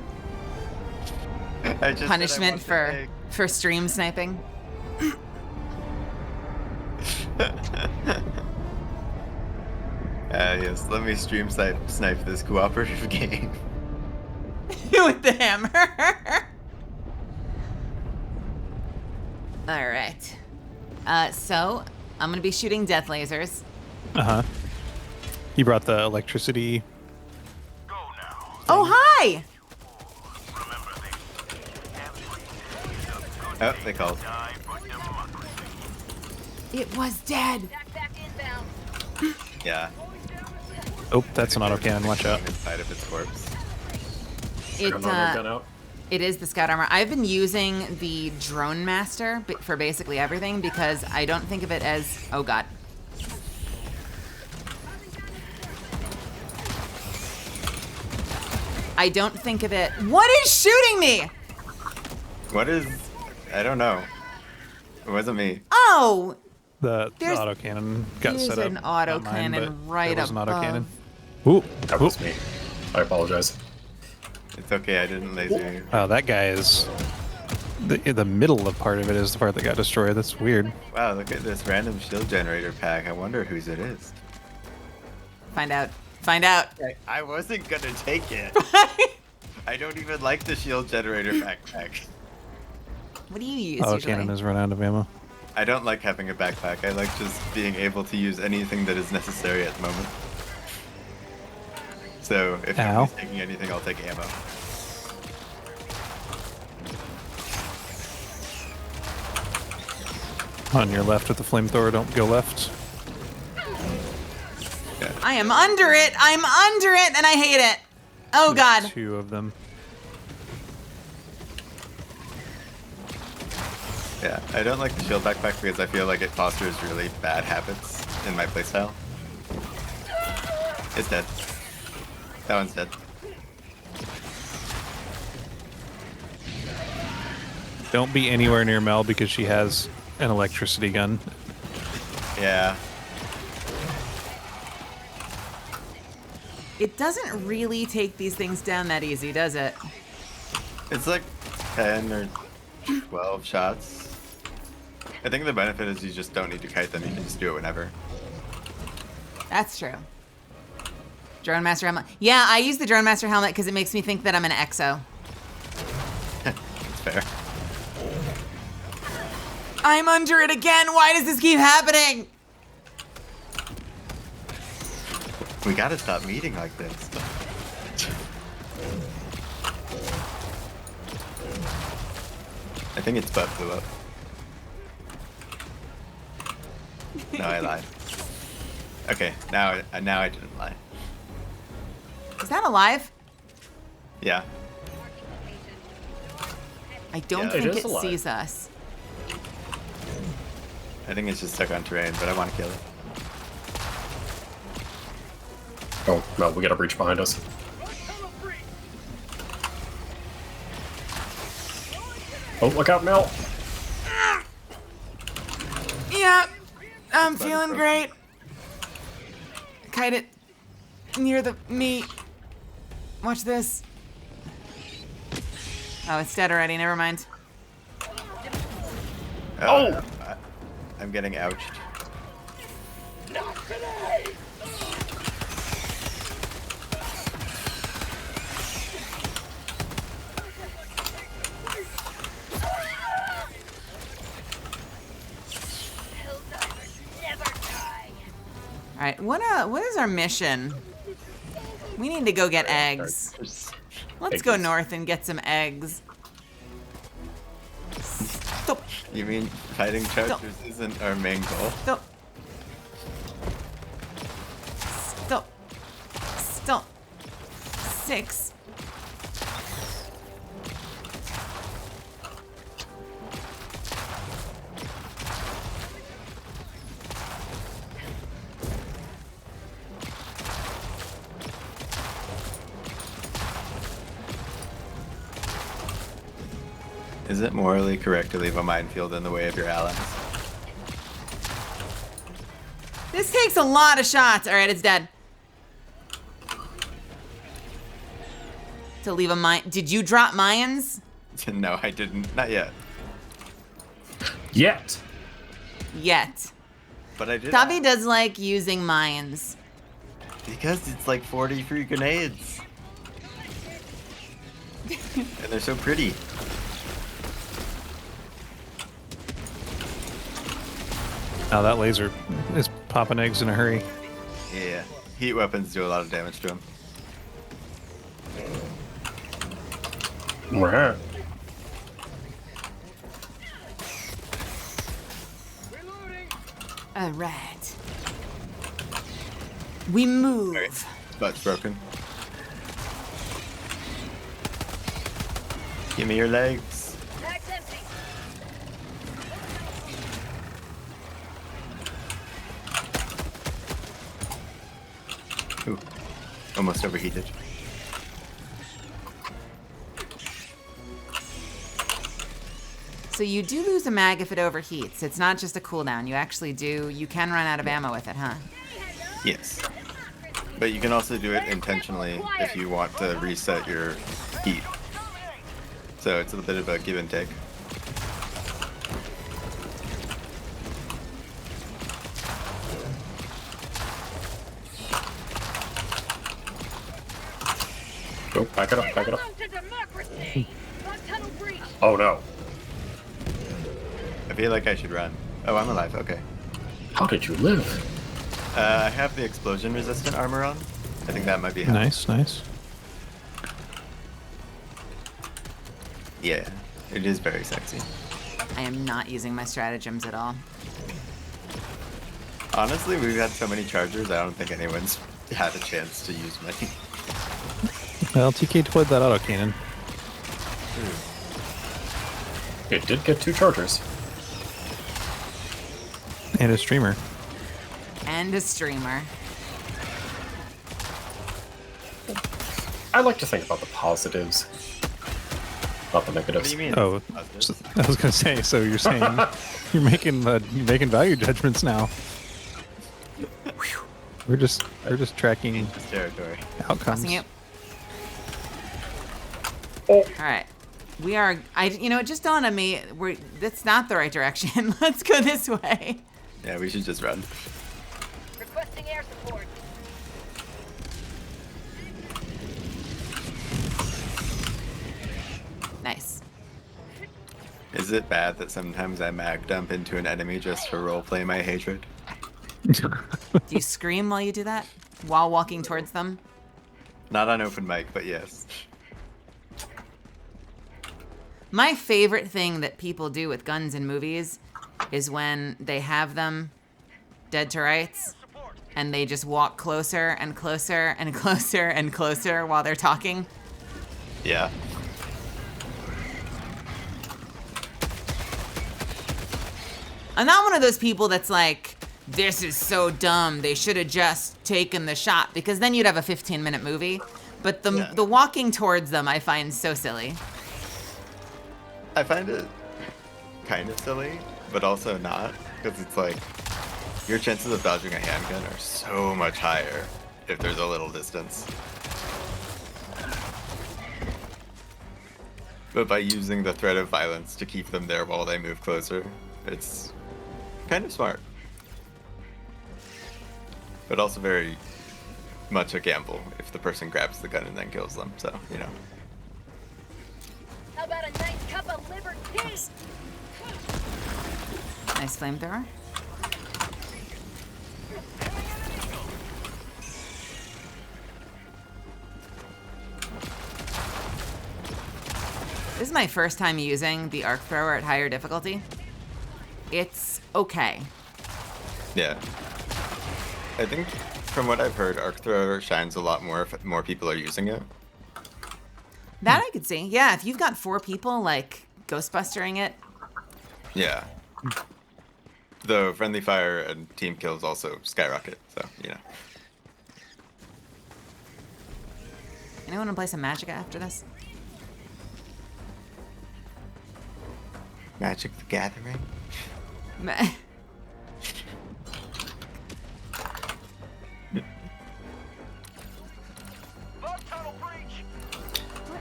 I just Punishment said I want for stream sniping. Yes, let me stream snipe this cooperative game. With the hammer. All right. So I'm gonna be shooting death lasers. Uh-huh. You brought the electricity. Oh, hi! Oh, they called. It was dead. Yeah. Oh, that's an autocannon. Watch out. Inside of its corpse. It is the scout armor. I've been using the drone master for basically everything because I don't think of it as, oh god. I don't think of it. What is shooting me? What is? I don't know. It wasn't me. Oh, The There's- autocannon got there's set up. an Not mine, autocannon but right there was an above. autocannon. Ooh, That was me. I apologize. It's okay. I didn't laser you. oh, that guy is. The middle of part of it is the part that got destroyed. That's weird. Wow, look at this random shield generator pack. I wonder whose it is. Find out. Find out. I wasn't gonna take it. I don't even like the shield generator backpack. What do you use Autocannon usually? has run out of ammo. I don't like having a backpack. I like just being able to use anything that is necessary at the moment. So if Ow. nobody's taking anything, I'll take ammo. On your left with the flamethrower, don't go left. I am under it. I'm under it, and I hate it. Oh god. Two of them. Yeah, I don't like the shield backpack because I feel like it fosters really bad habits in my playstyle. It's dead. That one's dead. Don't be anywhere near Mel because she has an electricity gun. Yeah. It doesn't really take these things down that easy, does it? It's like 10 or 12 shots. I think the benefit is you just don't need to kite them. You can just do it whenever. That's true. Drone Master helmet. Yeah, I use the Drone Master helmet because it makes me think that I'm an exo. It's fair. I'm under it again. Why does this keep happening? We gotta stop meeting like this. I think its butt blew up. No, I lied. Okay, now I didn't lie. Is that alive? Yeah. I don't Yeah, think it is it alive. sees us. I think it's just stuck on terrain, but I want to kill it. Oh, no, we got a breach behind us. Oh, look out, Mel! Yeah, I'm feeling great. Kite it near the meat. Watch this. Oh, it's dead already. Never mind. Oh! I'm getting ouched. Not today. All right, what is our mission? We need to go get eggs. Let's go north and get some eggs. Stop. You mean fighting trouters isn't our main goal? Stop. Stop. Stop. 6. Is it morally correct to leave a minefield in the way of your allies? This takes a lot of shots. All right, it's dead. To leave a mine. Did you drop mines? No, I didn't. Not yet. Yet. But I did. Tavi does like using mines. Because it's like 40 free grenades. And they're so pretty. Now that laser is popping eggs in a hurry. Yeah. Heat weapons do a lot of damage to him. Where? All right. We move. Right. Butt's broken. Give me your legs. Bag's empty. Ooh. Almost overheated. So you do lose a mag if it overheats. It's not just a cooldown. You actually do. You can run out of ammo with it, huh? Yes. But you can also do it intentionally if you want to reset your heat. So it's a bit of a give and take. Go, back it up, back it up. Belong to democracy. Not tunnel breach. Oh no. I feel like I should run. Oh, I'm alive. Okay. How did you live? I have the explosion resistant armor on. I think that might be helpful. Nice, nice. Yeah, it is very sexy. I am not using my stratagems at all. Honestly, we've had so many chargers, I don't think anyone's had a chance to use many. Well, TK deployed that autocannon. It did get 2 chargers. And a streamer. And a streamer. I like to think about the positives, not the What negatives. do you mean? Oh, so, I was gonna say. So you're saying you're making value judgments now. We're just tracking This territory. outcomes. Crossing it. Oh. All right. We are. It just dawned on me. That's not the right direction. Let's go this way. Yeah, we should just run. Requesting air support. Nice. Is it bad that sometimes I mag dump into an enemy just to roleplay my hatred? Do you scream while you do that? While walking towards them? Not on open mic, but yes. My favorite thing that people do with guns in movies is when they have them dead to rights and they just walk closer and closer and closer and closer while they're talking. Yeah. I'm not one of those people that's like, this is so dumb, they should have just taken the shot, because then you'd have a 15-minute movie. But the walking towards them I find so silly. I find it kind of silly, but also not, because it's like, your chances of dodging a handgun are so much higher if there's a little distance. But by using the threat of violence to keep them there while they move closer, it's kind of smart. But also very much a gamble if the person grabs the gun and then kills them, so, you know. How about a nice cup of liver tea? Nice flamethrower. This is my first time using the arc thrower at higher difficulty. It's okay. Yeah. I think from what I've heard, arc thrower shines a lot more if more people are using it. That I could see. Yeah, if you've got 4 people, like, Ghostbustering it. Yeah. Though friendly fire and team kills also skyrocket, so, you know. Anyone want to play some Magic after this? Magic the Gathering?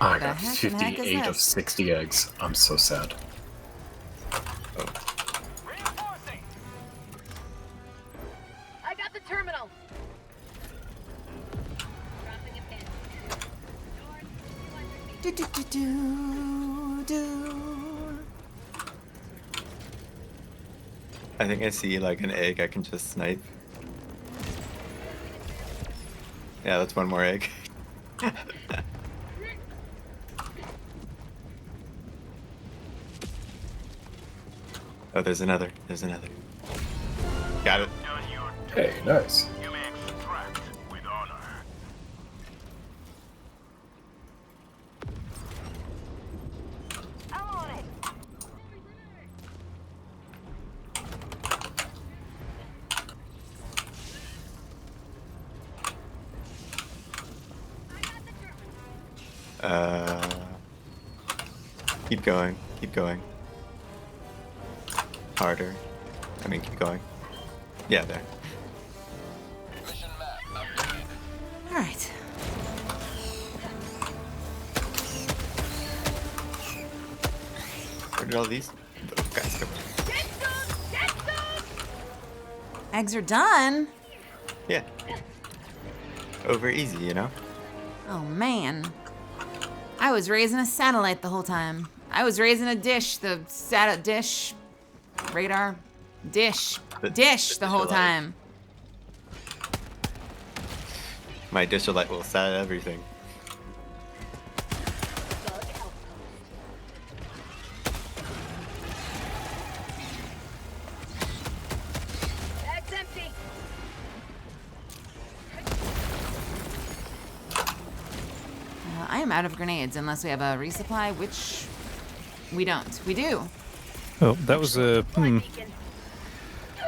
I the got heck in the heck is 58 of this? 60 eggs. I'm so sad. I got the terminal. Dropping a pin. Do, do, do, do, do. I think I see like an egg I can just snipe. Yeah, that's one more egg. Oh, there's another. There's another. Got it. Hey, nice. You may extract with honor. I'm on it. Keep going. Keep going. Harder. I mean, keep going. Yeah, there. Mission map updated. All right. Where did all these guys go? Eggs are done. Yeah. Over easy, you know? Oh, man. I was raising a satellite the whole time. I was raising a dish, the dish, radar, dish the whole dish-a-lite. time. My dish-a-lite will set everything. That's empty. I am out of grenades unless we have a resupply, which we don't. We do. Oh, that was a.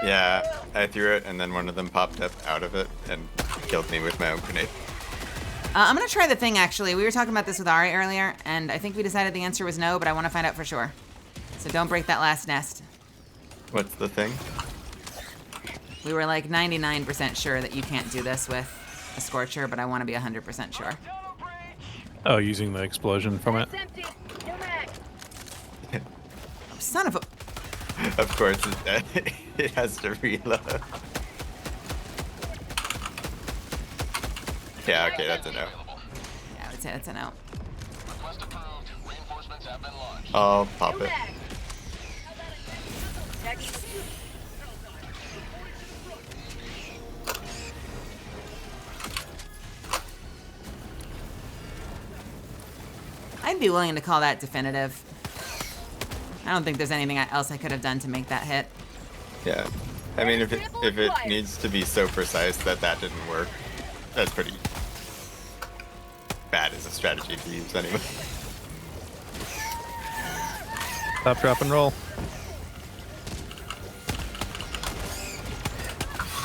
Yeah, I threw it and then one of them popped up out of it and killed me with my own grenade. I'm gonna try the thing actually. We were talking about this with Ari earlier, and I think we decided the answer was no, but I want to find out for sure. So don't break that last nest. What's the thing? We were like 99% sure that you can't do this with a Scorcher, but I want to be 100% sure. Oh, using the explosion from it. It's empty. New mag. Son of a... Of course, it has to reload. Yeah, okay, that's a no. Yeah, I would say that's a no. Request approved. Reinforcements have been launched. I'll pop New it. mag. Next. I'd be willing to call that definitive. I don't think there's anything else I could have done to make that hit. Yeah. I mean, if it needs to be so precise that didn't work, that's pretty bad as a strategy to use anyway. Stop, drop, and roll.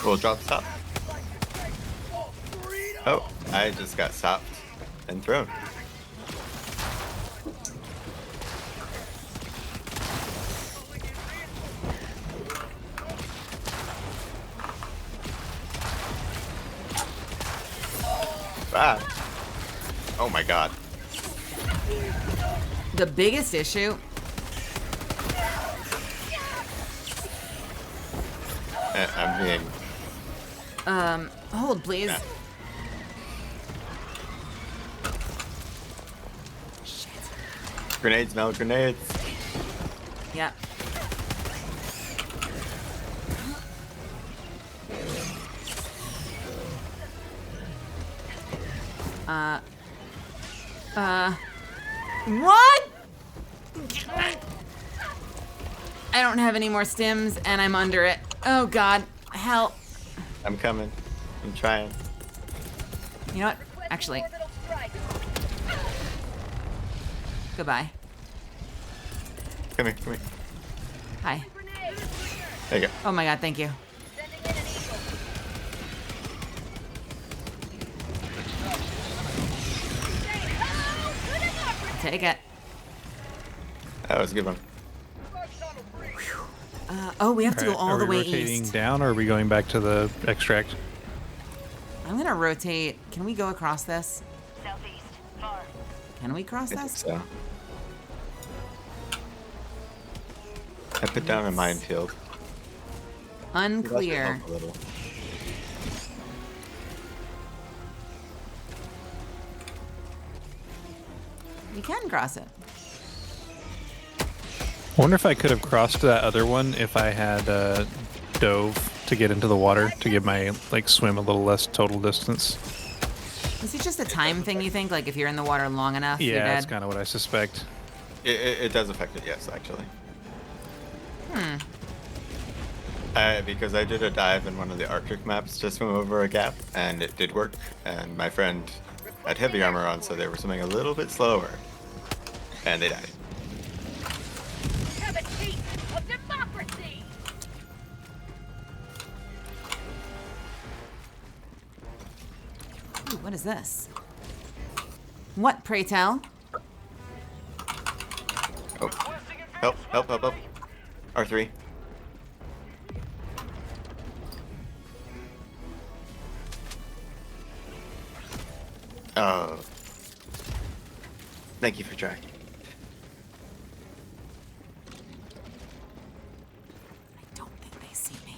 We'll drop stop. Oh, I just got stopped and thrown. Ah. Oh my god. The biggest issue... I'm being... hold please. Yeah. Shit. Grenades, Mel, grenades. Yep. What? I don't have any more stims and I'm under it. Oh god, help. I'm coming. I'm trying. You know what? Actually, Goodbye. Come here, come here. Hi. There you go. Oh my god, thank you. Take it. That was a good one. Oh, we have to go Alright, all the are we way rotating east. down, or are we going back to the extract? I'm gonna rotate. Can we go across this? Southeast. Far. Can we cross I think this? so. I put down a minefield. Unclear. Help a little. We can cross it. I wonder if I could have crossed that other one if I had dove to get into the water to give my like swim a little less total distance. Is it just a time thing, you think? Like if you're in the water long enough, you're Yeah, dead? that's kind of what I suspect. It does affect it, yes, actually. Because I did a dive in one of the Arctic maps to swim over a gap, and it did work. And my friend had heavy armor on, so they were swimming a little bit slower, and they died. Have a taste of democracy. Ooh, what is this? What, pray tell? Oh, help, help, help, help. R3. Oh. Thank you for trying. I don't think they see me.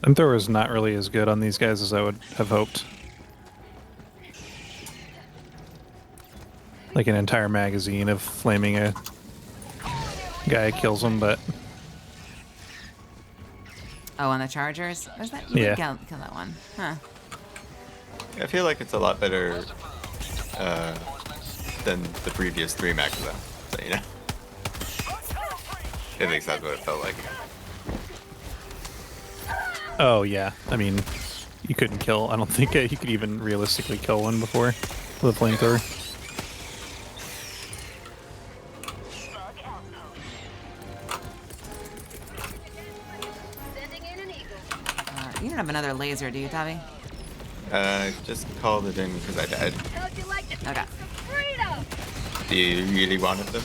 Flamethrower is not really as good on these guys as I would have hoped. Like an entire magazine of flaming a guy kills him, but Oh, on the chargers? Where's that? You Yeah. did kill that one. Huh. I feel like it's a lot better than the previous 3 max though. So, you know. At least that's what it felt like. oh yeah, I mean, you couldn't kill. I don't think you could even realistically kill one before with a flamethrower. You don't have another laser, do you, Tavi? Just called it in because I died. How'd you like to Okay. taste some freedom? Do you really want it though?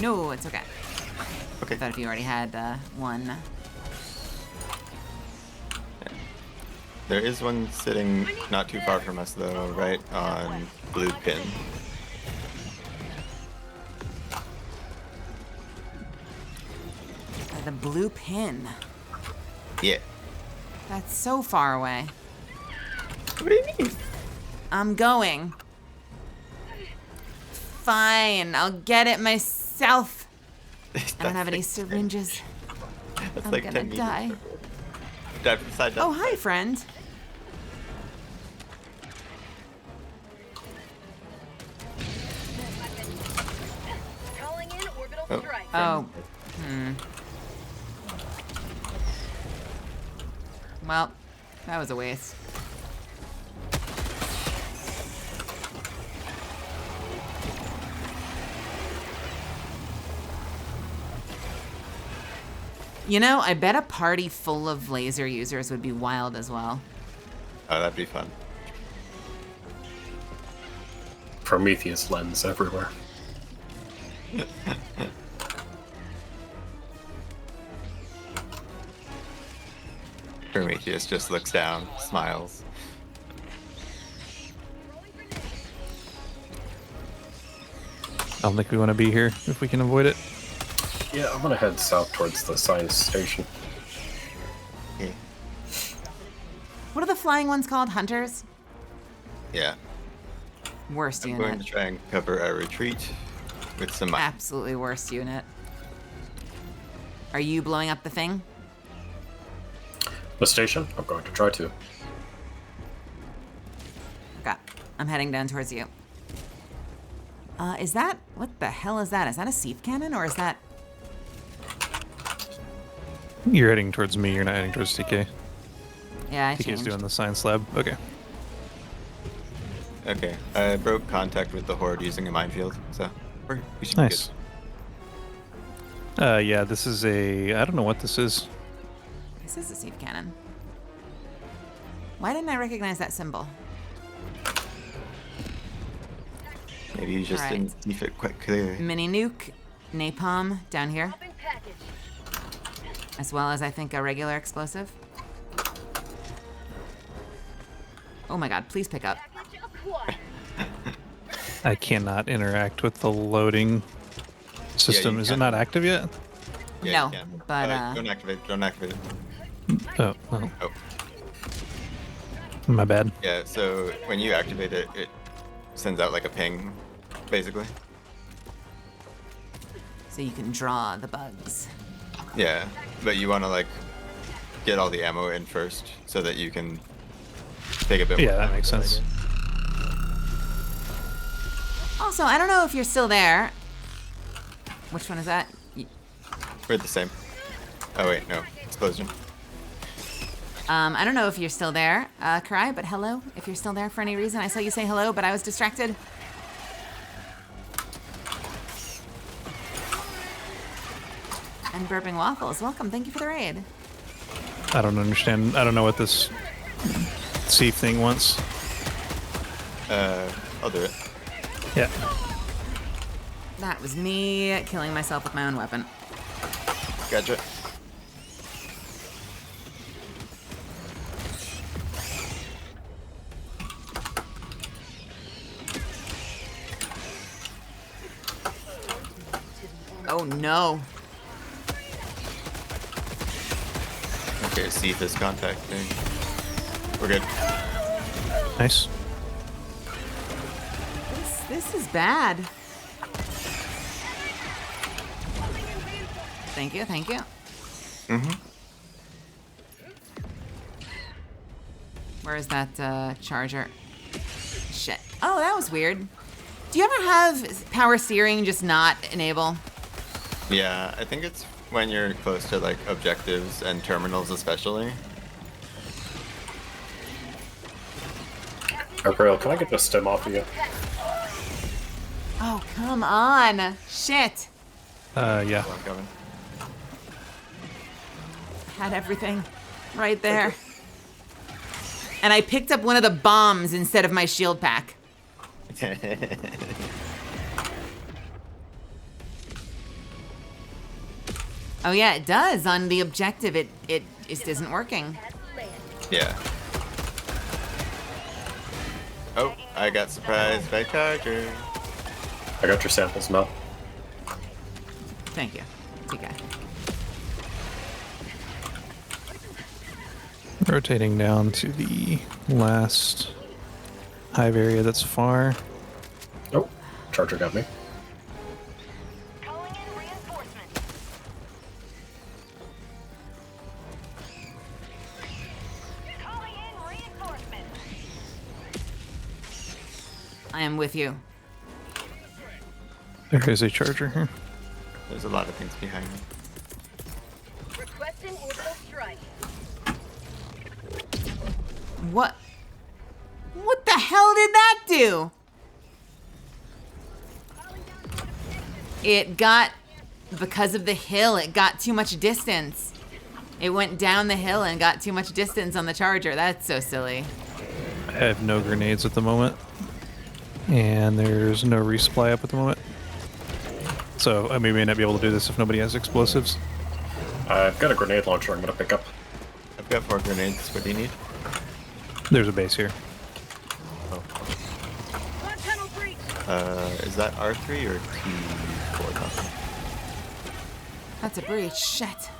No, it's okay. Okay. I thought if you already had one. There is one sitting not too far from us though, right on blue pin. The blue pin. Yeah. That's so far away. What do you mean? I'm going. Fine, I'll get it myself. I don't have any syringes. That's I'm like gonna 10 meters. die. Dive from the side down. Oh, hi, friend. Calling in orbital Oh. strike. Oh. Well, that was a waste. You know, I bet a party full of laser users would be wild as well. Oh, that'd be fun. Prometheus lens everywhere. Prometheus just looks down, smiles. I don't think we want to be here if we can avoid it. Yeah, I'm gonna head south towards the science station. Okay. What are the flying ones called? Hunters? Yeah. Worst I'm unit. going to try and cover a retreat with some mine. Absolutely worst unit. Are you blowing up the thing? The station? I'm going to try to. Okay. I'm heading down towards you. Is that... What the hell is that? Is that a Seath cannon or is that... You're heading towards me, you're not heading towards TK. Yeah, I TK's changed. doing the science lab. Okay. Okay, I broke contact with the horde using a minefield, so we should Nice. be good. Yeah, this is a... I don't know what this is. This is a sieve cannon. Why didn't I recognize that symbol? Maybe you just Alright. didn't see it quite clearly. Mini nuke, napalm down here, as well as I think a regular explosive. Oh my god, please pick up. I cannot interact with the loading system. you Is it can. not active yet? Yeah, No, you can. but, don't activate it. Don't activate it. Oh, well, Oh, my bad. yeah. So when you activate it, it sends out like a ping, basically. So you can draw the bugs. Yeah, but you want to like get all the ammo in first, so that you can take a bit. Yeah, more that time makes to sense. Also, I don't know if you're still there. Which one is that? We're the same. Oh wait, no, explosion. I don't know if you're still there, Karai, but hello, if you're still there for any reason. I saw you say hello, but I was distracted. And Burping Waffles, welcome, thank you for the raid. I don't understand. I don't know what this sieve thing wants. I'll do it. Yeah. That was me killing myself with my own weapon. Gotcha. Oh no. Okay, see this contact thing. We're good. Nice. This is bad. Thank you, thank you. Mm-hmm. Where is that charger? Shit. Oh, that was weird. Do you ever have power steering just not enable? Yeah, I think it's when you're close to like objectives and terminals especially. Gabriel, can I get the stem off of you? Oh, come on. Shit. Yeah. I'm coming. Had everything right there. And I picked up one of the bombs instead of my shield pack. Oh yeah, it does. On the objective, it just isn't working. Yeah. Oh, I got surprised by charger. I got your samples, Mel. Thank you. Okay. Rotating down to the last hive area that's far. Oh, charger got me. Calling in reinforcements. Calling in reinforcements. I am with you. There is a charger here. There's a lot of things behind me. Requesting orbital strike. What? What the hell did that do? It got, because of the hill, it got too much distance. It went down the hill and got too much distance on the charger. That's so silly. I have no grenades at the moment. And there's no resupply up at the moment. So, I mean, we may not be able to do this if nobody has explosives. I've got a grenade launcher I'm gonna pick up. I've got 4 grenades. What do you need? There's a base here. One tunnel breach. Is that R3 or T4? Nothing. That's a breach. Shit.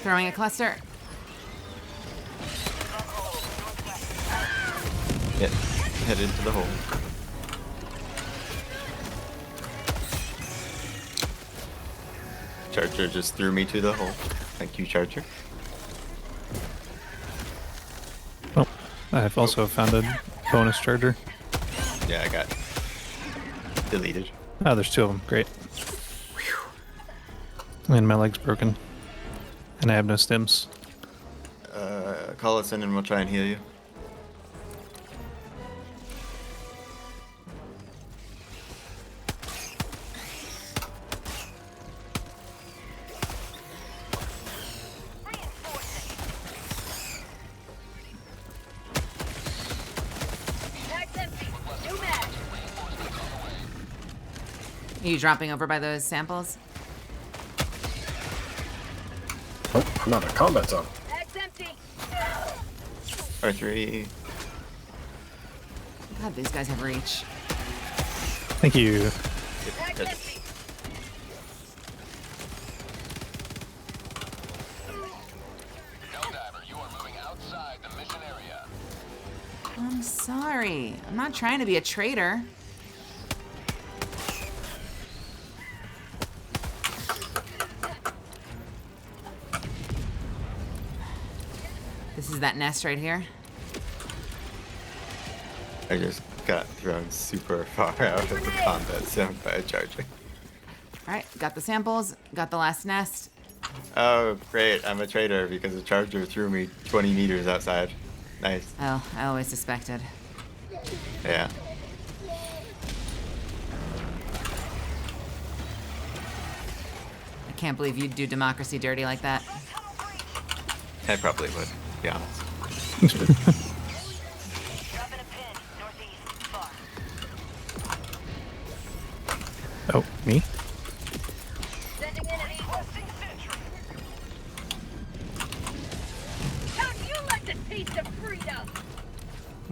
Throwing a cluster. Yeah, head into the hole. Charger just threw me to the hole. Thank you, Charger. Oh, I've also found a bonus charger. Yeah, I got deleted. Oh, there's 2 of them. Great. And my leg's broken. And I have no stims. Call us in and we'll try and heal you. Are you dropping over by those samples? Oh, I'm not in a combat zone. R3. God, these guys have reach. Thank you. Helldiver, you are moving outside the mission area. I'm sorry. I'm not trying to be a traitor. This is that nest right here. I just got thrown super far out of the combat zone by a charger. Alright, got the samples, got the last nest. Oh, great. I'm a traitor because the charger threw me 20 meters outside. Nice. Oh, I always suspected. Yeah. I can't believe you'd do democracy dirty like that. I probably would, to be honest. Oh, me?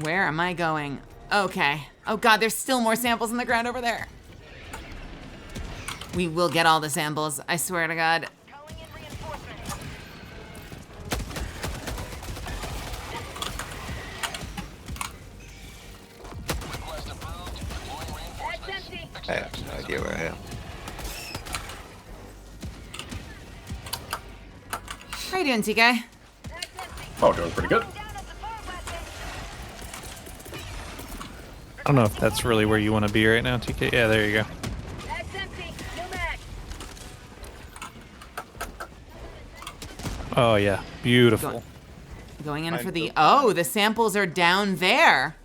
Where am I going? Okay. Oh god, there's still more samples in the ground over there. We will get all the samples, I swear to god. I have no idea where I am. How you doing, TK? Oh, doing pretty good. I don't know if that's really where you want to be right now, TK. Yeah, there you go. Oh, yeah. Beautiful. Going in for the... Oh, the samples are down there.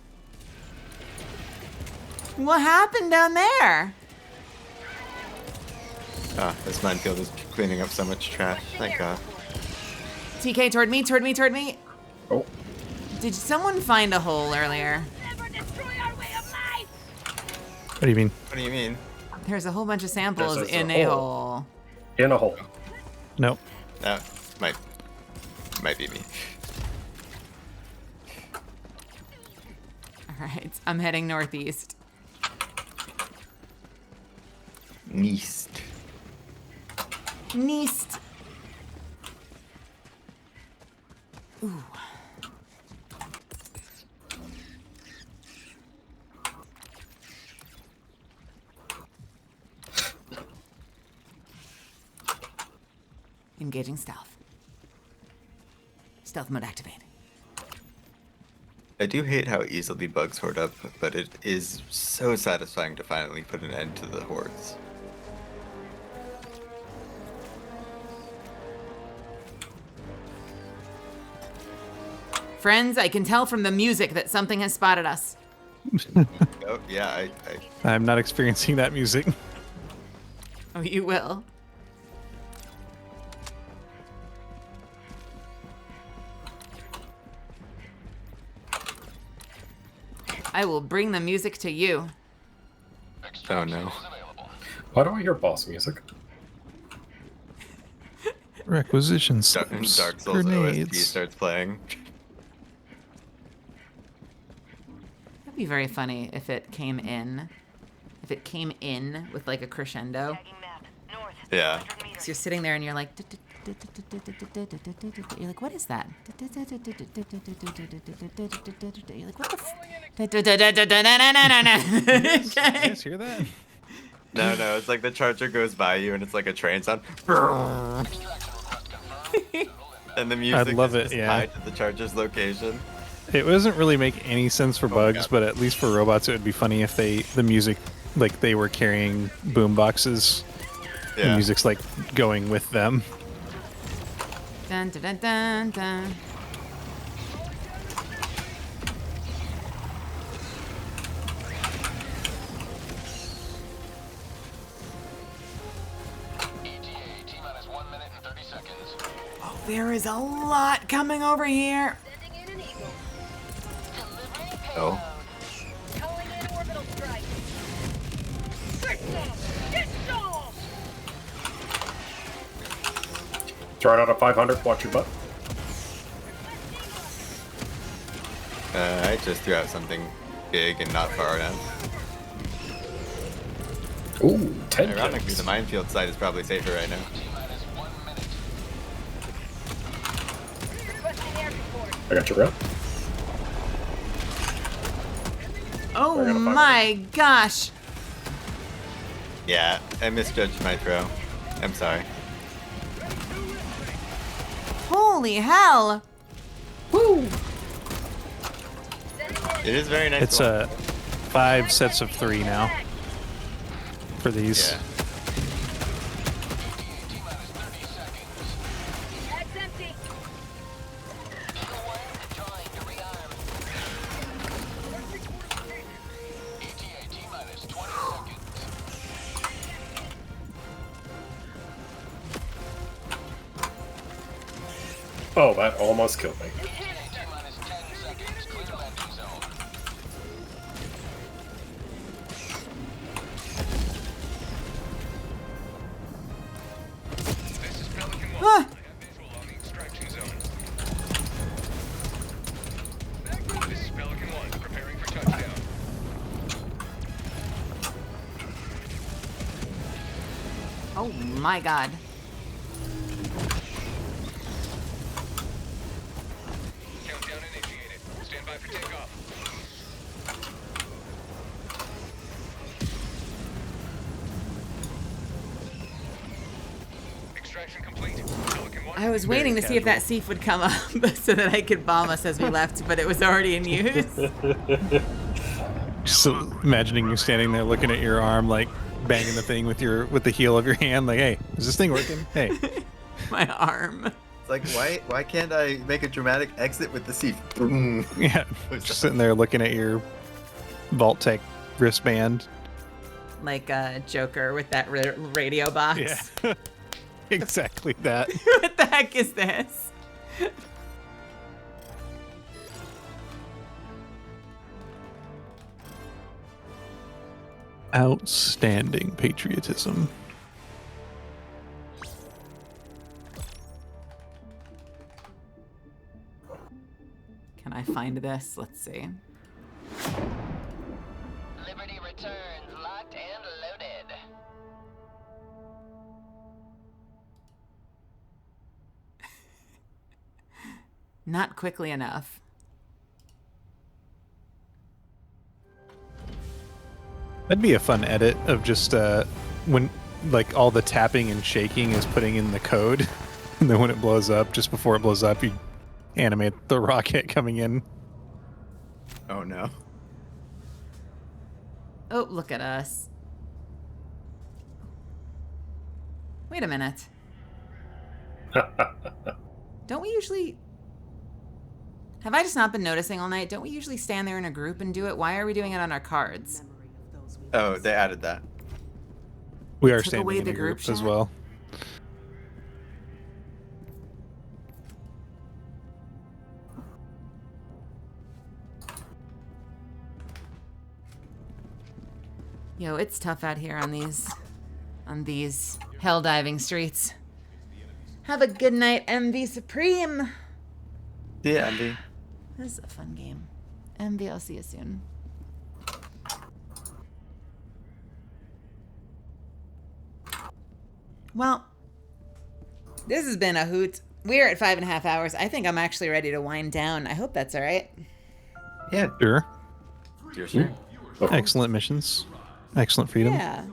What happened down there? Ah, this minefield is cleaning up so much trash. Thank God. TK, toward me, toward me, toward me. Oh. Did someone find a hole earlier? What do you mean? What do you mean? There's a whole bunch of samples There's in a a hole. hole. In a hole. Nope. That might be me. Alright, I'm heading northeast. Neast. Neast. Ooh. Engaging stealth. Stealth mode activated. I do hate how easily bugs hoard up, but it is so satisfying to finally put an end to the hordes. Friends, I can tell from the music that something has spotted us. Oh, yeah, I'm not experiencing that music. Oh, you will. I will bring the music to you. Oh no. Why do I hear boss music? Requisition Dark slips, Souls OST grenades. starts playing. That'd be very funny if it came in. If it came in with like a crescendo. Yeah. So you're sitting there and you're like, you're like, what is that? You're like, what the Yes, hear that? No, it's like the charger goes by you and it's like a train sound. And the music love is it, just yeah. tied to the charger's location. It doesn't really make any sense for bugs, God. but at least for robots, it would be funny if the music, like they were carrying boom boxes The Yeah. music's like going with them. Dun, dun, dun, dun, dun. ETA, T-minus 1 minute and 30 seconds. Oh, there is a lot coming over here. Sending in an eagle. Delivering Oh. payload. Calling in orbital strike. Get some! Get some! Throw it out of 500. Watch your butt. I just threw out something big and not far enough. Ooh, 10 Ironically, kills. the minefield side is probably safer right now. T-minus 1 minute. Requesting air support. I got your rep. Oh We're gonna find my gosh. Yeah, I misjudged my throw. I'm sorry. Holy hell. Woo. It is very nice. It's to 5 sets of 3 now for these. Yeah. T-minus 30 seconds. Bag's empty. Eagle 1 deploying to rearm. ETA, T-minus 20 seconds. Oh, that almost killed me. T-minus 10 seconds. Clear landing zone. This is Pelican 1. Ah. I have visual on the extraction zone. This is Pelican 1, preparing for touchdown. Oh my god. Countdown initiated. Stand by for takeoff. Extraction complete. Pelican 1. I was waiting to see if that Seaf would come up so that I could bomb us as we left, but it was already in use. Just imagining you standing there looking at your arm, like banging the thing with the heel of your hand, like, hey, is this thing working? Hey. My arm. It's like, why can't I make a dramatic exit with the seat? Boom. Yeah. Just sitting there looking at your Vault Tech wristband. Like a Joker with that radio box. Yeah. Exactly that. What the heck is this? Outstanding patriotism. Can I find this? Let's see. Liberty returns, locked and loaded. Not quickly enough. That'd be a fun edit of just when like all the tapping and shaking is putting in the code, and then when it blows up, just before it blows up, you animate the rocket coming in. Oh no. Oh, look at us. Wait a minute. Don't we usually... Have I just not been noticing all night? Don't we usually stand there in a group and do it? Why are we doing it on our cards? Oh, they added that. We are Took standing away in the a group group as chat? well. Yo, it's tough out here on these hell diving streets. Have a good night, MV Supreme. Yeah, Andy. This is a fun game. MV, I'll see you soon. Well, this has been a hoot. We're at 5.5 hours. I think I'm actually ready to wind down. I hope that's all right. Yeah. Sure. You're sure. Excellent missions. Excellent freedom. Yeah.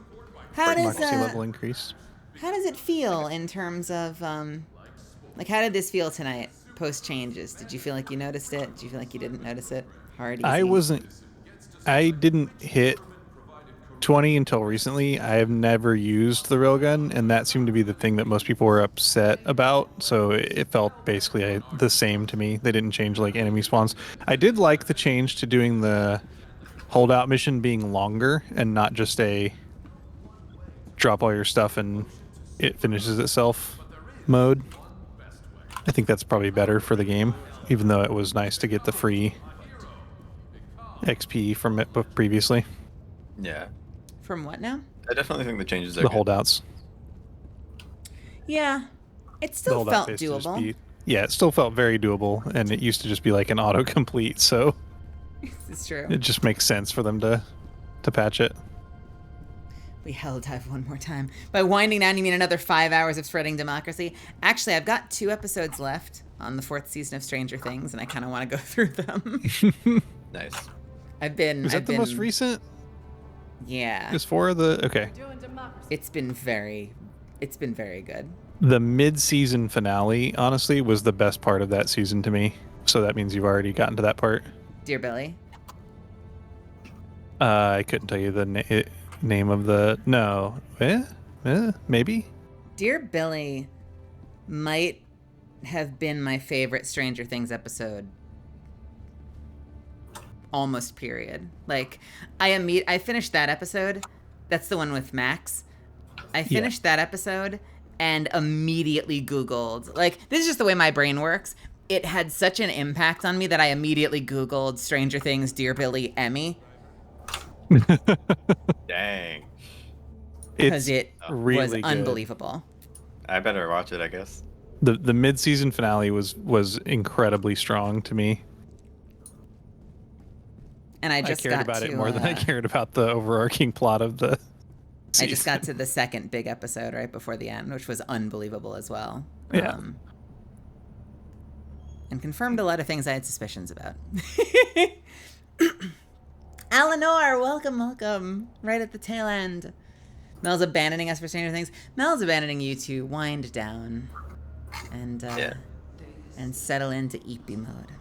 How does Democracy level increase. how does it feel in terms of like how did this feel tonight post changes? Did you feel like you noticed it? Did you feel like you didn't notice it? Hard, easy? I didn't hit 20 until recently, I have never used the railgun, and that seemed to be the thing that most people were upset about. So it felt basically the same to me. They didn't change like enemy spawns. I did like the change to doing the holdout mission being longer and not just a drop all your stuff and it finishes itself mode. I think that's probably better for the game, even though it was nice to get the free XP from it previously. Yeah. From what now? I definitely think the changes are The good. holdouts. Yeah. It still The felt holdout phase to just doable. yeah, it still felt very doable, and it used to just be like an autocomplete, so It's true. it just makes sense for them to patch it. We hell dive one more time. By winding down, you mean another 5 hours of spreading democracy? Actually, I've got 2 episodes left on the 4th season of Stranger Things, and I kind of want to go through them. Nice. Is that the most recent? Yeah. Is 4 the okay? It's been very good. The mid-season finale, honestly, was the best part of that season to me. So that means you've already gotten to that part. Dear Billy. I couldn't tell you the name of the maybe. Dear Billy might have been my favorite Stranger Things episode. Almost period. Like I finished that episode. That's the one with Max. I finished that episode and immediately Googled. Like, this is just the way my brain works. It had such an impact on me that I immediately Googled Stranger Things Dear Billy Emmy. Dang. Because it really was good. unbelievable. I better watch it, I guess. The mid-season finale was incredibly strong to me. And I just cared got about to, it more than I cared about the overarching plot of the season. I just got to the second big episode right before the end, which was unbelievable as well. Yeah. And confirmed a lot of things I had suspicions about. Eleanor, welcome. Right at the tail end. Mel's abandoning us for Stranger Things. Mel's abandoning you to wind down and settle into Eepy mode.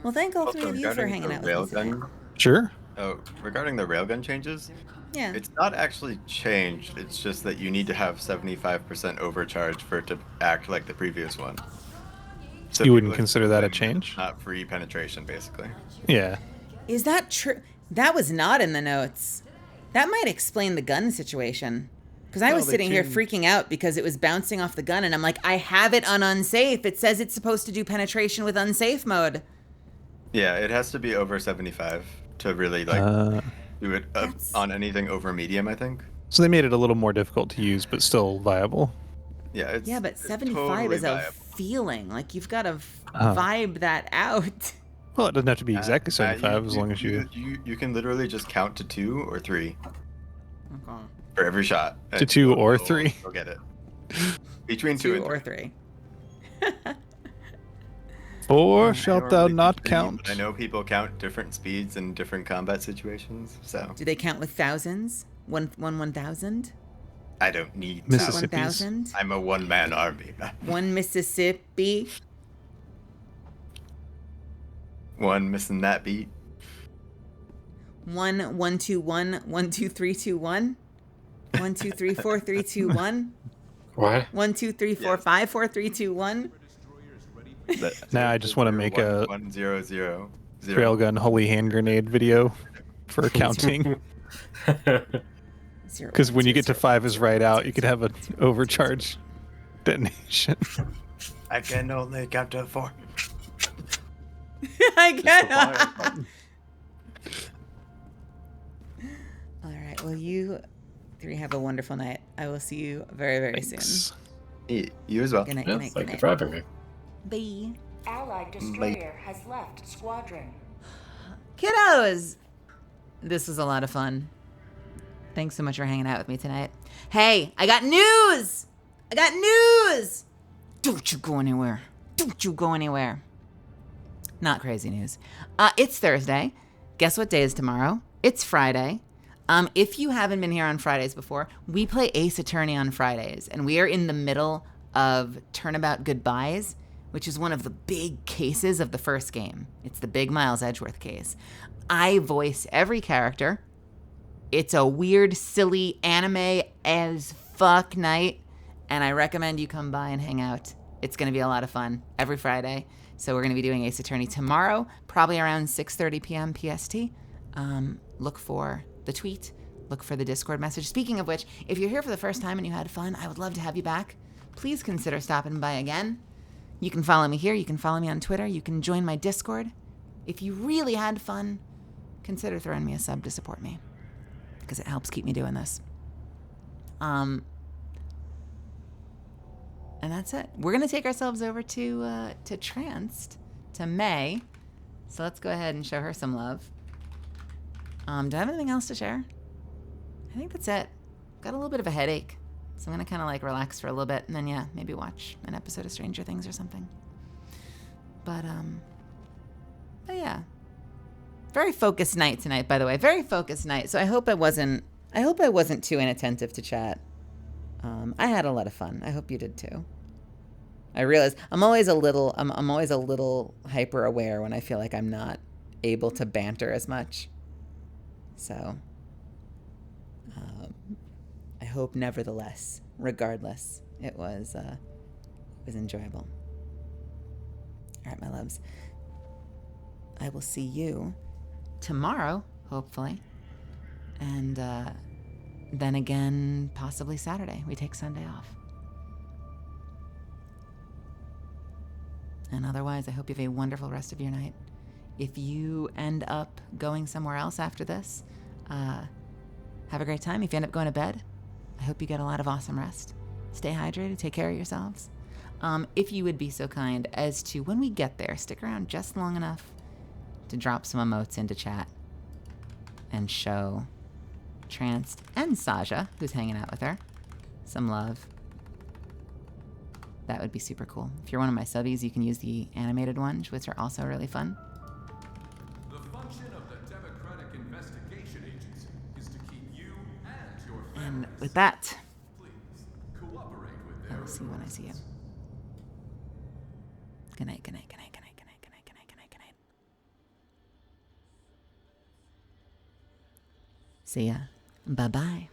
Well, thank all 3 of you for hanging out with me today. Sure. Oh, regarding the railgun changes, Yeah. it's not actually changed. It's just that you need to have 75% overcharge for it to act like the previous one. So You wouldn't people are consider that a using change? Not free penetration, basically. Yeah. Is that true? That was not in the notes. That might explain the gun situation. Because I was sitting here freaking out because it was bouncing off the gun, and I'm like, I have it on unsafe. It says it's supposed to do penetration with unsafe mode. Yeah, it has to be over 75 to really do it on anything over medium, I think. So they made it a little more difficult to use, but still viable. Yeah, Yeah, but 75 totally is a viable. feeling. Like, you've got to vibe that out. Well, it doesn't have to be exactly 75 as long as you... You can literally just count to 2 or 3 Okay. for every shot. To 2 or 3? Go get it. Between 2 and 2 or 3. 4 shalt thou not but count? I know people count different speeds in different combat situations, so Do they count with thousands? 1,000? I don't need Mississippi's. 1,000? I'm a one-man army. 1 Mississippi? One missing that beat. 1 1 2 1 1 2 3 2 1 1 2 3 4 3 2 1 What? 1 2 3 4 5 4 3 2 1. Now I just want to make a 1 0 0 railgun holy hand grenade video for counting. Because when you get to 5 is right out, you could have an overcharge detonation. I can only count to 4. I cannot. All right. Well, you 3 have a wonderful night. I will see you very, very soon. You as well. Good night. Yeah, Good night. thank Good you for night. having me. Bye. Allied destroyer has left squadron. Kiddos, this was a lot of fun. Thanks so much for hanging out with me tonight. Hey, I got news! Don't you go anywhere. Not crazy news. It's Thursday. Guess what day is tomorrow? It's Friday. If you haven't been here on Fridays before, we play Ace Attorney on Fridays, and we are in the middle of Turnabout Goodbyes, which is one of the big cases of the first game. It's the big Miles Edgeworth case. I voice every character It's a weird, silly, anime as fuck night, and I recommend you come by and hang out. It's going to be a lot of fun every Friday. So we're going to be doing Ace Attorney tomorrow, probably around 6:30 p.m. PST. Look for the tweet. Look for the Discord message. Speaking of which, if you're here for the first time and you had fun, I would love to have you back. Please consider stopping by again. You can follow me here. You can follow me on Twitter. You can join my Discord. If you really had fun, consider throwing me a sub to support me, because it helps keep me doing this. And that's it. We're going to take ourselves over to Tranced, to May. So let's go ahead and show her some love. Do I have anything else to share? I think that's it. Got a little bit of a headache, so I'm going to kind of like relax for a little bit and then, yeah, maybe watch an episode of Stranger Things or something. But yeah. Very focused night tonight, by the way. Very focused night. So I hope I wasn't too inattentive to chat. I had a lot of fun. I hope you did too. I realize I'm always a little hyper aware when I feel like I'm not able to banter as much. So I hope nevertheless, regardless, it was enjoyable. All right, my loves. I will see you tomorrow, hopefully. And then again, possibly Saturday. We take Sunday off. And otherwise, I hope you have a wonderful rest of your night. If you end up going somewhere else after this, have a great time. If you end up going to bed, I hope you get a lot of awesome rest. Stay hydrated. Take care of yourselves. If you would be so kind as to, when we get there, stick around just long enough to drop some emotes into chat and show Tranced and Saja, who's hanging out with her, some love. That would be super cool. If you're one of my subbies, you can use the animated ones, which are also really fun. The function of the Democratic Investigation Agency is to keep you and your And with that, please cooperate with I their will see you when I see you. Good night, good night, good night, good night, good night, good night, good night, good night, good night. See ya. Bye-bye.